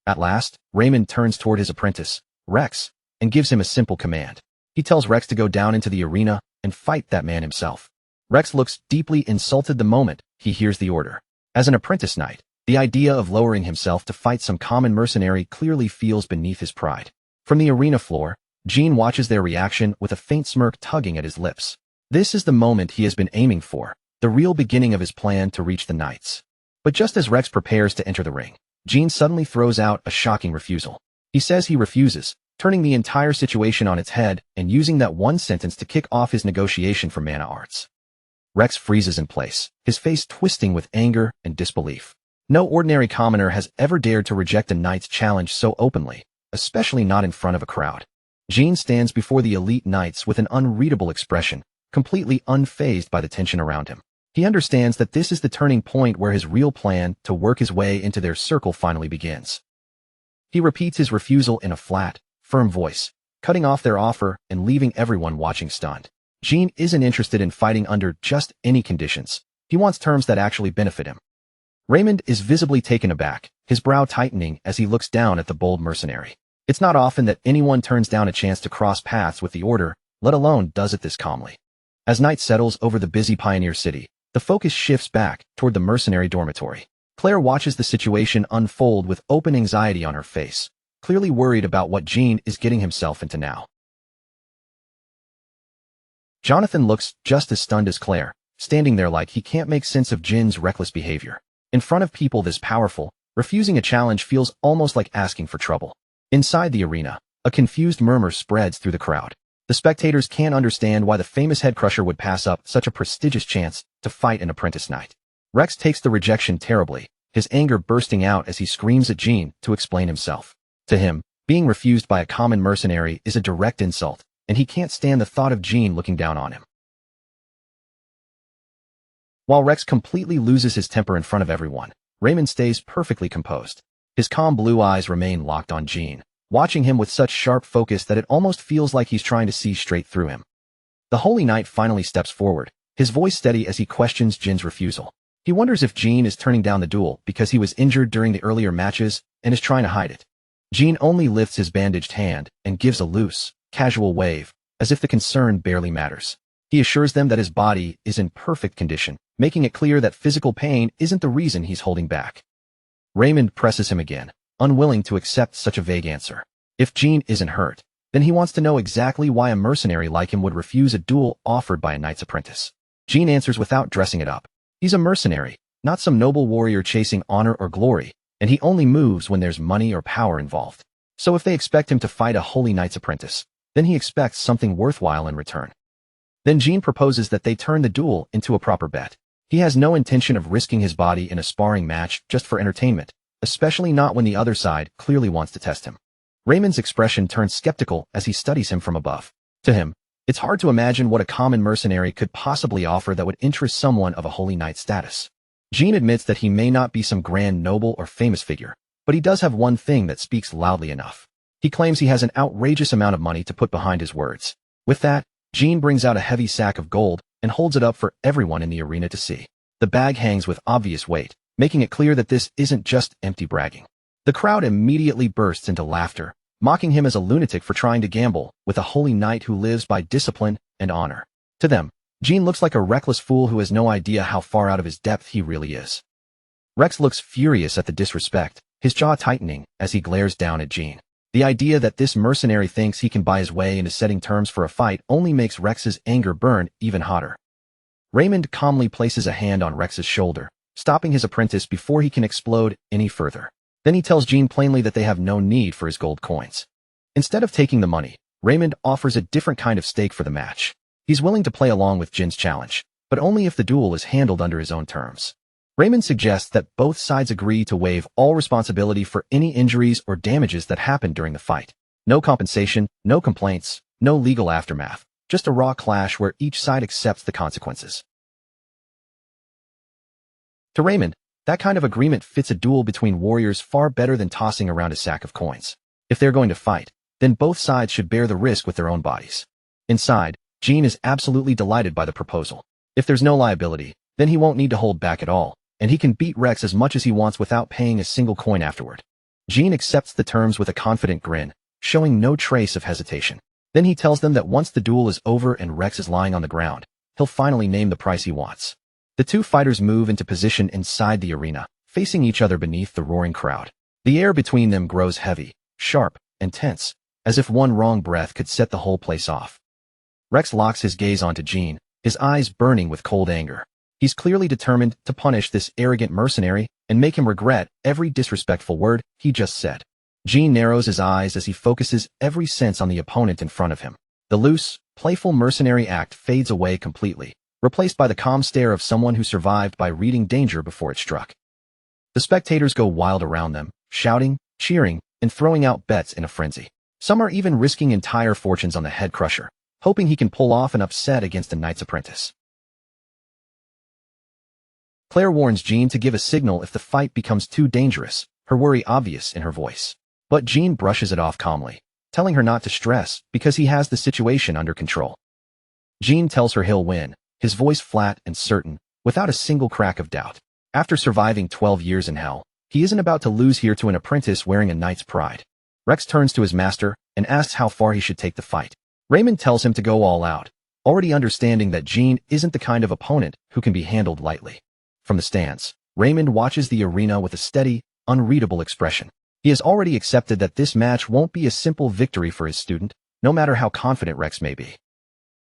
At last, Raymond turns toward his apprentice, Rex, and gives him a simple command. He tells Rex to go down into the arena and fight that man himself. Rex looks deeply insulted the moment he hears the order. As an apprentice knight, the idea of lowering himself to fight some common mercenary clearly feels beneath his pride. From the arena floor, Jin watches their reaction with a faint smirk tugging at his lips. This is the moment he has been aiming for, the real beginning of his plan to reach the knights. But just as Rex prepares to enter the ring, Jin suddenly throws out a shocking refusal. He says he refuses, turning the entire situation on its head and using that one sentence to kick off his negotiation for mana arts. Rex freezes in place, his face twisting with anger and disbelief. No ordinary commoner has ever dared to reject a knight's challenge so openly, especially not in front of a crowd. Jin stands before the elite knights with an unreadable expression, completely unfazed by the tension around him. He understands that this is the turning point where his real plan to work his way into their circle finally begins. He repeats his refusal in a flat, firm voice, cutting off their offer and leaving everyone watching stunned. Jin isn't interested in fighting under just any conditions. He wants terms that actually benefit him. Raymond is visibly taken aback, his brow tightening as he looks down at the bold mercenary. It's not often that anyone turns down a chance to cross paths with the Order, let alone does it this calmly. As night settles over the busy pioneer city, the focus shifts back toward the mercenary dormitory. Claire watches the situation unfold with open anxiety on her face, clearly worried about what Jean is getting himself into now. Jonathan looks just as stunned as Claire, standing there like he can't make sense of Jin's reckless behavior. In front of people this powerful, refusing a challenge feels almost like asking for trouble. Inside the arena, a confused murmur spreads through the crowd. The spectators can't understand why the famous head crusher would pass up such a prestigious chance to fight an apprentice knight. Rex takes the rejection terribly, his anger bursting out as he screams at Jean to explain himself. To him, being refused by a common mercenary is a direct insult, and he can't stand the thought of Jean looking down on him. While Rex completely loses his temper in front of everyone, Raymond stays perfectly composed. His calm blue eyes remain locked on Jean, watching him with such sharp focus that it almost feels like he's trying to see straight through him. The Holy Knight finally steps forward, his voice steady as he questions Jin's refusal. He wonders if Jean is turning down the duel because he was injured during the earlier matches and is trying to hide it. Jean only lifts his bandaged hand and gives a loose, casual wave, as if the concern barely matters. He assures them that his body is in perfect condition, making it clear that physical pain isn't the reason he's holding back. Raymond presses him again, unwilling to accept such a vague answer. If Jean isn't hurt, then he wants to know exactly why a mercenary like him would refuse a duel offered by a knight's apprentice. Jean answers without dressing it up. He's a mercenary, not some noble warrior chasing honor or glory, and he only moves when there's money or power involved. So if they expect him to fight a holy knight's apprentice, then he expects something worthwhile in return. Then Jean proposes that they turn the duel into a proper bet. He has no intention of risking his body in a sparring match just for entertainment, especially not when the other side clearly wants to test him. Raymond's expression turns skeptical as he studies him from above. To him, it's hard to imagine what a common mercenary could possibly offer that would interest someone of a holy knight status. Jean admits that he may not be some grand noble or famous figure, but he does have one thing that speaks loudly enough. He claims he has an outrageous amount of money to put behind his words. With that, Jean brings out a heavy sack of gold and holds it up for everyone in the arena to see. The bag hangs with obvious weight, making it clear that this isn't just empty bragging. The crowd immediately bursts into laughter, mocking him as a lunatic for trying to gamble with a holy knight who lives by discipline and honor. To them, Jean looks like a reckless fool who has no idea how far out of his depth he really is. Rex looks furious at the disrespect, his jaw tightening as he glares down at Jean. The idea that this mercenary thinks he can buy his way into setting terms for a fight only makes Rex's anger burn even hotter. Raymond calmly places a hand on Rex's shoulder, stopping his apprentice before he can explode any further. Then he tells Jean plainly that they have no need for his gold coins. Instead of taking the money, Raymond offers a different kind of stake for the match. He's willing to play along with Jin's challenge, but only if the duel is handled under his own terms. Raymond suggests that both sides agree to waive all responsibility for any injuries or damages that happen during the fight. No compensation, no complaints, no legal aftermath, just a raw clash where each side accepts the consequences. To Raymond, that kind of agreement fits a duel between warriors far better than tossing around a sack of coins. If they're going to fight, then both sides should bear the risk with their own bodies. Inside, Jean is absolutely delighted by the proposal. If there's no liability, then he won't need to hold back at all, and he can beat Rex as much as he wants without paying a single coin afterward. Jean accepts the terms with a confident grin, showing no trace of hesitation. Then he tells them that once the duel is over and Rex is lying on the ground, he'll finally name the price he wants. The two fighters move into position inside the arena, facing each other beneath the roaring crowd. The air between them grows heavy, sharp, and tense, as if one wrong breath could set the whole place off. Rex locks his gaze onto Jean, his eyes burning with cold anger. He's clearly determined to punish this arrogant mercenary and make him regret every disrespectful word he just said. Jean narrows his eyes as he focuses every sense on the opponent in front of him. The loose, playful mercenary act fades away completely, replaced by the calm stare of someone who survived by reading danger before it struck. The spectators go wild around them, shouting, cheering, and throwing out bets in a frenzy. Some are even risking entire fortunes on the head crusher, hoping he can pull off an upset against a knight's apprentice. Claire warns Jean to give a signal if the fight becomes too dangerous, her worry obvious in her voice. But Jean brushes it off calmly, telling her not to stress because he has the situation under control. Jean tells her he'll win, his voice flat and certain, without a single crack of doubt. After surviving 12 years in hell, he isn't about to lose here to an apprentice wearing a knight's pride. Rex turns to his master and asks how far he should take the fight. Raymond tells him to go all out, already understanding that Jean isn't the kind of opponent who can be handled lightly. From the stands, Raymond watches the arena with a steady, unreadable expression. He has already accepted that this match won't be a simple victory for his student, no matter how confident Rex may be.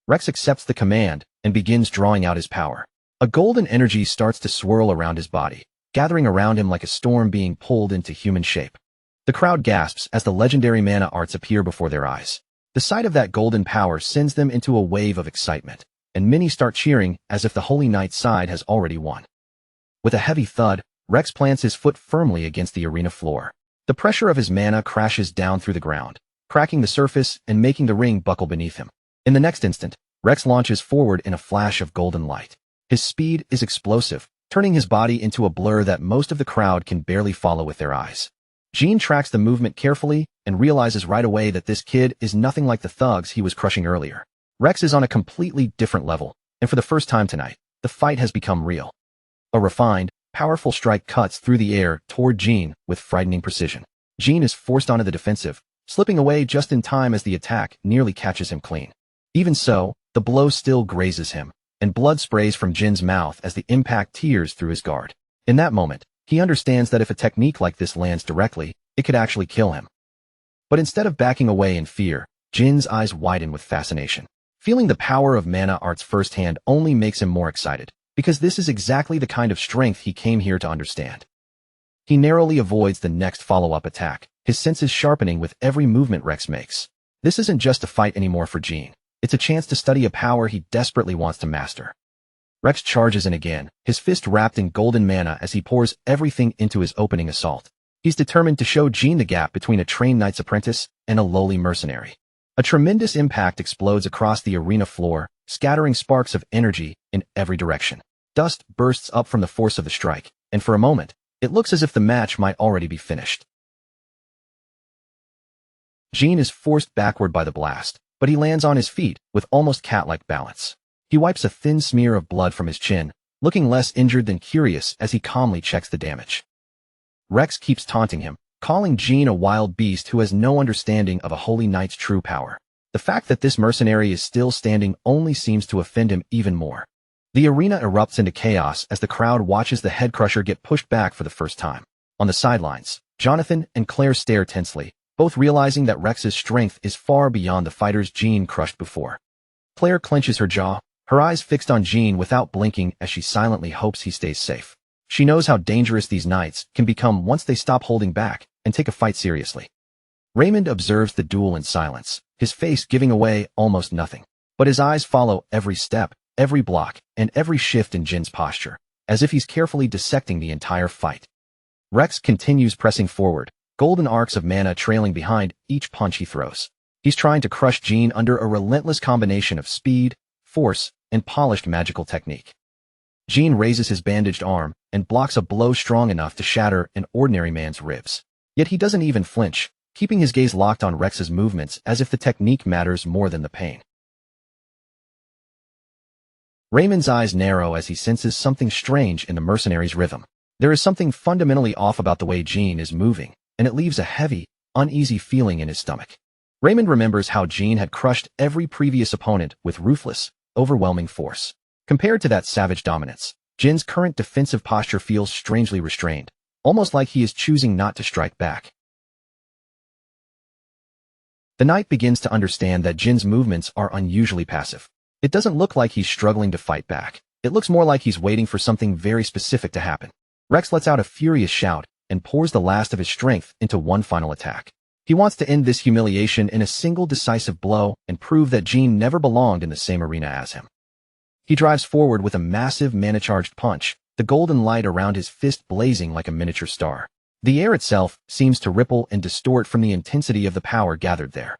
Rex accepts the command and begins drawing out his power. A golden energy starts to swirl around his body, gathering around him like a storm being pulled into human shape. The crowd gasps as the legendary mana arts appear before their eyes. The sight of that golden power sends them into a wave of excitement, and many start cheering as if the Holy Knight's side has already won. With a heavy thud, Rex plants his foot firmly against the arena floor. The pressure of his mana crashes down through the ground, cracking the surface and making the ring buckle beneath him. In the next instant, Rex launches forward in a flash of golden light. His speed is explosive, turning his body into a blur that most of the crowd can barely follow with their eyes. Jean tracks the movement carefully and realizes right away that this kid is nothing like the thugs he was crushing earlier. Rex is on a completely different level, and for the first time tonight, the fight has become real. A refined, powerful strike cuts through the air toward Jean with frightening precision. Jean is forced onto the defensive, slipping away just in time as the attack nearly catches him clean. Even so, the blow still grazes him, and blood sprays from Jin's mouth as the impact tears through his guard. In that moment, he understands that if a technique like this lands directly, it could actually kill him. But instead of backing away in fear, Jin's eyes widen with fascination. Feeling the power of mana arts firsthand only makes him more excited, because this is exactly the kind of strength he came here to understand. He narrowly avoids the next follow-up attack, his senses sharpening with every movement Rex makes. This isn't just a fight anymore for Jean. It's a chance to study a power he desperately wants to master. Rex charges in again, his fist wrapped in golden mana as he pours everything into his opening assault. He's determined to show Jean the gap between a trained knight's apprentice and a lowly mercenary. A tremendous impact explodes across the arena floor, scattering sparks of energy in every direction. Dust bursts up from the force of the strike, and for a moment, it looks as if the match might already be finished. Jean is forced backward by the blast, but he lands on his feet with almost cat-like balance. He wipes a thin smear of blood from his chin, looking less injured than curious as he calmly checks the damage. Rex keeps taunting him, calling Jean a wild beast who has no understanding of a holy knight's true power. The fact that this mercenary is still standing only seems to offend him even more. The arena erupts into chaos as the crowd watches the head crusher get pushed back for the first time. On the sidelines, Jonathan and Claire stare tensely, both realizing that Rex's strength is far beyond the fighters Jean crushed before. Claire clenches her jaw, her eyes fixed on Jean without blinking as she silently hopes he stays safe. She knows how dangerous these knights can become once they stop holding back and take a fight seriously. Raymond observes the duel in silence, his face giving away almost nothing. But his eyes follow every step, every block, and every shift in Jin's posture, as if he's carefully dissecting the entire fight. Rex continues pressing forward, golden arcs of mana trailing behind each punch he throws. He's trying to crush Jean under a relentless combination of speed, force, and polished magical technique. Jean raises his bandaged arm and blocks a blow strong enough to shatter an ordinary man's ribs. Yet he doesn't even flinch, keeping his gaze locked on Rex's movements as if the technique matters more than the pain. Raymond's eyes narrow as he senses something strange in the mercenary's rhythm. There is something fundamentally off about the way Jean is moving, and it leaves a heavy, uneasy feeling in his stomach. Raymond remembers how Jean had crushed every previous opponent with ruthless, overwhelming force. Compared to that savage dominance, Jin's current defensive posture feels strangely restrained, almost like he is choosing not to strike back. The knight begins to understand that Jin's movements are unusually passive. It doesn't look like he's struggling to fight back. It looks more like he's waiting for something very specific to happen. Rex lets out a furious shout and pours the last of his strength into one final attack. He wants to end this humiliation in a single decisive blow and prove that Jean never belonged in the same arena as him. He drives forward with a massive mana-charged punch, the golden light around his fist blazing like a miniature star. The air itself seems to ripple and distort from the intensity of the power gathered there.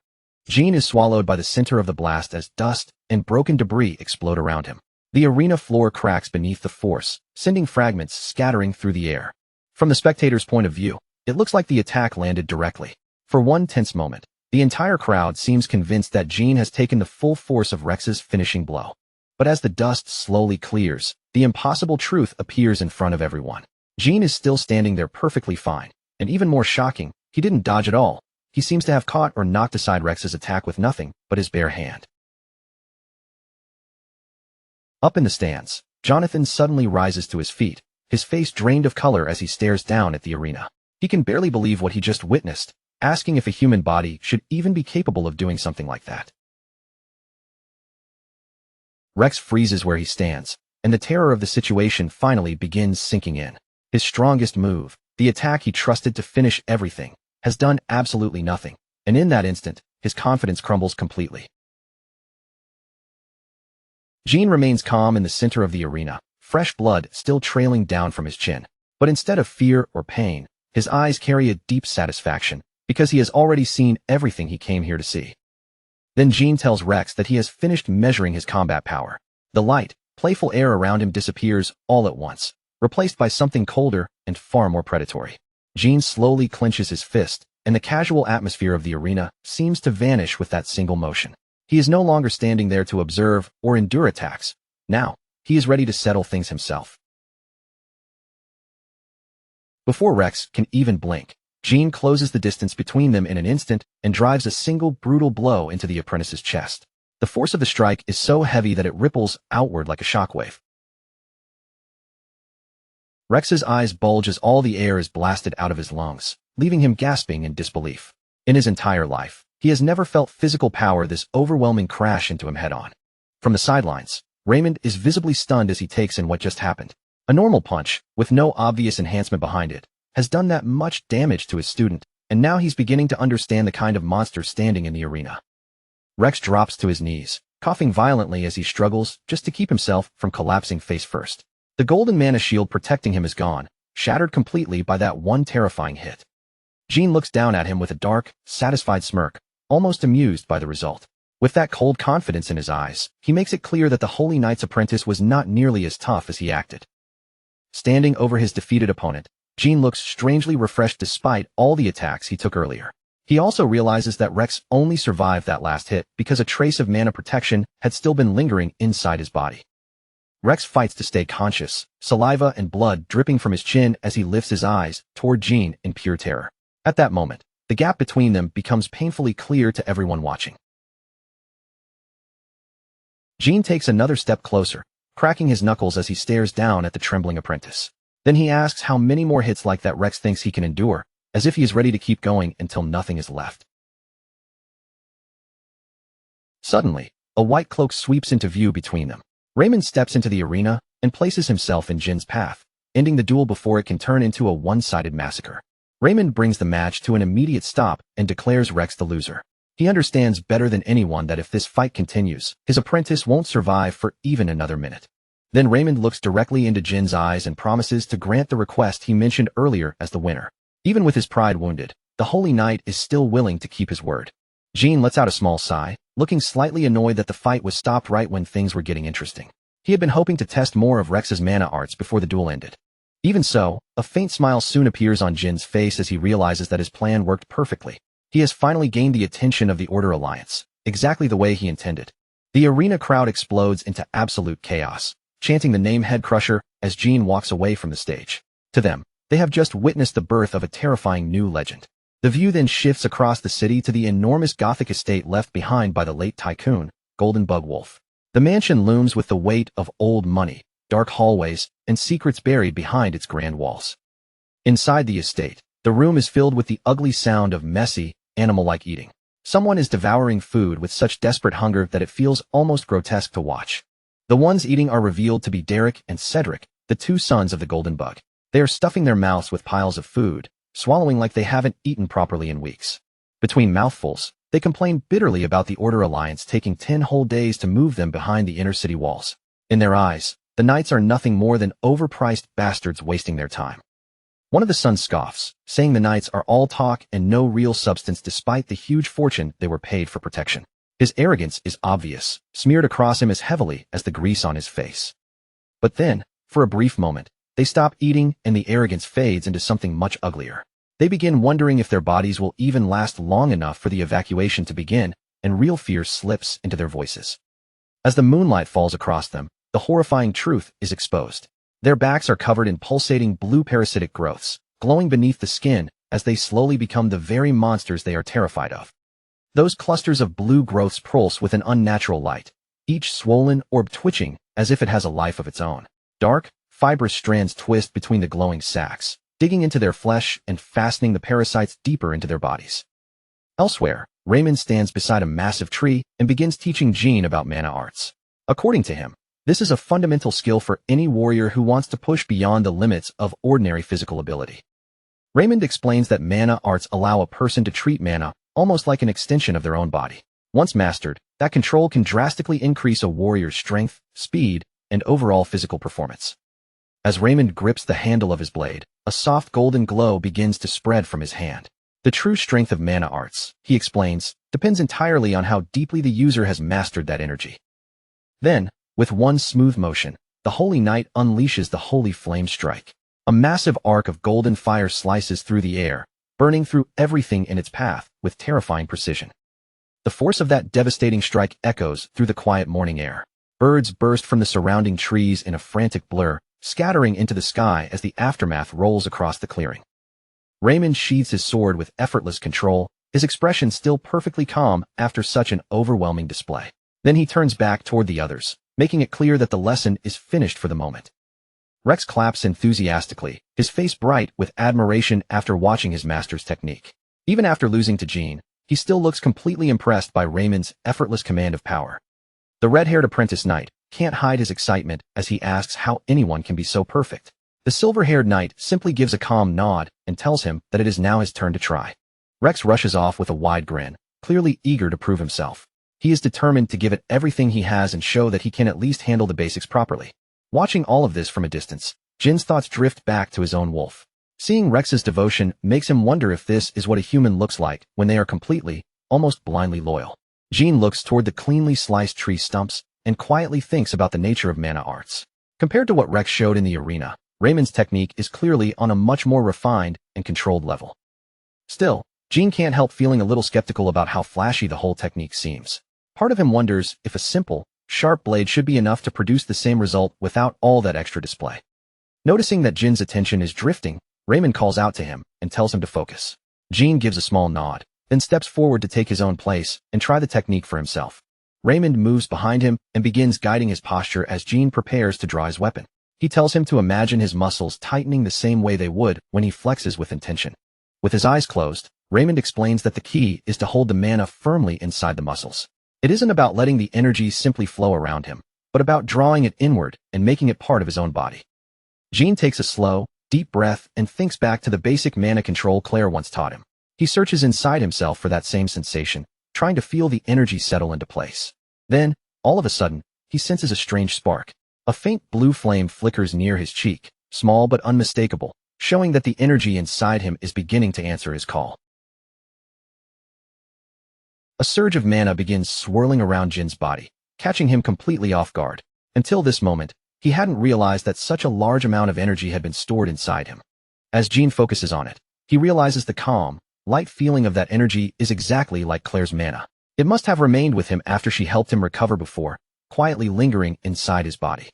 Jean is swallowed by the center of the blast as dust and broken debris explode around him. The arena floor cracks beneath the force, sending fragments scattering through the air. From the spectator's point of view, it looks like the attack landed directly. For one tense moment, the entire crowd seems convinced that Jean has taken the full force of Rex's finishing blow. But as the dust slowly clears, the impossible truth appears in front of everyone. Jean is still standing there perfectly fine, and even more shocking, he didn't dodge at all. he seems to have caught or knocked aside Rex's attack with nothing but his bare hand. Up in the stands, Jonathan suddenly rises to his feet, his face drained of color as he stares down at the arena. He can barely believe what he just witnessed, asking if a human body should even be capable of doing something like that. Rex freezes where he stands, and the terror of the situation finally begins sinking in. His strongest move, the attack he trusted to finish everything, has done absolutely nothing, and in that instant, his confidence crumbles completely. Jean remains calm in the center of the arena, fresh blood still trailing down from his chin. But instead of fear or pain, his eyes carry a deep satisfaction, because he has already seen everything he came here to see. Then Jean tells Rex that he has finished measuring his combat power. The light, playful air around him disappears all at once, replaced by something colder and far more predatory. Jean slowly clenches his fist, and the casual atmosphere of the arena seems to vanish with that single motion. He is no longer standing there to observe or endure attacks. Now, he is ready to settle things himself. Before Rex can even blink, Jean closes the distance between them in an instant and drives a single brutal blow into the apprentice's chest. The force of the strike is so heavy that it ripples outward like a shockwave. Rex's eyes bulge as all the air is blasted out of his lungs, leaving him gasping in disbelief. In his entire life, he has never felt physical power this overwhelming crash into him head-on. From the sidelines, Raymond is visibly stunned as he takes in what just happened. A normal punch, with no obvious enhancement behind it, has done that much damage to his student, and now he's beginning to understand the kind of monster standing in the arena. Rex drops to his knees, coughing violently as he struggles just to keep himself from collapsing face first. The golden mana shield protecting him is gone, shattered completely by that one terrifying hit. Jean looks down at him with a dark, satisfied smirk, almost amused by the result. With that cold confidence in his eyes, he makes it clear that the Holy Knight's apprentice was not nearly as tough as he acted. Standing over his defeated opponent, Jean looks strangely refreshed despite all the attacks he took earlier. He also realizes that Rex only survived that last hit because a trace of mana protection had still been lingering inside his body. Rex fights to stay conscious, saliva and blood dripping from his chin as he lifts his eyes toward Jean in pure terror. At that moment, the gap between them becomes painfully clear to everyone watching. Jean takes another step closer, cracking his knuckles as he stares down at the trembling apprentice. Then he asks how many more hits like that Rex thinks he can endure, as if he is ready to keep going until nothing is left. Suddenly, a white cloak sweeps into view between them. Raymond steps into the arena and places himself in Jin's path, ending the duel before it can turn into a one-sided massacre. Raymond brings the match to an immediate stop and declares Rex the loser. He understands better than anyone that if this fight continues, his apprentice won't survive for even another minute. Then Raymond looks directly into Jin's eyes and promises to grant the request he mentioned earlier as the winner. Even with his pride wounded, the Holy Knight is still willing to keep his word. Jean lets out a small sigh, looking slightly annoyed that the fight was stopped right when things were getting interesting. He had been hoping to test more of Rex's mana arts before the duel ended. Even so, a faint smile soon appears on Jin's face as he realizes that his plan worked perfectly. He has finally gained the attention of the Order Alliance, exactly the way he intended. The arena crowd explodes into absolute chaos, chanting the name Head Crusher as Jean walks away from the stage. To them, they have just witnessed the birth of a terrifying new legend. The view then shifts across the city to the enormous Gothic estate left behind by the late tycoon, Golden Bug Wolf. The mansion looms with the weight of old money, dark hallways, and secrets buried behind its grand walls. Inside the estate, the room is filled with the ugly sound of messy, animal-like eating. Someone is devouring food with such desperate hunger that it feels almost grotesque to watch. The ones eating are revealed to be Derek and Cedric, the two sons of the Golden Bug. They are stuffing their mouths with piles of food, swallowing like they haven't eaten properly in weeks. Between mouthfuls, they complain bitterly about the Order Alliance taking 10 whole days to move them behind the inner city walls. In their eyes, the knights are nothing more than overpriced bastards wasting their time. One of the sons scoffs, saying the knights are all talk and no real substance despite the huge fortune they were paid for protection. His arrogance is obvious, smeared across him as heavily as the grease on his face. But then, for a brief moment, they stop eating and the arrogance fades into something much uglier. They begin wondering if their bodies will even last long enough for the evacuation to begin, and real fear slips into their voices. As the moonlight falls across them, the horrifying truth is exposed. Their backs are covered in pulsating blue parasitic growths, glowing beneath the skin as they slowly become the very monsters they are terrified of. Those clusters of blue growths pulse with an unnatural light, each swollen orb twitching as if it has a life of its own. Dark, fibrous strands twist between the glowing sacs, digging into their flesh and fastening the parasites deeper into their bodies. Elsewhere, Raymond stands beside a massive tree and begins teaching Jean about mana arts. According to him, this is a fundamental skill for any warrior who wants to push beyond the limits of ordinary physical ability. Raymond explains that mana arts allow a person to treat mana almost like an extension of their own body. Once mastered, that control can drastically increase a warrior's strength, speed, and overall physical performance. As Raymond grips the handle of his blade, a soft golden glow begins to spread from his hand. The true strength of mana arts, he explains, depends entirely on how deeply the user has mastered that energy. Then, with one smooth motion, the Holy Knight unleashes the Holy Flame Strike. A massive arc of golden fire slices through the air, burning through everything in its path with terrifying precision. The force of that devastating strike echoes through the quiet morning air. Birds burst from the surrounding trees in a frantic blur, scattering into the sky as the aftermath rolls across the clearing. Raymond sheathes his sword with effortless control, his expression still perfectly calm after such an overwhelming display. Then he turns back toward the others, making it clear that the lesson is finished for the moment. Rex claps enthusiastically, his face bright with admiration after watching his master's technique. Even after losing to Jean, he still looks completely impressed by Raymond's effortless command of power. The red-haired apprentice knight can't hide his excitement as he asks how anyone can be so perfect. The silver-haired knight simply gives a calm nod and tells him that it is now his turn to try. Rex rushes off with a wide grin, clearly eager to prove himself. He is determined to give it everything he has and show that he can at least handle the basics properly. Watching all of this from a distance, Jin's thoughts drift back to his own wolf. Seeing Rex's devotion makes him wonder if this is what a human looks like when they are completely, almost blindly loyal. Jean looks toward the cleanly sliced tree stumps and quietly thinks about the nature of mana arts. Compared to what Rex showed in the arena, Raymond's technique is clearly on a much more refined and controlled level. Still, Jean can't help feeling a little skeptical about how flashy the whole technique seems. Part of him wonders if a simple, sharp blade should be enough to produce the same result without all that extra display. Noticing that Jin's attention is drifting, Raymond calls out to him and tells him to focus. Jean gives a small nod, then steps forward to take his own place and try the technique for himself. Raymond moves behind him and begins guiding his posture as Jean prepares to draw his weapon. He tells him to imagine his muscles tightening the same way they would when he flexes with intention. With his eyes closed, Raymond explains that the key is to hold the mana firmly inside the muscles. It isn't about letting the energy simply flow around him, but about drawing it inward and making it part of his own body. Jean takes a slow, deep breath and thinks back to the basic mana control Claire once taught him. He searches inside himself for that same sensation, trying to feel the energy settle into place. Then, all of a sudden, he senses a strange spark. A faint blue flame flickers near his cheek, small but unmistakable, showing that the energy inside him is beginning to answer his call. A surge of mana begins swirling around Jin's body, catching him completely off guard. Until this moment, he hadn't realized that such a large amount of energy had been stored inside him. As Jean focuses on it, he realizes the calm, light feeling of that energy is exactly like Claire's mana. It must have remained with him after she helped him recover before, quietly lingering inside his body.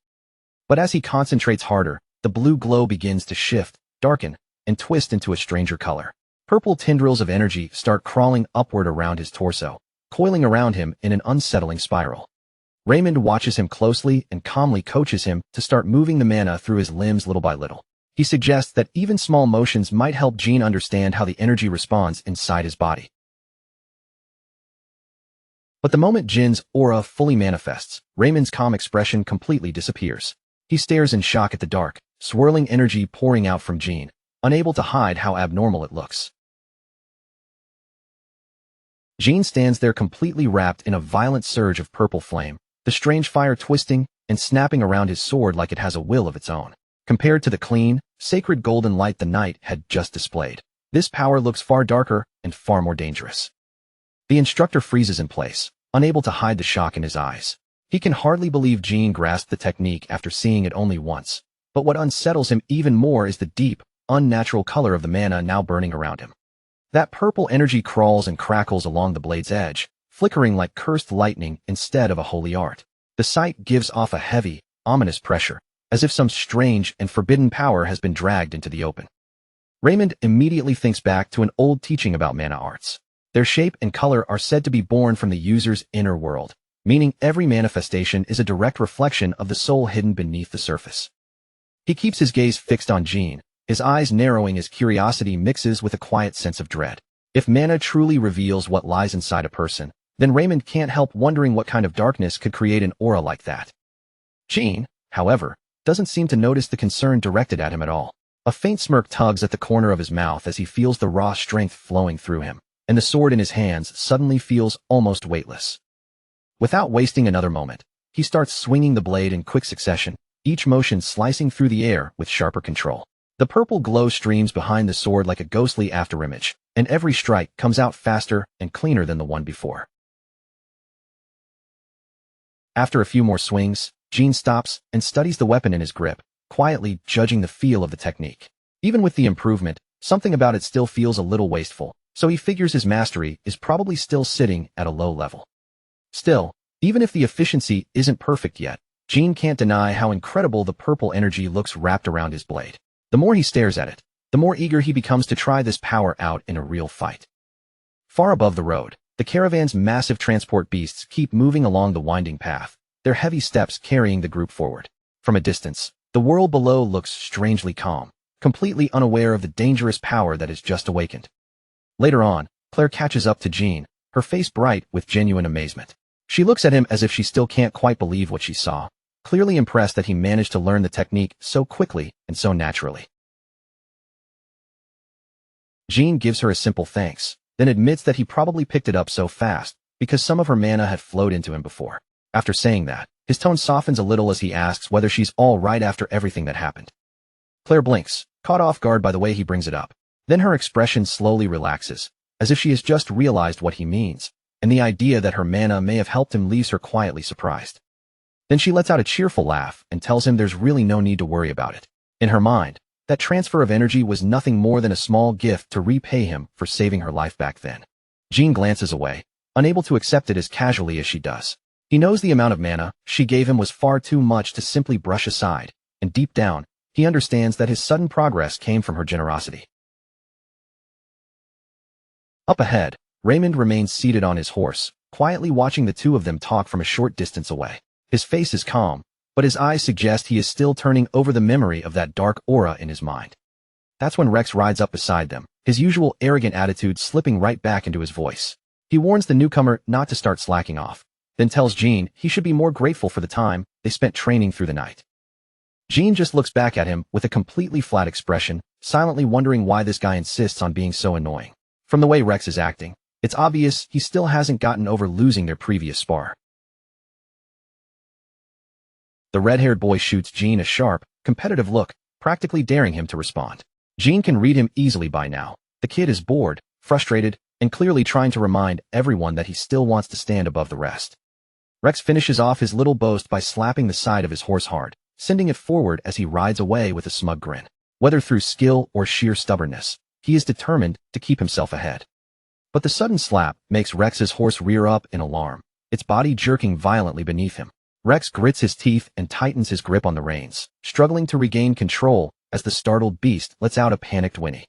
But as he concentrates harder, the blue glow begins to shift, darken, and twist into a stranger color. Purple tendrils of energy start crawling upward around his torso, coiling around him in an unsettling spiral. Raymond watches him closely and calmly coaches him to start moving the mana through his limbs little by little. He suggests that even small motions might help Jean understand how the energy responds inside his body. But the moment Jin's aura fully manifests, Raymond's calm expression completely disappears. He stares in shock at the dark, swirling energy pouring out from Jean, unable to hide how abnormal it looks. Jean stands there completely wrapped in a violent surge of purple flame, the strange fire twisting and snapping around his sword like it has a will of its own. Compared to the clean, sacred golden light the knight had just displayed, this power looks far darker and far more dangerous. The instructor freezes in place, unable to hide the shock in his eyes. He can hardly believe Jean grasped the technique after seeing it only once, but what unsettles him even more is the deep, unnatural color of the mana now burning around him. That purple energy crawls and crackles along the blade's edge, flickering like cursed lightning instead of a holy art. The sight gives off a heavy, ominous pressure, as if some strange and forbidden power has been dragged into the open. Raymond immediately thinks back to an old teaching about mana arts. Their shape and color are said to be born from the user's inner world, meaning every manifestation is a direct reflection of the soul hidden beneath the surface. He keeps his gaze fixed on Jean, his eyes narrowing as curiosity mixes with a quiet sense of dread. If mana truly reveals what lies inside a person, then Raymond can't help wondering what kind of darkness could create an aura like that. Jean, however, doesn't seem to notice the concern directed at him at all. A faint smirk tugs at the corner of his mouth as he feels the raw strength flowing through him, and the sword in his hands suddenly feels almost weightless. Without wasting another moment, he starts swinging the blade in quick succession, each motion slicing through the air with sharper control. The purple glow streams behind the sword like a ghostly afterimage, and every strike comes out faster and cleaner than the one before. After a few more swings, Jean stops and studies the weapon in his grip, quietly judging the feel of the technique. Even with the improvement, something about it still feels a little wasteful, so he figures his mastery is probably still sitting at a low level. Still, even if the efficiency isn't perfect yet, Jean can't deny how incredible the purple energy looks wrapped around his blade. The more he stares at it, the more eager he becomes to try this power out in a real fight. Far above the road, the caravan's massive transport beasts keep moving along the winding path, their heavy steps carrying the group forward. From a distance, the world below looks strangely calm, completely unaware of the dangerous power that has just awakened. Later on, Claire catches up to Jean, her face bright with genuine amazement. She looks at him as if she still can't quite believe what she saw, clearly impressed that he managed to learn the technique so quickly and so naturally. Jean gives her a simple thanks, then admits that he probably picked it up so fast because some of her mana had flowed into him before. After saying that, his tone softens a little as he asks whether she's all right after everything that happened. Claire blinks, caught off guard by the way he brings it up. Then her expression slowly relaxes, as if she has just realized what he means, and the idea that her mana may have helped him leaves her quietly surprised. Then she lets out a cheerful laugh and tells him there's really no need to worry about it. In her mind, that transfer of energy was nothing more than a small gift to repay him for saving her life back then. Jean glances away, unable to accept it as casually as she does. He knows the amount of mana she gave him was far too much to simply brush aside, and deep down, he understands that his sudden progress came from her generosity. Up ahead, Raymond remains seated on his horse, quietly watching the two of them talk from a short distance away. His face is calm, but his eyes suggest he is still turning over the memory of that dark aura in his mind. That's when Rex rides up beside them, his usual arrogant attitude slipping right back into his voice. He warns the newcomer not to start slacking off, then tells Jean he should be more grateful for the time they spent training through the night. Jean just looks back at him with a completely flat expression, silently wondering why this guy insists on being so annoying. From the way Rex is acting, it's obvious he still hasn't gotten over losing their previous spar. The red-haired boy shoots Jean a sharp, competitive look, practically daring him to respond. Jean can read him easily by now. The kid is bored, frustrated, and clearly trying to remind everyone that he still wants to stand above the rest. Rex finishes off his little boast by slapping the side of his horse hard, sending it forward as he rides away with a smug grin. Whether through skill or sheer stubbornness, he is determined to keep himself ahead. But the sudden slap makes Rex's horse rear up in alarm, its body jerking violently beneath him. Rex grits his teeth and tightens his grip on the reins, struggling to regain control as the startled beast lets out a panicked whinny.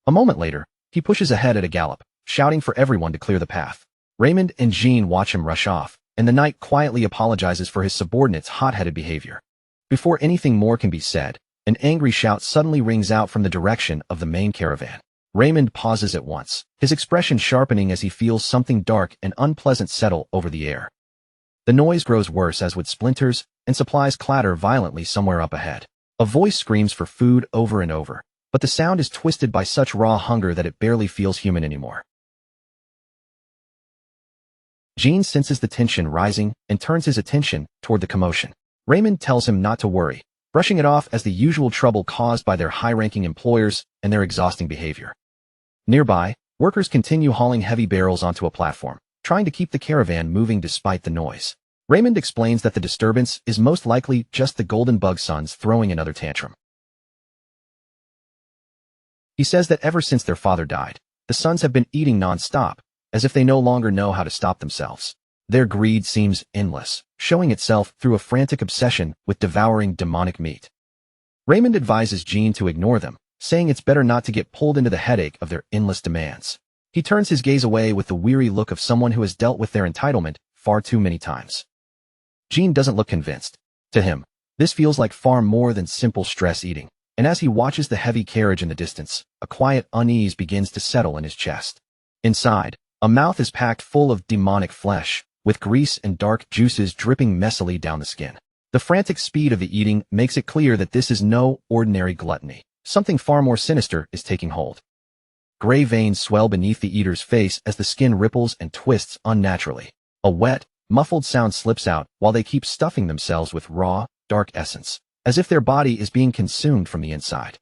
A moment later, he pushes ahead at a gallop, shouting for everyone to clear the path. Raymond and Jean watch him rush off, and the knight quietly apologizes for his subordinate's hot-headed behavior. Before anything more can be said, an angry shout suddenly rings out from the direction of the main caravan. Raymond pauses at once, his expression sharpening as he feels something dark and unpleasant settle over the air. The noise grows worse as wood splinters and supplies clatter violently somewhere up ahead. A voice screams for food over and over, but the sound is twisted by such raw hunger that it barely feels human anymore. Jean senses the tension rising and turns his attention toward the commotion. Raymond tells him not to worry, brushing it off as the usual trouble caused by their high-ranking employers and their exhausting behavior. Nearby, workers continue hauling heavy barrels onto a platform, trying to keep the caravan moving despite the noise. Raymond explains that the disturbance is most likely just the golden bug sons throwing another tantrum. He says that ever since their father died, the sons have been eating non-stop, as if they no longer know how to stop themselves. Their greed seems endless, showing itself through a frantic obsession with devouring demonic meat. Raymond advises Jean to ignore them, saying it's better not to get pulled into the headache of their endless demands. He turns his gaze away with the weary look of someone who has dealt with their entitlement far too many times. Jean doesn't look convinced. To him, this feels like far more than simple stress eating, and as he watches the heavy carriage in the distance, a quiet unease begins to settle in his chest. Inside, a mouth is packed full of demonic flesh, with grease and dark juices dripping messily down the skin. The frantic speed of the eating makes it clear that this is no ordinary gluttony. Something far more sinister is taking hold. Gray veins swell beneath the eater's face as the skin ripples and twists unnaturally. A wet, muffled sound slips out while they keep stuffing themselves with raw, dark essence, as if their body is being consumed from the inside.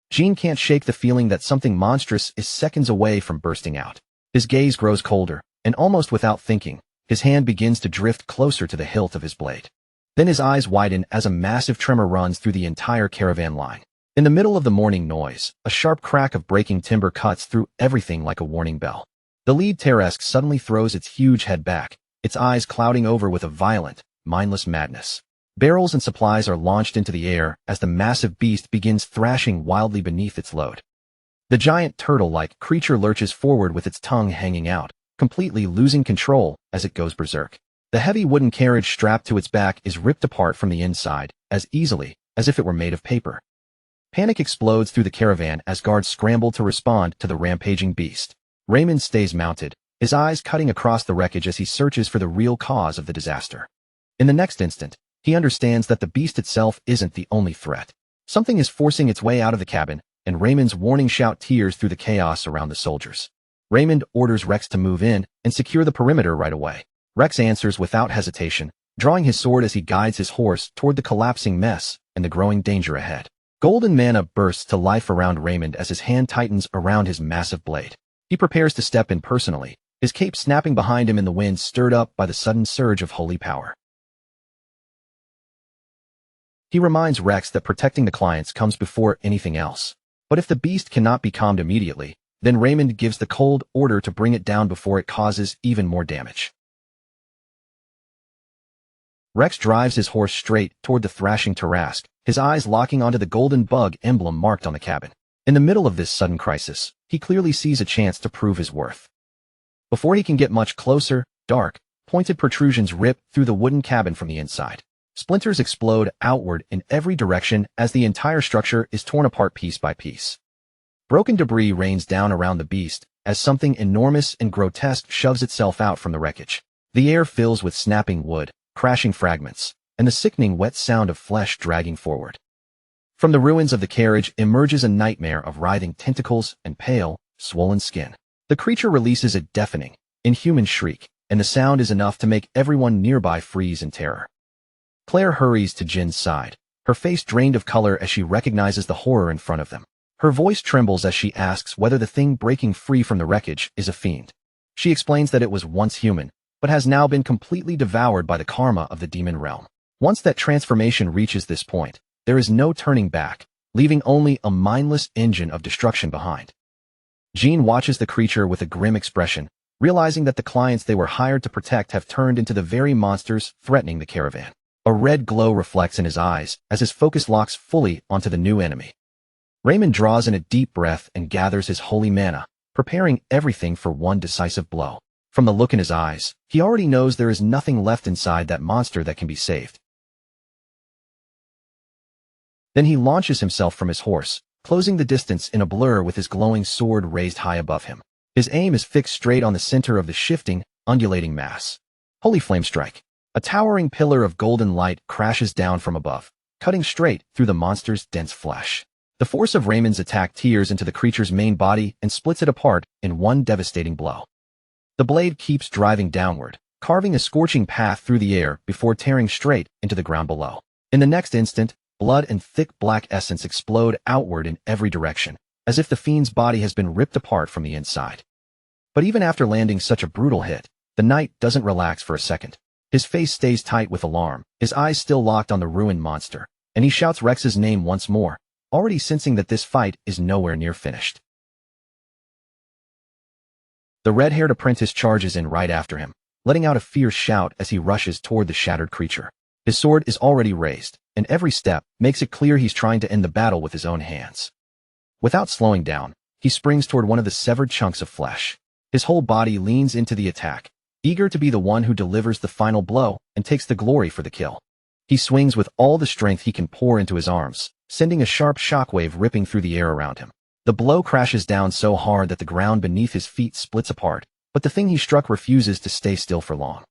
Jean can't shake the feeling that something monstrous is seconds away from bursting out. His gaze grows colder, and almost without thinking, his hand begins to drift closer to the hilt of his blade. Then his eyes widen as a massive tremor runs through the entire caravan line. In the middle of the morning noise, a sharp crack of breaking timber cuts through everything like a warning bell. The lead Teresk suddenly throws its huge head back, its eyes clouding over with a violent, mindless madness. Barrels and supplies are launched into the air as the massive beast begins thrashing wildly beneath its load. The giant turtle-like creature lurches forward with its tongue hanging out, completely losing control as it goes berserk. The heavy wooden carriage strapped to its back is ripped apart from the inside, as easily as if it were made of paper. Panic explodes through the caravan as guards scramble to respond to the rampaging beast. Raymond stays mounted, his eyes cutting across the wreckage as he searches for the real cause of the disaster. In the next instant, he understands that the beast itself isn't the only threat. Something is forcing its way out of the cabin, and Raymond's warning shout tears through the chaos around the soldiers. Raymond orders Rex to move in and secure the perimeter right away. Rex answers without hesitation, drawing his sword as he guides his horse toward the collapsing mess and the growing danger ahead. Golden mana bursts to life around Raymond as his hand tightens around his massive blade. He prepares to step in personally, his cape snapping behind him in the wind stirred up by the sudden surge of holy power. He reminds Rex that protecting the clients comes before anything else. But if the beast cannot be calmed immediately, then Raymond gives the cold order to bring it down before it causes even more damage. Rex drives his horse straight toward the thrashing Tarrasque, his eyes locking onto the golden bug emblem marked on the cabin. In the middle of this sudden crisis, he clearly sees a chance to prove his worth. Before he can get much closer, dark, pointed protrusions rip through the wooden cabin from the inside. Splinters explode outward in every direction as the entire structure is torn apart piece by piece. Broken debris rains down around the beast as something enormous and grotesque shoves itself out from the wreckage. The air fills with snapping wood, crashing fragments, and the sickening wet sound of flesh dragging forward. From the ruins of the carriage emerges a nightmare of writhing tentacles and pale, swollen skin. The creature releases a deafening, inhuman shriek, and the sound is enough to make everyone nearby freeze in terror. Claire hurries to Jin's side, her face drained of color as she recognizes the horror in front of them. Her voice trembles as she asks whether the thing breaking free from the wreckage is a fiend. She explains that it was once human, but has now been completely devoured by the karma of the demon realm. Once that transformation reaches this point, there is no turning back, leaving only a mindless engine of destruction behind. Jean watches the creature with a grim expression, realizing that the clients they were hired to protect have turned into the very monsters threatening the caravan. A red glow reflects in his eyes as his focus locks fully onto the new enemy. Raymond draws in a deep breath and gathers his holy mana, preparing everything for one decisive blow. From the look in his eyes, he already knows there is nothing left inside that monster that can be saved. Then he launches himself from his horse, closing the distance in a blur with his glowing sword raised high above him. His aim is fixed straight on the center of the shifting, undulating mass. Holy flame strike! A towering pillar of golden light crashes down from above, cutting straight through the monster's dense flesh. The force of Raymond's attack tears into the creature's main body and splits it apart in one devastating blow. The blade keeps driving downward, carving a scorching path through the air before tearing straight into the ground below. In the next instant, blood and thick black essence explode outward in every direction, as if the fiend's body has been ripped apart from the inside. But even after landing such a brutal hit, the knight doesn't relax for a second. His face stays tight with alarm, his eyes still locked on the ruined monster, and he shouts Rex's name once more, already sensing that this fight is nowhere near finished. The red-haired apprentice charges in right after him, letting out a fierce shout as he rushes toward the shattered creature. His sword is already raised, and every step makes it clear he's trying to end the battle with his own hands. Without slowing down, he springs toward one of the severed chunks of flesh. His whole body leans into the attack, eager to be the one who delivers the final blow and takes the glory for the kill. He swings with all the strength he can pour into his arms, sending a sharp shockwave ripping through the air around him. The blow crashes down so hard that the ground beneath his feet splits apart, but the thing he struck refuses to stay still for long.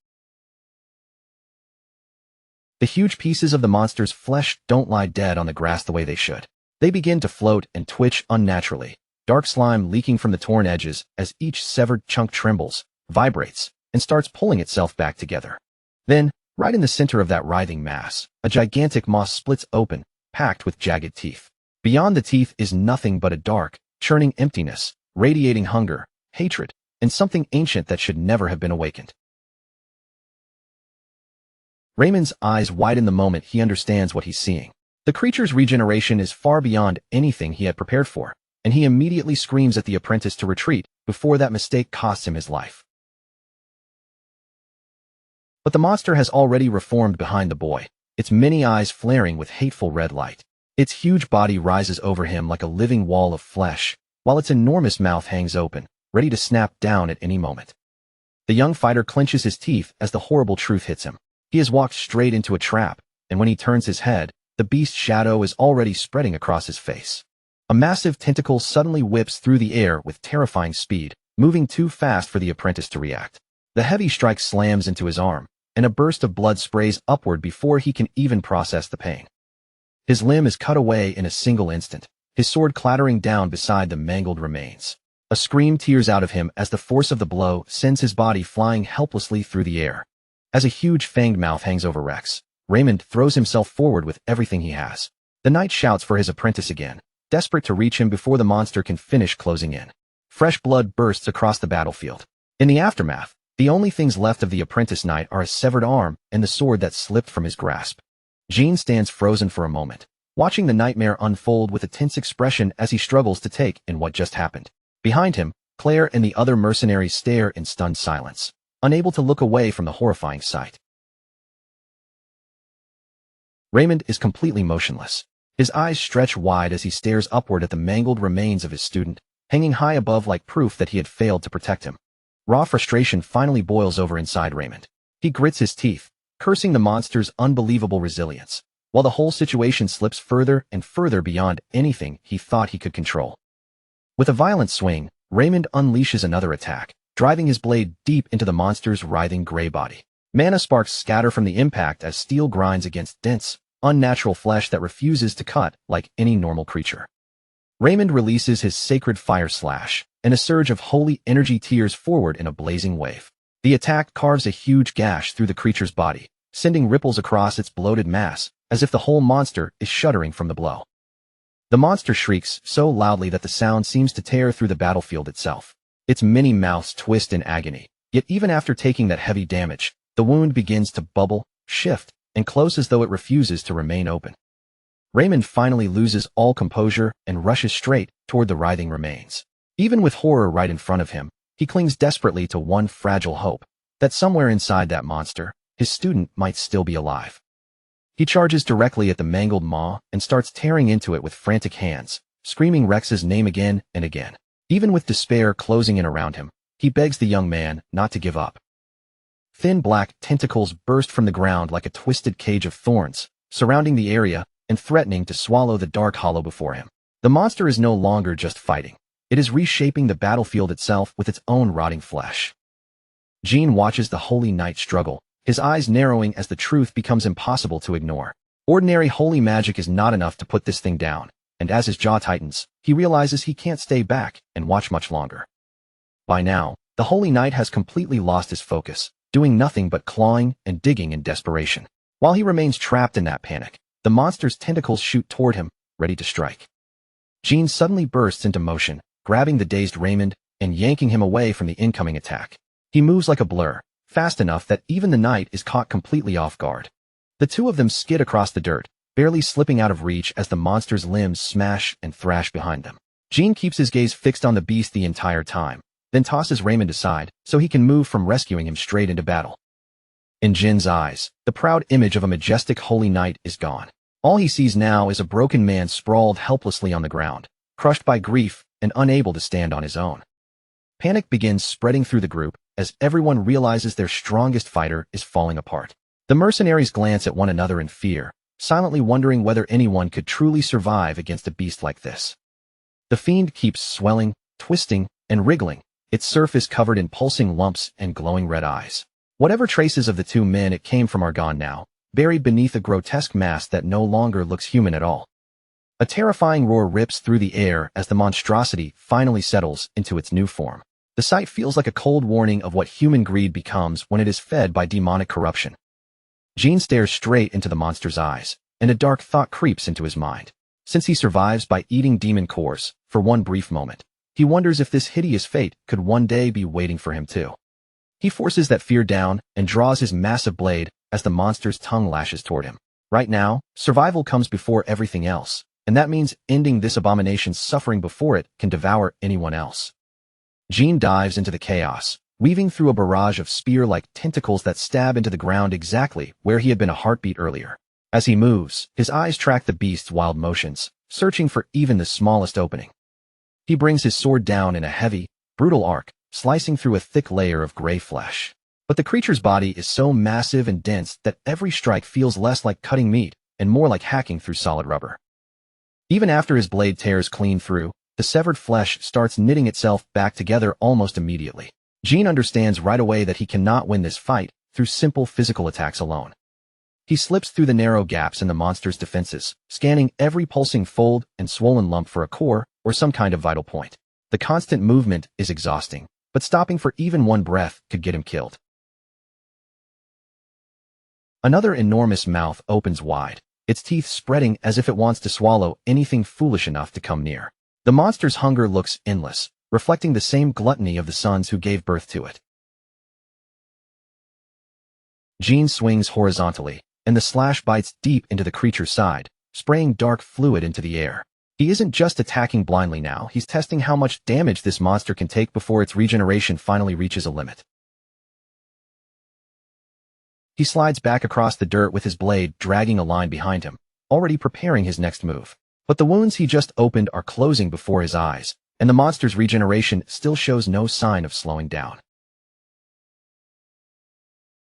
The huge pieces of the monster's flesh don't lie dead on the grass the way they should. They begin to float and twitch unnaturally, dark slime leaking from the torn edges as each severed chunk trembles, vibrates, and starts pulling itself back together. Then, right in the center of that writhing mass, a gigantic maw splits open, packed with jagged teeth. Beyond the teeth is nothing but a dark, churning emptiness, radiating hunger, hatred, and something ancient that should never have been awakened. Raymond's eyes widen the moment he understands what he's seeing. The creature's regeneration is far beyond anything he had prepared for, and he immediately screams at the apprentice to retreat before that mistake costs him his life. But the monster has already reformed behind the boy, its many eyes flaring with hateful red light. Its huge body rises over him like a living wall of flesh, while its enormous mouth hangs open, ready to snap down at any moment. The young fighter clenches his teeth as the horrible truth hits him. He has walked straight into a trap, and when he turns his head, the beast's shadow is already spreading across his face. A massive tentacle suddenly whips through the air with terrifying speed, moving too fast for the apprentice to react. The heavy strike slams into his arm, and a burst of blood sprays upward before he can even process the pain. His limb is cut away in a single instant, his sword clattering down beside the mangled remains. A scream tears out of him as the force of the blow sends his body flying helplessly through the air. As a huge fanged mouth hangs over Rex, Raymond throws himself forward with everything he has. The knight shouts for his apprentice again, desperate to reach him before the monster can finish closing in. Fresh blood bursts across the battlefield. In the aftermath, the only things left of the apprentice knight are a severed arm and the sword that slipped from his grasp. Jean stands frozen for a moment, watching the nightmare unfold with a tense expression as he struggles to take in what just happened. Behind him, Claire and the other mercenaries stare in stunned silence, unable to look away from the horrifying sight. Raymond is completely motionless. His eyes stretch wide as he stares upward at the mangled remains of his student, hanging high above like proof that he had failed to protect him. Raw frustration finally boils over inside Raymond. He grits his teeth, cursing the monster's unbelievable resilience, while the whole situation slips further and further beyond anything he thought he could control. With a violent swing, Raymond unleashes another attack, driving his blade deep into the monster's writhing gray body. Mana sparks scatter from the impact as steel grinds against dense, unnatural flesh that refuses to cut like any normal creature. Raymond releases his sacred fire slash, and a surge of holy energy tears forward in a blazing wave. The attack carves a huge gash through the creature's body, sending ripples across its bloated mass, as if the whole monster is shuddering from the blow. The monster shrieks so loudly that the sound seems to tear through the battlefield itself. Its many mouths twist in agony, yet even after taking that heavy damage, the wound begins to bubble, shift, and close as though it refuses to remain open. Raymond finally loses all composure and rushes straight toward the writhing remains. Even with horror right in front of him, he clings desperately to one fragile hope, that somewhere inside that monster, his student might still be alive. He charges directly at the mangled maw and starts tearing into it with frantic hands, screaming Rex's name again and again. Even with despair closing in around him, he begs the young man not to give up. Thin black tentacles burst from the ground like a twisted cage of thorns, surrounding the area and threatening to swallow the dark hollow before him. The monster is no longer just fighting. It is reshaping the battlefield itself with its own rotting flesh. Jean watches the holy knight struggle, his eyes narrowing as the truth becomes impossible to ignore. Ordinary holy magic is not enough to put this thing down, and as his jaw tightens, he realizes he can't stay back and watch much longer. By now, the holy knight has completely lost his focus, doing nothing but clawing and digging in desperation. While he remains trapped in that panic, the monster's tentacles shoot toward him, ready to strike. Jean suddenly bursts into motion, grabbing the dazed Raymond and yanking him away from the incoming attack. He moves like a blur, fast enough that even the knight is caught completely off guard. The two of them skid across the dirt, barely slipping out of reach as the monster's limbs smash and thrash behind them. Jean keeps his gaze fixed on the beast the entire time, then tosses Raymond aside so he can move from rescuing him straight into battle. In Jin's eyes, the proud image of a majestic holy knight is gone. All he sees now is a broken man sprawled helplessly on the ground, crushed by grief and unable to stand on his own. Panic begins spreading through the group as everyone realizes their strongest fighter is falling apart. The mercenaries glance at one another in fear, silently wondering whether anyone could truly survive against a beast like this. The fiend keeps swelling, twisting, and wriggling, its surface covered in pulsing lumps and glowing red eyes. Whatever traces of the two men it came from are gone now, buried beneath a grotesque mask that no longer looks human at all. A terrifying roar rips through the air as the monstrosity finally settles into its new form. The sight feels like a cold warning of what human greed becomes when it is fed by demonic corruption. Jean stares straight into the monster's eyes, and a dark thought creeps into his mind. Since he survives by eating demon cores, for one brief moment, he wonders if this hideous fate could one day be waiting for him too. He forces that fear down and draws his massive blade as the monster's tongue lashes toward him. Right now, survival comes before everything else, and that means ending this abomination's suffering before it can devour anyone else. Jean dives into the chaos, weaving through a barrage of spear-like tentacles that stab into the ground exactly where he had been a heartbeat earlier. As he moves, his eyes track the beast's wild motions, searching for even the smallest opening. He brings his sword down in a heavy, brutal arc, slicing through a thick layer of gray flesh. But the creature's body is so massive and dense that every strike feels less like cutting meat and more like hacking through solid rubber. Even after his blade tears clean through, the severed flesh starts knitting itself back together almost immediately. Jean understands right away that he cannot win this fight through simple physical attacks alone. He slips through the narrow gaps in the monster's defenses, scanning every pulsing fold and swollen lump for a core or some kind of vital point. The constant movement is exhausting, but stopping for even one breath could get him killed. Another enormous mouth opens wide, its teeth spreading as if it wants to swallow anything foolish enough to come near. The monster's hunger looks endless, reflecting the same gluttony of the sons who gave birth to it. Jean swings horizontally, and the slash bites deep into the creature's side, spraying dark fluid into the air. He isn't just attacking blindly now, he's testing how much damage this monster can take before its regeneration finally reaches a limit. He slides back across the dirt with his blade dragging a line behind him, already preparing his next move. But the wounds he just opened are closing before his eyes, and the monster's regeneration still shows no sign of slowing down.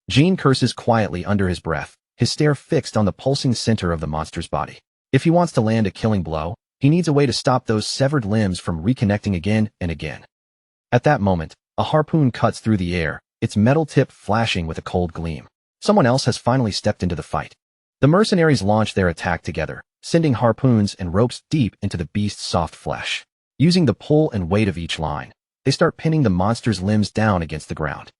Jean curses quietly under his breath, his stare fixed on the pulsing center of the monster's body. If he wants to land a killing blow, he needs a way to stop those severed limbs from reconnecting again and again. At that moment, a harpoon cuts through the air, its metal tip flashing with a cold gleam. Someone else has finally stepped into the fight. The mercenaries launch their attack together, sending harpoons and ropes deep into the beast's soft flesh. Using the pull and weight of each line, they start pinning the monster's limbs down against the ground.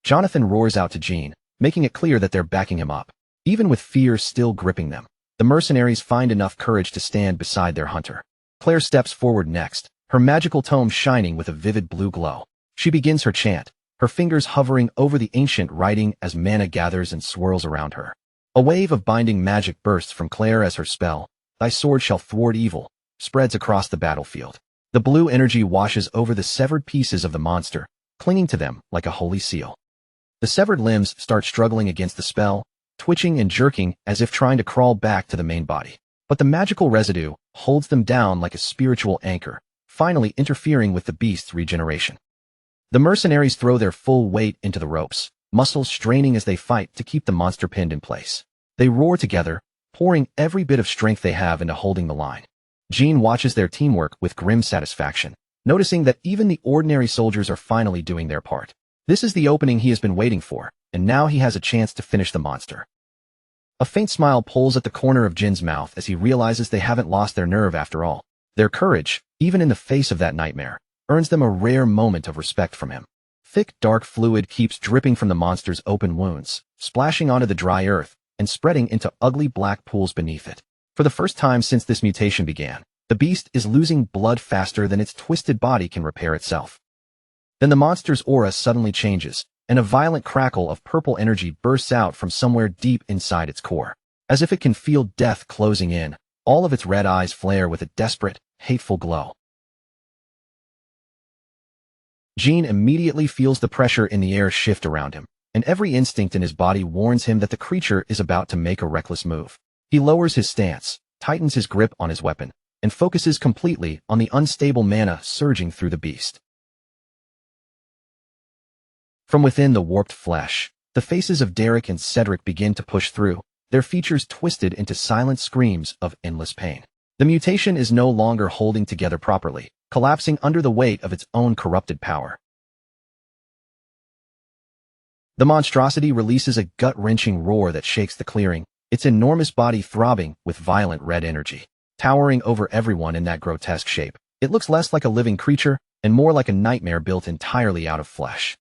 Jonathan roars out to Jean, making it clear that they're backing him up. Even with fear still gripping them, the mercenaries find enough courage to stand beside their hunter. Claire steps forward next, her magical tome shining with a vivid blue glow. She begins her chant, her fingers hovering over the ancient writing as mana gathers and swirls around her. A wave of binding magic bursts from Claire as her spell, "Thy sword shall thwart evil," spreads across the battlefield. The blue energy washes over the severed pieces of the monster, clinging to them like a holy seal. The severed limbs start struggling against the spell, twitching and jerking as if trying to crawl back to the main body. But the magical residue holds them down like a spiritual anchor, finally interfering with the beast's regeneration. The mercenaries throw their full weight into the ropes, muscles straining as they fight to keep the monster pinned in place. They roar together, pouring every bit of strength they have into holding the line. Jean watches their teamwork with grim satisfaction, noticing that even the ordinary soldiers are finally doing their part. This is the opening he has been waiting for, and now he has a chance to finish the monster. A faint smile pulls at the corner of Jin's mouth as he realizes they haven't lost their nerve after all. Their courage, even in the face of that nightmare, earns them a rare moment of respect from him. Thick, dark fluid keeps dripping from the monster's open wounds, splashing onto the dry earth and spreading into ugly black pools beneath it. For the first time since this mutation began, the beast is losing blood faster than its twisted body can repair itself. Then the monster's aura suddenly changes, and a violent crackle of purple energy bursts out from somewhere deep inside its core. As if it can feel death closing in, all of its red eyes flare with a desperate, hateful glow. Jean immediately feels the pressure in the air shift around him, and every instinct in his body warns him that the creature is about to make a reckless move. He lowers his stance, tightens his grip on his weapon, and focuses completely on the unstable mana surging through the beast. From within the warped flesh, the faces of Derek and Cedric begin to push through, their features twisted into silent screams of endless pain. The mutation is no longer holding together properly, collapsing under the weight of its own corrupted power. The monstrosity releases a gut-wrenching roar that shakes the clearing, its enormous body throbbing with violent red energy. Towering over everyone in that grotesque shape, it looks less like a living creature and more like a nightmare built entirely out of flesh.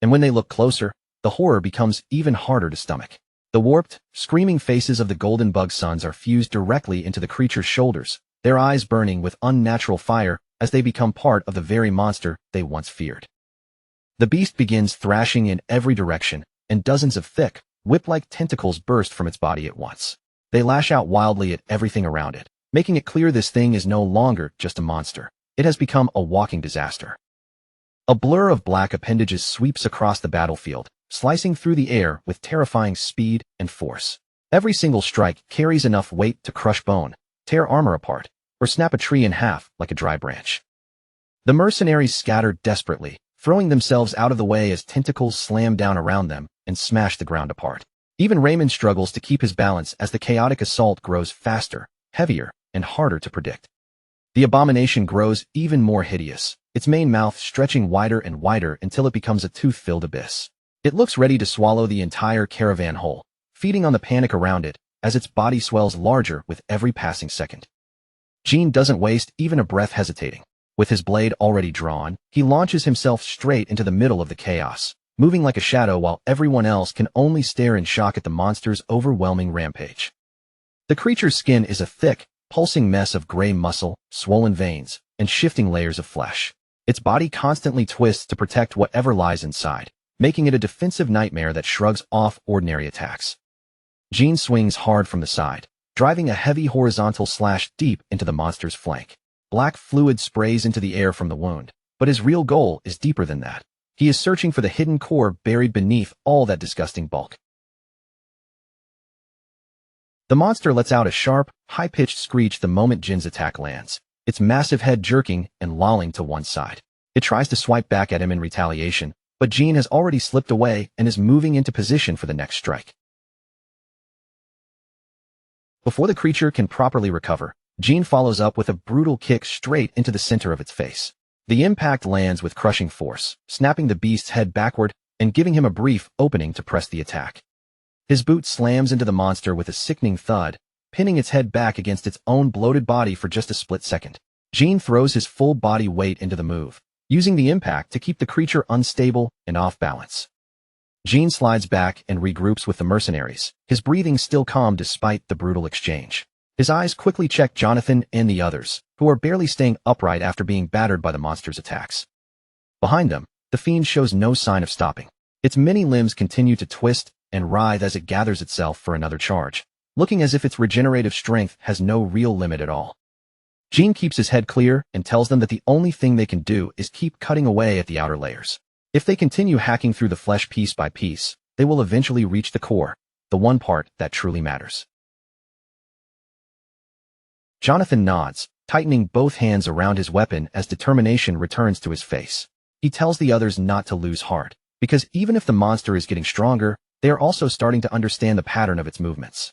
And when they look closer, the horror becomes even harder to stomach. The warped, screaming faces of the golden bug sons are fused directly into the creature's shoulders, their eyes burning with unnatural fire as they become part of the very monster they once feared. The beast begins thrashing in every direction, and dozens of thick, whip-like tentacles burst from its body at once. They lash out wildly at everything around it, making it clear this thing is no longer just a monster. It has become a walking disaster. A blur of black appendages sweeps across the battlefield, slicing through the air with terrifying speed and force. Every single strike carries enough weight to crush bone, tear armor apart, or snap a tree in half like a dry branch. The mercenaries scatter desperately, throwing themselves out of the way as tentacles slam down around them and smash the ground apart. Even Raymond struggles to keep his balance as the chaotic assault grows faster, heavier, and harder to predict. The abomination grows even more hideous, its main mouth stretching wider and wider until it becomes a tooth-filled abyss. It looks ready to swallow the entire caravan whole, feeding on the panic around it as its body swells larger with every passing second. Jean doesn't waste even a breath hesitating. With his blade already drawn, he launches himself straight into the middle of the chaos, moving like a shadow while everyone else can only stare in shock at the monster's overwhelming rampage. The creature's skin is a thick, pulsing mess of gray muscle, swollen veins, and shifting layers of flesh. Its body constantly twists to protect whatever lies inside, making it a defensive nightmare that shrugs off ordinary attacks. Jean swings hard from the side, driving a heavy horizontal slash deep into the monster's flank. Black fluid sprays into the air from the wound, but his real goal is deeper than that. He is searching for the hidden core buried beneath all that disgusting bulk. The monster lets out a sharp, high-pitched screech the moment Jin's attack lands, its massive head jerking and lolling to one side. It tries to swipe back at him in retaliation, but Jean has already slipped away and is moving into position for the next strike. Before the creature can properly recover, Jean follows up with a brutal kick straight into the center of its face. The impact lands with crushing force, snapping the beast's head backward and giving him a brief opening to press the attack. His boot slams into the monster with a sickening thud, pinning its head back against its own bloated body for just a split second. Jean throws his full body weight into the move, using the impact to keep the creature unstable and off balance. Jean slides back and regroups with the mercenaries, his breathing still calm despite the brutal exchange. His eyes quickly check Jonathan and the others, who are barely staying upright after being battered by the monster's attacks. Behind them, the fiend shows no sign of stopping. Its many limbs continue to twist and writhe as it gathers itself for another charge, looking as if its regenerative strength has no real limit at all. Jean keeps his head clear and tells them that the only thing they can do is keep cutting away at the outer layers. If they continue hacking through the flesh piece by piece, they will eventually reach the core, the one part that truly matters. Jonathan nods, tightening both hands around his weapon as determination returns to his face. He tells the others not to lose heart, because even if the monster is getting stronger, they are also starting to understand the pattern of its movements.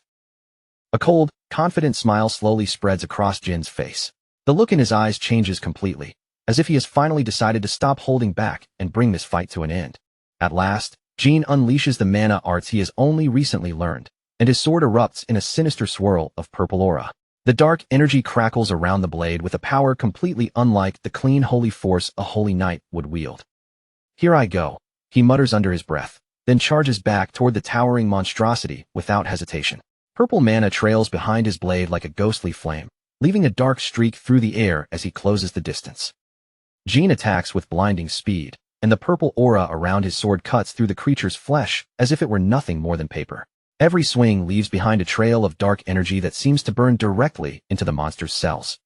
A cold, confident smile slowly spreads across Jin's face. The look in his eyes changes completely, as if he has finally decided to stop holding back and bring this fight to an end. At last, Jin unleashes the mana arts he has only recently learned, and his sword erupts in a sinister swirl of purple aura. The dark energy crackles around the blade with a power completely unlike the clean holy force a holy knight would wield. "Here I go," he mutters under his breath, then charges back toward the towering monstrosity without hesitation. Purple mana trails behind his blade like a ghostly flame, leaving a dark streak through the air as he closes the distance. Jin attacks with blinding speed, and the purple aura around his sword cuts through the creature's flesh as if it were nothing more than paper. Every swing leaves behind a trail of dark energy that seems to burn directly into the monster's cells.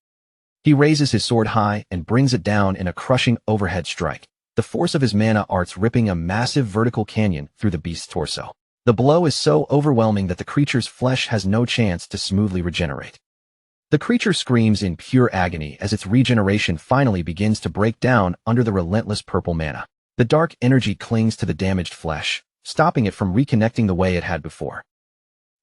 He raises his sword high and brings it down in a crushing overhead strike, the force of his mana arts ripping a massive vertical canyon through the beast's torso. The blow is so overwhelming that the creature's flesh has no chance to smoothly regenerate. The creature screams in pure agony as its regeneration finally begins to break down under the relentless purple mana. The dark energy clings to the damaged flesh, stopping it from reconnecting the way it had before.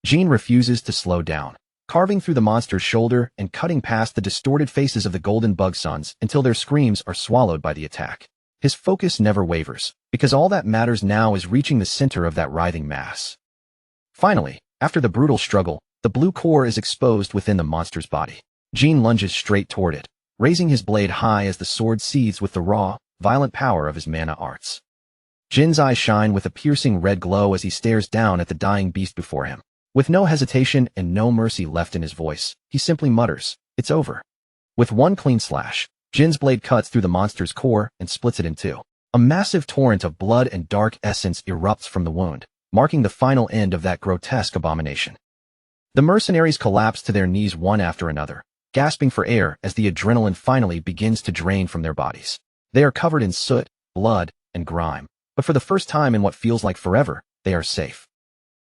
Jean refuses to slow down, carving through the monster's shoulder and cutting past the distorted faces of the golden bug sons until their screams are swallowed by the attack. His focus never wavers, because all that matters now is reaching the center of that writhing mass. Finally, after the brutal struggle, the blue core is exposed within the monster's body. Jean lunges straight toward it, raising his blade high as the sword seethes with the raw, violent power of his mana arts. Jin's eyes shine with a piercing red glow as he stares down at the dying beast before him. With no hesitation and no mercy left in his voice, he simply mutters, "It's over." With one clean slash, Jin's blade cuts through the monster's core and splits it in two. A massive torrent of blood and dark essence erupts from the wound, marking the final end of that grotesque abomination. The mercenaries collapse to their knees one after another, gasping for air as the adrenaline finally begins to drain from their bodies. They are covered in soot, blood, and grime, but for the first time in what feels like forever, they are safe.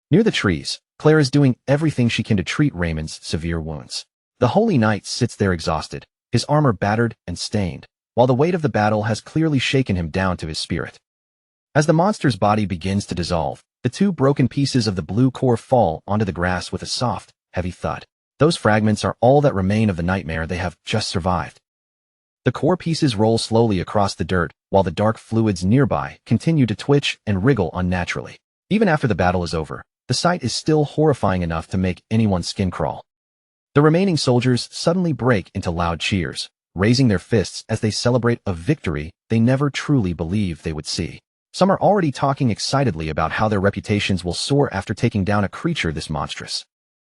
Near the trees, Claire is doing everything she can to treat Raymond's severe wounds. The Holy Knight sits there exhausted, his armor battered and stained, while the weight of the battle has clearly shaken him down to his spirit. As the monster's body begins to dissolve, the two broken pieces of the blue core fall onto the grass with a soft, heavy thud. Those fragments are all that remain of the nightmare they have just survived. The core pieces roll slowly across the dirt, while the dark fluids nearby continue to twitch and wriggle unnaturally. Even after the battle is over, the sight is still horrifying enough to make anyone's skin crawl. The remaining soldiers suddenly break into loud cheers, raising their fists as they celebrate a victory they never truly believed they would see. Some are already talking excitedly about how their reputations will soar after taking down a creature this monstrous.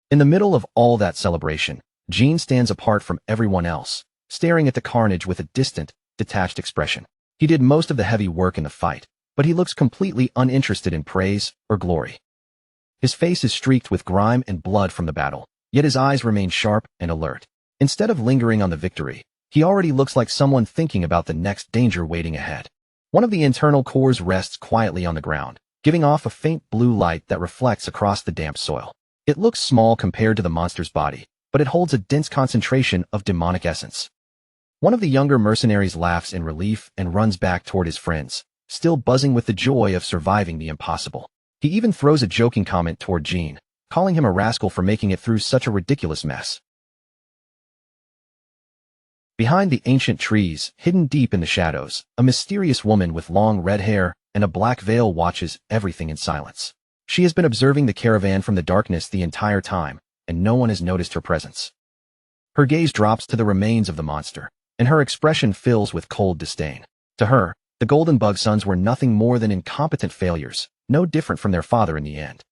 In the middle of all that celebration, Jean stands apart from everyone else, staring at the carnage with a distant, detached expression. He did most of the heavy work in the fight, but he looks completely uninterested in praise or glory. His face is streaked with grime and blood from the battle, yet his eyes remain sharp and alert. Instead of lingering on the victory, he already looks like someone thinking about the next danger waiting ahead. One of the internal cores rests quietly on the ground, giving off a faint blue light that reflects across the damp soil. It looks small compared to the monster's body, but it holds a dense concentration of demonic essence. One of the younger mercenaries laughs in relief and runs back toward his friends, still buzzing with the joy of surviving the impossible. He even throws a joking comment toward Jean, calling him a rascal for making it through such a ridiculous mess. Behind the ancient trees, hidden deep in the shadows, a mysterious woman with long red hair and a black veil watches everything in silence. She has been observing the caravan from the darkness the entire time, and no one has noticed her presence. Her gaze drops to the remains of the monster, and her expression fills with cold disdain. To her, the Golden Bug Sons were nothing more than incompetent failures, no different from their father in the end.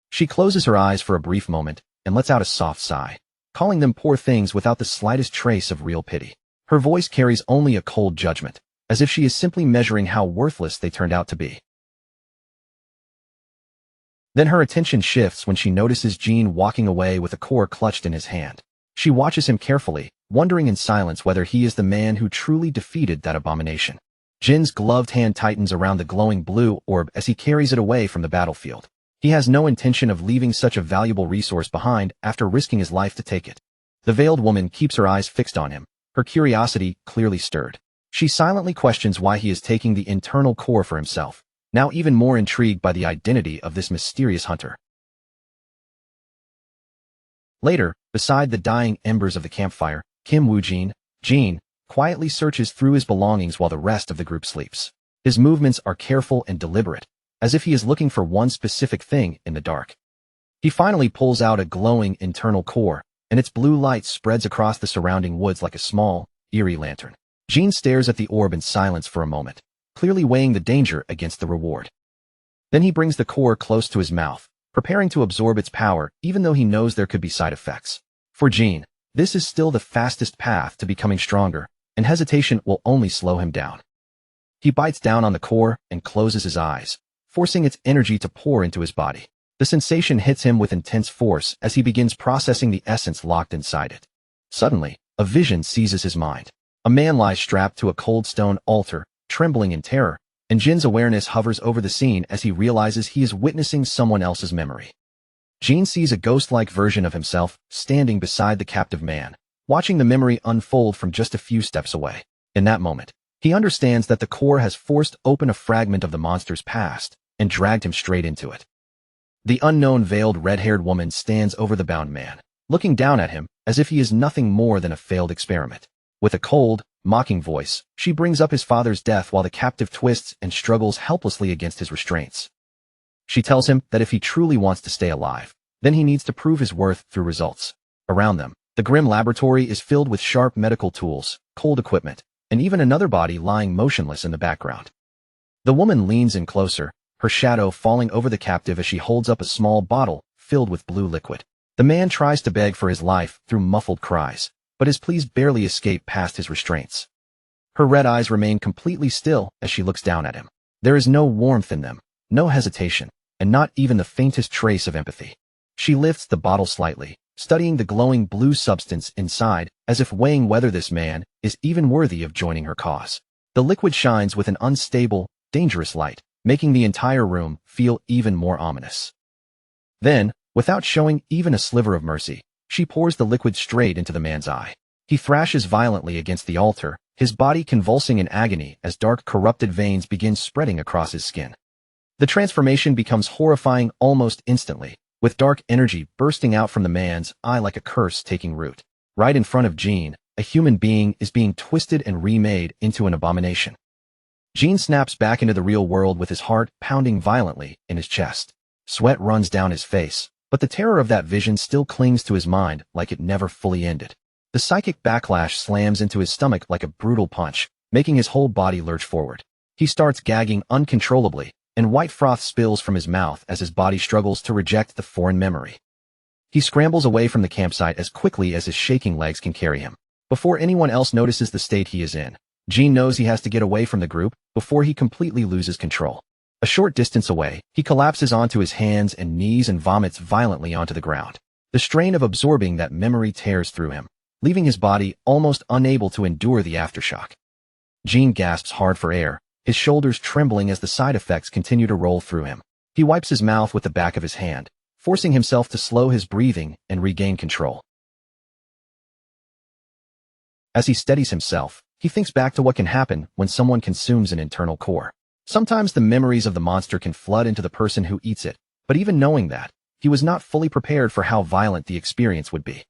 She closes her eyes for a brief moment and lets out a soft sigh, calling them poor things without the slightest trace of real pity. Her voice carries only a cold judgment, as if she is simply measuring how worthless they turned out to be. Then her attention shifts when she notices Jean walking away with a core clutched in his hand. She watches him carefully, wondering in silence whether he is the man who truly defeated that abomination. Jin's gloved hand tightens around the glowing blue orb as he carries it away from the battlefield. He has no intention of leaving such a valuable resource behind after risking his life to take it. The veiled woman keeps her eyes fixed on him, her curiosity clearly stirred. She silently questions why he is taking the internal core for himself, now even more intrigued by the identity of this mysterious hunter. Later, beside the dying embers of the campfire, Kim Woo-jin, Jean, quietly searches through his belongings while the rest of the group sleeps. His movements are careful and deliberate, as if he is looking for one specific thing in the dark. He finally pulls out a glowing internal core, and its blue light spreads across the surrounding woods like a small, eerie lantern. Jean stares at the orb in silence for a moment, clearly weighing the danger against the reward. Then he brings the core close to his mouth, preparing to absorb its power even though he knows there could be side effects. For Jean, this is still the fastest path to becoming stronger, and hesitation will only slow him down. He bites down on the core and closes his eyes, forcing its energy to pour into his body. The sensation hits him with intense force as he begins processing the essence locked inside it. Suddenly, a vision seizes his mind. A man lies strapped to a cold stone altar, trembling in terror, and Jin's awareness hovers over the scene as he realizes he is witnessing someone else's memory. Jean sees a ghost-like version of himself standing beside the captive man, watching the memory unfold from just a few steps away. In that moment, he understands that the core has forced open a fragment of the monster's past and dragged him straight into it. The unknown veiled red-haired woman stands over the bound man, looking down at him as if he is nothing more than a failed experiment. With a cold, mocking voice, she brings up his father's death while the captive twists and struggles helplessly against his restraints. She tells him that if he truly wants to stay alive, then he needs to prove his worth through results. Around them, the grim laboratory is filled with sharp medical tools, cold equipment, and even another body lying motionless in the background. The woman leans in closer, her shadow falling over the captive as she holds up a small bottle filled with blue liquid. The man tries to beg for his life through muffled cries, but his pleas barely escape past his restraints. Her red eyes remain completely still as she looks down at him. There is no warmth in them, no hesitation, and not even the faintest trace of empathy. She lifts the bottle slightly, studying the glowing blue substance inside as if weighing whether this man is even worthy of joining her cause. The liquid shines with an unstable, dangerous light, making the entire room feel even more ominous. Then, without showing even a sliver of mercy, she pours the liquid straight into the man's eye. He thrashes violently against the altar, his body convulsing in agony as dark, corrupted veins begin spreading across his skin. The transformation becomes horrifying almost instantly, with dark energy bursting out from the man's eye like a curse taking root. Right in front of Jean, a human being is being twisted and remade into an abomination. Jean snaps back into the real world with his heart pounding violently in his chest. Sweat runs down his face, but the terror of that vision still clings to his mind like it never fully ended. The psychic backlash slams into his stomach like a brutal punch, making his whole body lurch forward. He starts gagging uncontrollably, and white froth spills from his mouth as his body struggles to reject the foreign memory. He scrambles away from the campsite as quickly as his shaking legs can carry him. Before anyone else notices the state he is in, Jean knows he has to get away from the group before he completely loses control. A short distance away, he collapses onto his hands and knees and vomits violently onto the ground. The strain of absorbing that memory tears through him, leaving his body almost unable to endure the aftershock. Jean gasps hard for air, his shoulders trembling as the side effects continue to roll through him. He wipes his mouth with the back of his hand, forcing himself to slow his breathing and regain control. As he steadies himself, he thinks back to what can happen when someone consumes an internal core. Sometimes the memories of the monster can flood into the person who eats it, but even knowing that, he was not fully prepared for how violent the experience would be.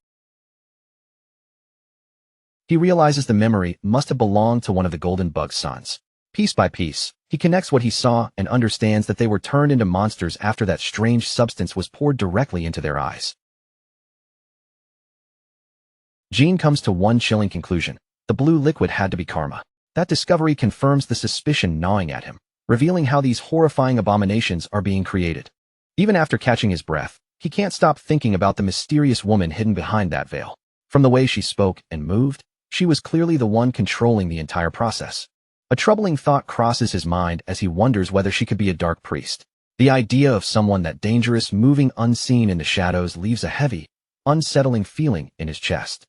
He realizes the memory must have belonged to one of the golden bug's sons. Piece by piece, he connects what he saw and understands that they were turned into monsters after that strange substance was poured directly into their eyes. Jean comes to one chilling conclusion. The blue liquid had to be karma. That discovery confirms the suspicion gnawing at him, revealing how these horrifying abominations are being created. Even after catching his breath, he can't stop thinking about the mysterious woman hidden behind that veil. From the way she spoke and moved, she was clearly the one controlling the entire process. A troubling thought crosses his mind as he wonders whether she could be a dark priest. The idea of someone that dangerous moving unseen in the shadows leaves a heavy, unsettling feeling in his chest.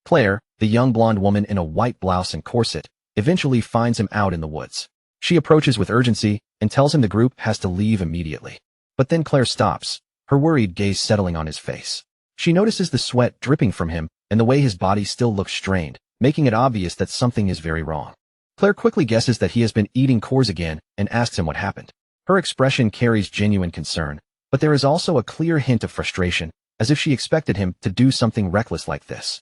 Claire, the young blonde woman in a white blouse and corset, eventually finds him out in the woods. She approaches with urgency and tells him the group has to leave immediately. But then Claire stops, her worried gaze settling on his face. She notices the sweat dripping from him and the way his body still looks strained, making it obvious that something is very wrong. Claire quickly guesses that he has been eating cores again and asks him what happened. Her expression carries genuine concern, but there is also a clear hint of frustration, as if she expected him to do something reckless like this.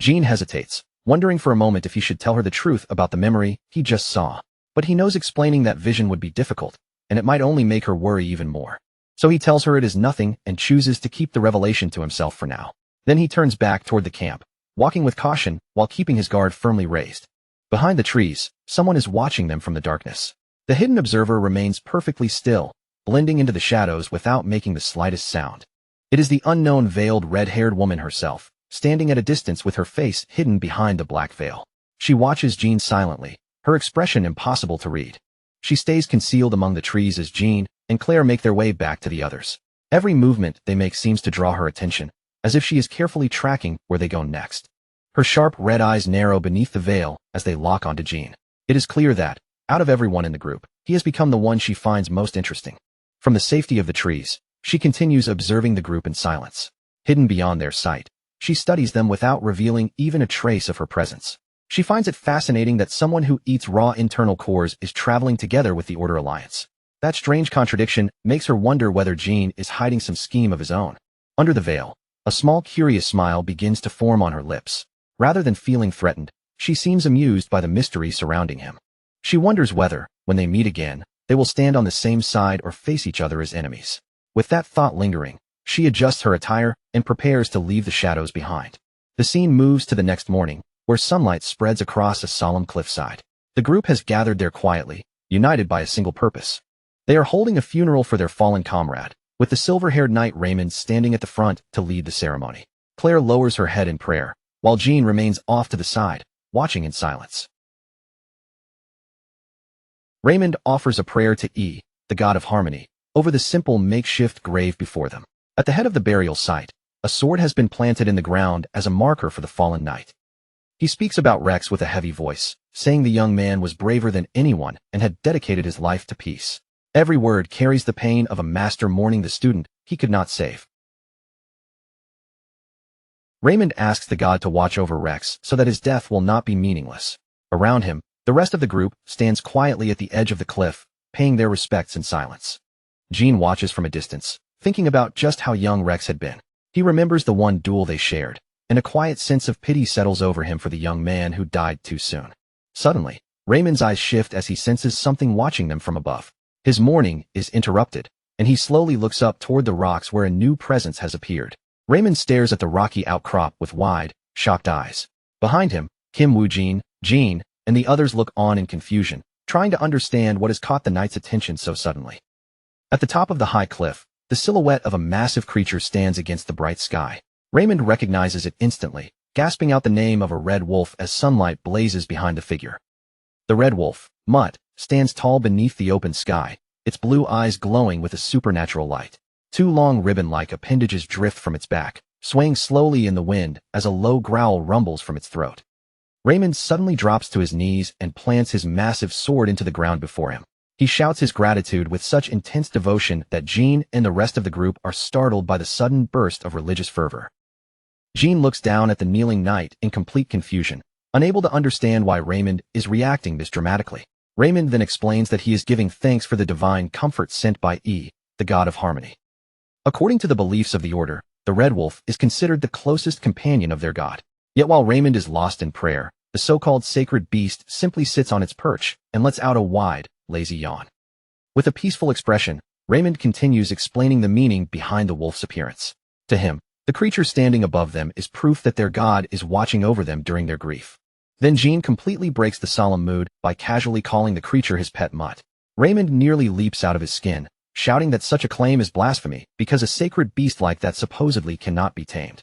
Jean hesitates, wondering for a moment if he should tell her the truth about the memory he just saw. But he knows explaining that vision would be difficult, and it might only make her worry even more. So he tells her it is nothing and chooses to keep the revelation to himself for now. Then he turns back toward the camp, walking with caution while keeping his guard firmly raised. Behind the trees, someone is watching them from the darkness. The hidden observer remains perfectly still, blending into the shadows without making the slightest sound. It is the unknown veiled red-haired woman herself, standing at a distance with her face hidden behind the black veil. She watches Jean silently, her expression impossible to read. She stays concealed among the trees as Jean and Claire make their way back to the others. Every movement they make seems to draw her attention, as if she is carefully tracking where they go next. Her sharp red eyes narrow beneath the veil as they lock onto Jean. It is clear that, out of everyone in the group, he has become the one she finds most interesting. From the safety of the trees, she continues observing the group in silence. Hidden beyond their sight, she studies them without revealing even a trace of her presence. She finds it fascinating that someone who eats raw internal cores is traveling together with the Order Alliance. That strange contradiction makes her wonder whether Jean is hiding some scheme of his own. Under the veil, a small curious smile begins to form on her lips. Rather than feeling threatened, she seems amused by the mystery surrounding him. She wonders whether, when they meet again, they will stand on the same side or face each other as enemies. With that thought lingering, she adjusts her attire and prepares to leave the shadows behind. The scene moves to the next morning, where sunlight spreads across a solemn cliffside. The group has gathered there quietly, united by a single purpose. They are holding a funeral for their fallen comrade, with the silver-haired knight Raymond standing at the front to lead the ceremony. Claire lowers her head in prayer, while Jean remains off to the side, watching in silence. Raymond offers a prayer to E, the god of harmony, over the simple makeshift grave before them. At the head of the burial site, a sword has been planted in the ground as a marker for the fallen knight. He speaks about Rex with a heavy voice, saying the young man was braver than anyone and had dedicated his life to peace. Every word carries the pain of a master mourning the student he could not save. Raymond asks the god to watch over Rex so that his death will not be meaningless. Around him, the rest of the group stands quietly at the edge of the cliff, paying their respects in silence. Jean watches from a distance, thinking about just how young Rex had been. He remembers the one duel they shared, and a quiet sense of pity settles over him for the young man who died too soon. Suddenly, Raymond's eyes shift as he senses something watching them from above. His mourning is interrupted, and he slowly looks up toward the rocks where a new presence has appeared. Raymond stares at the rocky outcrop with wide, shocked eyes. Behind him, Kim Woo-jin, Jean, and the others look on in confusion, trying to understand what has caught the knight's attention so suddenly. At the top of the high cliff, the silhouette of a massive creature stands against the bright sky. Raymond recognizes it instantly, gasping out the name of a red wolf as sunlight blazes behind the figure. The red wolf, Mutt, stands tall beneath the open sky, its blue eyes glowing with a supernatural light. Two long ribbon-like appendages drift from its back, swaying slowly in the wind as a low growl rumbles from its throat. Raymond suddenly drops to his knees and plants his massive sword into the ground before him. He shouts his gratitude with such intense devotion that Jean and the rest of the group are startled by the sudden burst of religious fervor. Jean looks down at the kneeling knight in complete confusion, unable to understand why Raymond is reacting this dramatically. Raymond then explains that he is giving thanks for the divine comfort sent by E, the god of harmony. According to the beliefs of the order, the red wolf is considered the closest companion of their god. Yet while Raymond is lost in prayer, the so-called sacred beast simply sits on its perch and lets out a wide, lazy yawn. With a peaceful expression, Raymond continues explaining the meaning behind the wolf's appearance. To him, the creature standing above them is proof that their god is watching over them during their grief. Then Jean completely breaks the solemn mood by casually calling the creature his pet mutt. Raymond nearly leaps out of his skin, shouting that such a claim is blasphemy because a sacred beast like that supposedly cannot be tamed.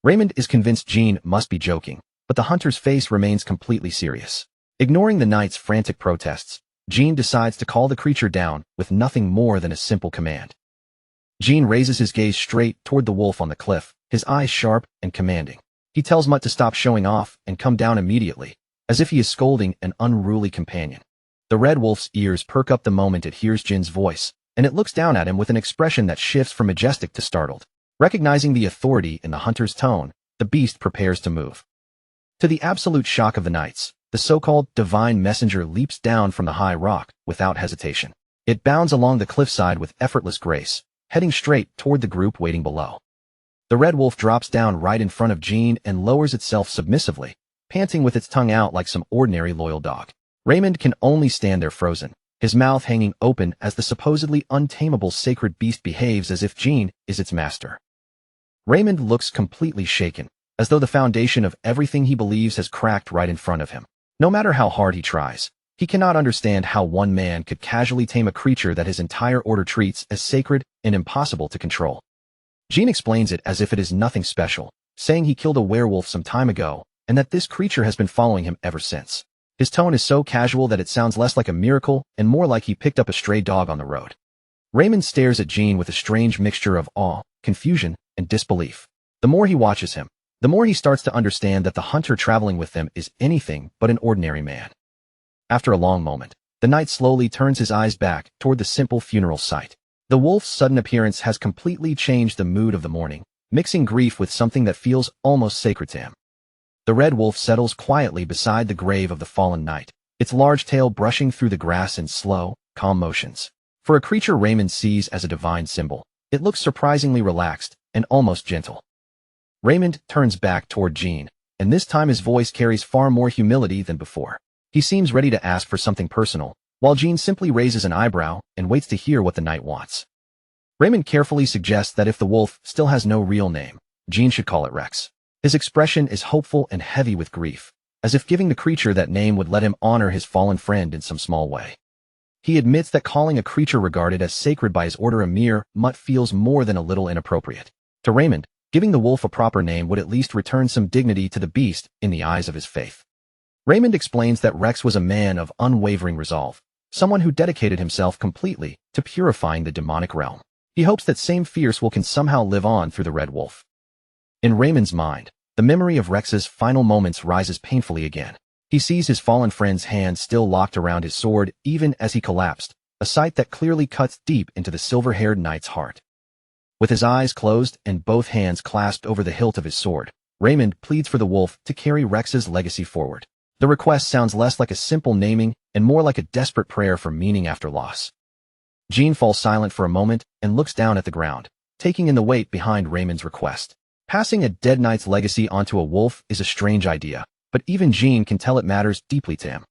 Raymond is convinced Jean must be joking, but the hunter's face remains completely serious. Ignoring the knight's frantic protests, Jean decides to call the creature down with nothing more than a simple command. Jean raises his gaze straight toward the wolf on the cliff, his eyes sharp and commanding. He tells Mutt to stop showing off and come down immediately, as if he is scolding an unruly companion. The red wolf's ears perk up the moment it hears Jin's voice, and it looks down at him with an expression that shifts from majestic to startled. Recognizing the authority in the hunter's tone, the beast prepares to move. To the absolute shock of the knights, the so-called divine messenger leaps down from the high rock without hesitation. It bounds along the cliffside with effortless grace, heading straight toward the group waiting below. The red wolf drops down right in front of Jean and lowers itself submissively, panting with its tongue out like some ordinary loyal dog. Raymond can only stand there frozen, his mouth hanging open as the supposedly untamable sacred beast behaves as if Jean is its master. Raymond looks completely shaken, as though the foundation of everything he believes has cracked right in front of him. No matter how hard he tries, he cannot understand how one man could casually tame a creature that his entire order treats as sacred and impossible to control. Jean explains it as if it is nothing special, saying he killed a werewolf some time ago, and that this creature has been following him ever since. His tone is so casual that it sounds less like a miracle and more like he picked up a stray dog on the road. Raymond stares at Jean with a strange mixture of awe, confusion, and disbelief. The more he watches him, the more he starts to understand that the hunter traveling with them is anything but an ordinary man. After a long moment, the knight slowly turns his eyes back toward the simple funeral site. The wolf's sudden appearance has completely changed the mood of the morning, mixing grief with something that feels almost sacred to him. The red wolf settles quietly beside the grave of the fallen knight, its large tail brushing through the grass in slow, calm motions. For a creature Raymond sees as a divine symbol, it looks surprisingly relaxed and almost gentle. Raymond turns back toward Jean, and this time his voice carries far more humility than before. He seems ready to ask for something personal, while Jean simply raises an eyebrow and waits to hear what the knight wants. Raymond carefully suggests that if the wolf still has no real name, Jean should call it Rex. His expression is hopeful and heavy with grief, as if giving the creature that name would let him honor his fallen friend in some small way. He admits that calling a creature regarded as sacred by his order a mere mutt feels more than a little inappropriate. To Raymond, giving the wolf a proper name would at least return some dignity to the beast in the eyes of his faith. Raymond explains that Rex was a man of unwavering resolve, someone who dedicated himself completely to purifying the demonic realm. He hopes that same fierce will can somehow live on through the red wolf. In Raymond's mind, the memory of Rex's final moments rises painfully again. He sees his fallen friend's hand still locked around his sword even as he collapsed, a sight that clearly cuts deep into the silver-haired knight's heart. With his eyes closed and both hands clasped over the hilt of his sword, Raymond pleads for the wolf to carry Rex's legacy forward. The request sounds less like a simple naming and more like a desperate prayer for meaning after loss. Jean falls silent for a moment and looks down at the ground, taking in the weight behind Raymond's request. Passing a dead knight's legacy onto a wolf is a strange idea, but even Jean can tell it matters deeply to him.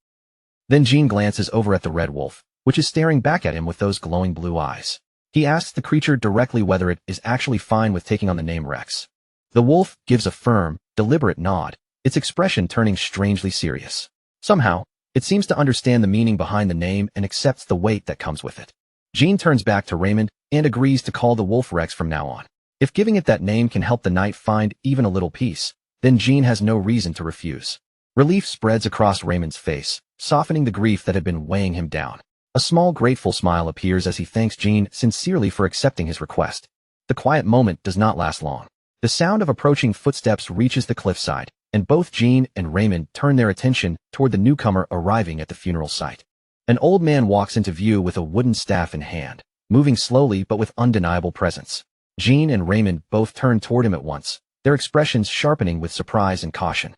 Then Jean glances over at the red wolf, which is staring back at him with those glowing blue eyes. He asks the creature directly whether it is actually fine with taking on the name Rex. The wolf gives a firm, deliberate nod, its expression turning strangely serious. Somehow, it seems to understand the meaning behind the name and accepts the weight that comes with it. Jean turns back to Raymond and agrees to call the wolf Rex from now on. If giving it that name can help the knight find even a little peace, then Jean has no reason to refuse. Relief spreads across Raymond's face, softening the grief that had been weighing him down. A small grateful smile appears as he thanks Jean sincerely for accepting his request. The quiet moment does not last long. The sound of approaching footsteps reaches the cliffside, and both Jean and Raymond turn their attention toward the newcomer arriving at the funeral site. An old man walks into view with a wooden staff in hand, moving slowly but with undeniable presence. Jean and Raymond both turn toward him at once, their expressions sharpening with surprise and caution.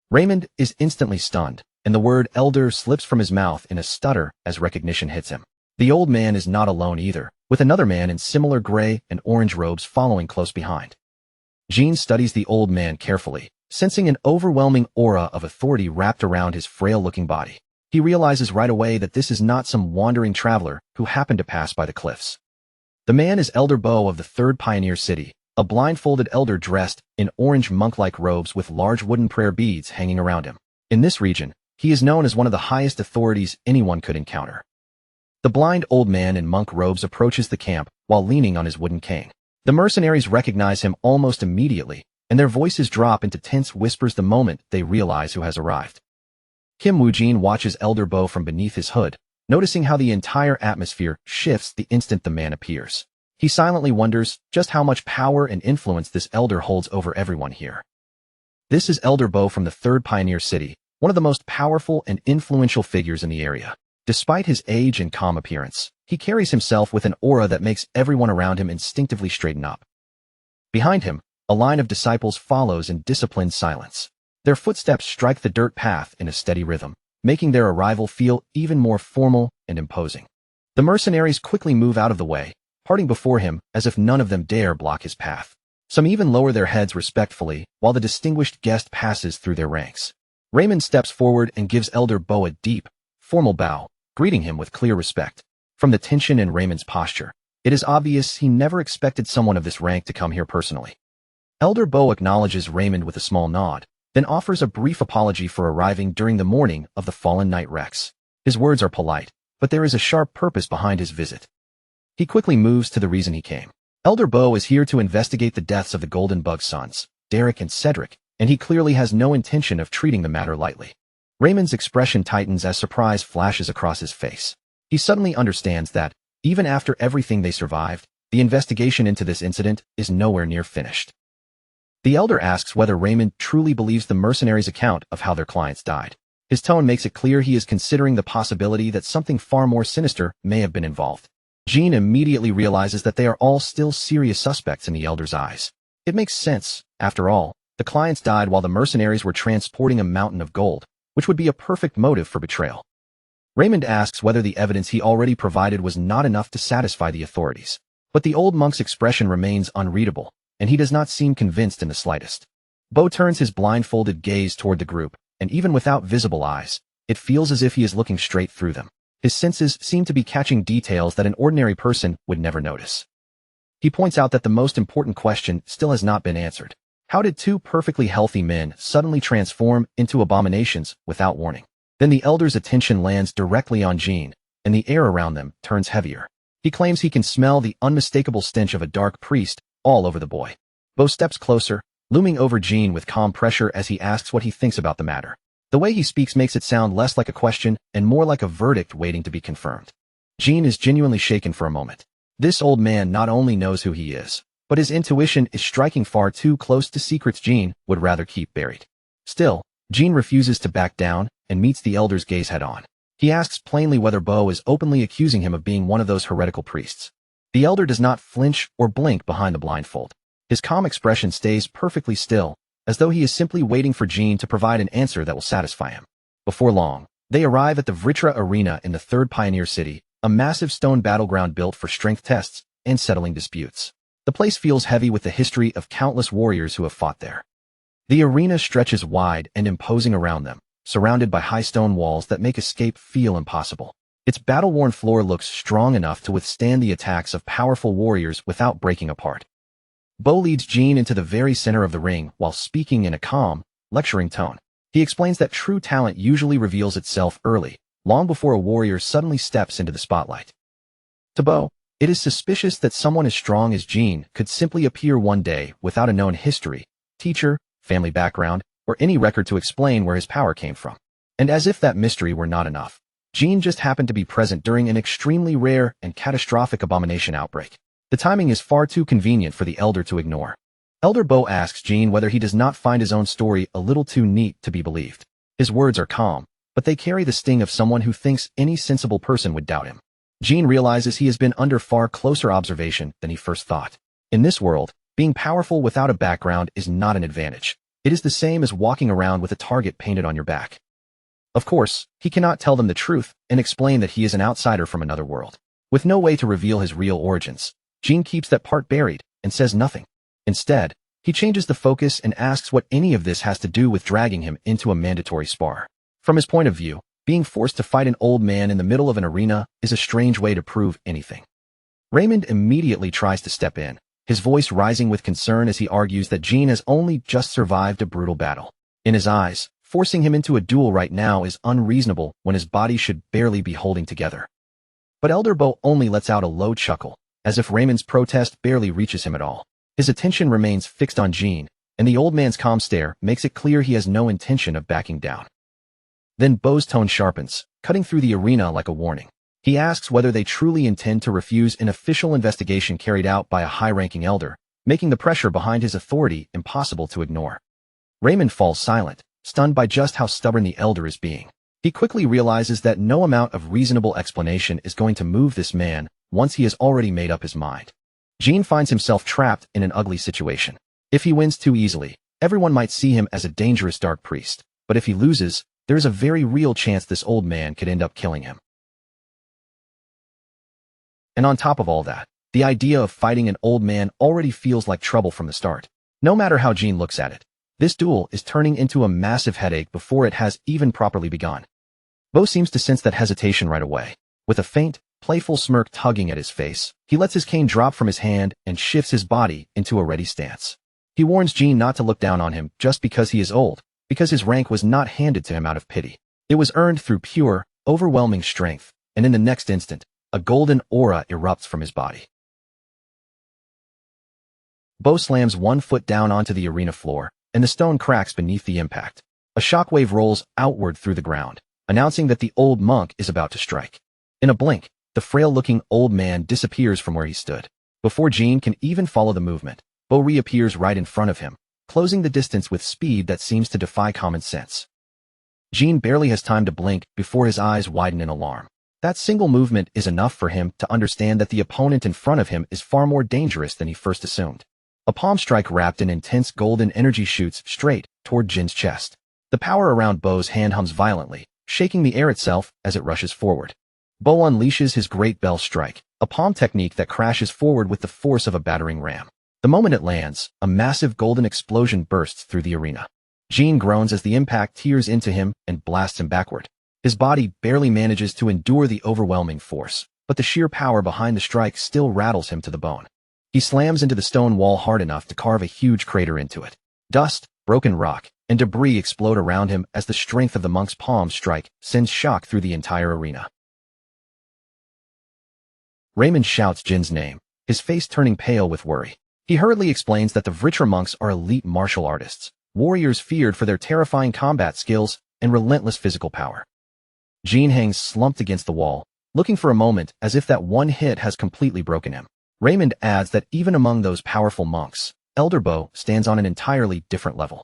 Raymond is instantly stunned, and the word elder slips from his mouth in a stutter as recognition hits him. The old man is not alone either, with another man in similar gray and orange robes following close behind. Jean studies the old man carefully, sensing an overwhelming aura of authority wrapped around his frail-looking body. He realizes right away that this is not some wandering traveler who happened to pass by the cliffs. The man is Elder Bo of the Third Pioneer City, a blindfolded elder dressed in orange monk-like robes with large wooden prayer beads hanging around him. In this region, he is known as one of the highest authorities anyone could encounter. The blind old man in monk robes approaches the camp while leaning on his wooden cane. The mercenaries recognize him almost immediately, and their voices drop into tense whispers the moment they realize who has arrived. Kim Woo-jin watches Elder Bo from beneath his hood, noticing how the entire atmosphere shifts the instant the man appears. He silently wonders just how much power and influence this elder holds over everyone here. This is Elder Bo from the Third Pioneer City, one of the most powerful and influential figures in the area. Despite his age and calm appearance, he carries himself with an aura that makes everyone around him instinctively straighten up. Behind him, a line of disciples follows in disciplined silence. Their footsteps strike the dirt path in a steady rhythm, making their arrival feel even more formal and imposing. The mercenaries quickly move out of the way, parting before him as if none of them dare block his path. Some even lower their heads respectfully while the distinguished guest passes through their ranks. Raymond steps forward and gives Elder Bo a deep, formal bow, greeting him with clear respect. From the tension in Raymond's posture, it is obvious he never expected someone of this rank to come here personally. Elder Bo acknowledges Raymond with a small nod, then offers a brief apology for arriving during the mourning of the fallen knight Rex. His words are polite, but there is a sharp purpose behind his visit. He quickly moves to the reason he came. Elder Bo is here to investigate the deaths of the Golden Bug sons, Derek and Cedric, and he clearly has no intention of treating the matter lightly. Raymond's expression tightens as surprise flashes across his face. He suddenly understands that, even after everything they survived, the investigation into this incident is nowhere near finished. The elder asks whether Raymond truly believes the mercenaries' account of how their clients died. His tone makes it clear he is considering the possibility that something far more sinister may have been involved. Jean immediately realizes that they are all still serious suspects in the elder's eyes. It makes sense. After all, the clients died while the mercenaries were transporting a mountain of gold, which would be a perfect motive for betrayal. Raymond asks whether the evidence he already provided was not enough to satisfy the authorities. But the old monk's expression remains unreadable, and he does not seem convinced in the slightest. Bo turns his blindfolded gaze toward the group, and even without visible eyes, it feels as if he is looking straight through them. His senses seem to be catching details that an ordinary person would never notice. He points out that the most important question still has not been answered. How did two perfectly healthy men suddenly transform into abominations without warning? Then the elder's attention lands directly on Jean, and the air around them turns heavier. He claims he can smell the unmistakable stench of a dark priest all over the boy. Bo steps closer, looming over Jean with calm pressure as he asks what he thinks about the matter. The way he speaks makes it sound less like a question and more like a verdict waiting to be confirmed. Jean is genuinely shaken for a moment. This old man not only knows who he is, but his intuition is striking far too close to secrets Jean would rather keep buried. Still, Jean refuses to back down and meets the elder's gaze head-on. He asks plainly whether Bo is openly accusing him of being one of those heretical priests. The elder does not flinch or blink behind the blindfold. His calm expression stays perfectly still, as though he is simply waiting for Jean to provide an answer that will satisfy him. Before long, they arrive at the Vritra Arena in the third Pioneer City, a massive stone battleground built for strength tests and settling disputes. The place feels heavy with the history of countless warriors who have fought there. The arena stretches wide and imposing around them, surrounded by high stone walls that make escape feel impossible. Its battle-worn floor looks strong enough to withstand the attacks of powerful warriors without breaking apart. Bo leads Jean into the very center of the ring while speaking in a calm, lecturing tone. He explains that true talent usually reveals itself early, long before a warrior suddenly steps into the spotlight. To Bo, it is suspicious that someone as strong as Jean could simply appear one day without a known history, teacher, family background, or any record to explain where his power came from. And as if that mystery were not enough, Jean just happened to be present during an extremely rare and catastrophic abomination outbreak. The timing is far too convenient for the elder to ignore. Elder Bo asks Jean whether he does not find his own story a little too neat to be believed. His words are calm, but they carry the sting of someone who thinks any sensible person would doubt him. Jean realizes he has been under far closer observation than he first thought. In this world, being powerful without a background is not an advantage. It is the same as walking around with a target painted on your back. Of course, he cannot tell them the truth and explain that he is an outsider from another world. With no way to reveal his real origins, Jean keeps that part buried and says nothing. Instead, he changes the focus and asks what any of this has to do with dragging him into a mandatory spar. From his point of view, being forced to fight an old man in the middle of an arena is a strange way to prove anything. Raymond immediately tries to step in, his voice rising with concern as he argues that Jean has only just survived a brutal battle. In his eyes, forcing him into a duel right now is unreasonable when his body should barely be holding together. But Elder Bo only lets out a low chuckle, as if Raymond's protest barely reaches him at all. His attention remains fixed on Jean, and the old man's calm stare makes it clear he has no intention of backing down. Then Bo's tone sharpens, cutting through the arena like a warning. He asks whether they truly intend to refuse an official investigation carried out by a high-ranking elder, making the pressure behind his authority impossible to ignore. Raymond falls silent, stunned by just how stubborn the elder is being. He quickly realizes that no amount of reasonable explanation is going to move this man once he has already made up his mind. Jean finds himself trapped in an ugly situation. If he wins too easily, everyone might see him as a dangerous dark priest, but if he loses, there is a very real chance this old man could end up killing him. And on top of all that, the idea of fighting an old man already feels like trouble from the start. No matter how Jean looks at it, this duel is turning into a massive headache before it has even properly begun. Bo seems to sense that hesitation right away. With a faint, playful smirk tugging at his face, he lets his cane drop from his hand and shifts his body into a ready stance. He warns Jean not to look down on him just because he is old, because his rank was not handed to him out of pity. It was earned through pure, overwhelming strength, and in the next instant, a golden aura erupts from his body. Bo slams one foot down onto the arena floor, and the stone cracks beneath the impact. A shockwave rolls outward through the ground, announcing that the old monk is about to strike. In a blink, the frail-looking old man disappears from where he stood. Before Jean can even follow the movement, Bo reappears right in front of him, closing the distance with speed that seems to defy common sense. Jean barely has time to blink before his eyes widen in alarm. That single movement is enough for him to understand that the opponent in front of him is far more dangerous than he first assumed. A palm strike wrapped in intense golden energy shoots straight toward Jin's chest. The power around Bo's hand hums violently, shaking the air itself as it rushes forward. Bo unleashes his great bell strike, a palm technique that crashes forward with the force of a battering ram. The moment it lands, a massive golden explosion bursts through the arena. Jin groans as the impact tears into him and blasts him backward. His body barely manages to endure the overwhelming force, but the sheer power behind the strike still rattles him to the bone. He slams into the stone wall hard enough to carve a huge crater into it. Dust, broken rock, and debris explode around him as the strength of the monk's palm strike sends shock through the entire arena. Raymond shouts Jin's name, his face turning pale with worry. He hurriedly explains that the Vritra monks are elite martial artists, warriors feared for their terrifying combat skills and relentless physical power. Jin hangs slumped against the wall, looking for a moment as if that one hit has completely broken him. Raymond adds that even among those powerful monks, Elder Bo stands on an entirely different level.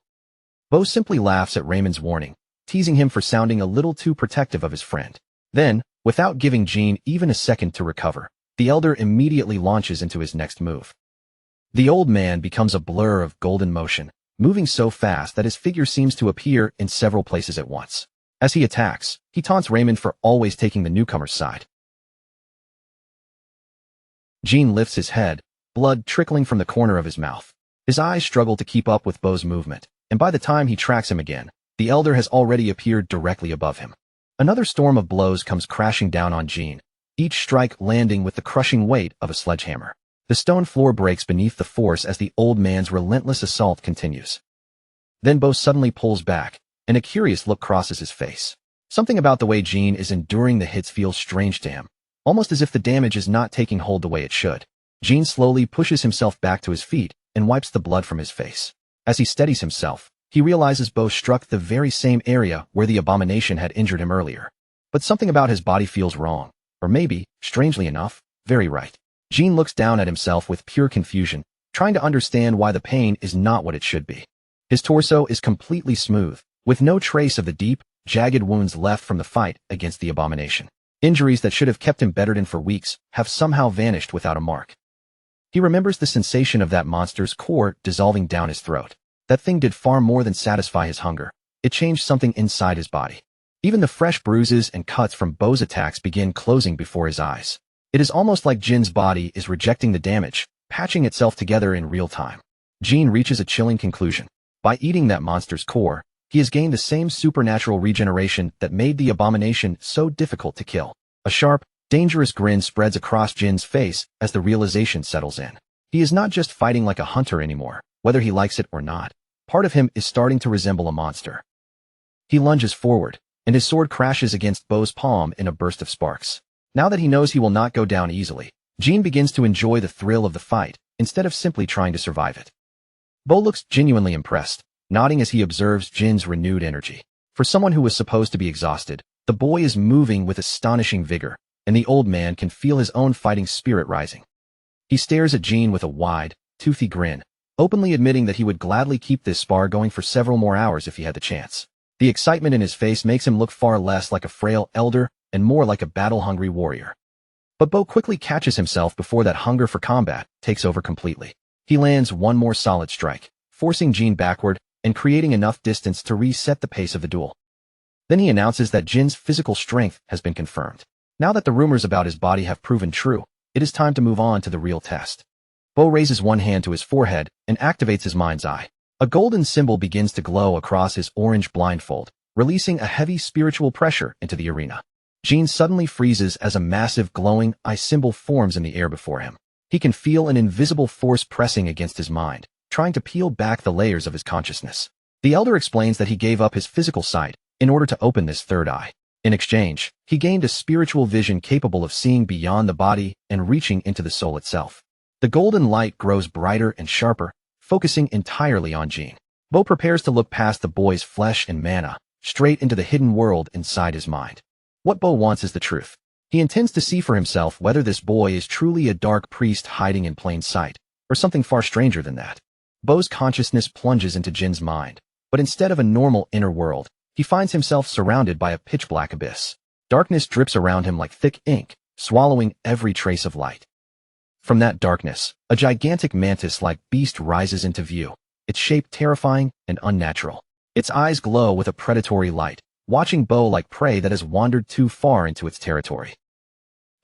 Bo simply laughs at Raymond's warning, teasing him for sounding a little too protective of his friend. Then, without giving Jin even a second to recover, the elder immediately launches into his next move. The old man becomes a blur of golden motion, moving so fast that his figure seems to appear in several places at once. As he attacks, he taunts Raymond for always taking the newcomer's side. Jin lifts his head, blood trickling from the corner of his mouth. His eyes struggle to keep up with Bo's movement, and by the time he tracks him again, the elder has already appeared directly above him. Another storm of blows comes crashing down on Jin, each strike landing with the crushing weight of a sledgehammer. The stone floor breaks beneath the force as the old man's relentless assault continues. Then Bo suddenly pulls back, and a curious look crosses his face. Something about the way Jin is enduring the hits feels strange to him, almost as if the damage is not taking hold the way it should. Jin slowly pushes himself back to his feet and wipes the blood from his face. As he steadies himself, he realizes Bo struck the very same area where the abomination had injured him earlier. But something about his body feels wrong, or maybe, strangely enough, very right. Jin looks down at himself with pure confusion, trying to understand why the pain is not what it should be. His torso is completely smooth, with no trace of the deep, jagged wounds left from the fight against the abomination. Injuries that should have kept him bedridden for weeks have somehow vanished without a mark. He remembers the sensation of that monster's core dissolving down his throat. That thing did far more than satisfy his hunger. It changed something inside his body. Even the fresh bruises and cuts from Bo's attacks begin closing before his eyes. It is almost like Jin's body is rejecting the damage, patching itself together in real time. Jin reaches a chilling conclusion. By eating that monster's core, he has gained the same supernatural regeneration that made the abomination so difficult to kill. A sharp, dangerous grin spreads across Jin's face as the realization settles in. He is not just fighting like a hunter anymore, whether he likes it or not. Part of him is starting to resemble a monster. He lunges forward, and his sword crashes against Bo's palm in a burst of sparks. Now that he knows he will not go down easily, Jin begins to enjoy the thrill of the fight, instead of simply trying to survive it. Bo looks genuinely impressed, nodding as he observes Jin's renewed energy. For someone who was supposed to be exhausted, the boy is moving with astonishing vigor, and the old man can feel his own fighting spirit rising. He stares at Jin with a wide, toothy grin, openly admitting that he would gladly keep this spar going for several more hours if he had the chance. The excitement in his face makes him look far less like a frail elder and more like a battle-hungry warrior. But Bo quickly catches himself before that hunger for combat takes over completely. He lands one more solid strike, forcing Jin backward and creating enough distance to reset the pace of the duel. Then he announces that Jin's physical strength has been confirmed. Now that the rumors about his body have proven true, it is time to move on to the real test. Bo raises one hand to his forehead and activates his mind's eye. A golden symbol begins to glow across his orange blindfold, releasing a heavy spiritual pressure into the arena. Jin suddenly freezes as a massive glowing eye symbol forms in the air before him. He can feel an invisible force pressing against his mind, trying to peel back the layers of his consciousness. The elder explains that he gave up his physical sight in order to open this third eye. In exchange, he gained a spiritual vision capable of seeing beyond the body and reaching into the soul itself. The golden light grows brighter and sharper, focusing entirely on Jin. Bo prepares to look past the boy's flesh and mana, straight into the hidden world inside his mind. What Bo wants is the truth. He intends to see for himself whether this boy is truly a dark priest hiding in plain sight, or something far stranger than that. Bo's consciousness plunges into Jin's mind, but instead of a normal inner world, he finds himself surrounded by a pitch-black abyss. Darkness drips around him like thick ink, swallowing every trace of light. From that darkness, a gigantic mantis-like beast rises into view, its shape terrifying and unnatural. Its eyes glow with a predatory light, watching Bo like prey that has wandered too far into its territory.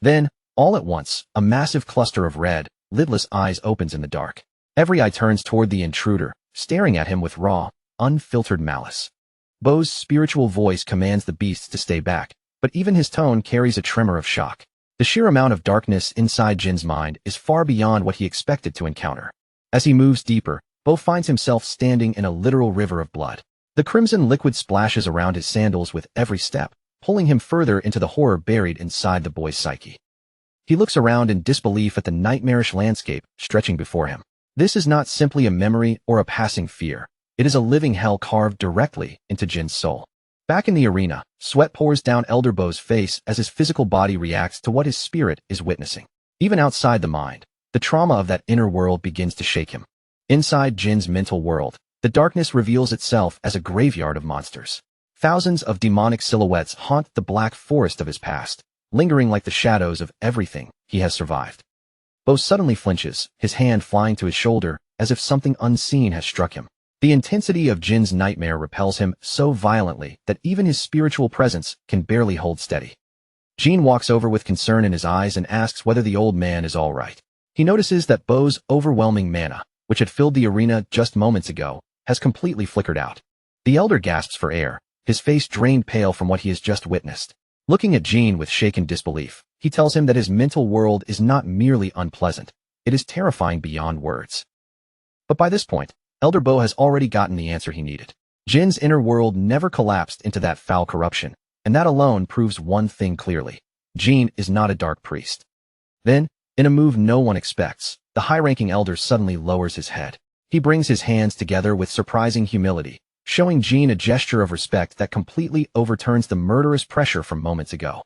Then, all at once, a massive cluster of red, lidless eyes opens in the dark. Every eye turns toward the intruder, staring at him with raw, unfiltered malice. Bo's spiritual voice commands the beasts to stay back, but even his tone carries a tremor of shock. The sheer amount of darkness inside Jin's mind is far beyond what he expected to encounter. As he moves deeper, Bo finds himself standing in a literal river of blood. The crimson liquid splashes around his sandals with every step, pulling him further into the horror buried inside the boy's psyche. He looks around in disbelief at the nightmarish landscape stretching before him. This is not simply a memory or a passing fear. It is a living hell carved directly into Jin's soul. Back in the arena, sweat pours down Elder Bo's face as his physical body reacts to what his spirit is witnessing. Even outside the mind, the trauma of that inner world begins to shake him. Inside Jin's mental world, the darkness reveals itself as a graveyard of monsters. Thousands of demonic silhouettes haunt the black forest of his past, lingering like the shadows of everything he has survived. Bo suddenly flinches, his hand flying to his shoulder, as if something unseen has struck him. The intensity of Jin's nightmare repels him so violently that even his spiritual presence can barely hold steady. Jin walks over with concern in his eyes and asks whether the old man is all right. He notices that Bo's overwhelming mana, which had filled the arena just moments ago, has completely flickered out. The elder gasps for air, his face drained pale from what he has just witnessed. Looking at Jin with shaken disbelief, he tells him that his mental world is not merely unpleasant, it is terrifying beyond words. But by this point, Elder Bo has already gotten the answer he needed. Jin's inner world never collapsed into that foul corruption, and that alone proves one thing clearly. Jin is not a dark priest. Then, in a move no one expects, the high-ranking elder suddenly lowers his head. He brings his hands together with surprising humility, showing Jin a gesture of respect that completely overturns the murderous pressure from moments ago.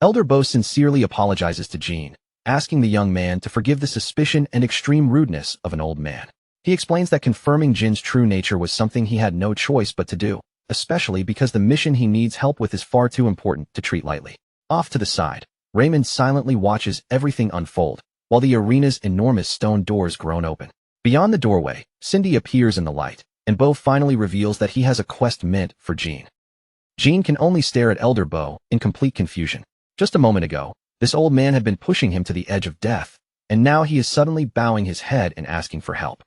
Elder Bo sincerely apologizes to Jin, asking the young man to forgive the suspicion and extreme rudeness of an old man. He explains that confirming Jin's true nature was something he had no choice but to do, especially because the mission he needs help with is far too important to treat lightly. Off to the side, Raymond silently watches everything unfold, while the arena's enormous stone doors groan open. Beyond the doorway, Cindy appears in the light, and Bo finally reveals that he has a quest meant for Jin. Jin can only stare at Elder Bo in complete confusion. Just a moment ago, this old man had been pushing him to the edge of death, and now he is suddenly bowing his head and asking for help.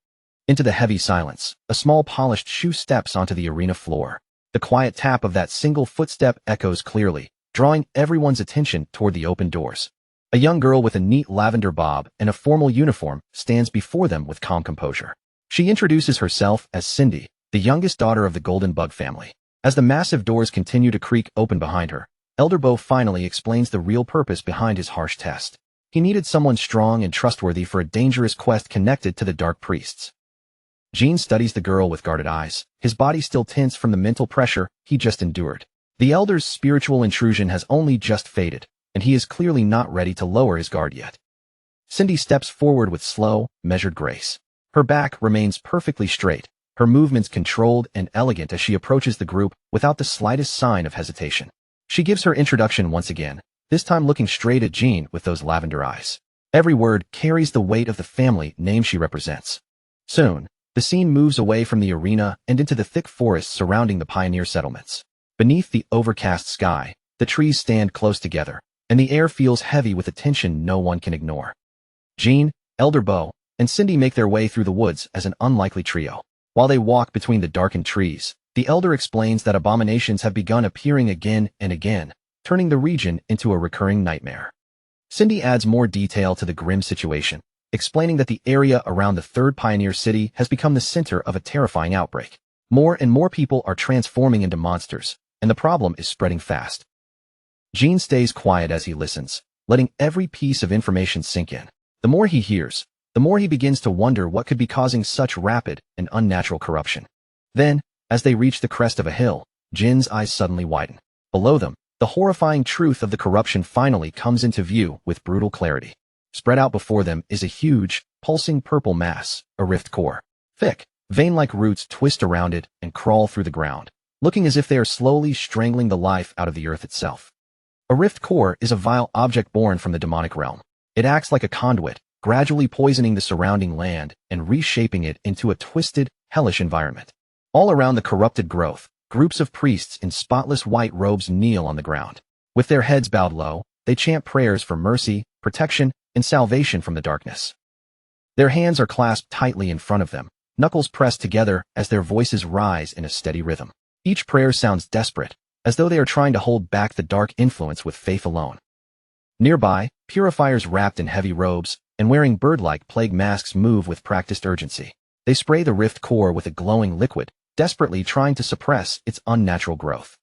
Into the heavy silence, a small polished shoe steps onto the arena floor. The quiet tap of that single footstep echoes clearly, drawing everyone's attention toward the open doors. A young girl with a neat lavender bob and a formal uniform stands before them with calm composure. She introduces herself as Cindy, the youngest daughter of the Golden Bug family. As the massive doors continue to creak open behind her, Elder Bo finally explains the real purpose behind his harsh test. He needed someone strong and trustworthy for a dangerous quest connected to the Dark Priests. Jin studies the girl with guarded eyes, his body still tense from the mental pressure he just endured. The elder's spiritual intrusion has only just faded, and he is clearly not ready to lower his guard yet. Cindy steps forward with slow, measured grace. Her back remains perfectly straight, her movements controlled and elegant as she approaches the group without the slightest sign of hesitation. She gives her introduction once again, this time looking straight at Jin with those lavender eyes. Every word carries the weight of the family name she represents. Soon, the scene moves away from the arena and into the thick forests surrounding the pioneer settlements. Beneath the overcast sky, the trees stand close together, and the air feels heavy with a tension no one can ignore. Jin, Elder Bo, and Cindy make their way through the woods as an unlikely trio. While they walk between the darkened trees, the elder explains that abominations have begun appearing again and again, turning the region into a recurring nightmare. Cindy adds more detail to the grim situation, explaining that the area around the third pioneer city has become the center of a terrifying outbreak. More and more people are transforming into monsters, and the problem is spreading fast. Jin stays quiet as he listens, letting every piece of information sink in. The more he hears, the more he begins to wonder what could be causing such rapid and unnatural corruption. Then, as they reach the crest of a hill, Jin's eyes suddenly widen. Below them, the horrifying truth of the corruption finally comes into view with brutal clarity. Spread out before them is a huge, pulsing purple mass, a rift core. Thick, vein-like roots twist around it and crawl through the ground, looking as if they are slowly strangling the life out of the earth itself. A rift core is a vile object born from the demonic realm. It acts like a conduit, gradually poisoning the surrounding land and reshaping it into a twisted, hellish environment. All around the corrupted growth, groups of priests in spotless white robes kneel on the ground. With their heads bowed low, they chant prayers for mercy, protection, and salvation from the darkness. Their hands are clasped tightly in front of them, knuckles pressed together as their voices rise in a steady rhythm. Each prayer sounds desperate, as though they are trying to hold back the dark influence with faith alone. Nearby, purifiers wrapped in heavy robes and wearing bird-like plague masks move with practiced urgency. They spray the rift core with a glowing liquid, desperately trying to suppress its unnatural growth.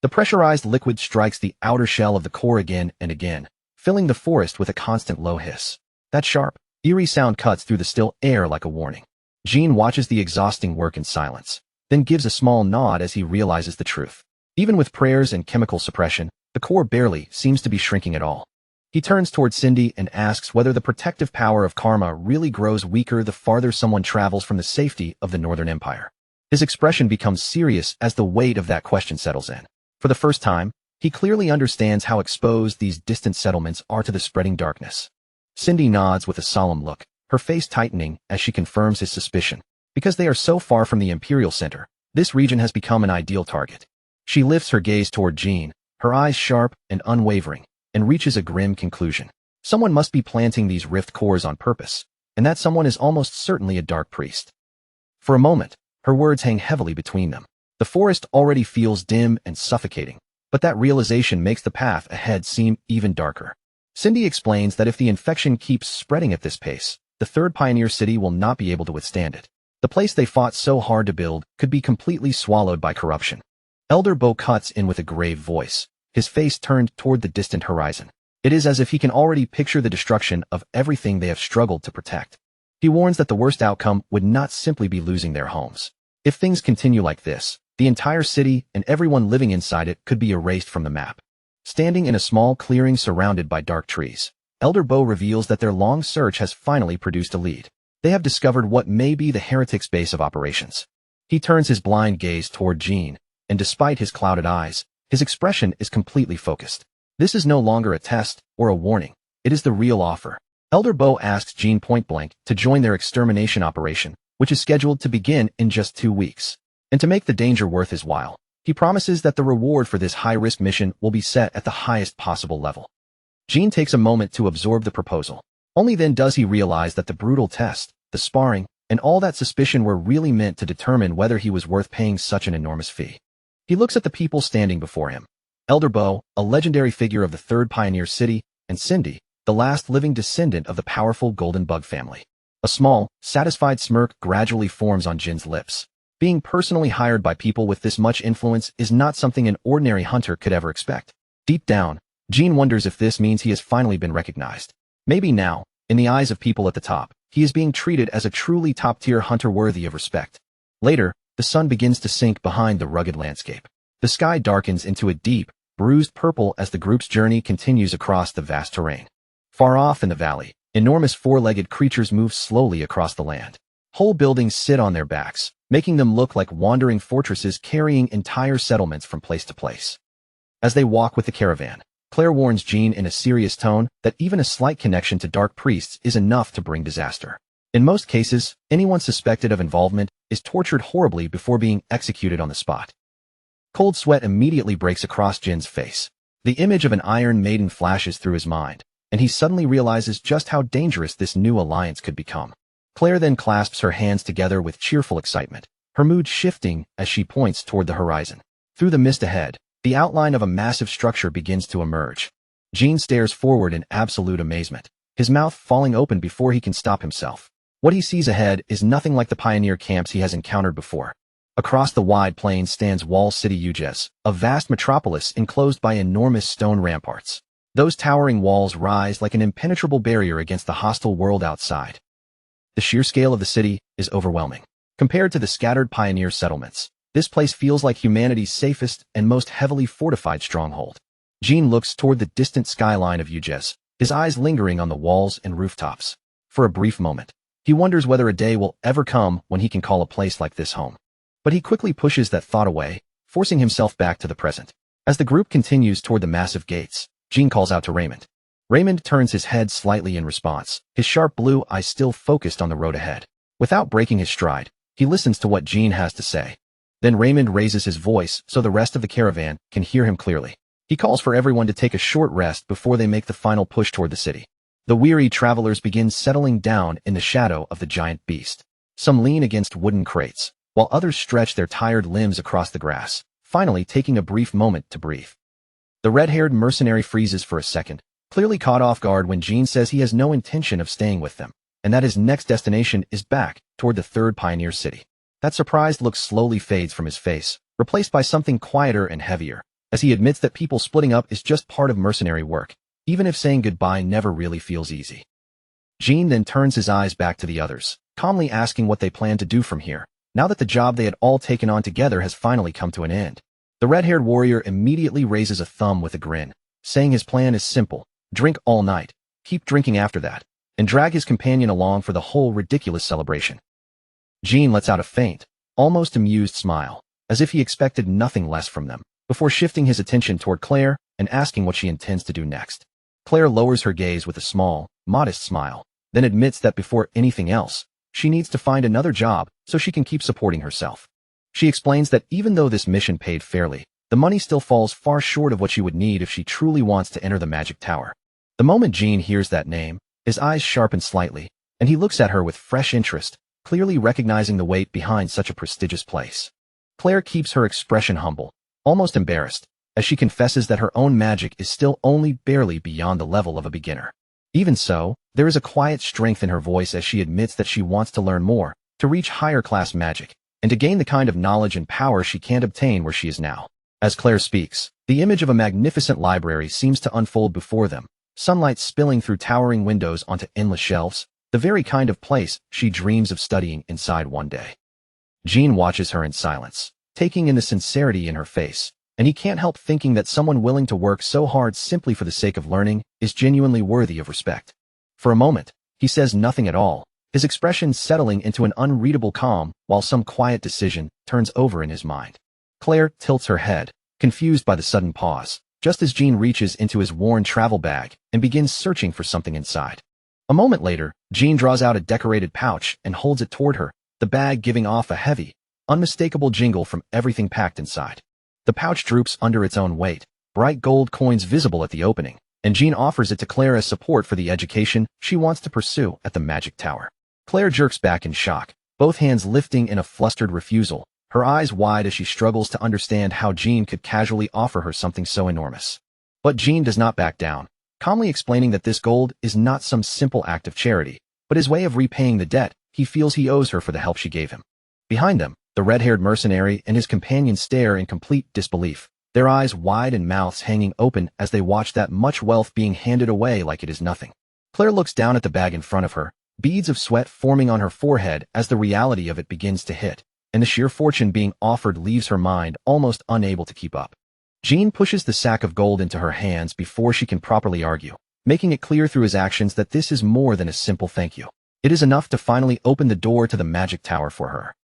The pressurized liquid strikes the outer shell of the core again and again, filling the forest with a constant low hiss. That sharp, eerie sound cuts through the still air like a warning. Jean watches the exhausting work in silence, then gives a small nod as he realizes the truth. Even with prayers and chemical suppression, the core barely seems to be shrinking at all. He turns toward Cindy and asks whether the protective power of karma really grows weaker the farther someone travels from the safety of the Northern Empire. His expression becomes serious as the weight of that question settles in. For the first time, he clearly understands how exposed these distant settlements are to the spreading darkness. Cindy nods with a solemn look, her face tightening as she confirms his suspicion. Because they are so far from the Imperial Center, this region has become an ideal target. She lifts her gaze toward Jean, her eyes sharp and unwavering, and reaches a grim conclusion. Someone must be planting these rift cores on purpose, and that someone is almost certainly a dark priest. For a moment, her words hang heavily between them. The forest already feels dim and suffocating, but that realization makes the path ahead seem even darker. Cindy explains that if the infection keeps spreading at this pace, the third pioneer city will not be able to withstand it. The place they fought so hard to build could be completely swallowed by corruption. Elder Bo cuts in with a grave voice, his face turned toward the distant horizon. It is as if he can already picture the destruction of everything they have struggled to protect. He warns that the worst outcome would not simply be losing their homes. If things continue like this, the entire city and everyone living inside it could be erased from the map. Standing in a small clearing surrounded by dark trees, Elder Bo reveals that their long search has finally produced a lead. They have discovered what may be the heretic's base of operations. He turns his blind gaze toward Jean, and despite his clouded eyes, his expression is completely focused. This is no longer a test or a warning. It is the real offer. Elder Bo asks Jean point-blank to join their extermination operation, which is scheduled to begin in just 2 weeks. And to make the danger worth his while, he promises that the reward for this high-risk mission will be set at the highest possible level. Jean takes a moment to absorb the proposal. Only then does he realize that the brutal test, the sparring, and all that suspicion were really meant to determine whether he was worth paying such an enormous fee. He looks at the people standing before him. Elder Bo, a legendary figure of the third pioneer city, and Cindy, the last living descendant of the powerful Golden Bug family. A small, satisfied smirk gradually forms on Jin's lips. Being personally hired by people with this much influence is not something an ordinary hunter could ever expect. Deep down, Jin wonders if this means he has finally been recognized. Maybe now, in the eyes of people at the top, he is being treated as a truly top-tier hunter worthy of respect. Later, the sun begins to sink behind the rugged landscape. The sky darkens into a deep, bruised purple as the group's journey continues across the vast terrain. Far off in the valley, enormous four-legged creatures move slowly across the land. Whole buildings sit on their backs, making them look like wandering fortresses carrying entire settlements from place to place. As they walk with the caravan, Claire warns Jean in a serious tone that even a slight connection to dark priests is enough to bring disaster. In most cases, anyone suspected of involvement is tortured horribly before being executed on the spot. Cold sweat immediately breaks across Jin's face. The image of an Iron Maiden flashes through his mind, and he suddenly realizes just how dangerous this new alliance could become. Claire then clasps her hands together with cheerful excitement, her mood shifting as she points toward the horizon. Through the mist ahead, the outline of a massive structure begins to emerge. Jean stares forward in absolute amazement, his mouth falling open before he can stop himself. What he sees ahead is nothing like the pioneer camps he has encountered before. Across the wide plain stands Wall City Ujes, a vast metropolis enclosed by enormous stone ramparts. Those towering walls rise like an impenetrable barrier against the hostile world outside. The sheer scale of the city is overwhelming. Compared to the scattered pioneer settlements, this place feels like humanity's safest and most heavily fortified stronghold. Jean looks toward the distant skyline of Ujes, his eyes lingering on the walls and rooftops. For a brief moment, he wonders whether a day will ever come when he can call a place like this home. But he quickly pushes that thought away, forcing himself back to the present. As the group continues toward the massive gates, Jean calls out to Raymond. Raymond turns his head slightly in response, his sharp blue eyes still focused on the road ahead. Without breaking his stride, he listens to what Jean has to say. Then Raymond raises his voice so the rest of the caravan can hear him clearly. He calls for everyone to take a short rest before they make the final push toward the city. The weary travelers begin settling down in the shadow of the giant beast. Some lean against wooden crates, while others stretch their tired limbs across the grass, finally taking a brief moment to breathe. The red-haired mercenary freezes for a second, clearly caught off guard when Jean says he has no intention of staying with them, and that his next destination is back toward the third pioneer city. That surprised look slowly fades from his face, replaced by something quieter and heavier, as he admits that people splitting up is just part of mercenary work, even if saying goodbye never really feels easy. Jean then turns his eyes back to the others, calmly asking what they plan to do from here, now that the job they had all taken on together has finally come to an end. The red-haired warrior immediately raises a thumb with a grin, saying his plan is simple: drink all night, keep drinking after that, and drag his companion along for the whole ridiculous celebration. Jean lets out a faint, almost amused smile, as if he expected nothing less from them, before shifting his attention toward Claire and asking what she intends to do next. Claire lowers her gaze with a small, modest smile, then admits that before anything else, she needs to find another job so she can keep supporting herself. She explains that even though this mission paid fairly, the money still falls far short of what she would need if she truly wants to enter the magic tower. The moment Jean hears that name, his eyes sharpen slightly, and he looks at her with fresh interest, clearly recognizing the weight behind such a prestigious place. Claire keeps her expression humble, almost embarrassed, as she confesses that her own magic is still only barely beyond the level of a beginner. Even so, there is a quiet strength in her voice as she admits that she wants to learn more, to reach higher-class magic, and to gain the kind of knowledge and power she can't obtain where she is now. As Claire speaks, the image of a magnificent library seems to unfold before them, sunlight spilling through towering windows onto endless shelves, the very kind of place she dreams of studying inside one day. Jean watches her in silence, taking in the sincerity in her face, and he can't help thinking that someone willing to work so hard simply for the sake of learning is genuinely worthy of respect. For a moment, he says nothing at all, his expression settling into an unreadable calm while some quiet decision turns over in his mind. Claire tilts her head, confused by the sudden pause, just as Jean reaches into his worn travel bag and begins searching for something inside. A moment later, Jean draws out a decorated pouch and holds it toward her, the bag giving off a heavy, unmistakable jingle from everything packed inside. The pouch droops under its own weight, bright gold coins visible at the opening, and Jean offers it to Claire as support for the education she wants to pursue at the magic tower. Claire jerks back in shock, both hands lifting in a flustered refusal, her eyes wide as she struggles to understand how Jean could casually offer her something so enormous. But Jean does not back down, calmly explaining that this gold is not some simple act of charity, but his way of repaying the debt he feels he owes her for the help she gave him. Behind them, the red-haired mercenary and his companion stare in complete disbelief, their eyes wide and mouths hanging open as they watch that much wealth being handed away like it is nothing. Claire looks down at the bag in front of her, beads of sweat forming on her forehead as the reality of it begins to hit, and the sheer fortune being offered leaves her mind almost unable to keep up. Jean pushes the sack of gold into her hands before she can properly argue, making it clear through his actions that this is more than a simple thank you. It is enough to finally open the door to the magic tower for her.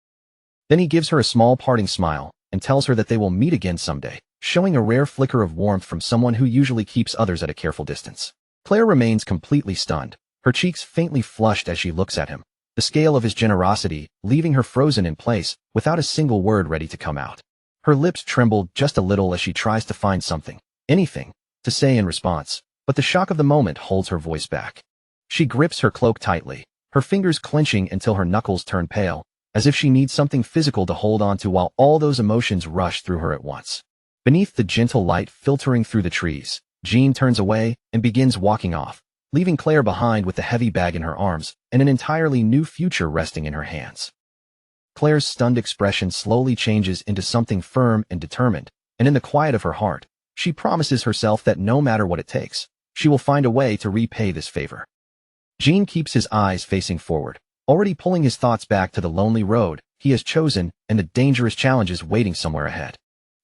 Then he gives her a small parting smile and tells her that they will meet again someday, showing a rare flicker of warmth from someone who usually keeps others at a careful distance. Claire remains completely stunned, her cheeks faintly flushed as she looks at him, the scale of his generosity leaving her frozen in place without a single word ready to come out. Her lips tremble just a little as she tries to find something, anything, to say in response, but the shock of the moment holds her voice back. She grips her cloak tightly, her fingers clenching until her knuckles turn pale, as if she needs something physical to hold on to while all those emotions rush through her at once. Beneath the gentle light filtering through the trees, Jean turns away and begins walking off, leaving Claire behind with the heavy bag in her arms and an entirely new future resting in her hands. Claire's stunned expression slowly changes into something firm and determined, and in the quiet of her heart, she promises herself that no matter what it takes, she will find a way to repay this favor. Jean keeps his eyes facing forward, already pulling his thoughts back to the lonely road he has chosen and the dangerous challenges waiting somewhere ahead.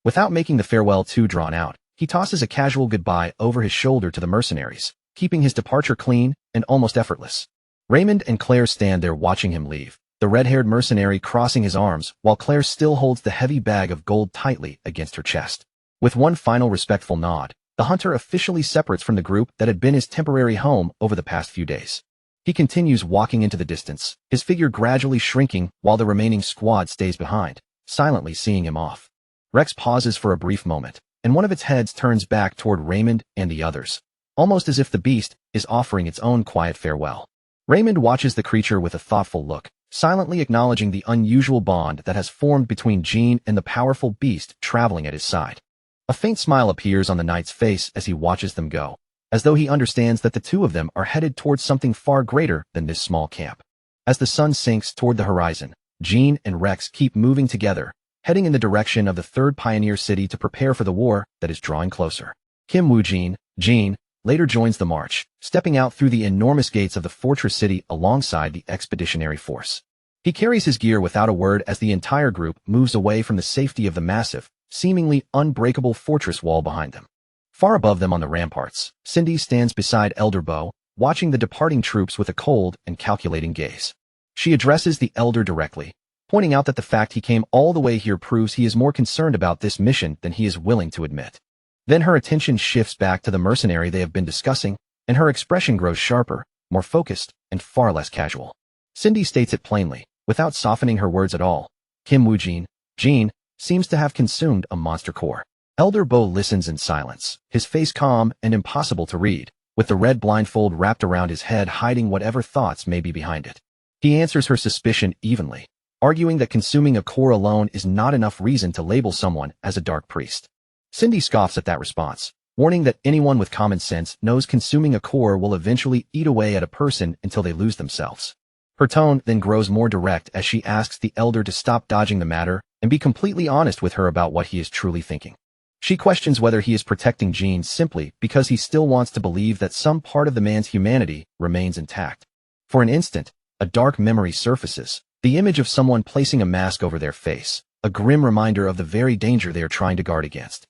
Without making the farewell too drawn out, he tosses a casual goodbye over his shoulder to the mercenaries, keeping his departure clean and almost effortless. Raymond and Claire stand there watching him leave, the red-haired mercenary crossing his arms while Claire still holds the heavy bag of gold tightly against her chest. With one final respectful nod, the hunter officially separates from the group that had been his temporary home over the past few days. He continues walking into the distance, his figure gradually shrinking while the remaining squad stays behind, silently seeing him off. Rex pauses for a brief moment, and one of its heads turns back toward Raymond and the others, almost as if the beast is offering its own quiet farewell. Raymond watches the creature with a thoughtful look, silently acknowledging the unusual bond that has formed between Jean and the powerful beast traveling at his side. A faint smile appears on the knight's face as he watches them go, as though he understands that the two of them are headed towards something far greater than this small camp. As the sun sinks toward the horizon, Jean and Rex keep moving together, heading in the direction of the third pioneer city to prepare for the war that is drawing closer. Kim Woo-jin, Jean, later joins the march, stepping out through the enormous gates of the fortress city alongside the expeditionary force. He carries his gear without a word as the entire group moves away from the safety of the massive, seemingly unbreakable fortress wall behind them. Far above them on the ramparts, Cindy stands beside Elder Bo, watching the departing troops with a cold and calculating gaze. She addresses the elder directly, pointing out that the fact he came all the way here proves he is more concerned about this mission than he is willing to admit. Then her attention shifts back to the mercenary they have been discussing, and her expression grows sharper, more focused, and far less casual. Cindy states it plainly, without softening her words at all. Kim Woo-jin, Jean, seems to have consumed a monster core. Elder Bo listens in silence, his face calm and impossible to read, with the red blindfold wrapped around his head hiding whatever thoughts may be behind it. He answers her suspicion evenly, arguing that consuming a core alone is not enough reason to label someone as a dark priest. Cindy scoffs at that response, warning that anyone with common sense knows consuming a core will eventually eat away at a person until they lose themselves. Her tone then grows more direct as she asks the elder to stop dodging the matter and be completely honest with her about what he is truly thinking. She questions whether he is protecting Jean simply because he still wants to believe that some part of the man's humanity remains intact. For an instant, a dark memory surfaces, the image of someone placing a mask over their face, a grim reminder of the very danger they are trying to guard against.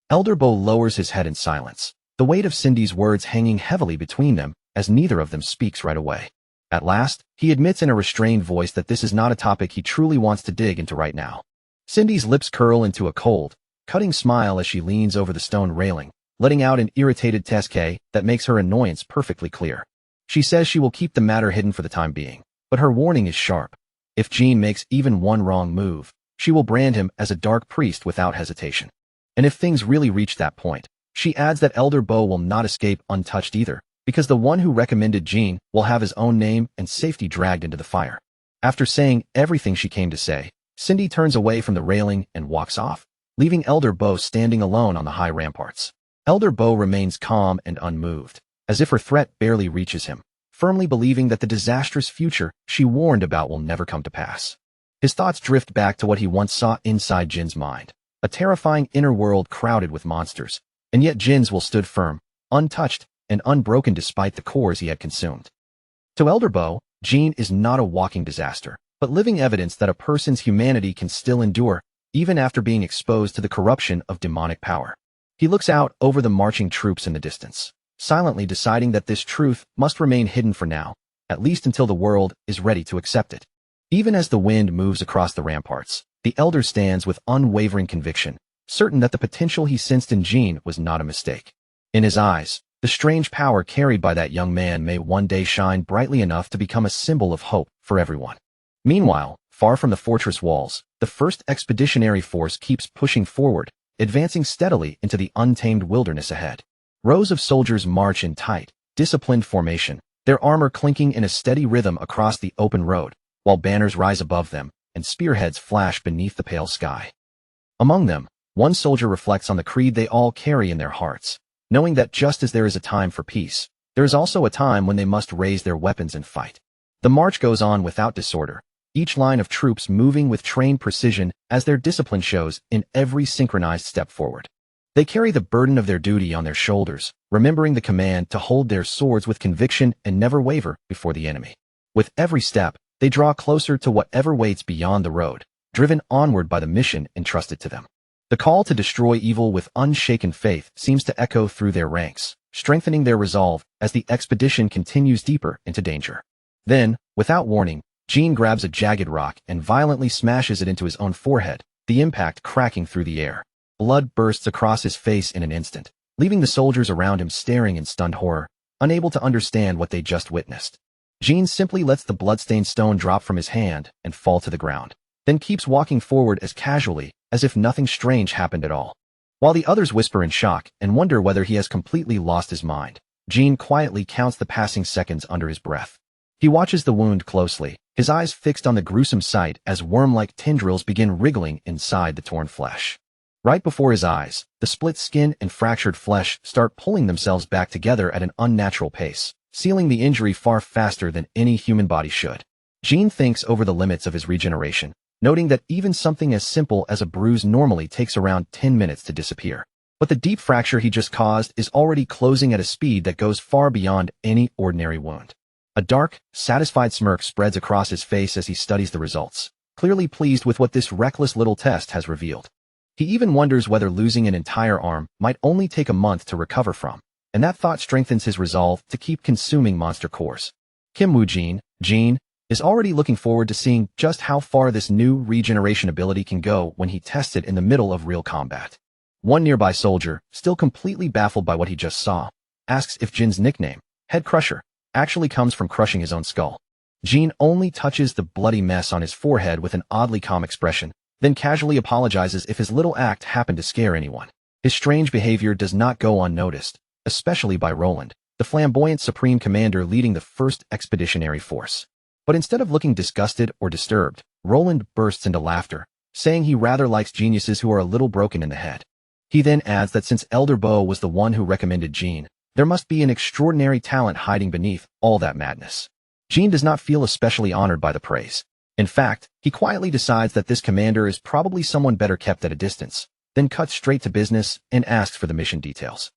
Elder Bo lowers his head in silence, the weight of Cindy's words hanging heavily between them as neither of them speaks right away. At last, he admits in a restrained voice that this is not a topic he truly wants to dig into right now. Cindy's lips curl into a cold, cutting smile as she leans over the stone railing, letting out an irritated tesque that makes her annoyance perfectly clear. She says she will keep the matter hidden for the time being, but her warning is sharp. If Jean makes even one wrong move, she will brand him as a dark priest without hesitation. And if things really reach that point, she adds that Elder Bo will not escape untouched either, because the one who recommended Jean will have his own name and safety dragged into the fire. After saying everything she came to say, Cindy turns away from the railing and walks off, leaving Elder Bo standing alone on the high ramparts. Elder Bo remains calm and unmoved, as if her threat barely reaches him, firmly believing that the disastrous future she warned about will never come to pass. His thoughts drift back to what he once saw inside Jin's mind, a terrifying inner world crowded with monsters, and yet Jin's will stood firm, untouched, and unbroken despite the cores he had consumed. To Elder Bo, Jean is not a walking disaster, but living evidence that a person's humanity can still endure, even after being exposed to the corruption of demonic power. He looks out over the marching troops in the distance, silently deciding that this truth must remain hidden for now, at least until the world is ready to accept it. Even as the wind moves across the ramparts, the elder stands with unwavering conviction, certain that the potential he sensed in Jean was not a mistake. In his eyes, the strange power carried by that young man may one day shine brightly enough to become a symbol of hope for everyone. Meanwhile, far from the fortress walls, the first expeditionary force keeps pushing forward, advancing steadily into the untamed wilderness ahead. Rows of soldiers march in tight, disciplined formation, their armor clinking in a steady rhythm across the open road, while banners rise above them and spearheads flash beneath the pale sky. Among them, one soldier reflects on the creed they all carry in their hearts, knowing that just as there is a time for peace, there is also a time when they must raise their weapons and fight. The march goes on without disorder, each line of troops moving with trained precision as their discipline shows in every synchronized step forward. They carry the burden of their duty on their shoulders, remembering the command to hold their swords with conviction and never waver before the enemy. With every step, they draw closer to whatever waits beyond the road, driven onward by the mission entrusted to them. The call to destroy evil with unshaken faith seems to echo through their ranks, strengthening their resolve as the expedition continues deeper into danger. Then, without warning, Jean grabs a jagged rock and violently smashes it into his own forehead, the impact cracking through the air. Blood bursts across his face in an instant, leaving the soldiers around him staring in stunned horror, unable to understand what they just witnessed. Jean simply lets the bloodstained stone drop from his hand and fall to the ground, then keeps walking forward as casually as if nothing strange happened at all. While the others whisper in shock and wonder whether he has completely lost his mind, Jean quietly counts the passing seconds under his breath. He watches the wound closely, his eyes fixed on the gruesome sight as worm-like tendrils begin wriggling inside the torn flesh. Right before his eyes, the split skin and fractured flesh start pulling themselves back together at an unnatural pace, sealing the injury far faster than any human body should. Jean thinks over the limits of his regeneration, noting that even something as simple as a bruise normally takes around 10 minutes to disappear. But the deep fracture he just caused is already closing at a speed that goes far beyond any ordinary wound. A dark, satisfied smirk spreads across his face as he studies the results, clearly pleased with what this reckless little test has revealed. He even wonders whether losing an entire arm might only take a month to recover from, and that thought strengthens his resolve to keep consuming monster cores. Kim Woo-jin, Jean, is already looking forward to seeing just how far this new regeneration ability can go when he tests it in the middle of real combat. One nearby soldier, still completely baffled by what he just saw, asks if Jin's nickname, Head Crusher, actually comes from crushing his own skull. Jean only touches the bloody mess on his forehead with an oddly calm expression, then casually apologizes if his little act happened to scare anyone. His strange behavior does not go unnoticed, especially by Roland, the flamboyant Supreme Commander leading the 1st Expeditionary Force. But instead of looking disgusted or disturbed, Roland bursts into laughter, saying he rather likes geniuses who are a little broken in the head. He then adds that since Elder Bo was the one who recommended Jean, there must be an extraordinary talent hiding beneath all that madness. Jean does not feel especially honored by the praise. In fact, he quietly decides that this commander is probably someone better kept at a distance, then cuts straight to business and asks for the mission details.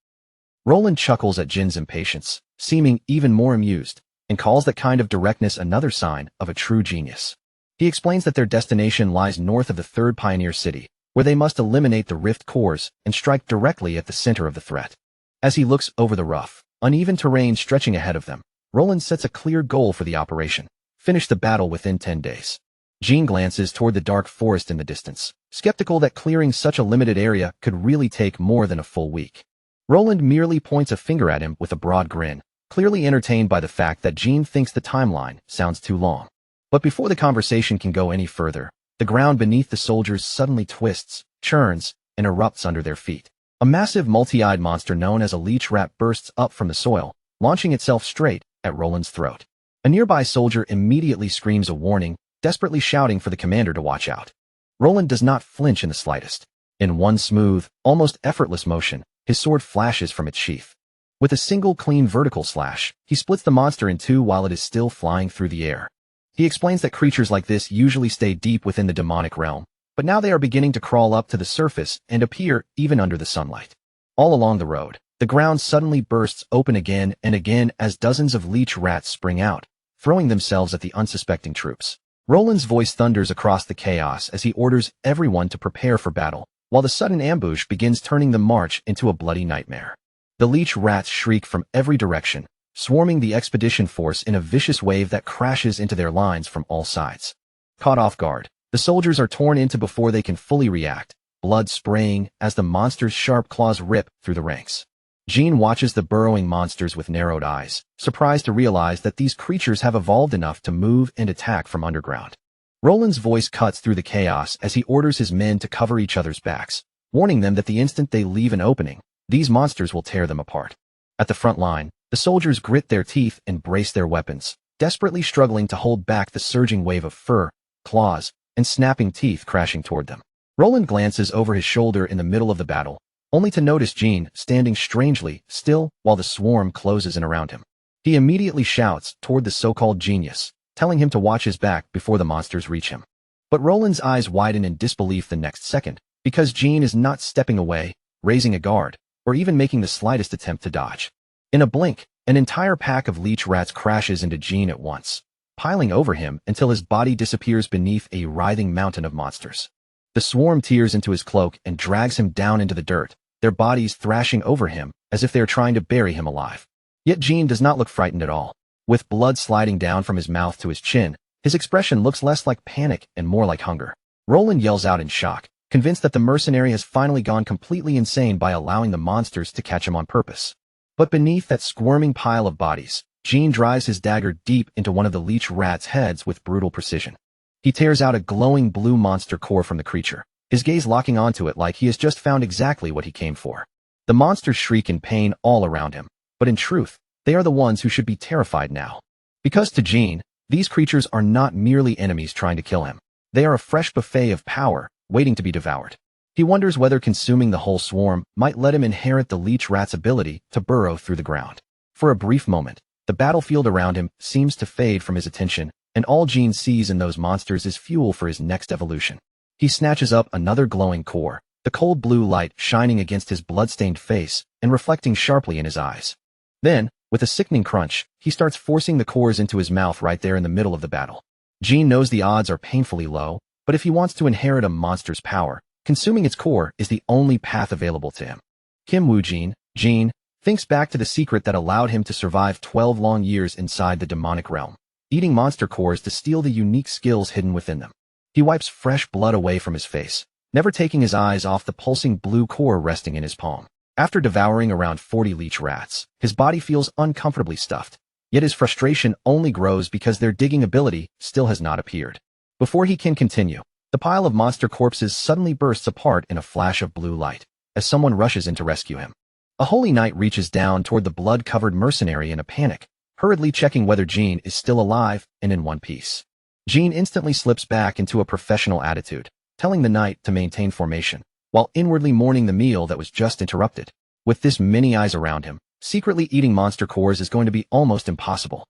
Roland chuckles at Jin's impatience, seeming even more amused, and calls that kind of directness another sign of a true genius. He explains that their destination lies north of the 3rd Pioneer City, where they must eliminate the rift cores and strike directly at the center of the threat. As he looks over the rough, uneven terrain stretching ahead of them, Roland sets a clear goal for the operation: finish the battle within 10 days. Jean glances toward the dark forest in the distance, skeptical that clearing such a limited area could really take more than a full week. Roland merely points a finger at him with a broad grin, clearly entertained by the fact that Jean thinks the timeline sounds too long. But before the conversation can go any further, the ground beneath the soldiers suddenly twists, churns, and erupts under their feet. A massive multi-eyed monster known as a leech rat bursts up from the soil, launching itself straight at Roland's throat. A nearby soldier immediately screams a warning, desperately shouting for the commander to watch out. Roland does not flinch in the slightest. In one smooth, almost effortless motion, his sword flashes from its sheath. With a single clean vertical slash, he splits the monster in two while it is still flying through the air. He explains that creatures like this usually stay deep within the demonic realm, but now they are beginning to crawl up to the surface and appear even under the sunlight. All along the road, the ground suddenly bursts open again and again as dozens of leech rats spring out, throwing themselves at the unsuspecting troops. Roland's voice thunders across the chaos as he orders everyone to prepare for battle, while the sudden ambush begins turning the march into a bloody nightmare. The leech rats shriek from every direction, swarming the expedition force in a vicious wave that crashes into their lines from all sides. Caught off guard, the soldiers are torn into before they can fully react, blood spraying as the monster's sharp claws rip through the ranks. Jean watches the burrowing monsters with narrowed eyes, surprised to realize that these creatures have evolved enough to move and attack from underground. Roland's voice cuts through the chaos as he orders his men to cover each other's backs, warning them that the instant they leave an opening, these monsters will tear them apart. At the front line, the soldiers grit their teeth and brace their weapons, desperately struggling to hold back the surging wave of fur, claws, and snapping teeth crashing toward them. Roland glances over his shoulder in the middle of the battle, only to notice Jean standing strangely still while the swarm closes in around him. He immediately shouts toward the so-called genius, telling him to watch his back before the monsters reach him. But Roland's eyes widen in disbelief the next second, because Jean is not stepping away, raising a guard, or even making the slightest attempt to dodge. In a blink, an entire pack of leech rats crashes into Jean at once, piling over him until his body disappears beneath a writhing mountain of monsters. The swarm tears into his cloak and drags him down into the dirt, their bodies thrashing over him as if they are trying to bury him alive. Yet Jean does not look frightened at all. With blood sliding down from his mouth to his chin, his expression looks less like panic and more like hunger. Roland yells out in shock, convinced that the mercenary has finally gone completely insane by allowing the monsters to catch him on purpose. But beneath that squirming pile of bodies, Jean drives his dagger deep into one of the leech rats' heads with brutal precision. He tears out a glowing blue monster core from the creature, his gaze locking onto it like he has just found exactly what he came for. The monsters shriek in pain all around him, but in truth, they are the ones who should be terrified now. Because to Jean, these creatures are not merely enemies trying to kill him. They are a fresh buffet of power, waiting to be devoured. He wonders whether consuming the whole swarm might let him inherit the leech rat's ability to burrow through the ground. For a brief moment, the battlefield around him seems to fade from his attention, and all Jean sees in those monsters is fuel for his next evolution. He snatches up another glowing core, the cold blue light shining against his blood-stained face and reflecting sharply in his eyes. Then, with a sickening crunch, he starts forcing the cores into his mouth right there in the middle of the battle. Jean knows the odds are painfully low, but if he wants to inherit a monster's power, consuming its core is the only path available to him. Kim Woo-Jean, Jean, thinks back to the secret that allowed him to survive 12 long years inside the demonic realm, eating monster cores to steal the unique skills hidden within them. He wipes fresh blood away from his face, never taking his eyes off the pulsing blue core resting in his palm. After devouring around 40 leech rats, his body feels uncomfortably stuffed, yet his frustration only grows because their digging ability still has not appeared. Before he can continue, the pile of monster corpses suddenly bursts apart in a flash of blue light, as someone rushes in to rescue him. A holy knight reaches down toward the blood-covered mercenary in a panic, hurriedly checking whether Jean is still alive and in one piece. Jean instantly slips back into a professional attitude, telling the knight to maintain formation, while inwardly mourning the meal that was just interrupted. With this many eyes around him, secretly eating monster cores is going to be almost impossible.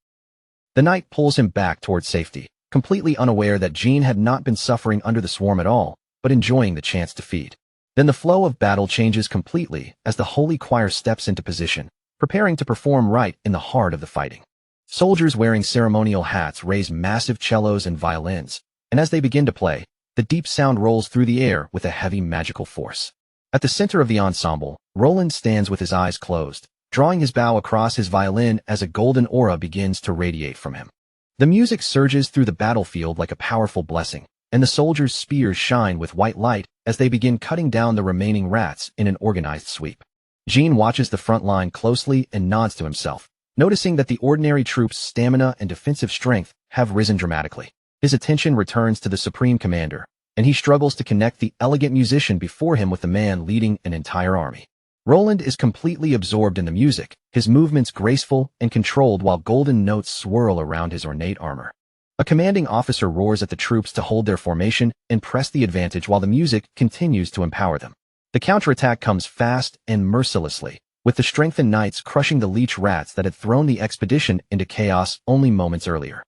The knight pulls him back toward safety, completely unaware that Jean had not been suffering under the swarm at all, but enjoying the chance to feed. Then the flow of battle changes completely as the holy choir steps into position, preparing to perform right in the heart of the fighting. Soldiers wearing ceremonial hats raise massive cellos and violins, and as they begin to play, the deep sound rolls through the air with a heavy magical force. At the center of the ensemble, Roland stands with his eyes closed, drawing his bow across his violin as a golden aura begins to radiate from him. The music surges through the battlefield like a powerful blessing, and the soldiers' spears shine with white light as they begin cutting down the remaining rats in an organized sweep. Jean watches the front line closely and nods to himself, noticing that the ordinary troops' stamina and defensive strength have risen dramatically. His attention returns to the Supreme Commander, and he struggles to connect the elegant musician before him with the man leading an entire army. Roland is completely absorbed in the music, his movements graceful and controlled while golden notes swirl around his ornate armor. A commanding officer roars at the troops to hold their formation and press the advantage while the music continues to empower them. The counterattack comes fast and mercilessly, with the strengthened knights crushing the leech rats that had thrown the expedition into chaos only moments earlier.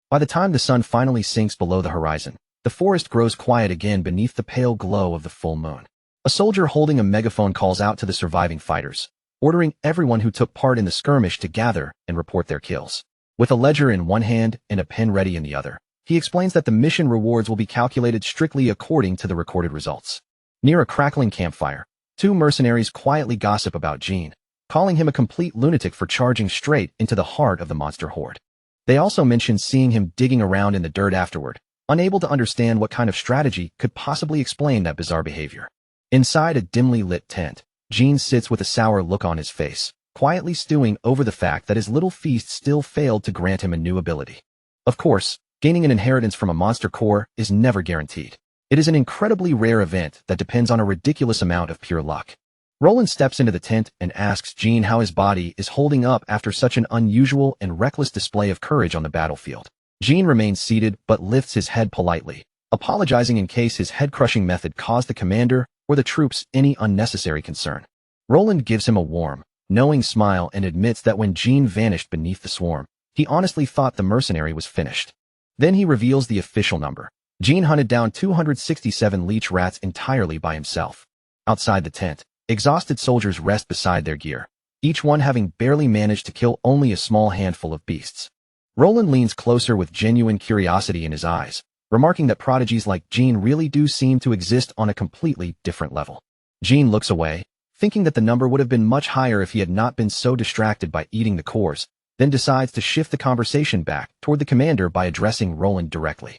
By the time the sun finally sinks below the horizon, the forest grows quiet again beneath the pale glow of the full moon. A soldier holding a megaphone calls out to the surviving fighters, ordering everyone who took part in the skirmish to gather and report their kills. With a ledger in one hand and a pen ready in the other, he explains that the mission rewards will be calculated strictly according to the recorded results. Near a crackling campfire, two mercenaries quietly gossip about Jean, calling him a complete lunatic for charging straight into the heart of the monster horde. They also mention seeing him digging around in the dirt afterward, unable to understand what kind of strategy could possibly explain that bizarre behavior. Inside a dimly lit tent, Jean sits with a sour look on his face, quietly stewing over the fact that his little feast still failed to grant him a new ability. Of course, gaining an inheritance from a monster core is never guaranteed. It is an incredibly rare event that depends on a ridiculous amount of pure luck. Roland steps into the tent and asks Jean how his body is holding up after such an unusual and reckless display of courage on the battlefield. Jean remains seated but lifts his head politely, apologizing in case his head-crushing method caused the commander or the troops any unnecessary concern. Roland gives him a warm, knowing smile and admits that when Jean vanished beneath the swarm, he honestly thought the mercenary was finished. Then he reveals the official number. Jean hunted down 267 leech rats entirely by himself. Outside the tent, exhausted soldiers rest beside their gear, each one having barely managed to kill only a small handful of beasts. Roland leans closer with genuine curiosity in his eyes, remarking that prodigies like Jean really do seem to exist on a completely different level. Jean looks away, thinking that the number would have been much higher if he had not been so distracted by eating the cores, then decides to shift the conversation back toward the commander by addressing Roland directly.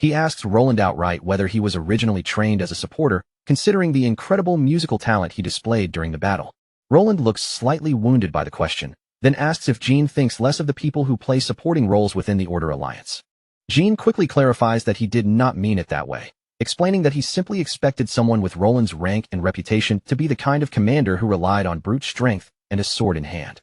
He asks Roland outright whether he was originally trained as a supporter, considering the incredible musical talent he displayed during the battle. Roland looks slightly wounded by the question, then asks if Jean thinks less of the people who play supporting roles within the Order Alliance. Jean quickly clarifies that he did not mean it that way, explaining that he simply expected someone with Roland's rank and reputation to be the kind of commander who relied on brute strength and a sword in hand.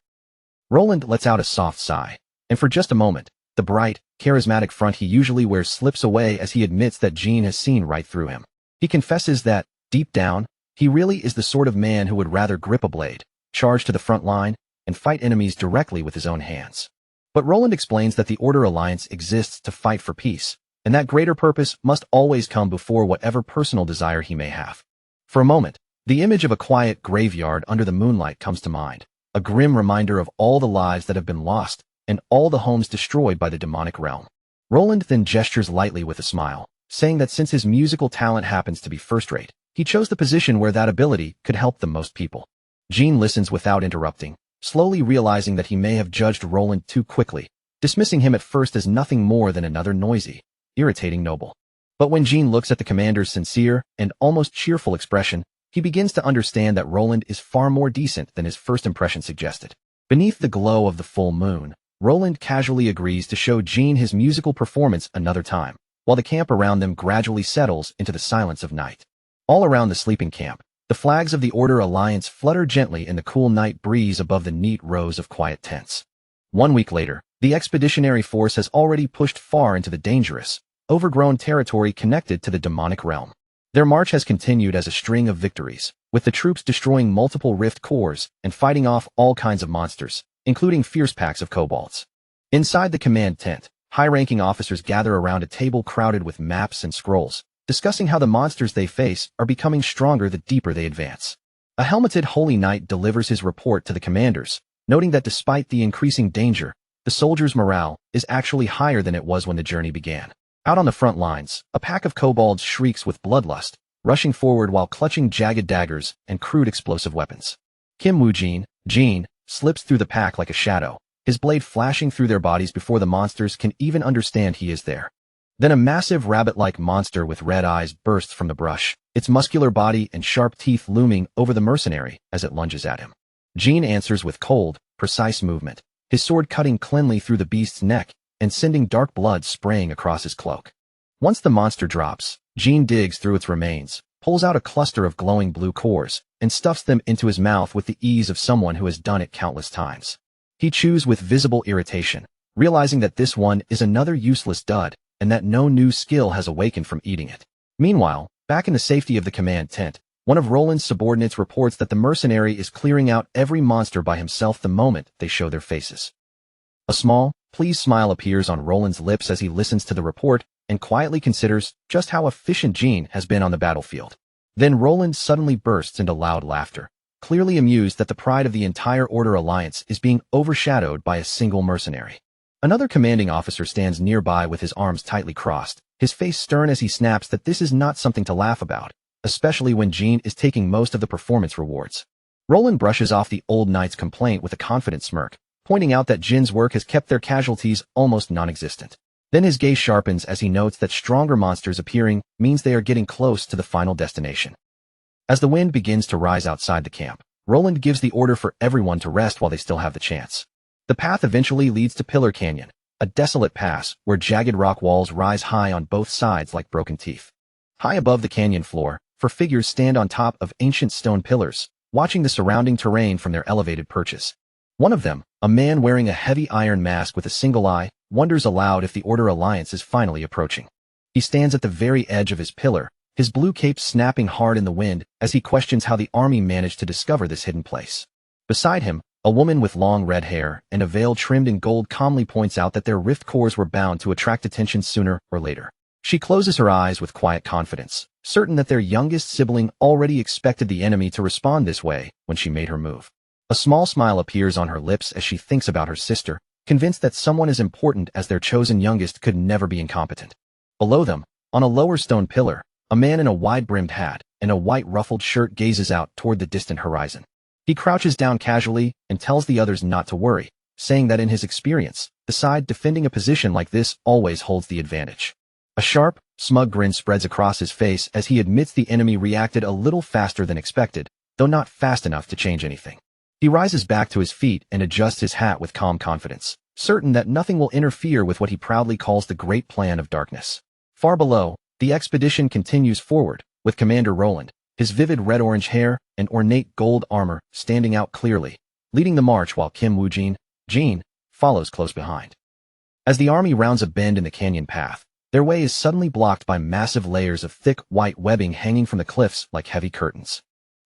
Roland lets out a soft sigh, and for just a moment, the bright, charismatic front he usually wears slips away as he admits that Jean has seen right through him. He confesses that, deep down, he really is the sort of man who would rather grip a blade, charge to the front line, and fight enemies directly with his own hands. But Roland explains that the Order Alliance exists to fight for peace, and that greater purpose must always come before whatever personal desire he may have. For a moment, the image of a quiet graveyard under the moonlight comes to mind, a grim reminder of all the lives that have been lost and all the homes destroyed by the demonic realm. Roland then gestures lightly with a smile, saying that since his musical talent happens to be first-rate, he chose the position where that ability could help the most people. Jean listens without interrupting, slowly realizing that he may have judged Roland too quickly, dismissing him at first as nothing more than another noisy, irritating noble. But when Jean looks at the commander's sincere and almost cheerful expression, he begins to understand that Roland is far more decent than his first impression suggested. Beneath the glow of the full moon, Roland casually agrees to show Jean his musical performance another time, while the camp around them gradually settles into the silence of night. All around the sleeping camp, the flags of the Order Alliance flutter gently in the cool night breeze above the neat rows of quiet tents. 1 week later, the expeditionary force has already pushed far into the dangerous, overgrown territory connected to the demonic realm. Their march has continued as a string of victories, with the troops destroying multiple rift cores and fighting off all kinds of monsters, including fierce packs of kobolds. Inside the command tent, high-ranking officers gather around a table crowded with maps and scrolls, discussing how the monsters they face are becoming stronger the deeper they advance. A helmeted holy knight delivers his report to the commanders, noting that despite the increasing danger, the soldiers' morale is actually higher than it was when the journey began. Out on the front lines, a pack of kobolds shrieks with bloodlust, rushing forward while clutching jagged daggers and crude explosive weapons. Kim Woo-jin, Jean, slips through the pack like a shadow, his blade flashing through their bodies before the monsters can even understand he is there. Then a massive rabbit-like monster with red eyes bursts from the brush, its muscular body and sharp teeth looming over the mercenary as it lunges at him. Jean answers with cold, precise movement, his sword cutting cleanly through the beast's neck and sending dark blood spraying across his cloak. Once the monster drops, Jean digs through its remains, pulls out a cluster of glowing blue cores, and stuffs them into his mouth with the ease of someone who has done it countless times. He chews with visible irritation, realizing that this one is another useless dud, and that no new skill has awakened from eating it. Meanwhile, back in the safety of the command tent, one of Roland's subordinates reports that the mercenary is clearing out every monster by himself the moment they show their faces. A small, pleased smile appears on Roland's lips as he listens to the report and quietly considers just how efficient Jean has been on the battlefield. Then Roland suddenly bursts into loud laughter, clearly amused that the pride of the entire Order Alliance is being overshadowed by a single mercenary. Another commanding officer stands nearby with his arms tightly crossed, his face stern as he snaps that this is not something to laugh about, especially when Jean is taking most of the performance rewards. Roland brushes off the old knight's complaint with a confident smirk, pointing out that Jin's work has kept their casualties almost non-existent. Then his gaze sharpens as he notes that stronger monsters appearing means they are getting close to the final destination. As the wind begins to rise outside the camp, Roland gives the order for everyone to rest while they still have the chance. The path eventually leads to Pillar Canyon, a desolate pass where jagged rock walls rise high on both sides like broken teeth. High above the canyon floor, four figures stand on top of ancient stone pillars, watching the surrounding terrain from their elevated perches. One of them, a man wearing a heavy iron mask with a single eye, wonders aloud if the Order Alliance is finally approaching. He stands at the very edge of his pillar, his blue cape snapping hard in the wind as he questions how the army managed to discover this hidden place. Beside him, a woman with long red hair and a veil trimmed in gold calmly points out that their rift cores were bound to attract attention sooner or later. She closes her eyes with quiet confidence, certain that their youngest sibling already expected the enemy to respond this way when she made her move. A small smile appears on her lips as she thinks about her sister, convinced that someone as important as their chosen youngest could never be incompetent. Below them, on a lower stone pillar, a man in a wide-brimmed hat and a white ruffled shirt gazes out toward the distant horizon. He crouches down casually and tells the others not to worry, saying that in his experience, the side defending a position like this always holds the advantage. A sharp, Smug grin spreads across his face as he admits the enemy reacted a little faster than expected, though not fast enough to change anything. He rises back to his feet and adjusts his hat with calm confidence, certain that nothing will interfere with what he proudly calls the Great Plan of Darkness. Far below, the expedition continues forward, with Commander Roland, his vivid red-orange hair and ornate gold armor standing out clearly, leading the march while Kim Woo-jin, Jean, follows close behind. As the army rounds a bend in the canyon path, their way is suddenly blocked by massive layers of thick white webbing hanging from the cliffs like heavy curtains.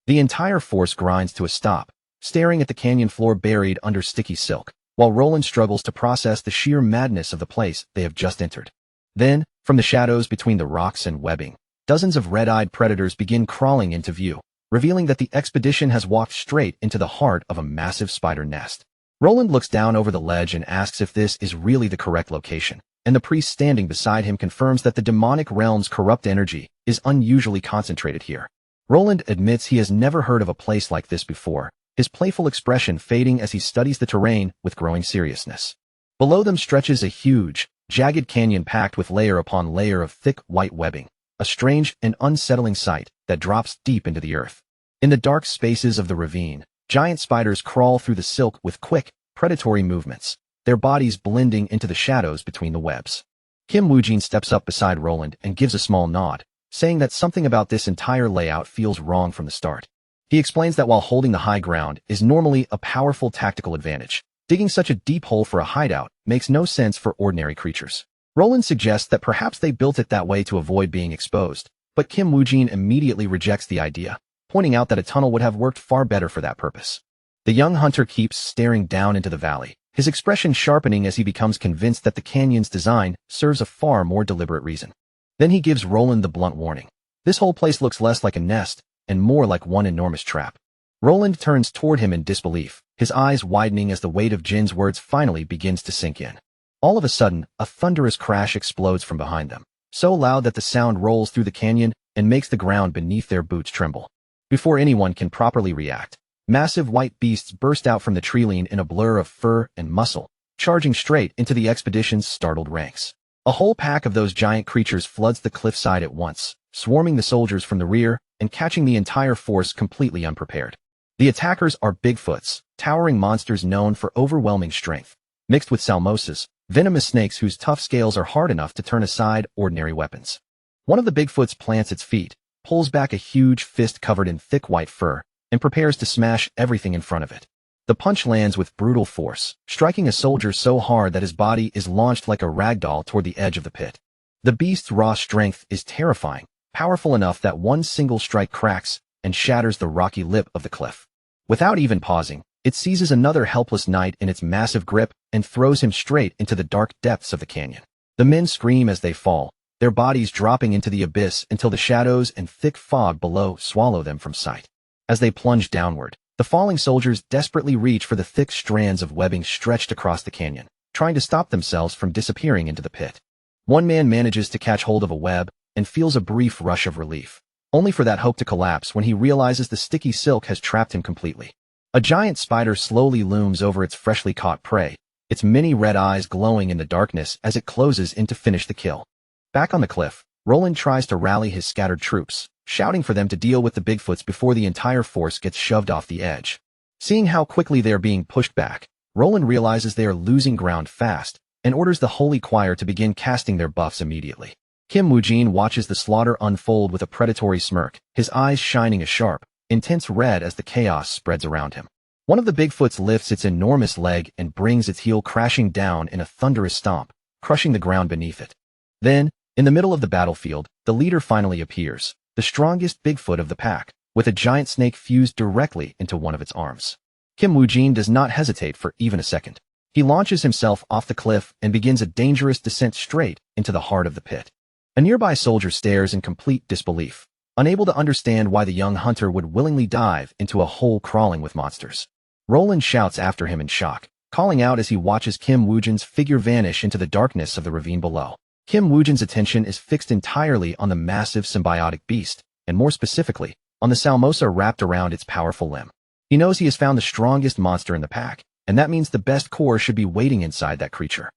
The entire force grinds to a stop, staring at the canyon floor buried under sticky silk, while Roland struggles to process the sheer madness of the place they have just entered. Then, from the shadows between the rocks and webbing, dozens of red-eyed predators begin crawling into view, revealing that the expedition has walked straight into the heart of a massive spider nest. Roland looks down over the ledge and asks if this is really the correct location, and the priest standing beside him confirms that the demonic realm's corrupt energy is unusually concentrated here. Roland admits he has never heard of a place like this before, his playful expression fading as he studies the terrain with growing seriousness. Below them stretches a huge, jagged canyon packed with layer upon layer of thick white webbing, a strange and unsettling sight that drops deep into the earth. In the dark spaces of the ravine, giant spiders crawl through the silk with quick, predatory movements, their bodies blending into the shadows between the webs. Kim Woo-jin steps up beside Roland and gives a small nod, saying that something about this entire layout feels wrong from the start. He explains that while holding the high ground is normally a powerful tactical advantage, digging such a deep hole for a hideout makes no sense for ordinary creatures. Roland suggests that perhaps they built it that way to avoid being exposed, but Kim Woo-jin immediately rejects the idea, pointing out that a tunnel would have worked far better for that purpose. The young hunter keeps staring down into the valley, his expression sharpening as he becomes convinced that the canyon's design serves a far more deliberate reason. Then he gives Roland the blunt warning. This whole place looks less like a nest and more like one enormous trap. Roland turns toward him in disbelief, his eyes widening as the weight of Jin's words finally begins to sink in. All of a sudden, a thunderous crash explodes from behind them, so loud that the sound rolls through the canyon and makes the ground beneath their boots tremble. Before anyone can properly react, massive white beasts burst out from the treeline in a blur of fur and muscle, charging straight into the expedition's startled ranks. A whole pack of those giant creatures floods the cliffside at once, swarming the soldiers from the rear and catching the entire force completely unprepared. The attackers are Bigfoots, towering monsters known for overwhelming strength, mixed with salmosas, venomous snakes whose tough scales are hard enough to turn aside ordinary weapons. One of the Bigfoots plants its feet, pulls back a huge fist covered in thick white fur, and prepares to smash everything in front of it. The punch lands with brutal force, striking a soldier so hard that his body is launched like a ragdoll toward the edge of the pit. The beast's raw strength is terrifying, powerful enough that one single strike cracks and shatters the rocky lip of the cliff. Without even pausing, it seizes another helpless knight in its massive grip and throws him straight into the dark depths of the canyon. The men scream as they fall, their bodies dropping into the abyss until the shadows and thick fog below swallow them from sight. As they plunge downward, the falling soldiers desperately reach for the thick strands of webbing stretched across the canyon, trying to stop themselves from disappearing into the pit. One man manages to catch hold of a web and feels a brief rush of relief, only for that hope to collapse when he realizes the sticky silk has trapped him completely. A giant spider slowly looms over its freshly caught prey, its many red eyes glowing in the darkness as it closes in to finish the kill. Back on the cliff, Roland tries to rally his scattered troops, shouting for them to deal with the Bigfoots before the entire force gets shoved off the edge. Seeing how quickly they are being pushed back, Roland realizes they are losing ground fast and orders the Holy Choir to begin casting their buffs immediately. Kim Woo-jin watches the slaughter unfold with a predatory smirk, his eyes shining a sharp, intense red as the chaos spreads around him. One of the Bigfoots lifts its enormous leg and brings its heel crashing down in a thunderous stomp, crushing the ground beneath it. Then, in the middle of the battlefield, the leader finally appears, the strongest Bigfoot of the pack, with a giant snake fused directly into one of its arms. Kim Woo-jin does not hesitate for even a second. He launches himself off the cliff and begins a dangerous descent straight into the heart of the pit. A nearby soldier stares in complete disbelief, unable to understand why the young hunter would willingly dive into a hole crawling with monsters. Roland shouts after him in shock, calling out as he watches Kim Woo-jin's figure vanish into the darkness of the ravine below. Kim Woo-jin's attention is fixed entirely on the massive symbiotic beast, and more specifically, on the salmosa wrapped around its powerful limb. He knows he has found the strongest monster in the pack, and that means the best core should be waiting inside that creature.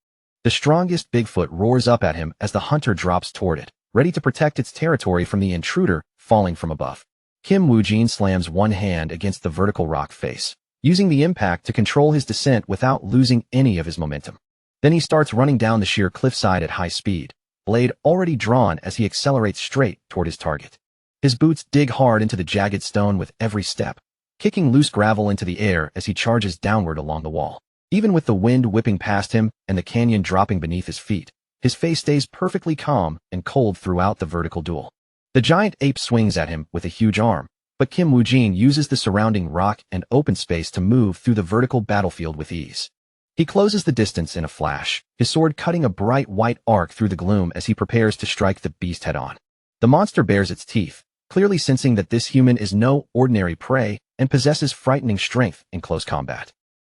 The strongest Bigfoot roars up at him as the hunter drops toward it, ready to protect its territory from the intruder falling from above. Kim Woo-jin slams one hand against the vertical rock face, using the impact to control his descent without losing any of his momentum. Then he starts running down the sheer cliffside at high speed, blade already drawn as he accelerates straight toward his target. His boots dig hard into the jagged stone with every step, kicking loose gravel into the air as he charges downward along the wall. Even with the wind whipping past him and the canyon dropping beneath his feet, his face stays perfectly calm and cold throughout the vertical duel. The giant ape swings at him with a huge arm, but Kim Woo-jin uses the surrounding rock and open space to move through the vertical battlefield with ease. He closes the distance in a flash, his sword cutting a bright white arc through the gloom as he prepares to strike the beast head-on. The monster bares its teeth, clearly sensing that this human is no ordinary prey and possesses frightening strength in close combat.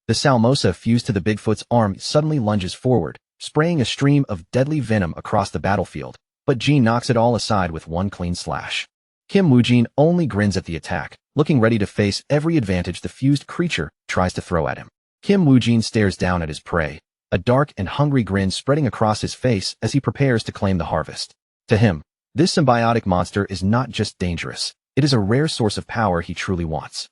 The Salmosa fused to the Bigfoot's arm suddenly lunges forward, spraying a stream of deadly venom across the battlefield, but Jin knocks it all aside with one clean slash. Kim Woo-jin only grins at the attack, looking ready to face every advantage the fused creature tries to throw at him. Kim Woo-jin stares down at his prey, a dark and hungry grin spreading across his face as he prepares to claim the harvest. To him, this symbiotic monster is not just dangerous, it is a rare source of power he truly wants.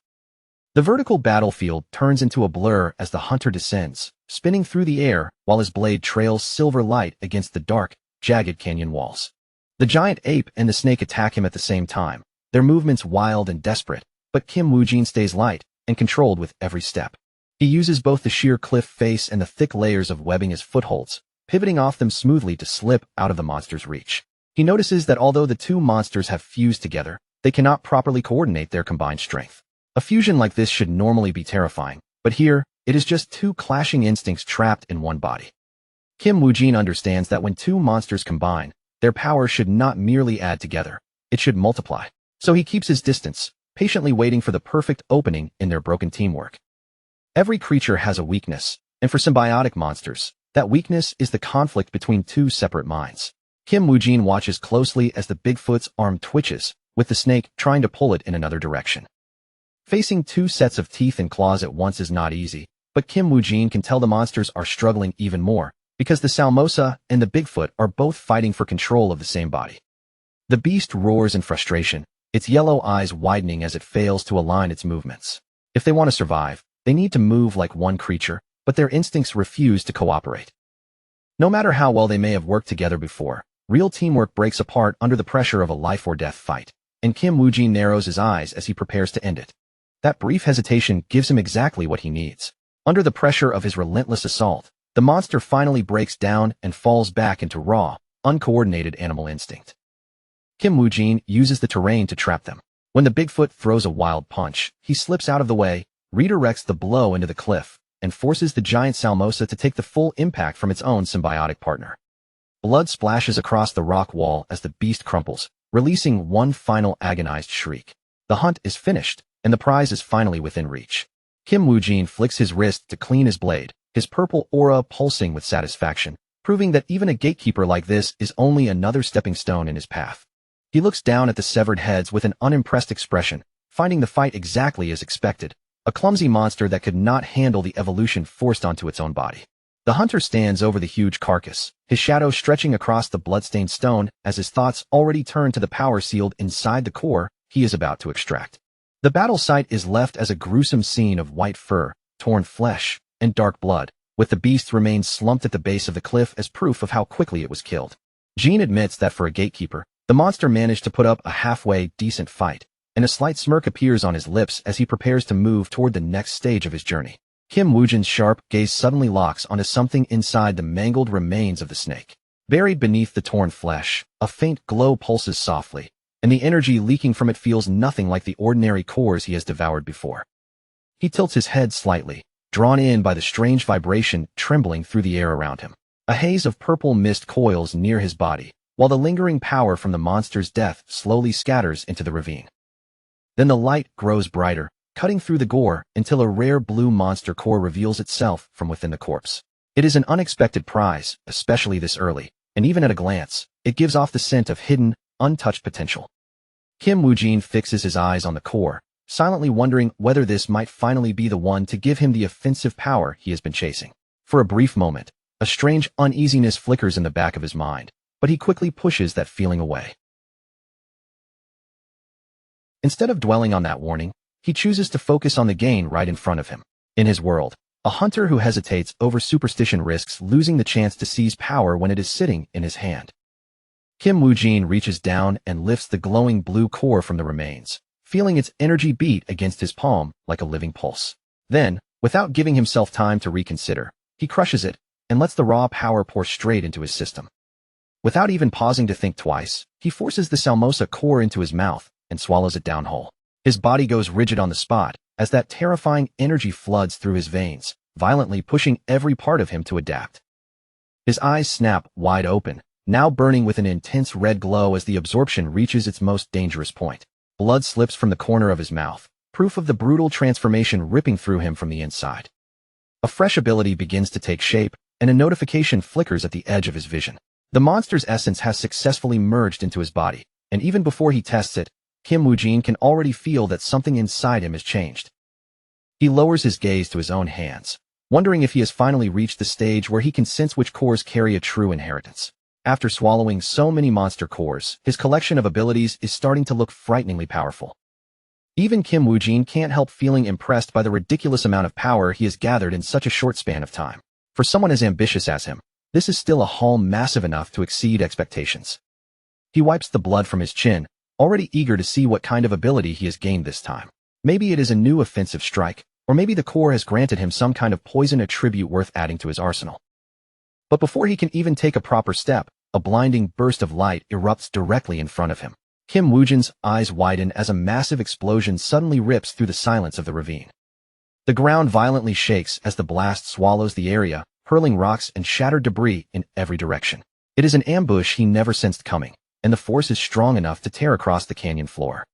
The vertical battlefield turns into a blur as the hunter descends, spinning through the air while his blade trails silver light against the dark, jagged canyon walls. The giant ape and the snake attack him at the same time, their movements wild and desperate, but Kim Woo-jin stays light and controlled with every step. He uses both the sheer cliff face and the thick layers of webbing as footholds, pivoting off them smoothly to slip out of the monster's reach. He notices that although the two monsters have fused together, they cannot properly coordinate their combined strength. A fusion like this should normally be terrifying, but here, it is just two clashing instincts trapped in one body. Kim Woo-jin understands that when two monsters combine, their power should not merely add together, it should multiply. So he keeps his distance, patiently waiting for the perfect opening in their broken teamwork. Every creature has a weakness, and for symbiotic monsters, that weakness is the conflict between two separate minds. Kim Woo-jin watches closely as the Bigfoot's arm twitches, with the snake trying to pull it in another direction. Facing two sets of teeth and claws at once is not easy, but Kim Woo-jin can tell the monsters are struggling even more, because the Salmosa and the Bigfoot are both fighting for control of the same body. The beast roars in frustration, its yellow eyes widening as it fails to align its movements. If they want to survive, they need to move like one creature, but their instincts refuse to cooperate. No matter how well they may have worked together before, real teamwork breaks apart under the pressure of a life-or-death fight, and Kim Woo-jin narrows his eyes as he prepares to end it. That brief hesitation gives him exactly what he needs. Under the pressure of his relentless assault, the monster finally breaks down and falls back into raw, uncoordinated animal instinct. Kim Woo-jin uses the terrain to trap them. When the Bigfoot throws a wild punch, he slips out of the way, redirects the blow into the cliff, and forces the giant Salmosa to take the full impact from its own symbiotic partner. Blood splashes across the rock wall as the beast crumples, releasing one final agonized shriek. The hunt is finished, and the prize is finally within reach. Kim Woo-jin flicks his wrist to clean his blade, his purple aura pulsing with satisfaction, proving that even a gatekeeper like this is only another stepping stone in his path. He looks down at the severed heads with an unimpressed expression, finding the fight exactly as expected, a clumsy monster that could not handle the evolution forced onto its own body. The hunter stands over the huge carcass, his shadow stretching across the bloodstained stone as his thoughts already turn to the power sealed inside the core he is about to extract. The battle site is left as a gruesome scene of white fur, torn flesh, and dark blood, with the beast's remains slumped at the base of the cliff as proof of how quickly it was killed. Jin admits that for a gatekeeper, the monster managed to put up a halfway decent fight, and a slight smirk appears on his lips as he prepares to move toward the next stage of his journey. Kim Woo-jin's sharp gaze suddenly locks onto something inside the mangled remains of the snake. Buried beneath the torn flesh, a faint glow pulses softly, and the energy leaking from it feels nothing like the ordinary cores he has devoured before. He tilts his head slightly, drawn in by the strange vibration trembling through the air around him. A haze of purple mist coils near his body, while the lingering power from the monster's death slowly scatters into the ravine. Then the light grows brighter, cutting through the gore until a rare blue monster core reveals itself from within the corpse. It is an unexpected prize, especially this early, and even at a glance, it gives off the scent of hidden, untouched potential. Kim Woo-jin fixes his eyes on the core, silently wondering whether this might finally be the one to give him the offensive power he has been chasing. For a brief moment, a strange uneasiness flickers in the back of his mind, but he quickly pushes that feeling away. Instead of dwelling on that warning, he chooses to focus on the gain right in front of him. In his world, a hunter who hesitates over superstition risks losing the chance to seize power when it is sitting in his hand. Kim Woo-jin reaches down and lifts the glowing blue core from the remains, feeling its energy beat against his palm like a living pulse. Then, without giving himself time to reconsider, he crushes it and lets the raw power pour straight into his system. Without even pausing to think twice, he forces the Salmosa core into his mouth and swallows it down whole. His body goes rigid on the spot as that terrifying energy floods through his veins, violently pushing every part of him to adapt. His eyes snap wide open, now burning with an intense red glow as the absorption reaches its most dangerous point. Blood slips from the corner of his mouth, proof of the brutal transformation ripping through him from the inside. A fresh ability begins to take shape, and a notification flickers at the edge of his vision. The monster's essence has successfully merged into his body, and even before he tests it, Kim Woo-jin can already feel that something inside him has changed. He lowers his gaze to his own hands, wondering if he has finally reached the stage where he can sense which cores carry a true inheritance. After swallowing so many monster cores, his collection of abilities is starting to look frighteningly powerful. Even Kim Woo-jin can't help feeling impressed by the ridiculous amount of power he has gathered in such a short span of time. For someone as ambitious as him, this is still a haul massive enough to exceed expectations. He wipes the blood from his chin, already eager to see what kind of ability he has gained this time. Maybe it is a new offensive strike, or maybe the core has granted him some kind of poison attribute worth adding to his arsenal. But before he can even take a proper step, a blinding burst of light erupts directly in front of him. Kim Woo-jin's eyes widen as a massive explosion suddenly rips through the silence of the ravine. The ground violently shakes as the blast swallows the area, hurling rocks and shattered debris in every direction. It is an ambush he never sensed coming, and the force is strong enough to tear across the canyon floor.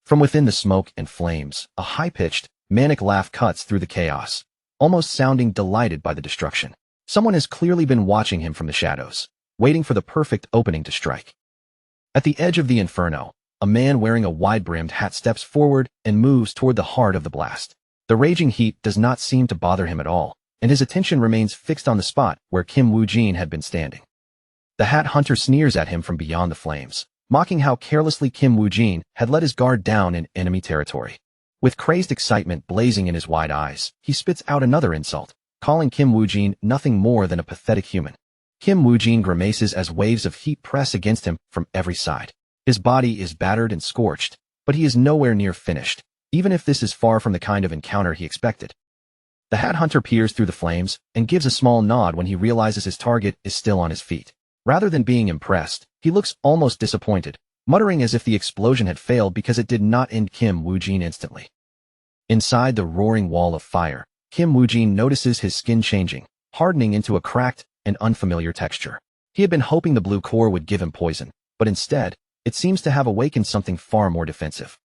From within the smoke and flames, a high-pitched, manic laugh cuts through the chaos, almost sounding delighted by the destruction. Someone has clearly been watching him from the shadows, waiting for the perfect opening to strike. At the edge of the inferno, a man wearing a wide-brimmed hat steps forward and moves toward the heart of the blast. The raging heat does not seem to bother him at all, and his attention remains fixed on the spot where Kim Woo-jin had been standing. The hat hunter sneers at him from beyond the flames, mocking how carelessly Kim Woo-jin had let his guard down in enemy territory. With crazed excitement blazing in his wide eyes, he spits out another insult, calling Kim Woo-jin nothing more than a pathetic human. Kim Woo-jin grimaces as waves of heat press against him from every side. His body is battered and scorched, but he is nowhere near finished, even if this is far from the kind of encounter he expected. The hat hunter peers through the flames and gives a small nod when he realizes his target is still on his feet. Rather than being impressed, he looks almost disappointed, muttering as if the explosion had failed because it did not end Kim Woo-jin instantly. Inside the roaring wall of fire, Kim Woo-jin notices his skin changing, hardening into a cracked and unfamiliar texture. He had been hoping the blue core would give him poison, but instead, it seems to have awakened something far more defensive.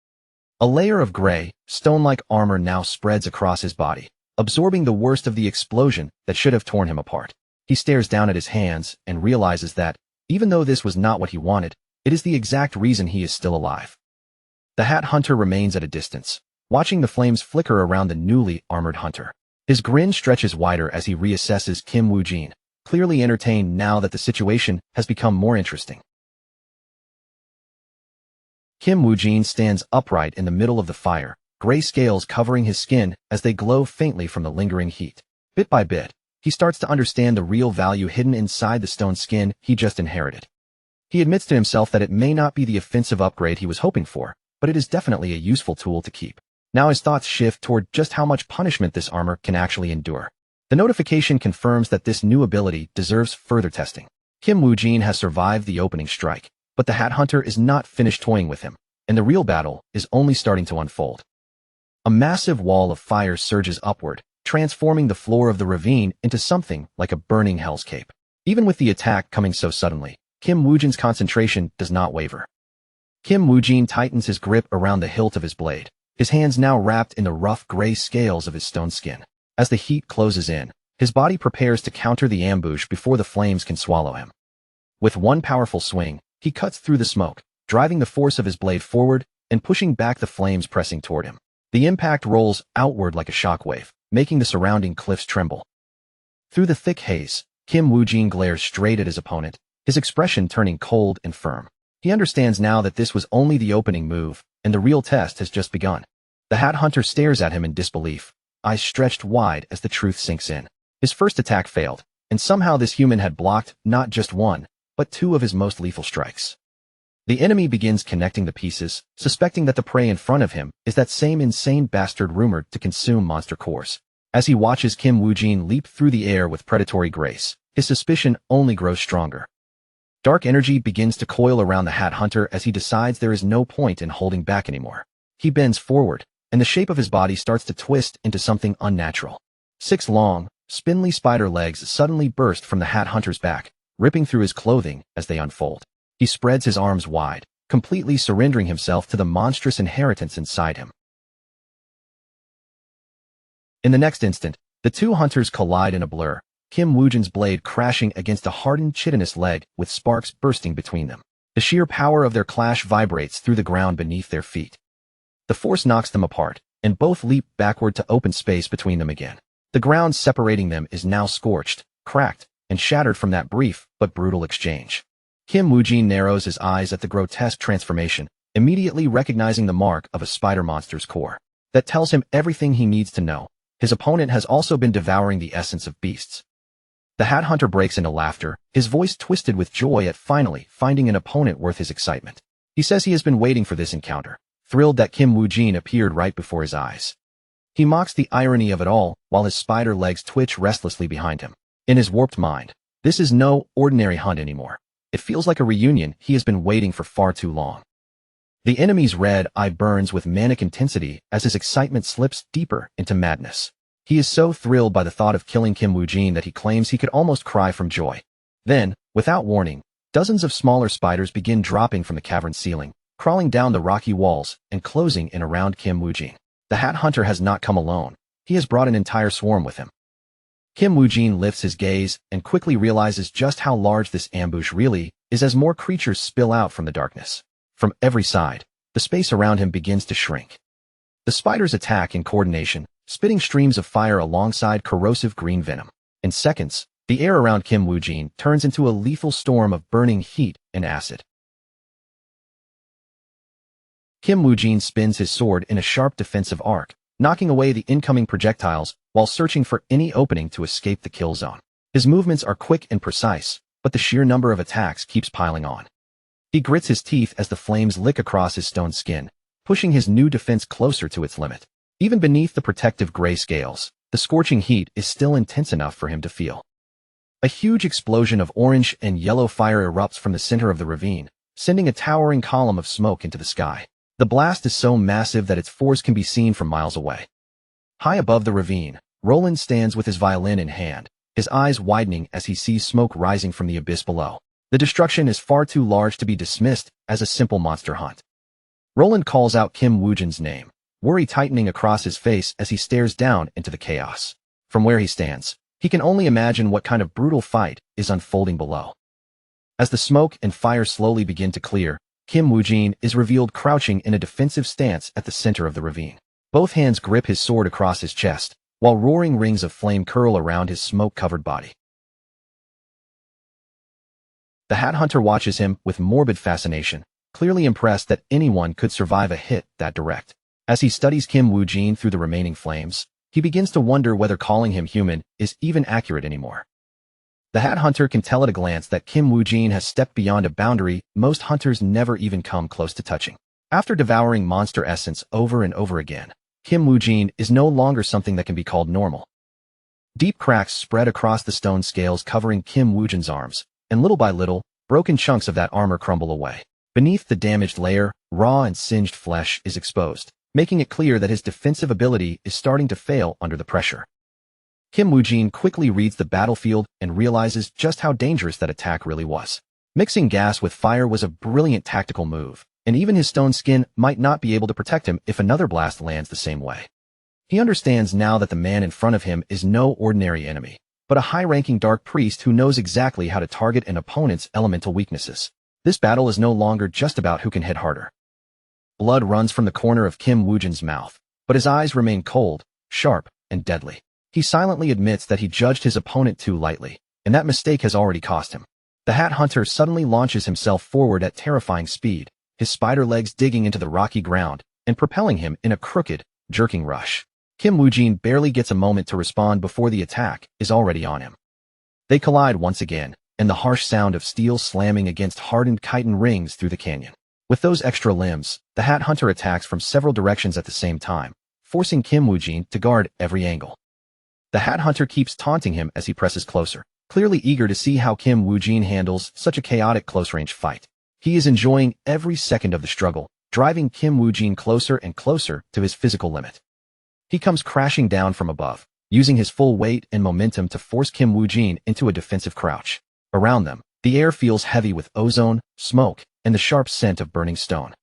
A layer of gray, stone-like armor now spreads across his body, absorbing the worst of the explosion that should have torn him apart. He stares down at his hands and realizes that, even though this was not what he wanted, it is the exact reason he is still alive. The hat hunter remains at a distance, watching the flames flicker around the newly armored hunter. His grin stretches wider as he reassesses Kim Woo-jin, clearly entertained now that the situation has become more interesting. Kim Woo-jin stands upright in the middle of the fire, gray scales covering his skin as they glow faintly from the lingering heat. Bit by bit, he starts to understand the real value hidden inside the stone skin he just inherited. He admits to himself that it may not be the offensive upgrade he was hoping for, but it is definitely a useful tool to keep. Now his thoughts shift toward just how much punishment this armor can actually endure. The notification confirms that this new ability deserves further testing. Kim Woo-jin has survived the opening strike, but the hat hunter is not finished toying with him, and the real battle is only starting to unfold. A massive wall of fire surges upward, transforming the floor of the ravine into something like a burning hellscape. Even with the attack coming so suddenly, Kim Woo-jin's concentration does not waver. Kim Woo-jin tightens his grip around the hilt of his blade, his hands now wrapped in the rough gray scales of his stone skin. As the heat closes in, his body prepares to counter the ambush before the flames can swallow him. With one powerful swing, he cuts through the smoke, driving the force of his blade forward and pushing back the flames pressing toward him. The impact rolls outward like a shockwave, making the surrounding cliffs tremble. Through the thick haze, Kim Woo-jin glares straight at his opponent, his expression turning cold and firm. He understands now that this was only the opening move, and the real test has just begun. The Hat Hunter stares at him in disbelief, eyes stretched wide as the truth sinks in. His first attack failed, and somehow this human had blocked not just one, but two of his most lethal strikes. The enemy begins connecting the pieces, suspecting that the prey in front of him is that same insane bastard rumored to consume monster cores. As he watches Kim Woo-jin leap through the air with predatory grace, his suspicion only grows stronger. Dark energy begins to coil around the Hat Hunter as he decides there is no point in holding back anymore. He bends forward, and the shape of his body starts to twist into something unnatural. 6 long, spindly spider legs suddenly burst from the Hat Hunter's back, ripping through his clothing as they unfold. He spreads his arms wide, completely surrendering himself to the monstrous inheritance inside him. In the next instant, the two hunters collide in a blur, Kim Woo-jin's blade crashing against a hardened chitinous leg with sparks bursting between them. The sheer power of their clash vibrates through the ground beneath their feet. The force knocks them apart, and both leap backward to open space between them again. The ground separating them is now scorched, cracked, and shattered from that brief but brutal exchange. Kim Woo-jin narrows his eyes at the grotesque transformation, immediately recognizing the mark of a spider monster's core. That tells him everything he needs to know. His opponent has also been devouring the essence of beasts. The Hat Hunter breaks into laughter, his voice twisted with joy at finally finding an opponent worth his excitement. He says he has been waiting for this encounter, thrilled that Kim Woo-jin appeared right before his eyes. He mocks the irony of it all while his spider legs twitch restlessly behind him. In his warped mind, this is no ordinary hunt anymore. It feels like a reunion he has been waiting for far too long. The enemy's red eye burns with manic intensity as his excitement slips deeper into madness. He is so thrilled by the thought of killing Kim Woo-jin that he claims he could almost cry from joy. Then, without warning, dozens of smaller spiders begin dropping from the cavern ceiling, crawling down the rocky walls and closing in around Kim Woo-jin. The Hat Hunter has not come alone. He has brought an entire swarm with him. Kim Woo-jin lifts his gaze and quickly realizes just how large this ambush really is as more creatures spill out from the darkness. From every side, the space around him begins to shrink. The spiders attack in coordination, spitting streams of fire alongside corrosive green venom. In seconds, the air around Kim Woo-jin turns into a lethal storm of burning heat and acid. Kim Woo-jin spins his sword in a sharp defensive arc, knocking away the incoming projectiles while searching for any opening to escape the kill zone. His movements are quick and precise, but the sheer number of attacks keeps piling on. He grits his teeth as the flames lick across his stone skin, pushing his new defense closer to its limit. Even beneath the protective gray scales, the scorching heat is still intense enough for him to feel. A huge explosion of orange and yellow fire erupts from the center of the ravine, sending a towering column of smoke into the sky. The blast is so massive that its force can be seen from miles away. High above the ravine, Roland stands with his violin in hand, his eyes widening as he sees smoke rising from the abyss below. The destruction is far too large to be dismissed as a simple monster hunt. Roland calls out Kim Woo-jin's name, worry tightening across his face as he stares down into the chaos. From where he stands, he can only imagine what kind of brutal fight is unfolding below. As the smoke and fire slowly begin to clear, Kim Woo-jin is revealed crouching in a defensive stance at the center of the ravine. Both hands grip his sword across his chest, while roaring rings of flame curl around his smoke-covered body. The Hat Hunter watches him with morbid fascination, clearly impressed that anyone could survive a hit that direct. As he studies Kim Woo-jin through the remaining flames, he begins to wonder whether calling him human is even accurate anymore. The Hat Hunter can tell at a glance that Kim Woo-jin has stepped beyond a boundary most hunters never even come close to touching. After devouring monster essence over and over again, Kim Woo-jin is no longer something that can be called normal. Deep cracks spread across the stone scales covering Kim Woo-jin's arms, and little by little, broken chunks of that armor crumble away. Beneath the damaged layer, raw and singed flesh is exposed, making it clear that his defensive ability is starting to fail under the pressure. Kim Woo-jin quickly reads the battlefield and realizes just how dangerous that attack really was. Mixing gas with fire was a brilliant tactical move, and even his stone skin might not be able to protect him if another blast lands the same way. He understands now that the man in front of him is no ordinary enemy, but a high-ranking dark priest who knows exactly how to target an opponent's elemental weaknesses. This battle is no longer just about who can hit harder. Blood runs from the corner of Kim Woo-jin's mouth, but his eyes remain cold, sharp, and deadly. He silently admits that he judged his opponent too lightly, and that mistake has already cost him. The Hat Hunter suddenly launches himself forward at terrifying speed, his spider legs digging into the rocky ground and propelling him in a crooked, jerking rush. Kim Woojin barely gets a moment to respond before the attack is already on him. They collide once again, and the harsh sound of steel slamming against hardened chitin rings through the canyon. With those extra limbs, the Hat Hunter attacks from several directions at the same time, forcing Kim Woojin to guard every angle. The Hat Hunter keeps taunting him as he presses closer, clearly eager to see how Kim Woojin handles such a chaotic close-range fight. He is enjoying every second of the struggle, driving Kim Woojin closer and closer to his physical limit. He comes crashing down from above, using his full weight and momentum to force Kim Woojin into a defensive crouch. Around them, the air feels heavy with ozone, smoke, and the sharp scent of burning stone.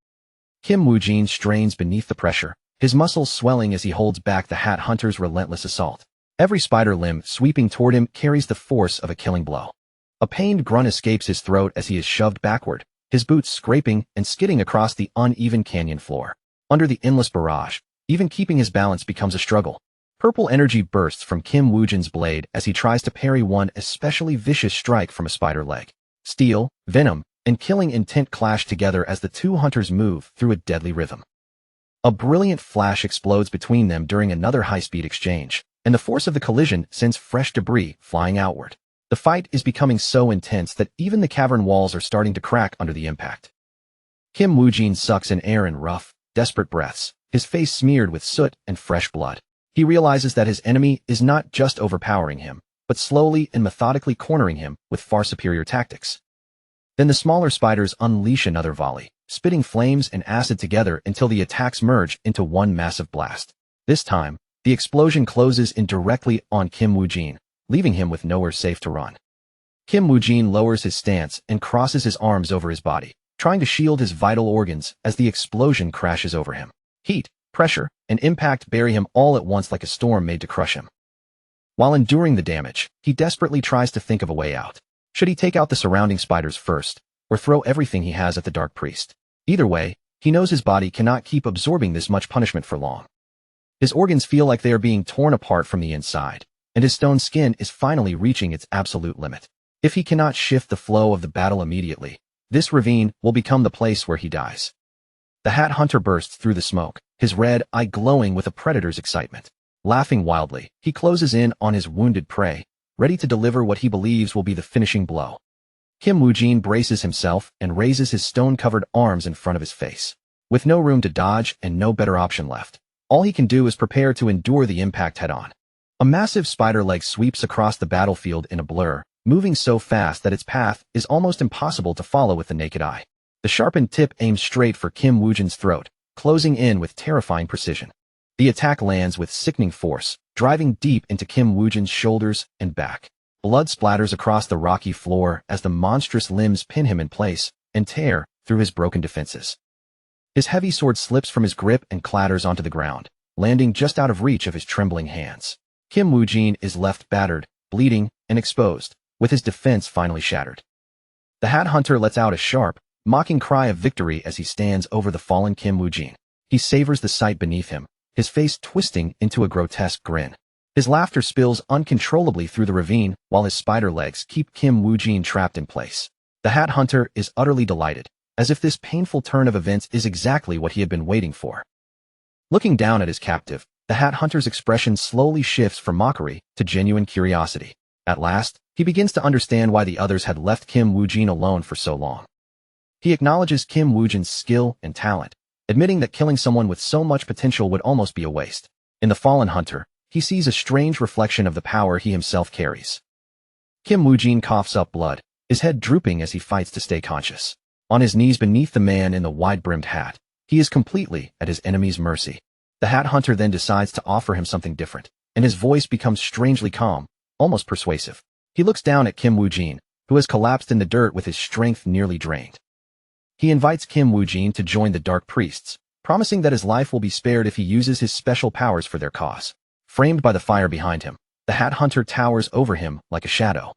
Kim Woojin strains beneath the pressure, his muscles swelling as he holds back the Hat Hunter's relentless assault. Every spider limb sweeping toward him carries the force of a killing blow. A pained grunt escapes his throat as he is shoved backward, his boots scraping and skidding across the uneven canyon floor. Under the endless barrage, even keeping his balance becomes a struggle. Purple energy bursts from Kim Woojin's blade as he tries to parry one especially vicious strike from a spider leg. Steel, venom, and killing intent clash together as the two hunters move through a deadly rhythm. A brilliant flash explodes between them during another high-speed exchange, and the force of the collision sends fresh debris flying outward. The fight is becoming so intense that even the cavern walls are starting to crack under the impact. Kim Woojin sucks in air in rough, desperate breaths, his face smeared with soot and fresh blood. He realizes that his enemy is not just overpowering him, but slowly and methodically cornering him with far superior tactics. Then the smaller spiders unleash another volley, spitting flames and acid together until the attacks merge into one massive blast. This time, the explosion closes in directly on Kim Woojin, leaving him with nowhere safe to run. Kim Woojin lowers his stance and crosses his arms over his body, trying to shield his vital organs as the explosion crashes over him. Heat, pressure, and impact bury him all at once like a storm made to crush him. While enduring the damage, he desperately tries to think of a way out. Should he take out the surrounding spiders first, or throw everything he has at the Dark Priest? Either way, he knows his body cannot keep absorbing this much punishment for long. His organs feel like they are being torn apart from the inside, and his stone skin is finally reaching its absolute limit. If he cannot shift the flow of the battle immediately, this ravine will become the place where he dies. The Hat Hunter bursts through the smoke, his red eye glowing with a predator's excitement. Laughing wildly, he closes in on his wounded prey, ready to deliver what he believes will be the finishing blow. Kim Woojin braces himself and raises his stone-covered arms in front of his face. With no room to dodge and no better option left, all he can do is prepare to endure the impact head-on. A massive spider leg sweeps across the battlefield in a blur, moving so fast that its path is almost impossible to follow with the naked eye. The sharpened tip aims straight for Kim Woojin's throat, closing in with terrifying precision. The attack lands with sickening force, driving deep into Kim Woojin's shoulders and back. Blood splatters across the rocky floor as the monstrous limbs pin him in place and tear through his broken defenses. His heavy sword slips from his grip and clatters onto the ground, landing just out of reach of his trembling hands. Kim Woojin is left battered, bleeding, and exposed, with his defense finally shattered. The Hat Hunter lets out a sharp, mocking cry of victory as he stands over the fallen Kim Woojin. He savors the sight beneath him, his face twisting into a grotesque grin. His laughter spills uncontrollably through the ravine while his spider legs keep Kim Woojin trapped in place. The Hat Hunter is utterly delighted, as if this painful turn of events is exactly what he had been waiting for. Looking down at his captive, the Hat Hunter's expression slowly shifts from mockery to genuine curiosity. At last, he begins to understand why the others had left Kim Woojin alone for so long. He acknowledges Kim Woojin's skill and talent, admitting that killing someone with so much potential would almost be a waste. In the fallen hunter, he sees a strange reflection of the power he himself carries. Kim Woojin coughs up blood, his head drooping as he fights to stay conscious. On his knees beneath the man in the wide-brimmed hat, he is completely at his enemy's mercy. The Hat Hunter then decides to offer him something different, and his voice becomes strangely calm, almost persuasive. He looks down at Kim Woojin, who has collapsed in the dirt with his strength nearly drained. He invites Kim Woojin to join the Dark Priests, promising that his life will be spared if he uses his special powers for their cause. Framed by the fire behind him, the Hat Hunter towers over him like a shadow.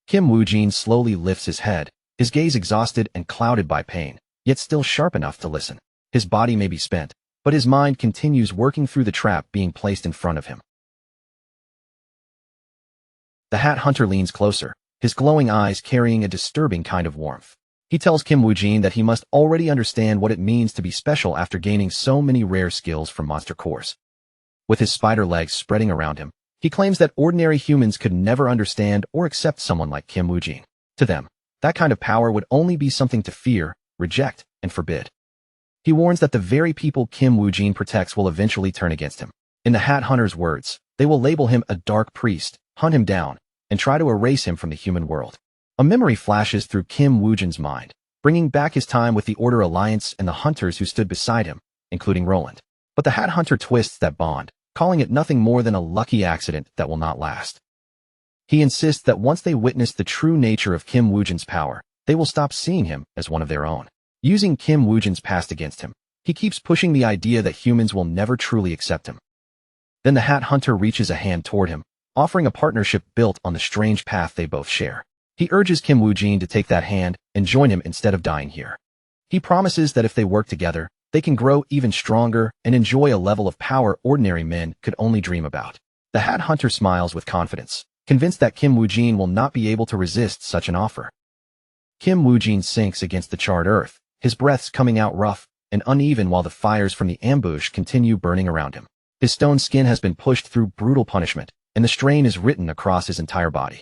Kim Woojin slowly lifts his head, his gaze exhausted and clouded by pain, yet still sharp enough to listen. His body may be spent, but his mind continues working through the trap being placed in front of him. The Hat Hunter leans closer, his glowing eyes carrying a disturbing kind of warmth. He tells Kim Woo-jin that he must already understand what it means to be special after gaining so many rare skills from monster cores. With his spider legs spreading around him, he claims that ordinary humans could never understand or accept someone like Kim Woo-jin. To them, that kind of power would only be something to fear, reject, and forbid. He warns that the very people Kim Woo-jin protects will eventually turn against him. In the Hat Hunter's words, they will label him a dark priest, hunt him down, and try to erase him from the human world. A memory flashes through Kim Woo-jin's mind, bringing back his time with the Order Alliance and the hunters who stood beside him, including Roland. But the Hat Hunter twists that bond, calling it nothing more than a lucky accident that will not last. He insists that once they witness the true nature of Kim Woo-jin's power, they will stop seeing him as one of their own. Using Kim Woo-jin's past against him, he keeps pushing the idea that humans will never truly accept him. Then the Hat Hunter reaches a hand toward him, offering a partnership built on the strange path they both share. He urges Kim Woo-jin to take that hand and join him instead of dying here. He promises that if they work together, they can grow even stronger and enjoy a level of power ordinary men could only dream about. The Hat Hunter smiles with confidence, convinced that Kim Woo-jin will not be able to resist such an offer. Kim Woo-jin sinks against the charred earth, his breaths coming out rough and uneven while the fires from the ambush continue burning around him. His stone skin has been pushed through brutal punishment, and the strain is written across his entire body.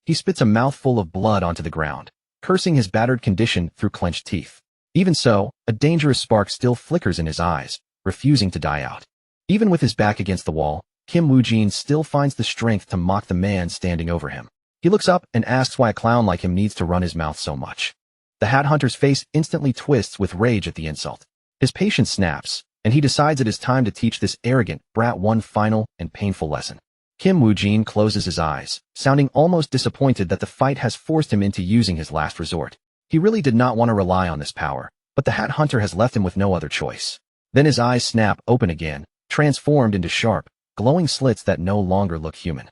He spits a mouthful of blood onto the ground, cursing his battered condition through clenched teeth. Even so, a dangerous spark still flickers in his eyes, refusing to die out. Even with his back against the wall, Kim Woo-jin still finds the strength to mock the man standing over him. He looks up and asks why a clown like him needs to run his mouth so much. The Hat Hunter's face instantly twists with rage at the insult. His patience snaps, and he decides it is time to teach this arrogant brat one final and painful lesson. Kim Woo-jin closes his eyes, sounding almost disappointed that the fight has forced him into using his last resort. He really did not want to rely on this power, but the Hat Hunter has left him with no other choice. Then his eyes snap open again, transformed into sharp, glowing slits that no longer look human.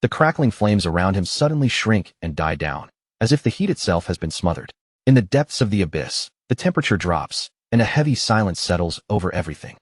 The crackling flames around him suddenly shrink and die down, as if the heat itself has been smothered. In the depths of the abyss, the temperature drops, and a heavy silence settles over everything.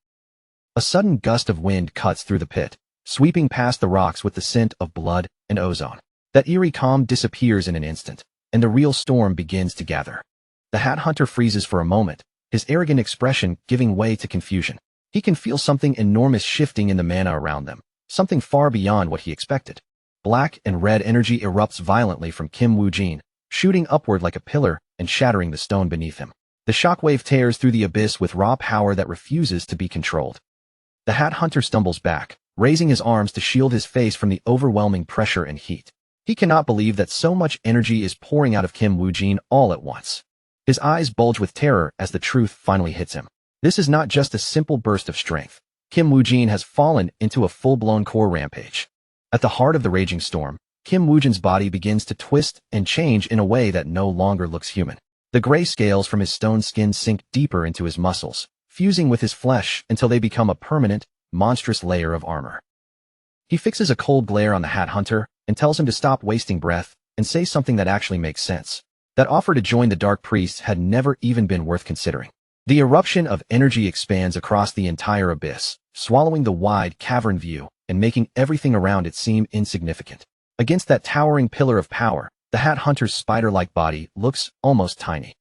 A sudden gust of wind cuts through the pit, sweeping past the rocks with the scent of blood and ozone. That eerie calm disappears in an instant, and the real storm begins to gather. The Hat Hunter freezes for a moment, his arrogant expression giving way to confusion. He can feel something enormous shifting in the mana around them, something far beyond what he expected. Black and red energy erupts violently from Kim Woo-jin, shooting upward like a pillar and shattering the stone beneath him. The shockwave tears through the abyss with raw power that refuses to be controlled. The Hat Hunter stumbles back, raising his arms to shield his face from the overwhelming pressure and heat. He cannot believe that so much energy is pouring out of Kim Woo-jin all at once. His eyes bulge with terror as the truth finally hits him. This is not just a simple burst of strength. Kim Woo-jin has fallen into a full-blown core rampage. At the heart of the raging storm, Kim Woo-jin's body begins to twist and change in a way that no longer looks human. The gray scales from his stone skin sink deeper into his muscles, fusing with his flesh until they become a permanent, monstrous layer of armor. He fixes a cold glare on the Hat Hunter and tells him to stop wasting breath and say something that actually makes sense. That offer to join the Dark Priests had never even been worth considering. The eruption of energy expands across the entire abyss, swallowing the wide cavern view and making everything around it seem insignificant. Against that towering pillar of power, the Hat Hunter's spider-like body looks almost tiny.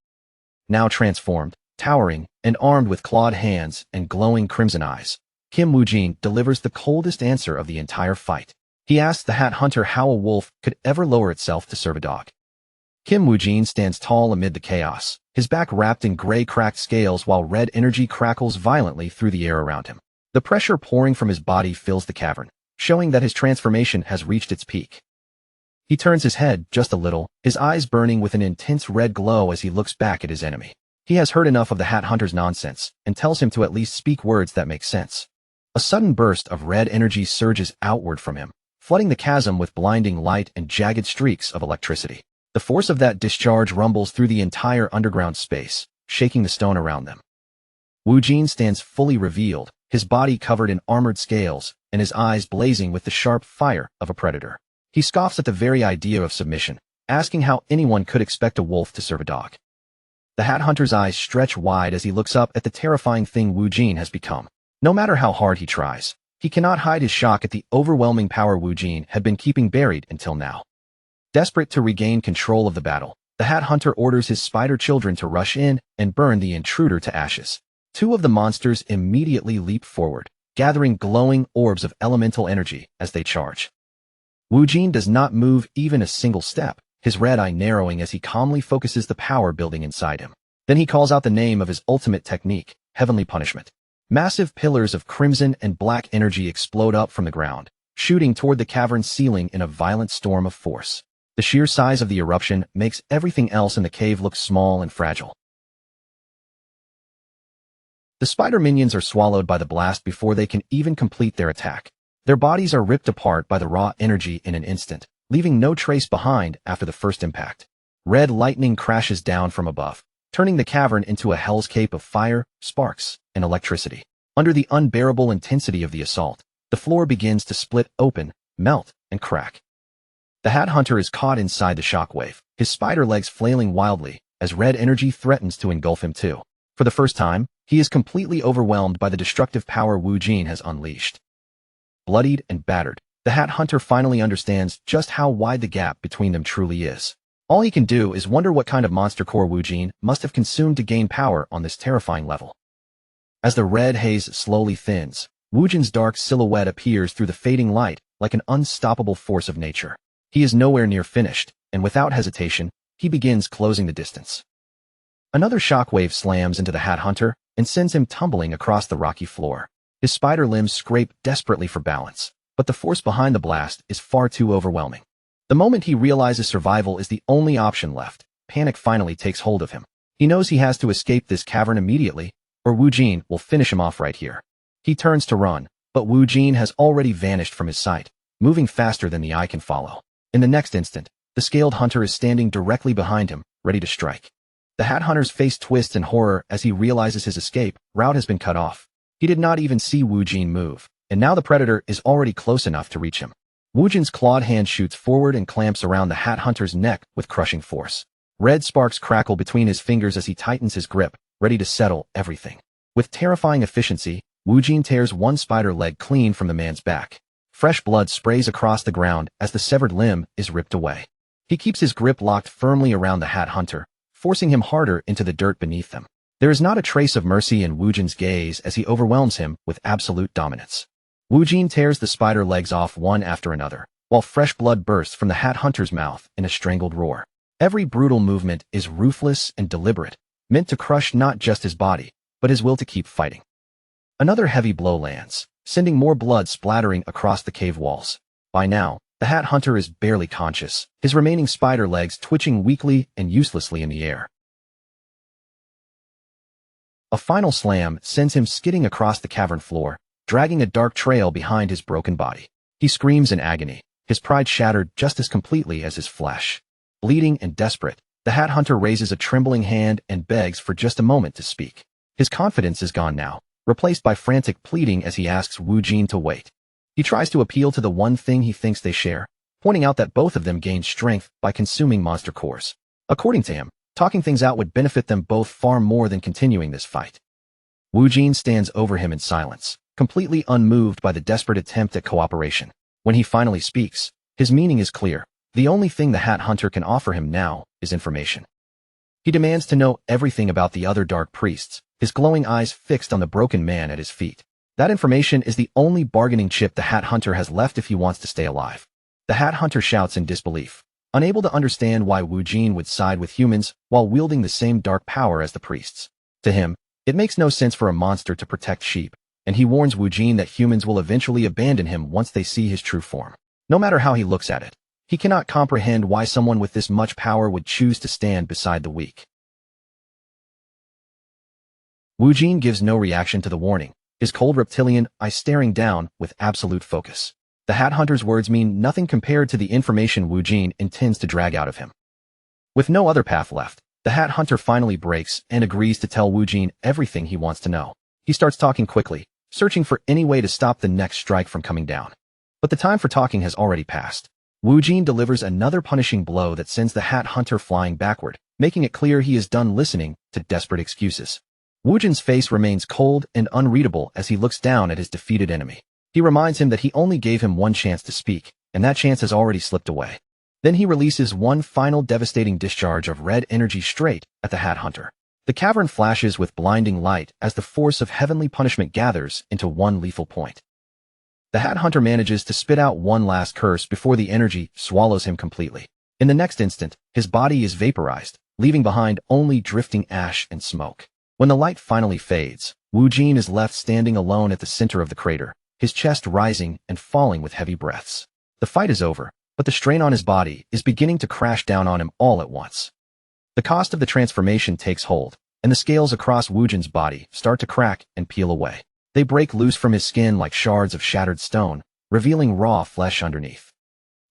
Now transformed, towering, and armed with clawed hands and glowing crimson eyes, Kim Woo-jin delivers the coldest answer of the entire fight. He asks the Hat Hunter how a wolf could ever lower itself to serve a dog. Kim Woo-jin stands tall amid the chaos, his back wrapped in gray cracked scales while red energy crackles violently through the air around him. The pressure pouring from his body fills the cavern, showing that his transformation has reached its peak. He turns his head just a little, his eyes burning with an intense red glow as he looks back at his enemy. He has heard enough of the Hat Hunter's nonsense and tells him to at least speak words that make sense. A sudden burst of red energy surges outward from him, flooding the chasm with blinding light and jagged streaks of electricity. The force of that discharge rumbles through the entire underground space, shaking the stone around them. Woo-jin stands fully revealed, his body covered in armored scales, and his eyes blazing with the sharp fire of a predator. He scoffs at the very idea of submission, asking how anyone could expect a wolf to serve a dog. The Hat Hunter's eyes stretch wide as he looks up at the terrifying thing Woo-jin has become. No matter how hard he tries, he cannot hide his shock at the overwhelming power Woo-jin had been keeping buried until now. Desperate to regain control of the battle, the Hat Hunter orders his spider children to rush in and burn the intruder to ashes. Two of the monsters immediately leap forward, gathering glowing orbs of elemental energy as they charge. Wu Jin does not move even a single step, his red eye narrowing as he calmly focuses the power building inside him. Then he calls out the name of his ultimate technique, Heavenly Punishment. Massive pillars of crimson and black energy explode up from the ground, shooting toward the cavern's ceiling in a violent storm of force. The sheer size of the eruption makes everything else in the cave look small and fragile. The spider minions are swallowed by the blast before they can even complete their attack. Their bodies are ripped apart by the raw energy in an instant, leaving no trace behind after the first impact. Red lightning crashes down from above, turning the cavern into a hellscape of fire, sparks, and electricity. Under the unbearable intensity of the assault, the floor begins to split open, melt, and crack. The Hat Hunter is caught inside the shockwave, his spider legs flailing wildly as red energy threatens to engulf him too. For the first time, he is completely overwhelmed by the destructive power Wu Jin has unleashed. Bloodied and battered, the Hat Hunter finally understands just how wide the gap between them truly is. All he can do is wonder what kind of monster core Wu Jin must have consumed to gain power on this terrifying level. As the red haze slowly thins, Wu Jin's dark silhouette appears through the fading light like an unstoppable force of nature. He is nowhere near finished, and without hesitation, he begins closing the distance. Another shockwave slams into the Hat Hunter and sends him tumbling across the rocky floor. His spider limbs scrape desperately for balance, but the force behind the blast is far too overwhelming. The moment he realizes survival is the only option left, panic finally takes hold of him. He knows he has to escape this cavern immediately, or Wu Jin will finish him off right here. He turns to run, but Wu Jin has already vanished from his sight, moving faster than the eye can follow. In the next instant, the scaled hunter is standing directly behind him, ready to strike. The Hat Hunter's face twists in horror as he realizes his escape route has been cut off. He did not even see Wu Jin move, and now the predator is already close enough to reach him. Wu Jin's clawed hand shoots forward and clamps around the Hat Hunter's neck with crushing force. Red sparks crackle between his fingers as he tightens his grip, ready to settle everything. With terrifying efficiency, Wu Jin tears one spider leg clean from the man's back. Fresh blood sprays across the ground as the severed limb is ripped away. He keeps his grip locked firmly around the Hat Hunter, forcing him harder into the dirt beneath them. There is not a trace of mercy in Wu Jin's gaze as he overwhelms him with absolute dominance. Wu Jin tears the spider legs off one after another, while fresh blood bursts from the Hat Hunter's mouth in a strangled roar. Every brutal movement is ruthless and deliberate, meant to crush not just his body, but his will to keep fighting. Another heavy blow lands, sending more blood splattering across the cave walls. By now, the Hat Hunter is barely conscious, his remaining spider legs twitching weakly and uselessly in the air. A final slam sends him skidding across the cavern floor, dragging a dark trail behind his broken body. He screams in agony, his pride shattered just as completely as his flesh. Bleeding and desperate, the Hat Hunter raises a trembling hand and begs for just a moment to speak. His confidence is gone now, replaced by frantic pleading as he asks Wu Jin to wait. He tries to appeal to the one thing he thinks they share, pointing out that both of them gain strength by consuming monster cores. According to him, talking things out would benefit them both far more than continuing this fight. Wu Jin stands over him in silence, completely unmoved by the desperate attempt at cooperation. When he finally speaks, his meaning is clear. The only thing the Hat Hunter can offer him now is information. He demands to know everything about the other dark priests, his glowing eyes fixed on the broken man at his feet. That information is the only bargaining chip the Hat Hunter has left if he wants to stay alive. The Hat Hunter shouts in disbelief, unable to understand why Wu Jin would side with humans while wielding the same dark power as the priests. To him, it makes no sense for a monster to protect sheep, and he warns Wu Jin that humans will eventually abandon him once they see his true form. No matter how he looks at it, he cannot comprehend why someone with this much power would choose to stand beside the weak. Wu Jin gives no reaction to the warning, his cold reptilian eyes staring down with absolute focus. The Hat Hunter's words mean nothing compared to the information Wu Jin intends to drag out of him. With no other path left, the Hat Hunter finally breaks and agrees to tell Wu Jin everything he wants to know. He starts talking quickly, searching for any way to stop the next strike from coming down. But the time for talking has already passed. Wu Jin delivers another punishing blow that sends the Hat Hunter flying backward, making it clear he is done listening to desperate excuses. Wu Jin's face remains cold and unreadable as he looks down at his defeated enemy. He reminds him that he only gave him one chance to speak, and that chance has already slipped away. Then he releases one final devastating discharge of red energy straight at the Hat Hunter. The cavern flashes with blinding light as the force of heavenly punishment gathers into one lethal point. The Hat Hunter manages to spit out one last curse before the energy swallows him completely. In the next instant, his body is vaporized, leaving behind only drifting ash and smoke. When the light finally fades, Wu Jin is left standing alone at the center of the crater, his chest rising and falling with heavy breaths. The fight is over, but the strain on his body is beginning to crash down on him all at once. The cost of the transformation takes hold, and the scales across Wu Jin's body start to crack and peel away. They break loose from his skin like shards of shattered stone, revealing raw flesh underneath.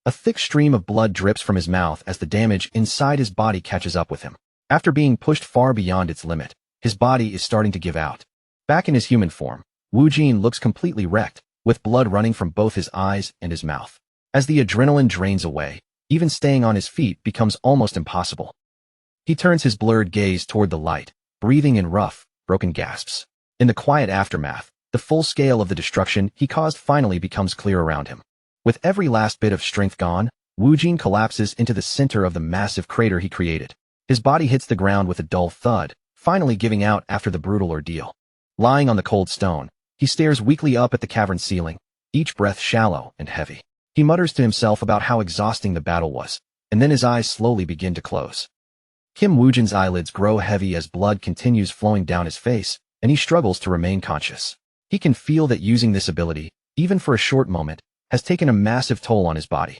A thick stream of blood drips from his mouth as the damage inside his body catches up with him. After being pushed far beyond its limit, his body is starting to give out. Back in his human form, Wu Jin looks completely wrecked, with blood running from both his eyes and his mouth. As the adrenaline drains away, even staying on his feet becomes almost impossible. He turns his blurred gaze toward the light, breathing in rough, broken gasps. In the quiet aftermath, the full scale of the destruction he caused finally becomes clear around him. With every last bit of strength gone, Wu Jin collapses into the center of the massive crater he created. His body hits the ground with a dull thud, finally giving out after the brutal ordeal. Lying on the cold stone, he stares weakly up at the cavern ceiling, each breath shallow and heavy. He mutters to himself about how exhausting the battle was, and then his eyes slowly begin to close. Kim Woo-jin's eyelids grow heavy as blood continues flowing down his face, and he struggles to remain conscious. He can feel that using this ability, even for a short moment, has taken a massive toll on his body.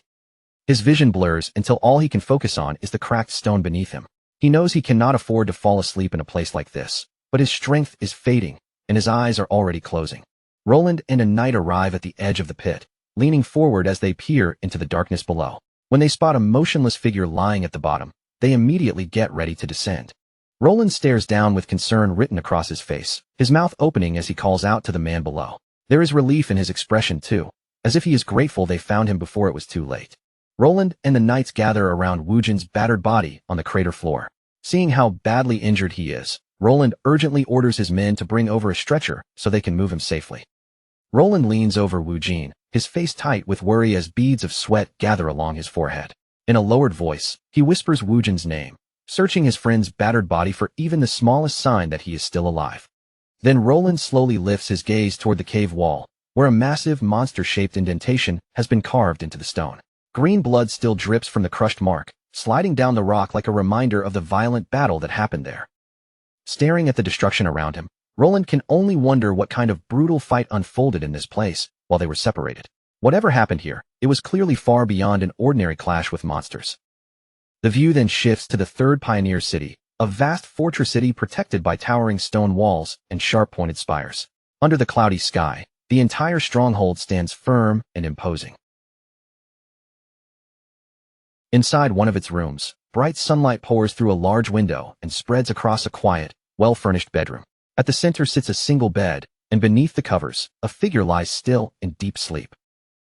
His vision blurs until all he can focus on is the cracked stone beneath him. He knows he cannot afford to fall asleep in a place like this, but his strength is fading, and his eyes are already closing. Roland and a knight arrive at the edge of the pit, leaning forward as they peer into the darkness below. When they spot a motionless figure lying at the bottom, they immediately get ready to descend. Roland stares down with concern written across his face, his mouth opening as he calls out to the man below. There is relief in his expression too, as if he is grateful they found him before it was too late. Roland and the knights gather around Wu Jin's battered body on the crater floor. Seeing how badly injured he is, Roland urgently orders his men to bring over a stretcher so they can move him safely. Roland leans over Wu Jin, his face tight with worry as beads of sweat gather along his forehead. In a lowered voice, he whispers Wu Jin's name, searching his friend's battered body for even the smallest sign that he is still alive. Then Roland slowly lifts his gaze toward the cave wall, where a massive monster-shaped indentation has been carved into the stone. Green blood still drips from the crushed mark, sliding down the rock like a reminder of the violent battle that happened there. Staring at the destruction around him, Roland can only wonder what kind of brutal fight unfolded in this place while they were separated. Whatever happened here, it was clearly far beyond an ordinary clash with monsters. The view then shifts to the third pioneer city, a vast fortress city protected by towering stone walls and sharp-pointed spires. Under the cloudy sky, the entire stronghold stands firm and imposing. Inside one of its rooms, bright sunlight pours through a large window and spreads across a quiet, well-furnished bedroom. At the center sits a single bed, and beneath the covers, a figure lies still in deep sleep.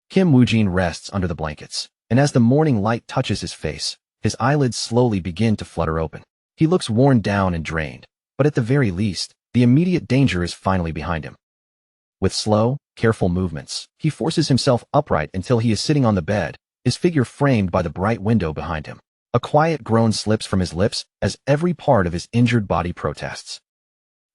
Kim Woo-jin rests under the blankets, and as the morning light touches his face, his eyelids slowly begin to flutter open. He looks worn down and drained, but at the very least, the immediate danger is finally behind him. With slow, careful movements, he forces himself upright until he is sitting on the bed, his figure framed by the bright window behind him. A quiet groan slips from his lips as every part of his injured body protests.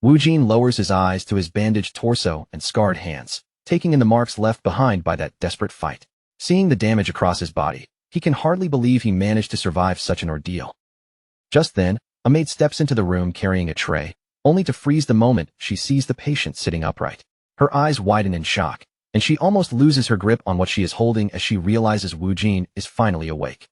Wu Jin lowers his eyes to his bandaged torso and scarred hands, taking in the marks left behind by that desperate fight. Seeing the damage across his body, he can hardly believe he managed to survive such an ordeal. Just then, a maid steps into the room carrying a tray, only to freeze the moment she sees the patient sitting upright. Her eyes widen in shock, and she almost loses her grip on what she is holding as she realizes Wu Jin is finally awake.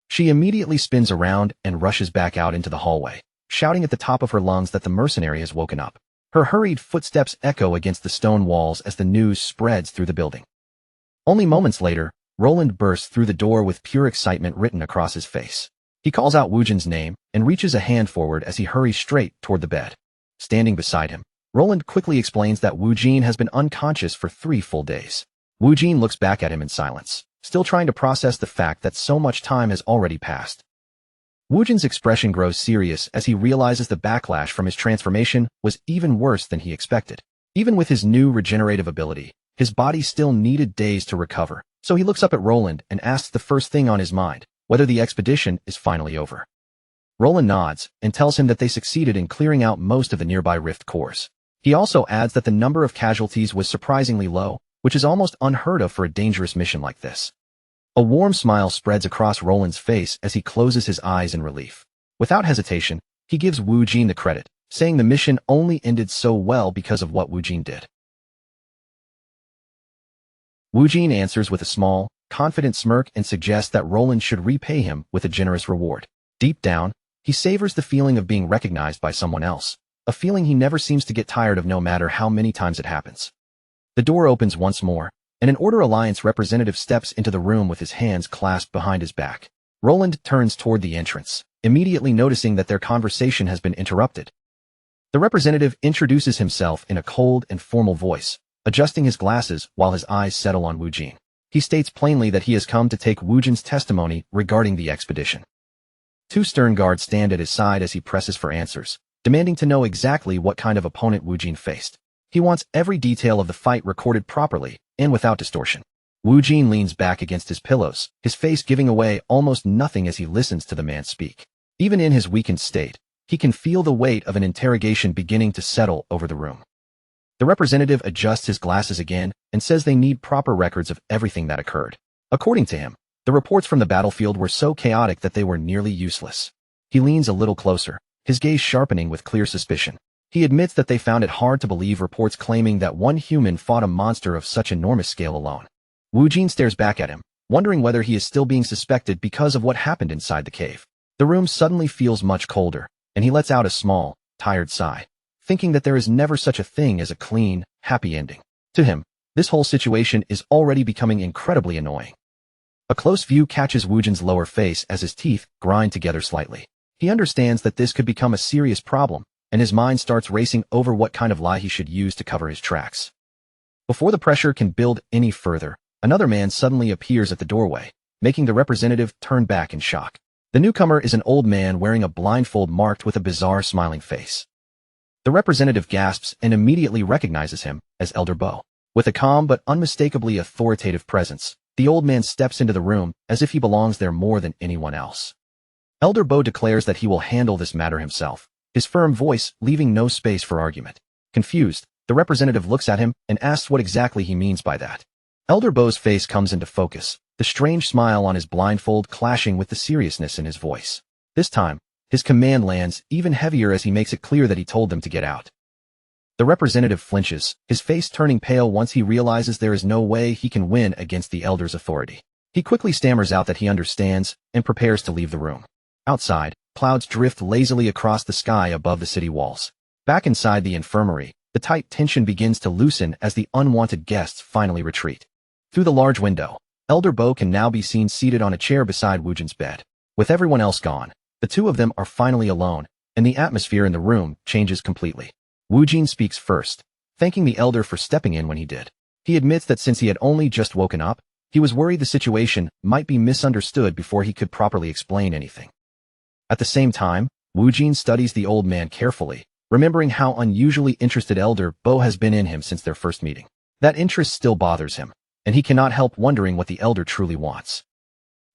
She immediately spins around and rushes back out into the hallway, shouting at the top of her lungs that the mercenary has woken up. Her hurried footsteps echo against the stone walls as the news spreads through the building. Only moments later, Roland bursts through the door with pure excitement written across his face. He calls out Wu Jin's name and reaches a hand forward as he hurries straight toward the bed. Standing beside him, Roland quickly explains that Wu Jin has been unconscious for 3 full days. Wu Jin looks back at him in silence, still trying to process the fact that so much time has already passed. Wu Jin's expression grows serious as he realizes the backlash from his transformation was even worse than he expected. Even with his new regenerative ability, his body still needed days to recover, So he looks up at Roland and asks the first thing on his mind, whether the expedition is finally over. Roland nods and tells him that they succeeded in clearing out most of the nearby rift cores. He also adds that the number of casualties was surprisingly low, which is almost unheard of for a dangerous mission like this. A warm smile spreads across Roland's face as he closes his eyes in relief. Without hesitation, he gives Wu Jin the credit, saying the mission only ended so well because of what Wu Jin did. Wu Jin answers with a small, confident smirk and suggests that Roland should repay him with a generous reward. Deep down, he savors the feeling of being recognized by someone else, a feeling he never seems to get tired of no matter how many times it happens. The door opens once more, and an Order Alliance representative steps into the room with his hands clasped behind his back. Roland turns toward the entrance, immediately noticing that their conversation has been interrupted. The representative introduces himself in a cold and formal voice, adjusting his glasses while his eyes settle on Wu Jin. He states plainly that he has come to take Wu Jin's testimony regarding the expedition. Two stern guards stand at his side as he presses for answers, demanding to know exactly what kind of opponent Wu Jin faced. He wants every detail of the fight recorded properly and without distortion. Wu Jin leans back against his pillows, his face giving away almost nothing as he listens to the man speak. Even in his weakened state, he can feel the weight of an interrogation beginning to settle over the room. The representative adjusts his glasses again and says they need proper records of everything that occurred. According to him, the reports from the battlefield were so chaotic that they were nearly useless. He leans a little closer, his gaze sharpening with clear suspicion. He admits that they found it hard to believe reports claiming that one human fought a monster of such enormous scale alone. Wu Jin stares back at him, wondering whether he is still being suspected because of what happened inside the cave. The room suddenly feels much colder, and he lets out a small, tired sigh, thinking that there is never such a thing as a clean, happy ending. To him, this whole situation is already becoming incredibly annoying. A close view catches Wu Jin's lower face as his teeth grind together slightly. He understands that this could become a serious problem, and his mind starts racing over what kind of lie he should use to cover his tracks. Before the pressure can build any further, another man suddenly appears at the doorway, making the representative turn back in shock. The newcomer is an old man wearing a blindfold marked with a bizarre smiling face. The representative gasps and immediately recognizes him as Elder Bo. With a calm but unmistakably authoritative presence, the old man steps into the room as if he belongs there more than anyone else. Elder Bo declares that he will handle this matter himself, his firm voice leaving no space for argument. Confused, the representative looks at him and asks what exactly he means by that. Elder Bo's face comes into focus, the strange smile on his blindfold clashing with the seriousness in his voice. This time, his command lands even heavier as he makes it clear that he told them to get out. The representative flinches, his face turning pale once he realizes there is no way he can win against the elder's authority. He quickly stammers out that he understands and prepares to leave the room. Outside, clouds drift lazily across the sky above the city walls. Back inside the infirmary, the tight tension begins to loosen as the unwanted guests finally retreat. Through the large window, Elder Bo can now be seen seated on a chair beside Wu Jin's bed. With everyone else gone, the two of them are finally alone, and the atmosphere in the room changes completely. Wu Jin speaks first, thanking the elder for stepping in when he did. He admits that since he had only just woken up, he was worried the situation might be misunderstood before he could properly explain anything. At the same time, Wu Jin studies the old man carefully, remembering how unusually interested Elder Bo has been in him since their first meeting. That interest still bothers him, and he cannot help wondering what the elder truly wants.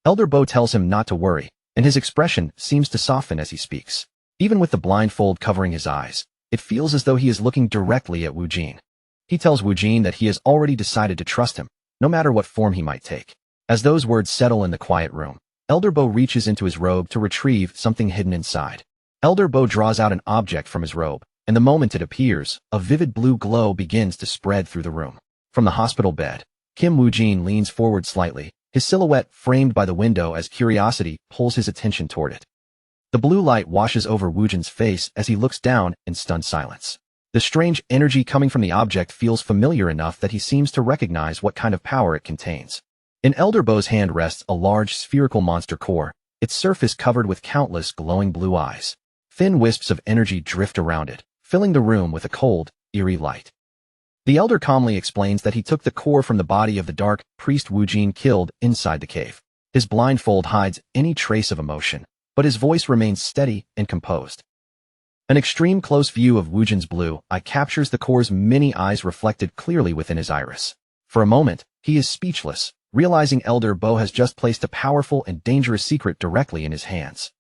Elder Bo tells him not to worry, and his expression seems to soften as he speaks. Even with the blindfold covering his eyes, it feels as though he is looking directly at Wu Jin. He tells Wu Jin that he has already decided to trust him, no matter what form he might take. As those words settle in the quiet room, Elder Bo reaches into his robe to retrieve something hidden inside. Elder Bo draws out an object from his robe, and the moment it appears, a vivid blue glow begins to spread through the room. From the hospital bed, Kim Wu Jin leans forward slightly, his silhouette framed by the window as curiosity pulls his attention toward it. The blue light washes over Wu Jin's face as he looks down in stunned silence. The strange energy coming from the object feels familiar enough that he seems to recognize what kind of power it contains. In Elder Bo's hand rests a large spherical monster core, its surface covered with countless glowing blue eyes. Thin wisps of energy drift around it, filling the room with a cold, eerie light. The elder calmly explains that he took the core from the body of the dark priest Wu Jin killed inside the cave. His blindfold hides any trace of emotion, but his voice remains steady and composed. An extreme close view of Wu Jin's blue eye captures the core's many eyes reflected clearly within his iris. For a moment, he is speechless, realizing Elder Bo has just placed a powerful and dangerous secret directly in his hands.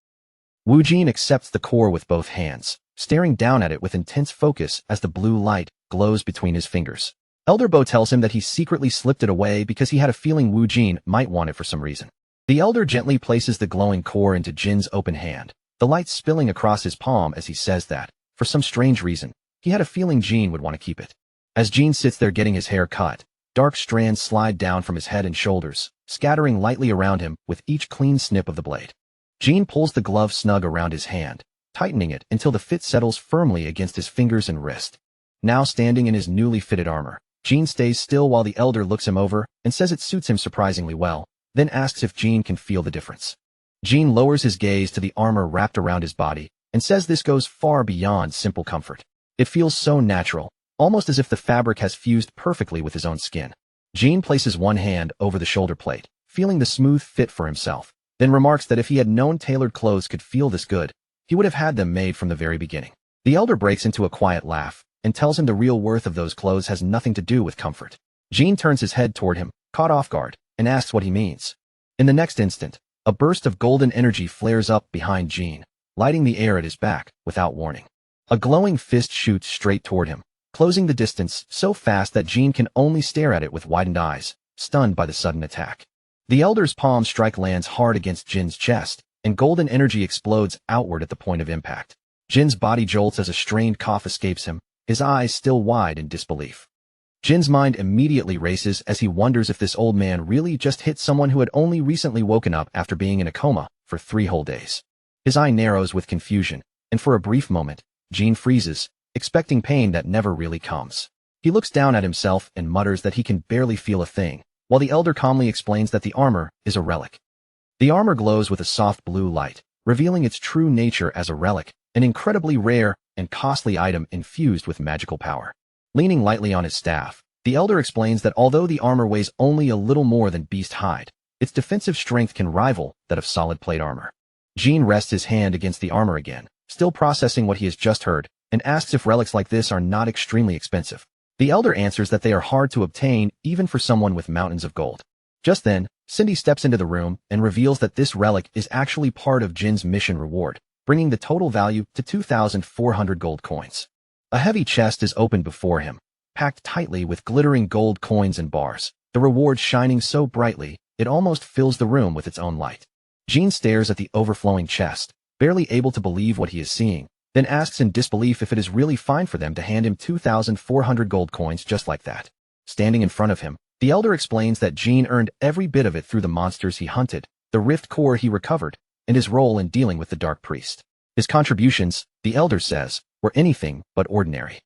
Wu Jin accepts the core with both hands, staring down at it with intense focus as the blue light glows between his fingers. Elder Bo tells him that he secretly slipped it away because he had a feeling Wu Jin might want it for some reason. The elder gently places the glowing core into Jin's open hand, the light spilling across his palm as he says that, for some strange reason, he had a feeling Jin would want to keep it. As Jin sits there getting his hair cut, dark strands slide down from his head and shoulders, scattering lightly around him with each clean snip of the blade. Jin pulls the glove snug around his hand, tightening it until the fit settles firmly against his fingers and wrist. Now standing in his newly fitted armor, Jin stays still while the elder looks him over and says it suits him surprisingly well, then asks if Jin can feel the difference. Jin lowers his gaze to the armor wrapped around his body and says this goes far beyond simple comfort. It feels so natural, almost as if the fabric has fused perfectly with his own skin. Jin places one hand over the shoulder plate, feeling the smooth fit for himself, then remarks that if he had known tailored clothes could feel this good, he would have had them made from the very beginning. The elder breaks into a quiet laugh and tells him the real worth of those clothes has nothing to do with comfort. Jin turns his head toward him, caught off guard, and asks what he means. In the next instant, a burst of golden energy flares up behind Jin, lighting the air at his back without warning. A glowing fist shoots straight toward him, closing the distance so fast that Jin can only stare at it with widened eyes, stunned by the sudden attack. The elder's palm strike lands hard against Jin's chest, and golden energy explodes outward at the point of impact. Jin's body jolts as a strained cough escapes him, his eyes still wide in disbelief. Jin's mind immediately races as he wonders if this old man really just hit someone who had only recently woken up after being in a coma for 3 whole days. His eye narrows with confusion, and for a brief moment, Jin freezes, expecting pain that never really comes. He looks down at himself and mutters that he can barely feel a thing, while the elder calmly explains that the armor is a relic. The armor glows with a soft blue light, revealing its true nature as a relic, an incredibly rare and costly item infused with magical power. Leaning lightly on his staff, the elder explains that although the armor weighs only a little more than beast hide, its defensive strength can rival that of solid plate armor. Jin rests his hand against the armor again, still processing what he has just heard, and asks if relics like this are not extremely expensive. The elder answers that they are hard to obtain even for someone with mountains of gold. Just then, Cindy steps into the room and reveals that this relic is actually part of Jin's mission reward, bringing the total value to 2,400 gold coins. A heavy chest is opened before him, packed tightly with glittering gold coins and bars, the reward shining so brightly it almost fills the room with its own light. Jin stares at the overflowing chest, barely able to believe what he is seeing, then asks in disbelief if it is really fine for them to hand him 2,400 gold coins just like that. Standing in front of him, the elder explains that Jin earned every bit of it through the monsters he hunted, the rift core he recovered, and his role in dealing with the Dark Priest. His contributions, the elder says, were anything but ordinary.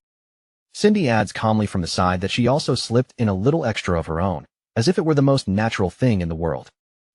Cindy adds calmly from the side that she also slipped in a little extra of her own, as if it were the most natural thing in the world.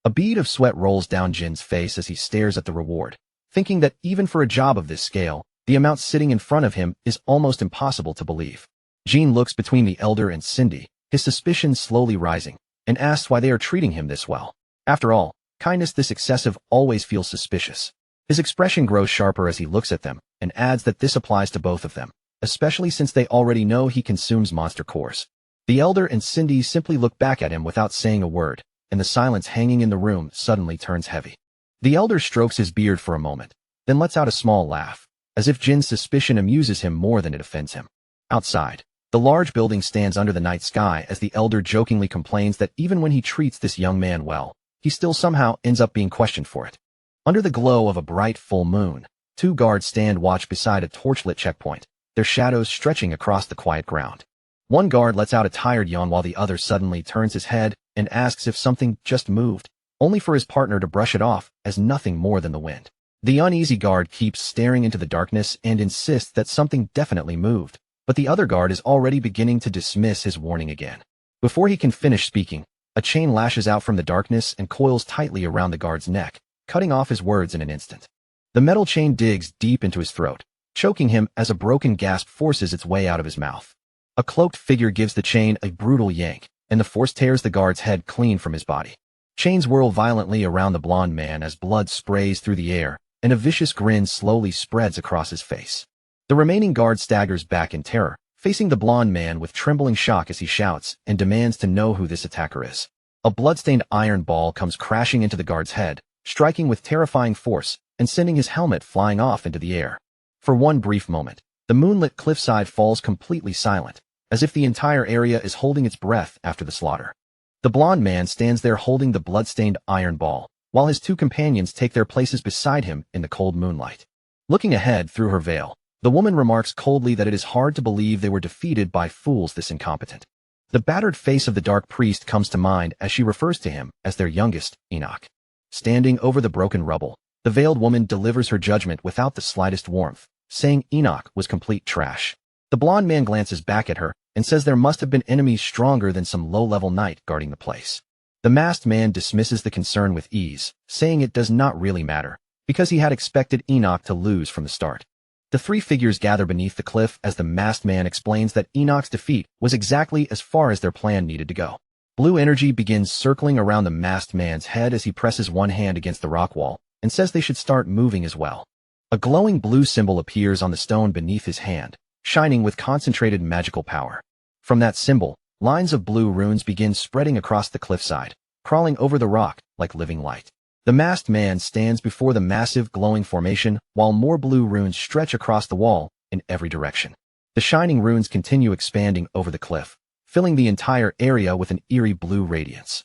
A bead of sweat rolls down Jin's face as he stares at the reward, thinking that even for a job of this scale, the amount sitting in front of him is almost impossible to believe. Jin looks between the elder and Cindy, his suspicions slowly rising, and asks why they are treating him this well. After all, kindness this excessive always feels suspicious. His expression grows sharper as he looks at them, and adds that this applies to both of them, especially since they already know he consumes monster cores. The elder and Cindy simply look back at him without saying a word, and the silence hanging in the room suddenly turns heavy. The elder strokes his beard for a moment, then lets out a small laugh, as if Jin's suspicion amuses him more than it offends him. Outside, the large building stands under the night sky as the elder jokingly complains that even when he treats this young man well, he still somehow ends up being questioned for it. Under the glow of a bright full moon, 2 guards stand watch beside a torchlit checkpoint, their shadows stretching across the quiet ground. One guard lets out a tired yawn while the other suddenly turns his head and asks if something just moved, only for his partner to brush it off as nothing more than the wind. The uneasy guard keeps staring into the darkness and insists that something definitely moved, but the other guard is already beginning to dismiss his warning again. Before he can finish speaking, a chain lashes out from the darkness and coils tightly around the guard's neck, cutting off his words in an instant. The metal chain digs deep into his throat, choking him as a broken gasp forces its way out of his mouth. A cloaked figure gives the chain a brutal yank, and the force tears the guard's head clean from his body. Chains whirl violently around the blonde man as blood sprays through the air, and a vicious grin slowly spreads across his face. The remaining guard staggers back in terror, facing the blonde man with trembling shock as he shouts and demands to know who this attacker is. A bloodstained iron ball comes crashing into the guard's head, striking with terrifying force and sending his helmet flying off into the air. For one brief moment, the moonlit cliffside falls completely silent, as if the entire area is holding its breath after the slaughter. The blond man stands there holding the blood-stained iron ball, while his two companions take their places beside him in the cold moonlight. Looking ahead through her veil, the woman remarks coldly that it is hard to believe they were defeated by fools this incompetent. The battered face of the dark priest comes to mind as she refers to him as their youngest, Enoch. Standing over the broken rubble, the veiled woman delivers her judgment without the slightest warmth, saying Enoch was complete trash. The blond man glances back at her and says there must have been enemies stronger than some low-level knight guarding the place. The masked man dismisses the concern with ease, saying it does not really matter, because he had expected Enoch to lose from the start. The three figures gather beneath the cliff as the masked man explains that Enoch's defeat was exactly as far as their plan needed to go. Blue energy begins circling around the masked man's head as he presses one hand against the rock wall and says they should start moving as well. A glowing blue symbol appears on the stone beneath his hand, shining with concentrated magical power. From that symbol, lines of blue runes begin spreading across the cliffside, crawling over the rock like living light. The masked man stands before the massive glowing formation while more blue runes stretch across the wall in every direction. The shining runes continue expanding over the cliff, filling the entire area with an eerie blue radiance.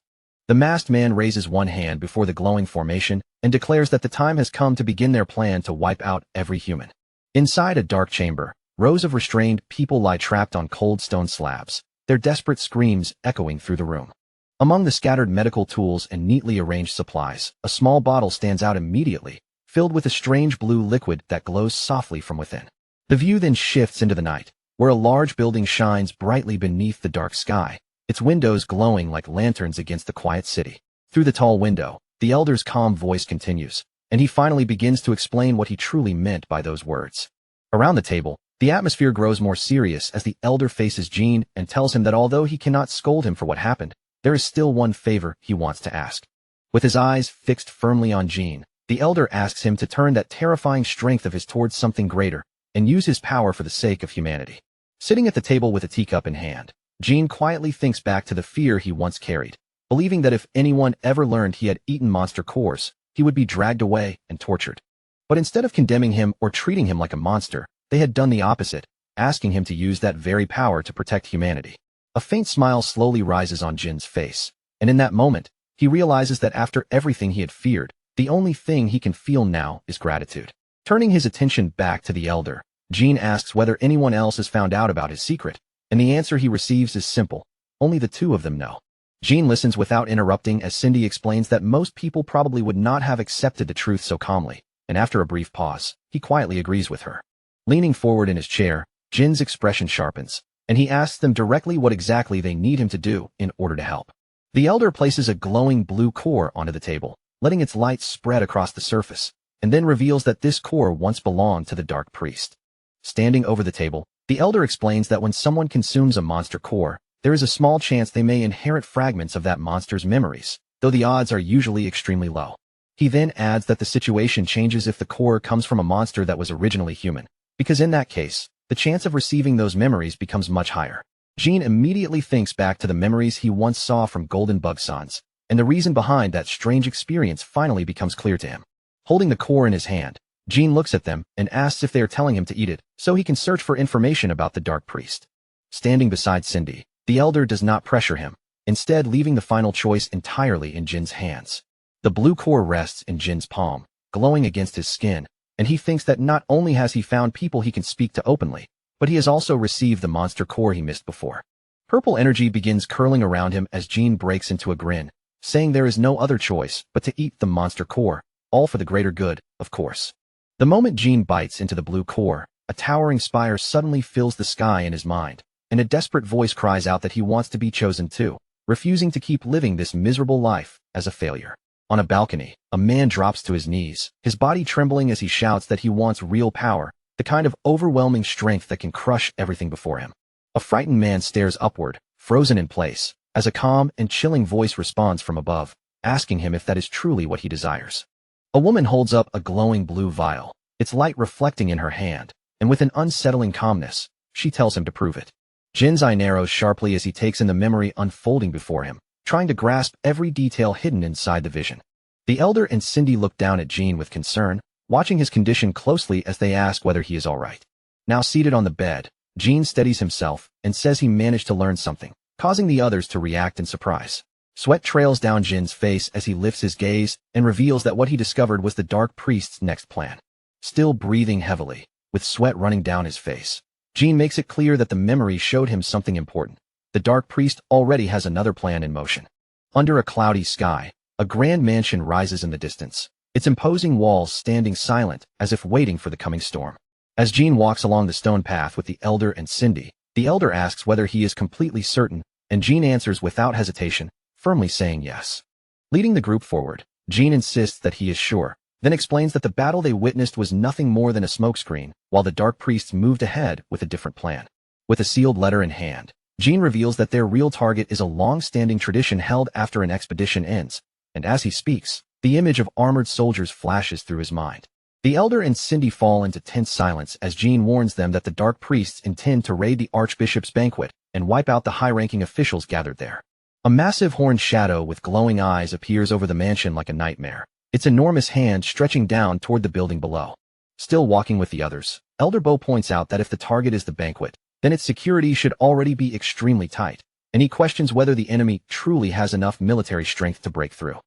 The masked man raises one hand before the glowing formation and declares that the time has come to begin their plan to wipe out every human. Inside a dark chamber, rows of restrained people lie trapped on cold stone slabs, their desperate screams echoing through the room. Among the scattered medical tools and neatly arranged supplies, a small bottle stands out immediately, filled with a strange blue liquid that glows softly from within. The view then shifts into the night, where a large building shines brightly beneath the dark sky, its windows glowing like lanterns against the quiet city. Through the tall window, the elder's calm voice continues, and he finally begins to explain what he truly meant by those words. Around the table, the atmosphere grows more serious as the elder faces Jean and tells him that although he cannot scold him for what happened, there is still one favor he wants to ask. With his eyes fixed firmly on Jean, the elder asks him to turn that terrifying strength of his towards something greater and use his power for the sake of humanity. Sitting at the table with a teacup in hand, Jean quietly thinks back to the fear he once carried, believing that if anyone ever learned he had eaten monster cores, he would be dragged away and tortured. But instead of condemning him or treating him like a monster, they had done the opposite, asking him to use that very power to protect humanity. A faint smile slowly rises on Jin's face, and in that moment, he realizes that after everything he had feared, the only thing he can feel now is gratitude. Turning his attention back to the elder, Jean asks whether anyone else has found out about his secret, and the answer he receives is simple: only the two of them know. Jean listens without interrupting as Cindy explains that most people probably would not have accepted the truth so calmly, and after a brief pause, he quietly agrees with her. Leaning forward in his chair, Jin's expression sharpens, and he asks them directly what exactly they need him to do in order to help. The elder places a glowing blue core onto the table, letting its light spread across the surface, and then reveals that this core once belonged to the dark priest. Standing over the table, the elder explains that when someone consumes a monster core, there is a small chance they may inherit fragments of that monster's memories, though the odds are usually extremely low. He then adds that the situation changes if the core comes from a monster that was originally human, because in that case, the chance of receiving those memories becomes much higher. Jean immediately thinks back to the memories he once saw from Golden Bug Sans, and the reason behind that strange experience finally becomes clear to him. Holding the core in his hand, Jean looks at them and asks if they are telling him to eat it, so he can search for information about the dark priest. Standing beside Cindy, the elder does not pressure him, instead leaving the final choice entirely in Jin's hands. The blue core rests in Jin's palm, glowing against his skin, and he thinks that not only has he found people he can speak to openly, but he has also received the monster core he missed before. Purple energy begins curling around him as Jean breaks into a grin, saying there is no other choice but to eat the monster core, all for the greater good, of course. The moment Jean bites into the blue core, a towering spire suddenly fills the sky in his mind, and a desperate voice cries out that he wants to be chosen too, refusing to keep living this miserable life as a failure. On a balcony, a man drops to his knees, his body trembling as he shouts that he wants real power, the kind of overwhelming strength that can crush everything before him. A frightened man stares upward, frozen in place, as a calm and chilling voice responds from above, asking him if that is truly what he desires. A woman holds up a glowing blue vial, its light reflecting in her hand, and with an unsettling calmness, she tells him to prove it. Jin's eye narrows sharply as he takes in the memory unfolding before him, trying to grasp every detail hidden inside the vision. The elder and Cindy look down at Jean with concern, watching his condition closely as they ask whether he is all right. Now seated on the bed, Jean steadies himself and says he managed to learn something, causing the others to react in surprise. Sweat trails down Jin's face as he lifts his gaze and reveals that what he discovered was the Dark Priest's next plan. Still breathing heavily, with sweat running down his face, Jean makes it clear that the memory showed him something important. The Dark Priest already has another plan in motion. Under a cloudy sky, a grand mansion rises in the distance, its imposing walls standing silent as if waiting for the coming storm. As Jean walks along the stone path with the elder and Cindy, the elder asks whether he is completely certain, and Jean answers without hesitation, firmly saying yes. Leading the group forward, Jean insists that he is sure, then explains that the battle they witnessed was nothing more than a smokescreen, while the Dark Priests moved ahead with a different plan. With a sealed letter in hand, Jean reveals that their real target is a long-standing tradition held after an expedition ends, and as he speaks, the image of armored soldiers flashes through his mind. The elder and Cindy fall into tense silence as Jean warns them that the Dark Priests intend to raid the Archbishop's banquet and wipe out the high-ranking officials gathered there. A massive horned shadow with glowing eyes appears over the mansion like a nightmare, its enormous hand stretching down toward the building below. Still walking with the others, Elder Bo points out that if the target is the banquet, then its security should already be extremely tight, and he questions whether the enemy truly has enough military strength to break through.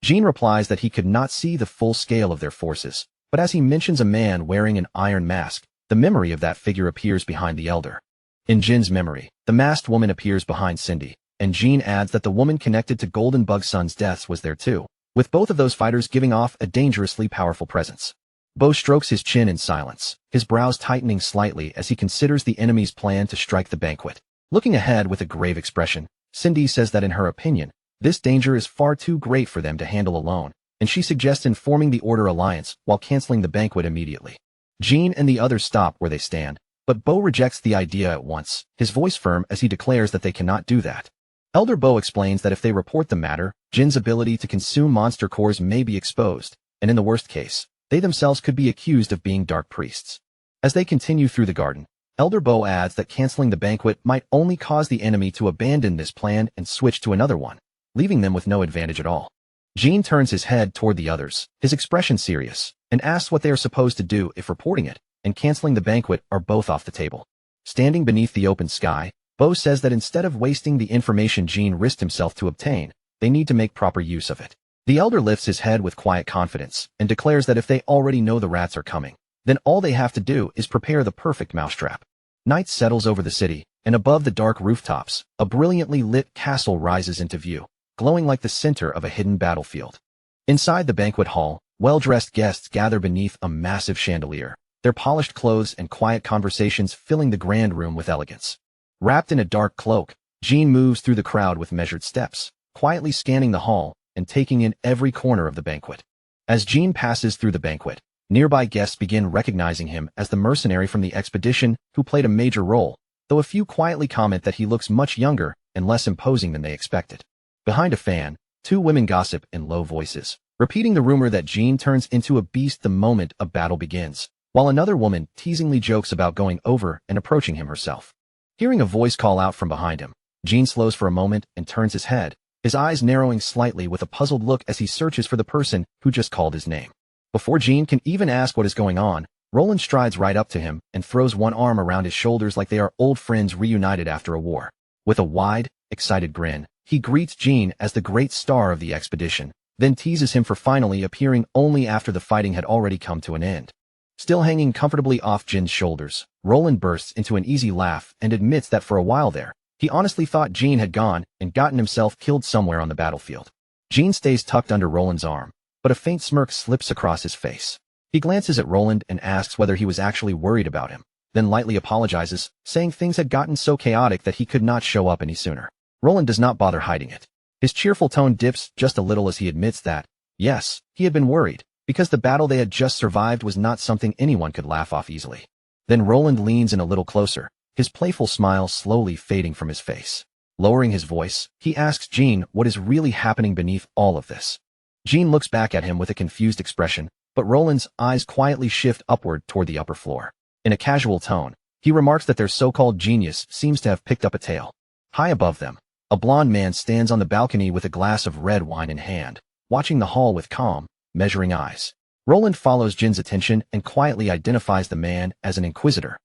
Jean replies that he could not see the full scale of their forces, but as he mentions a man wearing an iron mask, the memory of that figure appears behind the elder. In Jin's memory, the masked woman appears behind Cindy, and Jean adds that the woman connected to Golden Bug Sun's deaths was there too, with both of those fighters giving off a dangerously powerful presence. Bo strokes his chin in silence, his brows tightening slightly as he considers the enemy's plan to strike the banquet. Looking ahead with a grave expression, Cindy says that in her opinion, this danger is far too great for them to handle alone, and she suggests informing the Order Alliance while canceling the banquet immediately. Jean and the others stop where they stand, but Bo rejects the idea at once, his voice firm as he declares that they cannot do that. Elder Bo explains that if they report the matter, Jin's ability to consume monster cores may be exposed, and in the worst case, they themselves could be accused of being Dark Priests. As they continue through the garden, Elder Bo adds that canceling the banquet might only cause the enemy to abandon this plan and switch to another one, leaving them with no advantage at all. Jean turns his head toward the others, his expression serious, and asks what they are supposed to do if reporting it and canceling the banquet are both off the table. Standing beneath the open sky, Bo says that instead of wasting the information Jean risked himself to obtain, they need to make proper use of it. The elder lifts his head with quiet confidence and declares that if they already know the rats are coming, then all they have to do is prepare the perfect mousetrap. Night settles over the city, and above the dark rooftops, a brilliantly lit castle rises into view, glowing like the center of a hidden battlefield. Inside the banquet hall, well-dressed guests gather beneath a massive chandelier, their polished clothes and quiet conversations filling the grand room with elegance. Wrapped in a dark cloak, Jean moves through the crowd with measured steps, quietly scanning the hall and taking in every corner of the banquet. As Jean passes through the banquet, nearby guests begin recognizing him as the mercenary from the expedition who played a major role, though a few quietly comment that he looks much younger and less imposing than they expected. Behind a fan, two women gossip in low voices, repeating the rumor that Jean turns into a beast the moment a battle begins, while another woman teasingly jokes about going over and approaching him herself. Hearing a voice call out from behind him, Jean slows for a moment and turns his head, his eyes narrowing slightly with a puzzled look as he searches for the person who just called his name. Before Jean can even ask what is going on, Roland strides right up to him and throws one arm around his shoulders like they are old friends reunited after a war. With a wide, excited grin, he greets Jean as the great star of the expedition, then teases him for finally appearing only after the fighting had already come to an end. Still hanging comfortably off Jin's shoulders, Roland bursts into an easy laugh and admits that for a while there, he honestly thought Jean had gone and gotten himself killed somewhere on the battlefield. Jean stays tucked under Roland's arm, but a faint smirk slips across his face. He glances at Roland and asks whether he was actually worried about him, then lightly apologizes, saying things had gotten so chaotic that he could not show up any sooner. Roland does not bother hiding it. His cheerful tone dips just a little as he admits that, yes, he had been worried, because the battle they had just survived was not something anyone could laugh off easily. Then Roland leans in a little closer, his playful smile slowly fading from his face. Lowering his voice, he asks Jean what is really happening beneath all of this. Jean looks back at him with a confused expression, but Roland's eyes quietly shift upward toward the upper floor. In a casual tone, he remarks that their so-called genius seems to have picked up a tail. High above them, A blond man stands on the balcony with a glass of red wine in hand, watching the hall with calm, measuring eyes. Roland follows Jin's attention and quietly identifies the man as an inquisitor.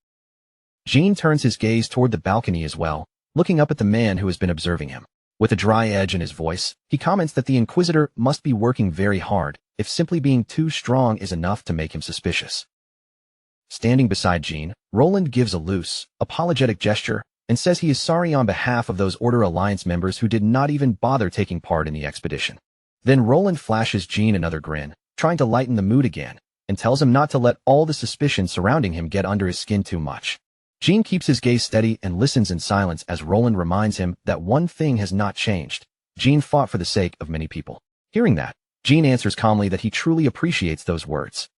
Jin turns his gaze toward the balcony as well, looking up at the man who has been observing him. With a dry edge in his voice, he comments that the inquisitor must be working very hard if simply being too strong is enough to make him suspicious. Standing beside Jin, Roland gives a loose, apologetic gesture and says he is sorry on behalf of those Order Alliance members who did not even bother taking part in the expedition. Then Roland flashes Jin another grin, trying to lighten the mood again, and tells him not to let all the suspicion surrounding him get under his skin too much. Jin keeps his gaze steady and listens in silence as Roland reminds him that one thing has not changed. Jin fought for the sake of many people. Hearing that, Jin answers calmly that he truly appreciates those words.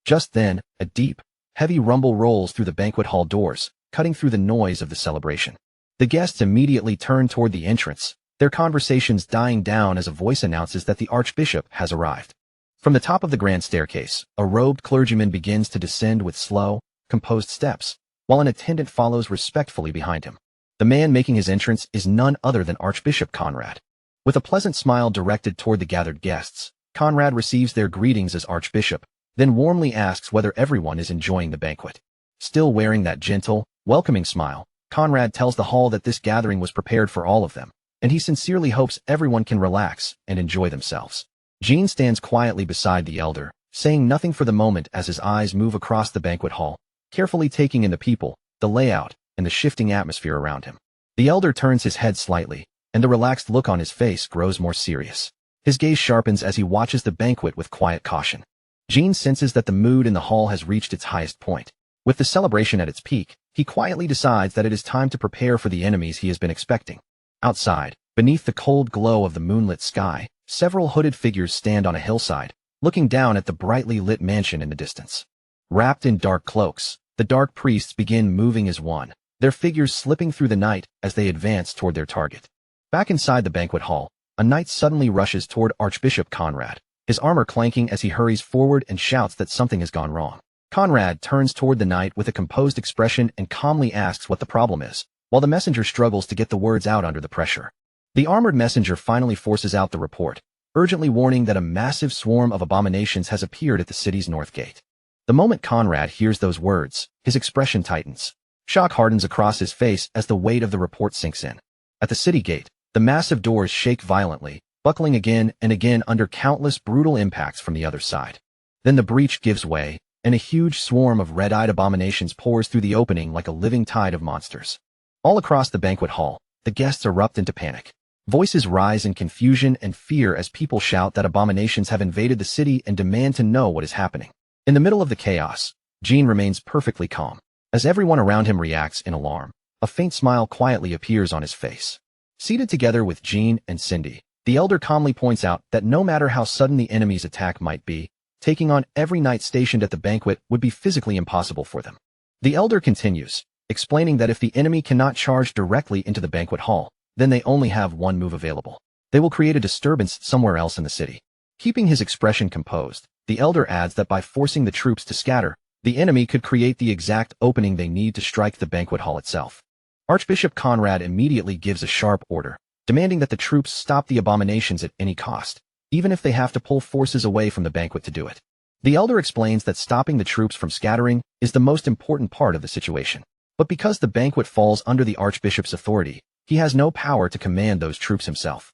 Just then, a deep, heavy rumble rolls through the banquet hall doors, cutting through the noise of the celebration. The guests immediately turn toward the entrance, their conversations dying down as a voice announces that the Archbishop has arrived. From the top of the grand staircase, a robed clergyman begins to descend with slow, composed steps, while an attendant follows respectfully behind him. The man making his entrance is none other than Archbishop Conrad. With a pleasant smile directed toward the gathered guests, Conrad receives their greetings as Archbishop, then warmly asks whether everyone is enjoying the banquet. Still wearing that gentle, welcoming smile, Conrad tells the hall that this gathering was prepared for all of them, and he sincerely hopes everyone can relax and enjoy themselves. Jin stands quietly beside the elder, saying nothing for the moment as his eyes move across the banquet hall, carefully taking in the people, the layout, and the shifting atmosphere around him. The elder turns his head slightly, and the relaxed look on his face grows more serious. His gaze sharpens as he watches the banquet with quiet caution. Jin senses that the mood in the hall has reached its highest point. With the celebration at its peak, he quietly decides that it is time to prepare for the enemies he has been expecting. Outside, beneath the cold glow of the moonlit sky, several hooded figures stand on a hillside, looking down at the brightly lit mansion in the distance. Wrapped in dark cloaks, the dark priests begin moving as one, their figures slipping through the night as they advance toward their target. Back inside the banquet hall, a knight suddenly rushes toward Archbishop Conrad, his armor clanking as he hurries forward and shouts that something has gone wrong. Conrad turns toward the knight with a composed expression and calmly asks what the problem is, while the messenger struggles to get the words out under the pressure. The armored messenger finally forces out the report, urgently warning that a massive swarm of abominations has appeared at the city's north gate. The moment Conrad hears those words, his expression tightens. Shock hardens across his face as the weight of the report sinks in. At the city gate, the massive doors shake violently, buckling again and again under countless brutal impacts from the other side. Then the breach gives way, and a huge swarm of red-eyed abominations pours through the opening like a living tide of monsters. All across the banquet hall, the guests erupt into panic. Voices rise in confusion and fear as people shout that abominations have invaded the city and demand to know what is happening. In the middle of the chaos, Jin remains perfectly calm. As everyone around him reacts in alarm, a faint smile quietly appears on his face. Seated together with Jin and Cindy, the elder calmly points out that no matter how sudden the enemy's attack might be, taking on every knight stationed at the banquet would be physically impossible for them. The elder continues, explaining that if the enemy cannot charge directly into the banquet hall, then they only have one move available. They will create a disturbance somewhere else in the city. Keeping his expression composed, the elder adds that by forcing the troops to scatter, the enemy could create the exact opening they need to strike the banquet hall itself. Archbishop Conrad immediately gives a sharp order, demanding that the troops stop the abominations at any cost, even if they have to pull forces away from the banquet to do it. The elder explains that stopping the troops from scattering is the most important part of the situation. But because the banquet falls under the Archbishop's authority, he has no power to command those troops himself.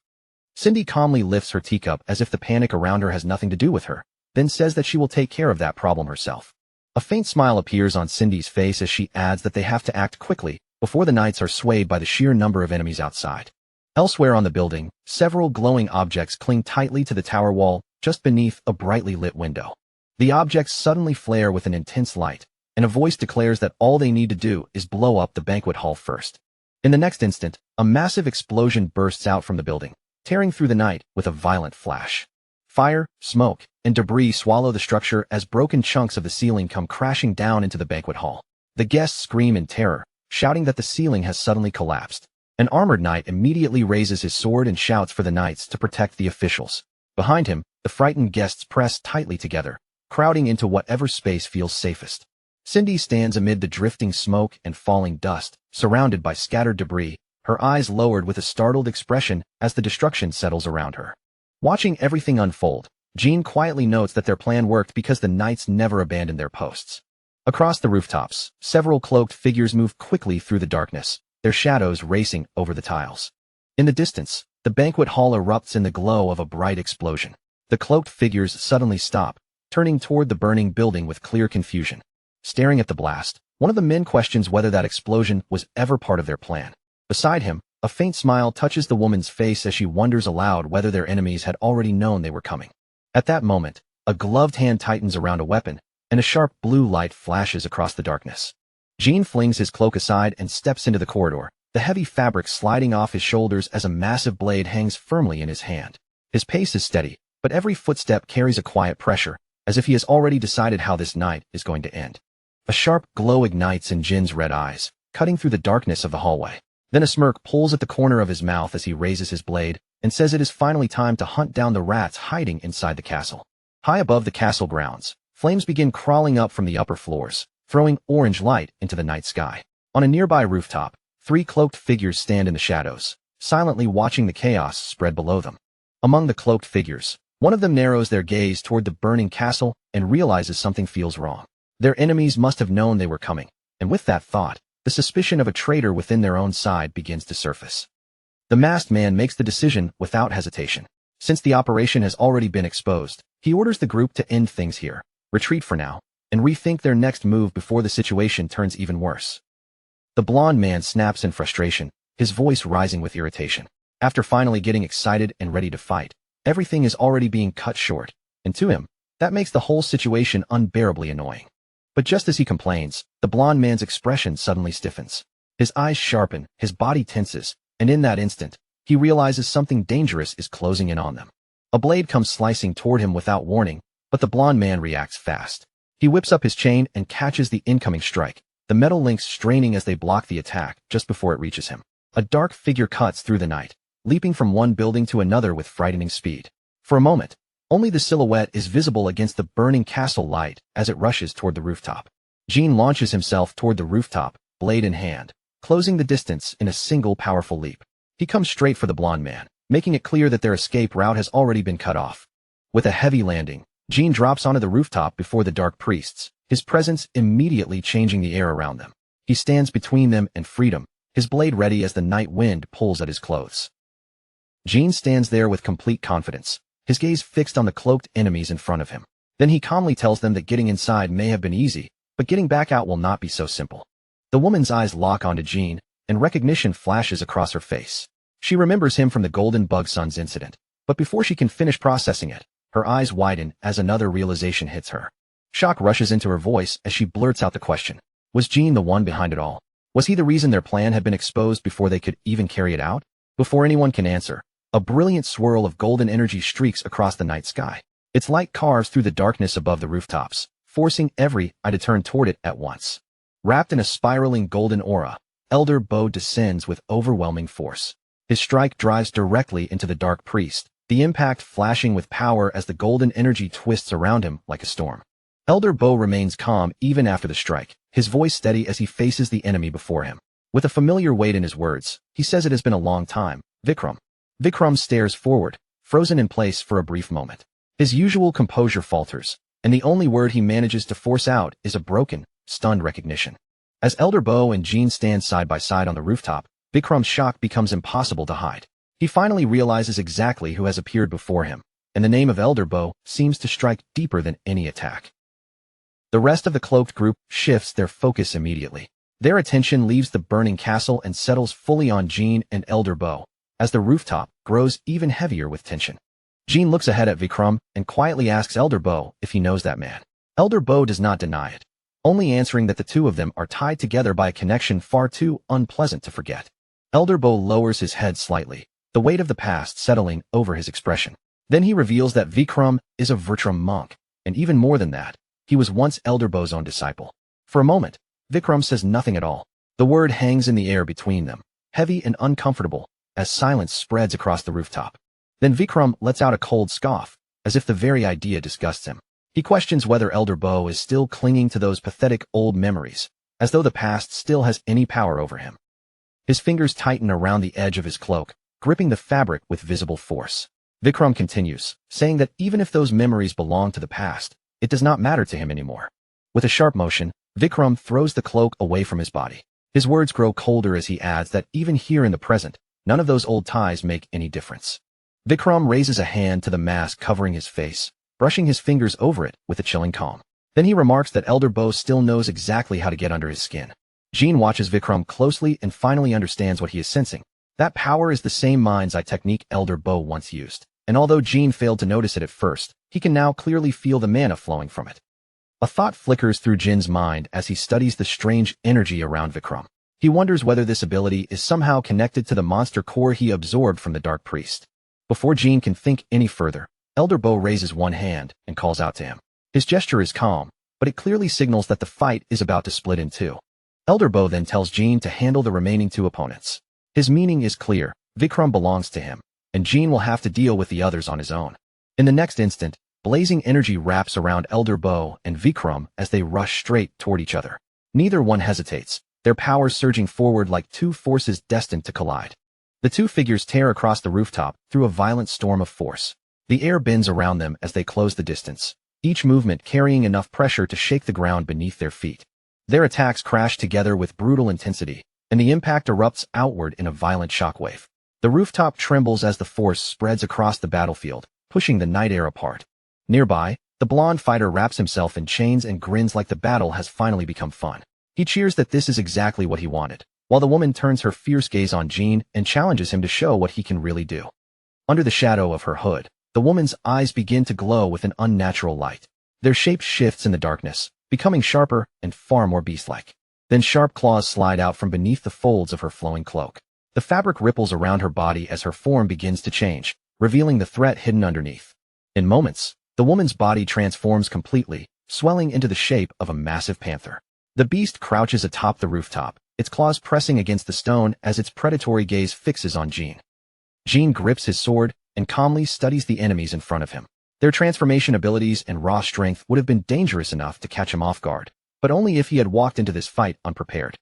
Cindy calmly lifts her teacup as if the panic around her has nothing to do with her, then says that she will take care of that problem herself. A faint smile appears on Cindy's face as she adds that they have to act quickly before the knights are swayed by the sheer number of enemies outside. Elsewhere on the building, several glowing objects cling tightly to the tower wall just beneath a brightly lit window. The objects suddenly flare with an intense light, and a voice declares that all they need to do is blow up the banquet hall first. In the next instant, a massive explosion bursts out from the building, tearing through the night with a violent flash. Fire, smoke, and debris swallow the structure as broken chunks of the ceiling come crashing down into the banquet hall. The guests scream in terror, shouting that the ceiling has suddenly collapsed. An armored knight immediately raises his sword and shouts for the knights to protect the officials. Behind him, the frightened guests press tightly together, crowding into whatever space feels safest. Cindy stands amid the drifting smoke and falling dust, surrounded by scattered debris, her eyes lowered with a startled expression as the destruction settles around her. Watching everything unfold, Jean quietly notes that their plan worked because the knights never abandoned their posts. Across the rooftops, several cloaked figures move quickly through the darkness, their shadows racing over the tiles. In the distance, the banquet hall erupts in the glow of a bright explosion. The cloaked figures suddenly stop, turning toward the burning building with clear confusion. Staring at the blast, one of the men questions whether that explosion was ever part of their plan. Beside him, a faint smile touches the woman's face as she wonders aloud whether their enemies had already known they were coming. At that moment, a gloved hand tightens around a weapon, and a sharp blue light flashes across the darkness. Jean flings his cloak aside and steps into the corridor, the heavy fabric sliding off his shoulders as a massive blade hangs firmly in his hand. His pace is steady, but every footstep carries a quiet pressure, as if he has already decided how this night is going to end. A sharp glow ignites in Jin's red eyes, cutting through the darkness of the hallway. Then a smirk pulls at the corner of his mouth as he raises his blade and says it is finally time to hunt down the rats hiding inside the castle. High above the castle grounds, flames begin crawling up from the upper floors, throwing orange light into the night sky. On a nearby rooftop, 3 cloaked figures stand in the shadows, silently watching the chaos spread below them. Among the cloaked figures, one of them narrows their gaze toward the burning castle and realizes something feels wrong. Their enemies must have known they were coming, and with that thought, the suspicion of a traitor within their own side begins to surface. The masked man makes the decision without hesitation. Since the operation has already been exposed, he orders the group to end things here, retreat for now, and rethink their next move before the situation turns even worse. The blonde man snaps in frustration, his voice rising with irritation. After finally getting excited and ready to fight, everything is already being cut short, and to him, that makes the whole situation unbearably annoying. But just as he complains, the blonde man's expression suddenly stiffens. His eyes sharpen, his body tenses, and in that instant, he realizes something dangerous is closing in on them. A blade comes slicing toward him without warning, but the blonde man reacts fast. He whips up his chain and catches the incoming strike, the metal links straining as they block the attack just before it reaches him. A dark figure cuts through the night, leaping from one building to another with frightening speed. For a moment, only the silhouette is visible against the burning castle light as it rushes toward the rooftop. Jean launches himself toward the rooftop, blade in hand, closing the distance in a single powerful leap. He comes straight for the blonde man, making it clear that their escape route has already been cut off. With a heavy landing, Jean drops onto the rooftop before the dark priests, his presence immediately changing the air around them. He stands between them and freedom, his blade ready as the night wind pulls at his clothes. Jean stands there with complete confidence, his gaze fixed on the cloaked enemies in front of him. Then he calmly tells them that getting inside may have been easy, but getting back out will not be so simple. The woman's eyes lock onto Jean, and recognition flashes across her face. She remembers him from the Golden Bug Sons incident, but before she can finish processing it, her eyes widen as another realization hits her. Shock rushes into her voice as she blurts out the question. Was Jean the one behind it all? Was he the reason their plan had been exposed before they could even carry it out? Before anyone can answer, a brilliant swirl of golden energy streaks across the night sky. Its light carves through the darkness above the rooftops, forcing every eye to turn toward it at once. Wrapped in a spiraling golden aura, Elder Bo descends with overwhelming force. His strike drives directly into the dark priest, the impact flashing with power as the golden energy twists around him like a storm. Elder Bo remains calm even after the strike, his voice steady as he faces the enemy before him. With a familiar weight in his words, he says it has been a long time, Vikram. Vikram stares forward, frozen in place for a brief moment. His usual composure falters, and the only word he manages to force out is a broken, stunned recognition. As Elder Bo and Jean stand side by side on the rooftop, Vikram's shock becomes impossible to hide. He finally realizes exactly who has appeared before him, and the name of Elder Bo seems to strike deeper than any attack. The rest of the cloaked group shifts their focus immediately. Their attention leaves the burning castle and settles fully on Jean and Elder Bo, as the rooftop grows even heavier with tension. Jean looks ahead at Vikram and quietly asks Elder Bo if he knows that man. Elder Bo does not deny it, only answering that the two of them are tied together by a connection far too unpleasant to forget. Elder Bo lowers his head slightly, the weight of the past settling over his expression. Then he reveals that Vikram is a Vertram monk, and even more than that, he was once Elder Bo's own disciple. For a moment, Vikram says nothing at all. The word hangs in the air between them, heavy and uncomfortable, as silence spreads across the rooftop. Then Vikram lets out a cold scoff, as if the very idea disgusts him. He questions whether Elder Bo is still clinging to those pathetic old memories, as though the past still has any power over him. His fingers tighten around the edge of his cloak, gripping the fabric with visible force. Vikram continues, saying that even if those memories belong to the past, it does not matter to him anymore. With a sharp motion, Vikram throws the cloak away from his body. His words grow colder as he adds that even here in the present, none of those old ties make any difference. Vikram raises a hand to the mask covering his face, brushing his fingers over it with a chilling calm. Then he remarks that Elder Bo still knows exactly how to get under his skin. Jean watches Vikram closely and finally understands what he is sensing. That power is the same mind's eye technique Elder Bo once used. And although Jean failed to notice it at first, he can now clearly feel the mana flowing from it. A thought flickers through Jin's mind as he studies the strange energy around Vikram. He wonders whether this ability is somehow connected to the monster core he absorbed from the Dark Priest. Before Jean can think any further, Elder Bo raises one hand and calls out to him. His gesture is calm, but it clearly signals that the fight is about to split in two. Elder Bo then tells Jean to handle the remaining two opponents. His meaning is clear: Vikram belongs to him, and Jean will have to deal with the others on his own. In the next instant, blazing energy wraps around Elder Bo and Vikram as they rush straight toward each other. Neither one hesitates, their powers surging forward like two forces destined to collide. The two figures tear across the rooftop through a violent storm of force. The air bends around them as they close the distance, each movement carrying enough pressure to shake the ground beneath their feet. Their attacks crash together with brutal intensity, and the impact erupts outward in a violent shockwave. The rooftop trembles as the force spreads across the battlefield, pushing the night air apart. Nearby, the blonde fighter wraps himself in chains and grins like the battle has finally become fun. He cheers that this is exactly what he wanted, while the woman turns her fierce gaze on Jean and challenges him to show what he can really do. Under the shadow of her hood, the woman's eyes begin to glow with an unnatural light. Their shape shifts in the darkness, becoming sharper and far more beast-like. Then sharp claws slide out from beneath the folds of her flowing cloak. The fabric ripples around her body as her form begins to change, revealing the threat hidden underneath. In moments, the woman's body transforms completely, swelling into the shape of a massive panther. The beast crouches atop the rooftop, its claws pressing against the stone as its predatory gaze fixes on Jean. Jean grips his sword and calmly studies the enemies in front of him. Their transformation abilities and raw strength would have been dangerous enough to catch him off guard, but only if he had walked into this fight unprepared.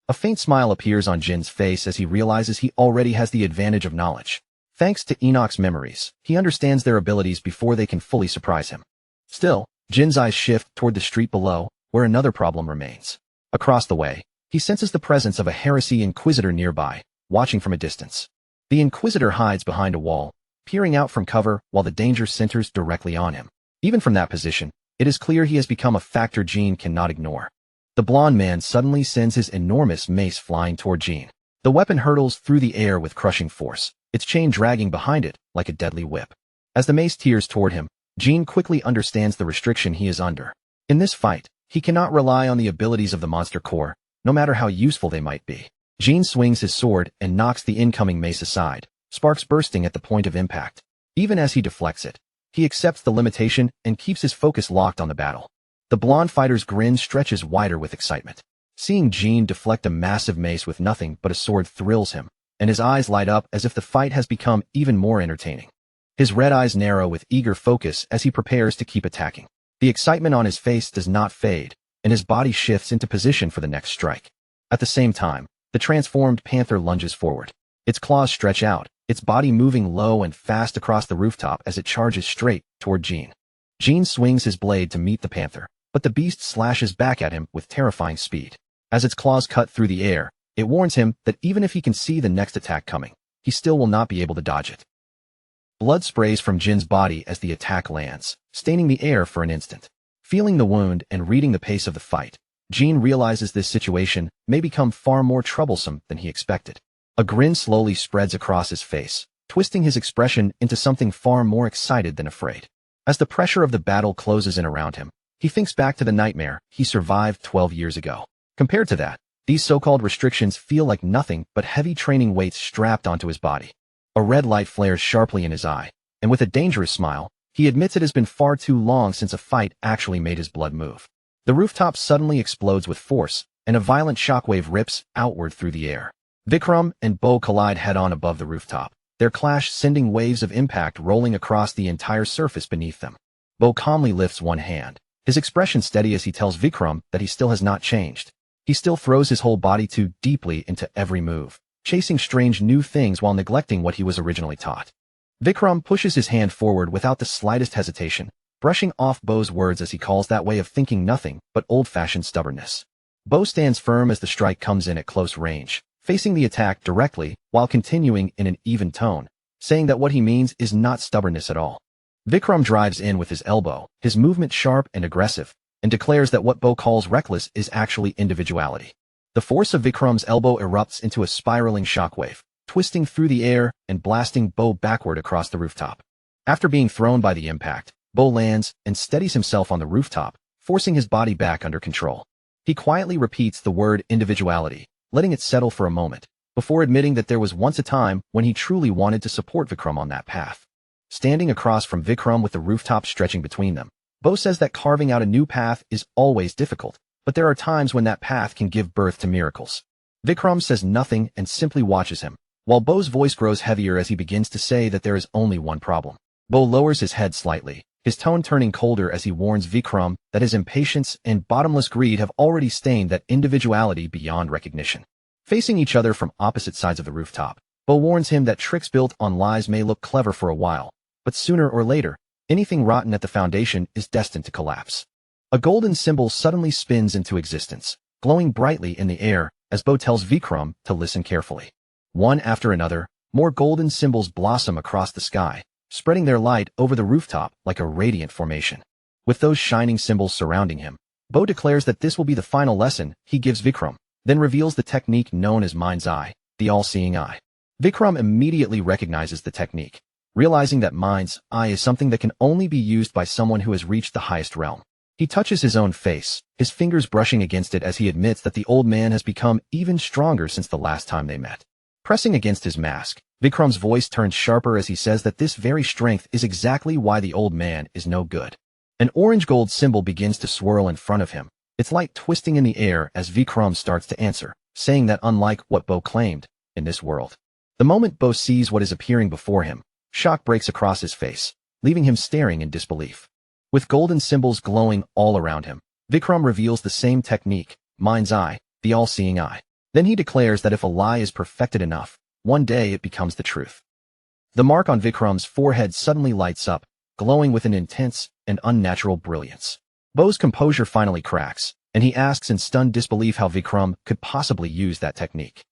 A faint smile appears on Jin's face as he realizes he already has the advantage of knowledge. Thanks to Enoch's memories, he understands their abilities before they can fully surprise him. Still, Jin's eyes shift toward the street below, where another problem remains. Across the way, he senses the presence of a heresy inquisitor nearby, watching from a distance. The inquisitor hides behind a wall, peering out from cover while the danger centers directly on him. Even from that position, it is clear he has become a factor Jean cannot ignore. The blonde man suddenly sends his enormous mace flying toward Jean. The weapon hurtles through the air with crushing force, its chain dragging behind it like a deadly whip. As the mace tears toward him, Jean quickly understands the restriction he is under. In this fight, he cannot rely on the abilities of the monster core, no matter how useful they might be. Jean swings his sword and knocks the incoming mace aside, sparks bursting at the point of impact. Even as he deflects it, he accepts the limitation and keeps his focus locked on the battle. The blonde fighter's grin stretches wider with excitement. Seeing Jean deflect a massive mace with nothing but a sword thrills him, and his eyes light up as if the fight has become even more entertaining. His red eyes narrow with eager focus as he prepares to keep attacking. The excitement on his face does not fade, and his body shifts into position for the next strike. At the same time, the transformed panther lunges forward. Its claws stretch out, its body moving low and fast across the rooftop as it charges straight toward Jean. Jean swings his blade to meet the panther, but the beast slashes back at him with terrifying speed. As its claws cut through the air, it warns him that even if he can see the next attack coming, he still will not be able to dodge it. Blood sprays from Jin's body as the attack lands, staining the air for an instant. Feeling the wound and reading the pace of the fight, Jean realizes this situation may become far more troublesome than he expected. A grin slowly spreads across his face, twisting his expression into something far more excited than afraid. As the pressure of the battle closes in around him, he thinks back to the nightmare he survived 12 years ago. Compared to that, these so-called restrictions feel like nothing but heavy training weights strapped onto his body. A red light flares sharply in his eye, and with a dangerous smile, he admits it has been far too long since a fight actually made his blood move. The rooftop suddenly explodes with force, and a violent shockwave rips outward through the air. Vikram and Bo collide head-on above the rooftop, their clash sending waves of impact rolling across the entire surface beneath them. Bo calmly lifts one hand, his expression steady as he tells Vikram that he still has not changed. He still throws his whole body too deeply into every move, chasing strange new things while neglecting what he was originally taught. Vikram pushes his hand forward without the slightest hesitation, brushing off Bo's words as he calls that way of thinking nothing but old-fashioned stubbornness. Bo stands firm as the strike comes in at close range, facing the attack directly while continuing in an even tone, saying that what he means is not stubbornness at all. Vikram drives in with his elbow, his movement sharp and aggressive, and declares that what Bo calls reckless is actually individuality. The force of Vikram's elbow erupts into a spiraling shockwave, twisting through the air and blasting Bo backward across the rooftop. After being thrown by the impact, Bo lands and steadies himself on the rooftop, forcing his body back under control. He quietly repeats the word individuality, letting it settle for a moment, before admitting that there was once a time when he truly wanted to support Vikram on that path. Standing across from Vikram with the rooftop stretching between them, Bo says that carving out a new path is always difficult, but there are times when that path can give birth to miracles. Vikram says nothing and simply watches him, while Bo's voice grows heavier as he begins to say that there is only one problem. Bo lowers his head slightly, his tone turning colder as he warns Vikram that his impatience and bottomless greed have already stained that individuality beyond recognition. Facing each other from opposite sides of the rooftop, Bo warns him that tricks built on lies may look clever for a while, but sooner or later, anything rotten at the foundation is destined to collapse. A golden symbol suddenly spins into existence, glowing brightly in the air as Bo tells Vikram to listen carefully. One after another, more golden symbols blossom across the sky, spreading their light over the rooftop like a radiant formation. With those shining symbols surrounding him, Bo declares that this will be the final lesson he gives Vikram, then reveals the technique known as Mind's Eye, the all-seeing eye. Vikram immediately recognizes the technique, realizing that Mind's Eye is something that can only be used by someone who has reached the highest realm. He touches his own face, his fingers brushing against it as he admits that the old man has become even stronger since the last time they met. Pressing against his mask, Vikram's voice turns sharper as he says that this very strength is exactly why the old man is no good. An orange-gold symbol begins to swirl in front of him, its light twisting in the air as Vikram starts to answer, saying that unlike what Bo claimed, in this world. The moment Bo sees what is appearing before him, shock breaks across his face, leaving him staring in disbelief. With golden symbols glowing all around him, Vikram reveals the same technique, Mind's Eye, the all-seeing eye. Then he declares that if a lie is perfected enough, one day it becomes the truth. The mark on Vikram's forehead suddenly lights up, glowing with an intense and unnatural brilliance. Bo's composure finally cracks, and he asks in stunned disbelief how Vikram could possibly use that technique.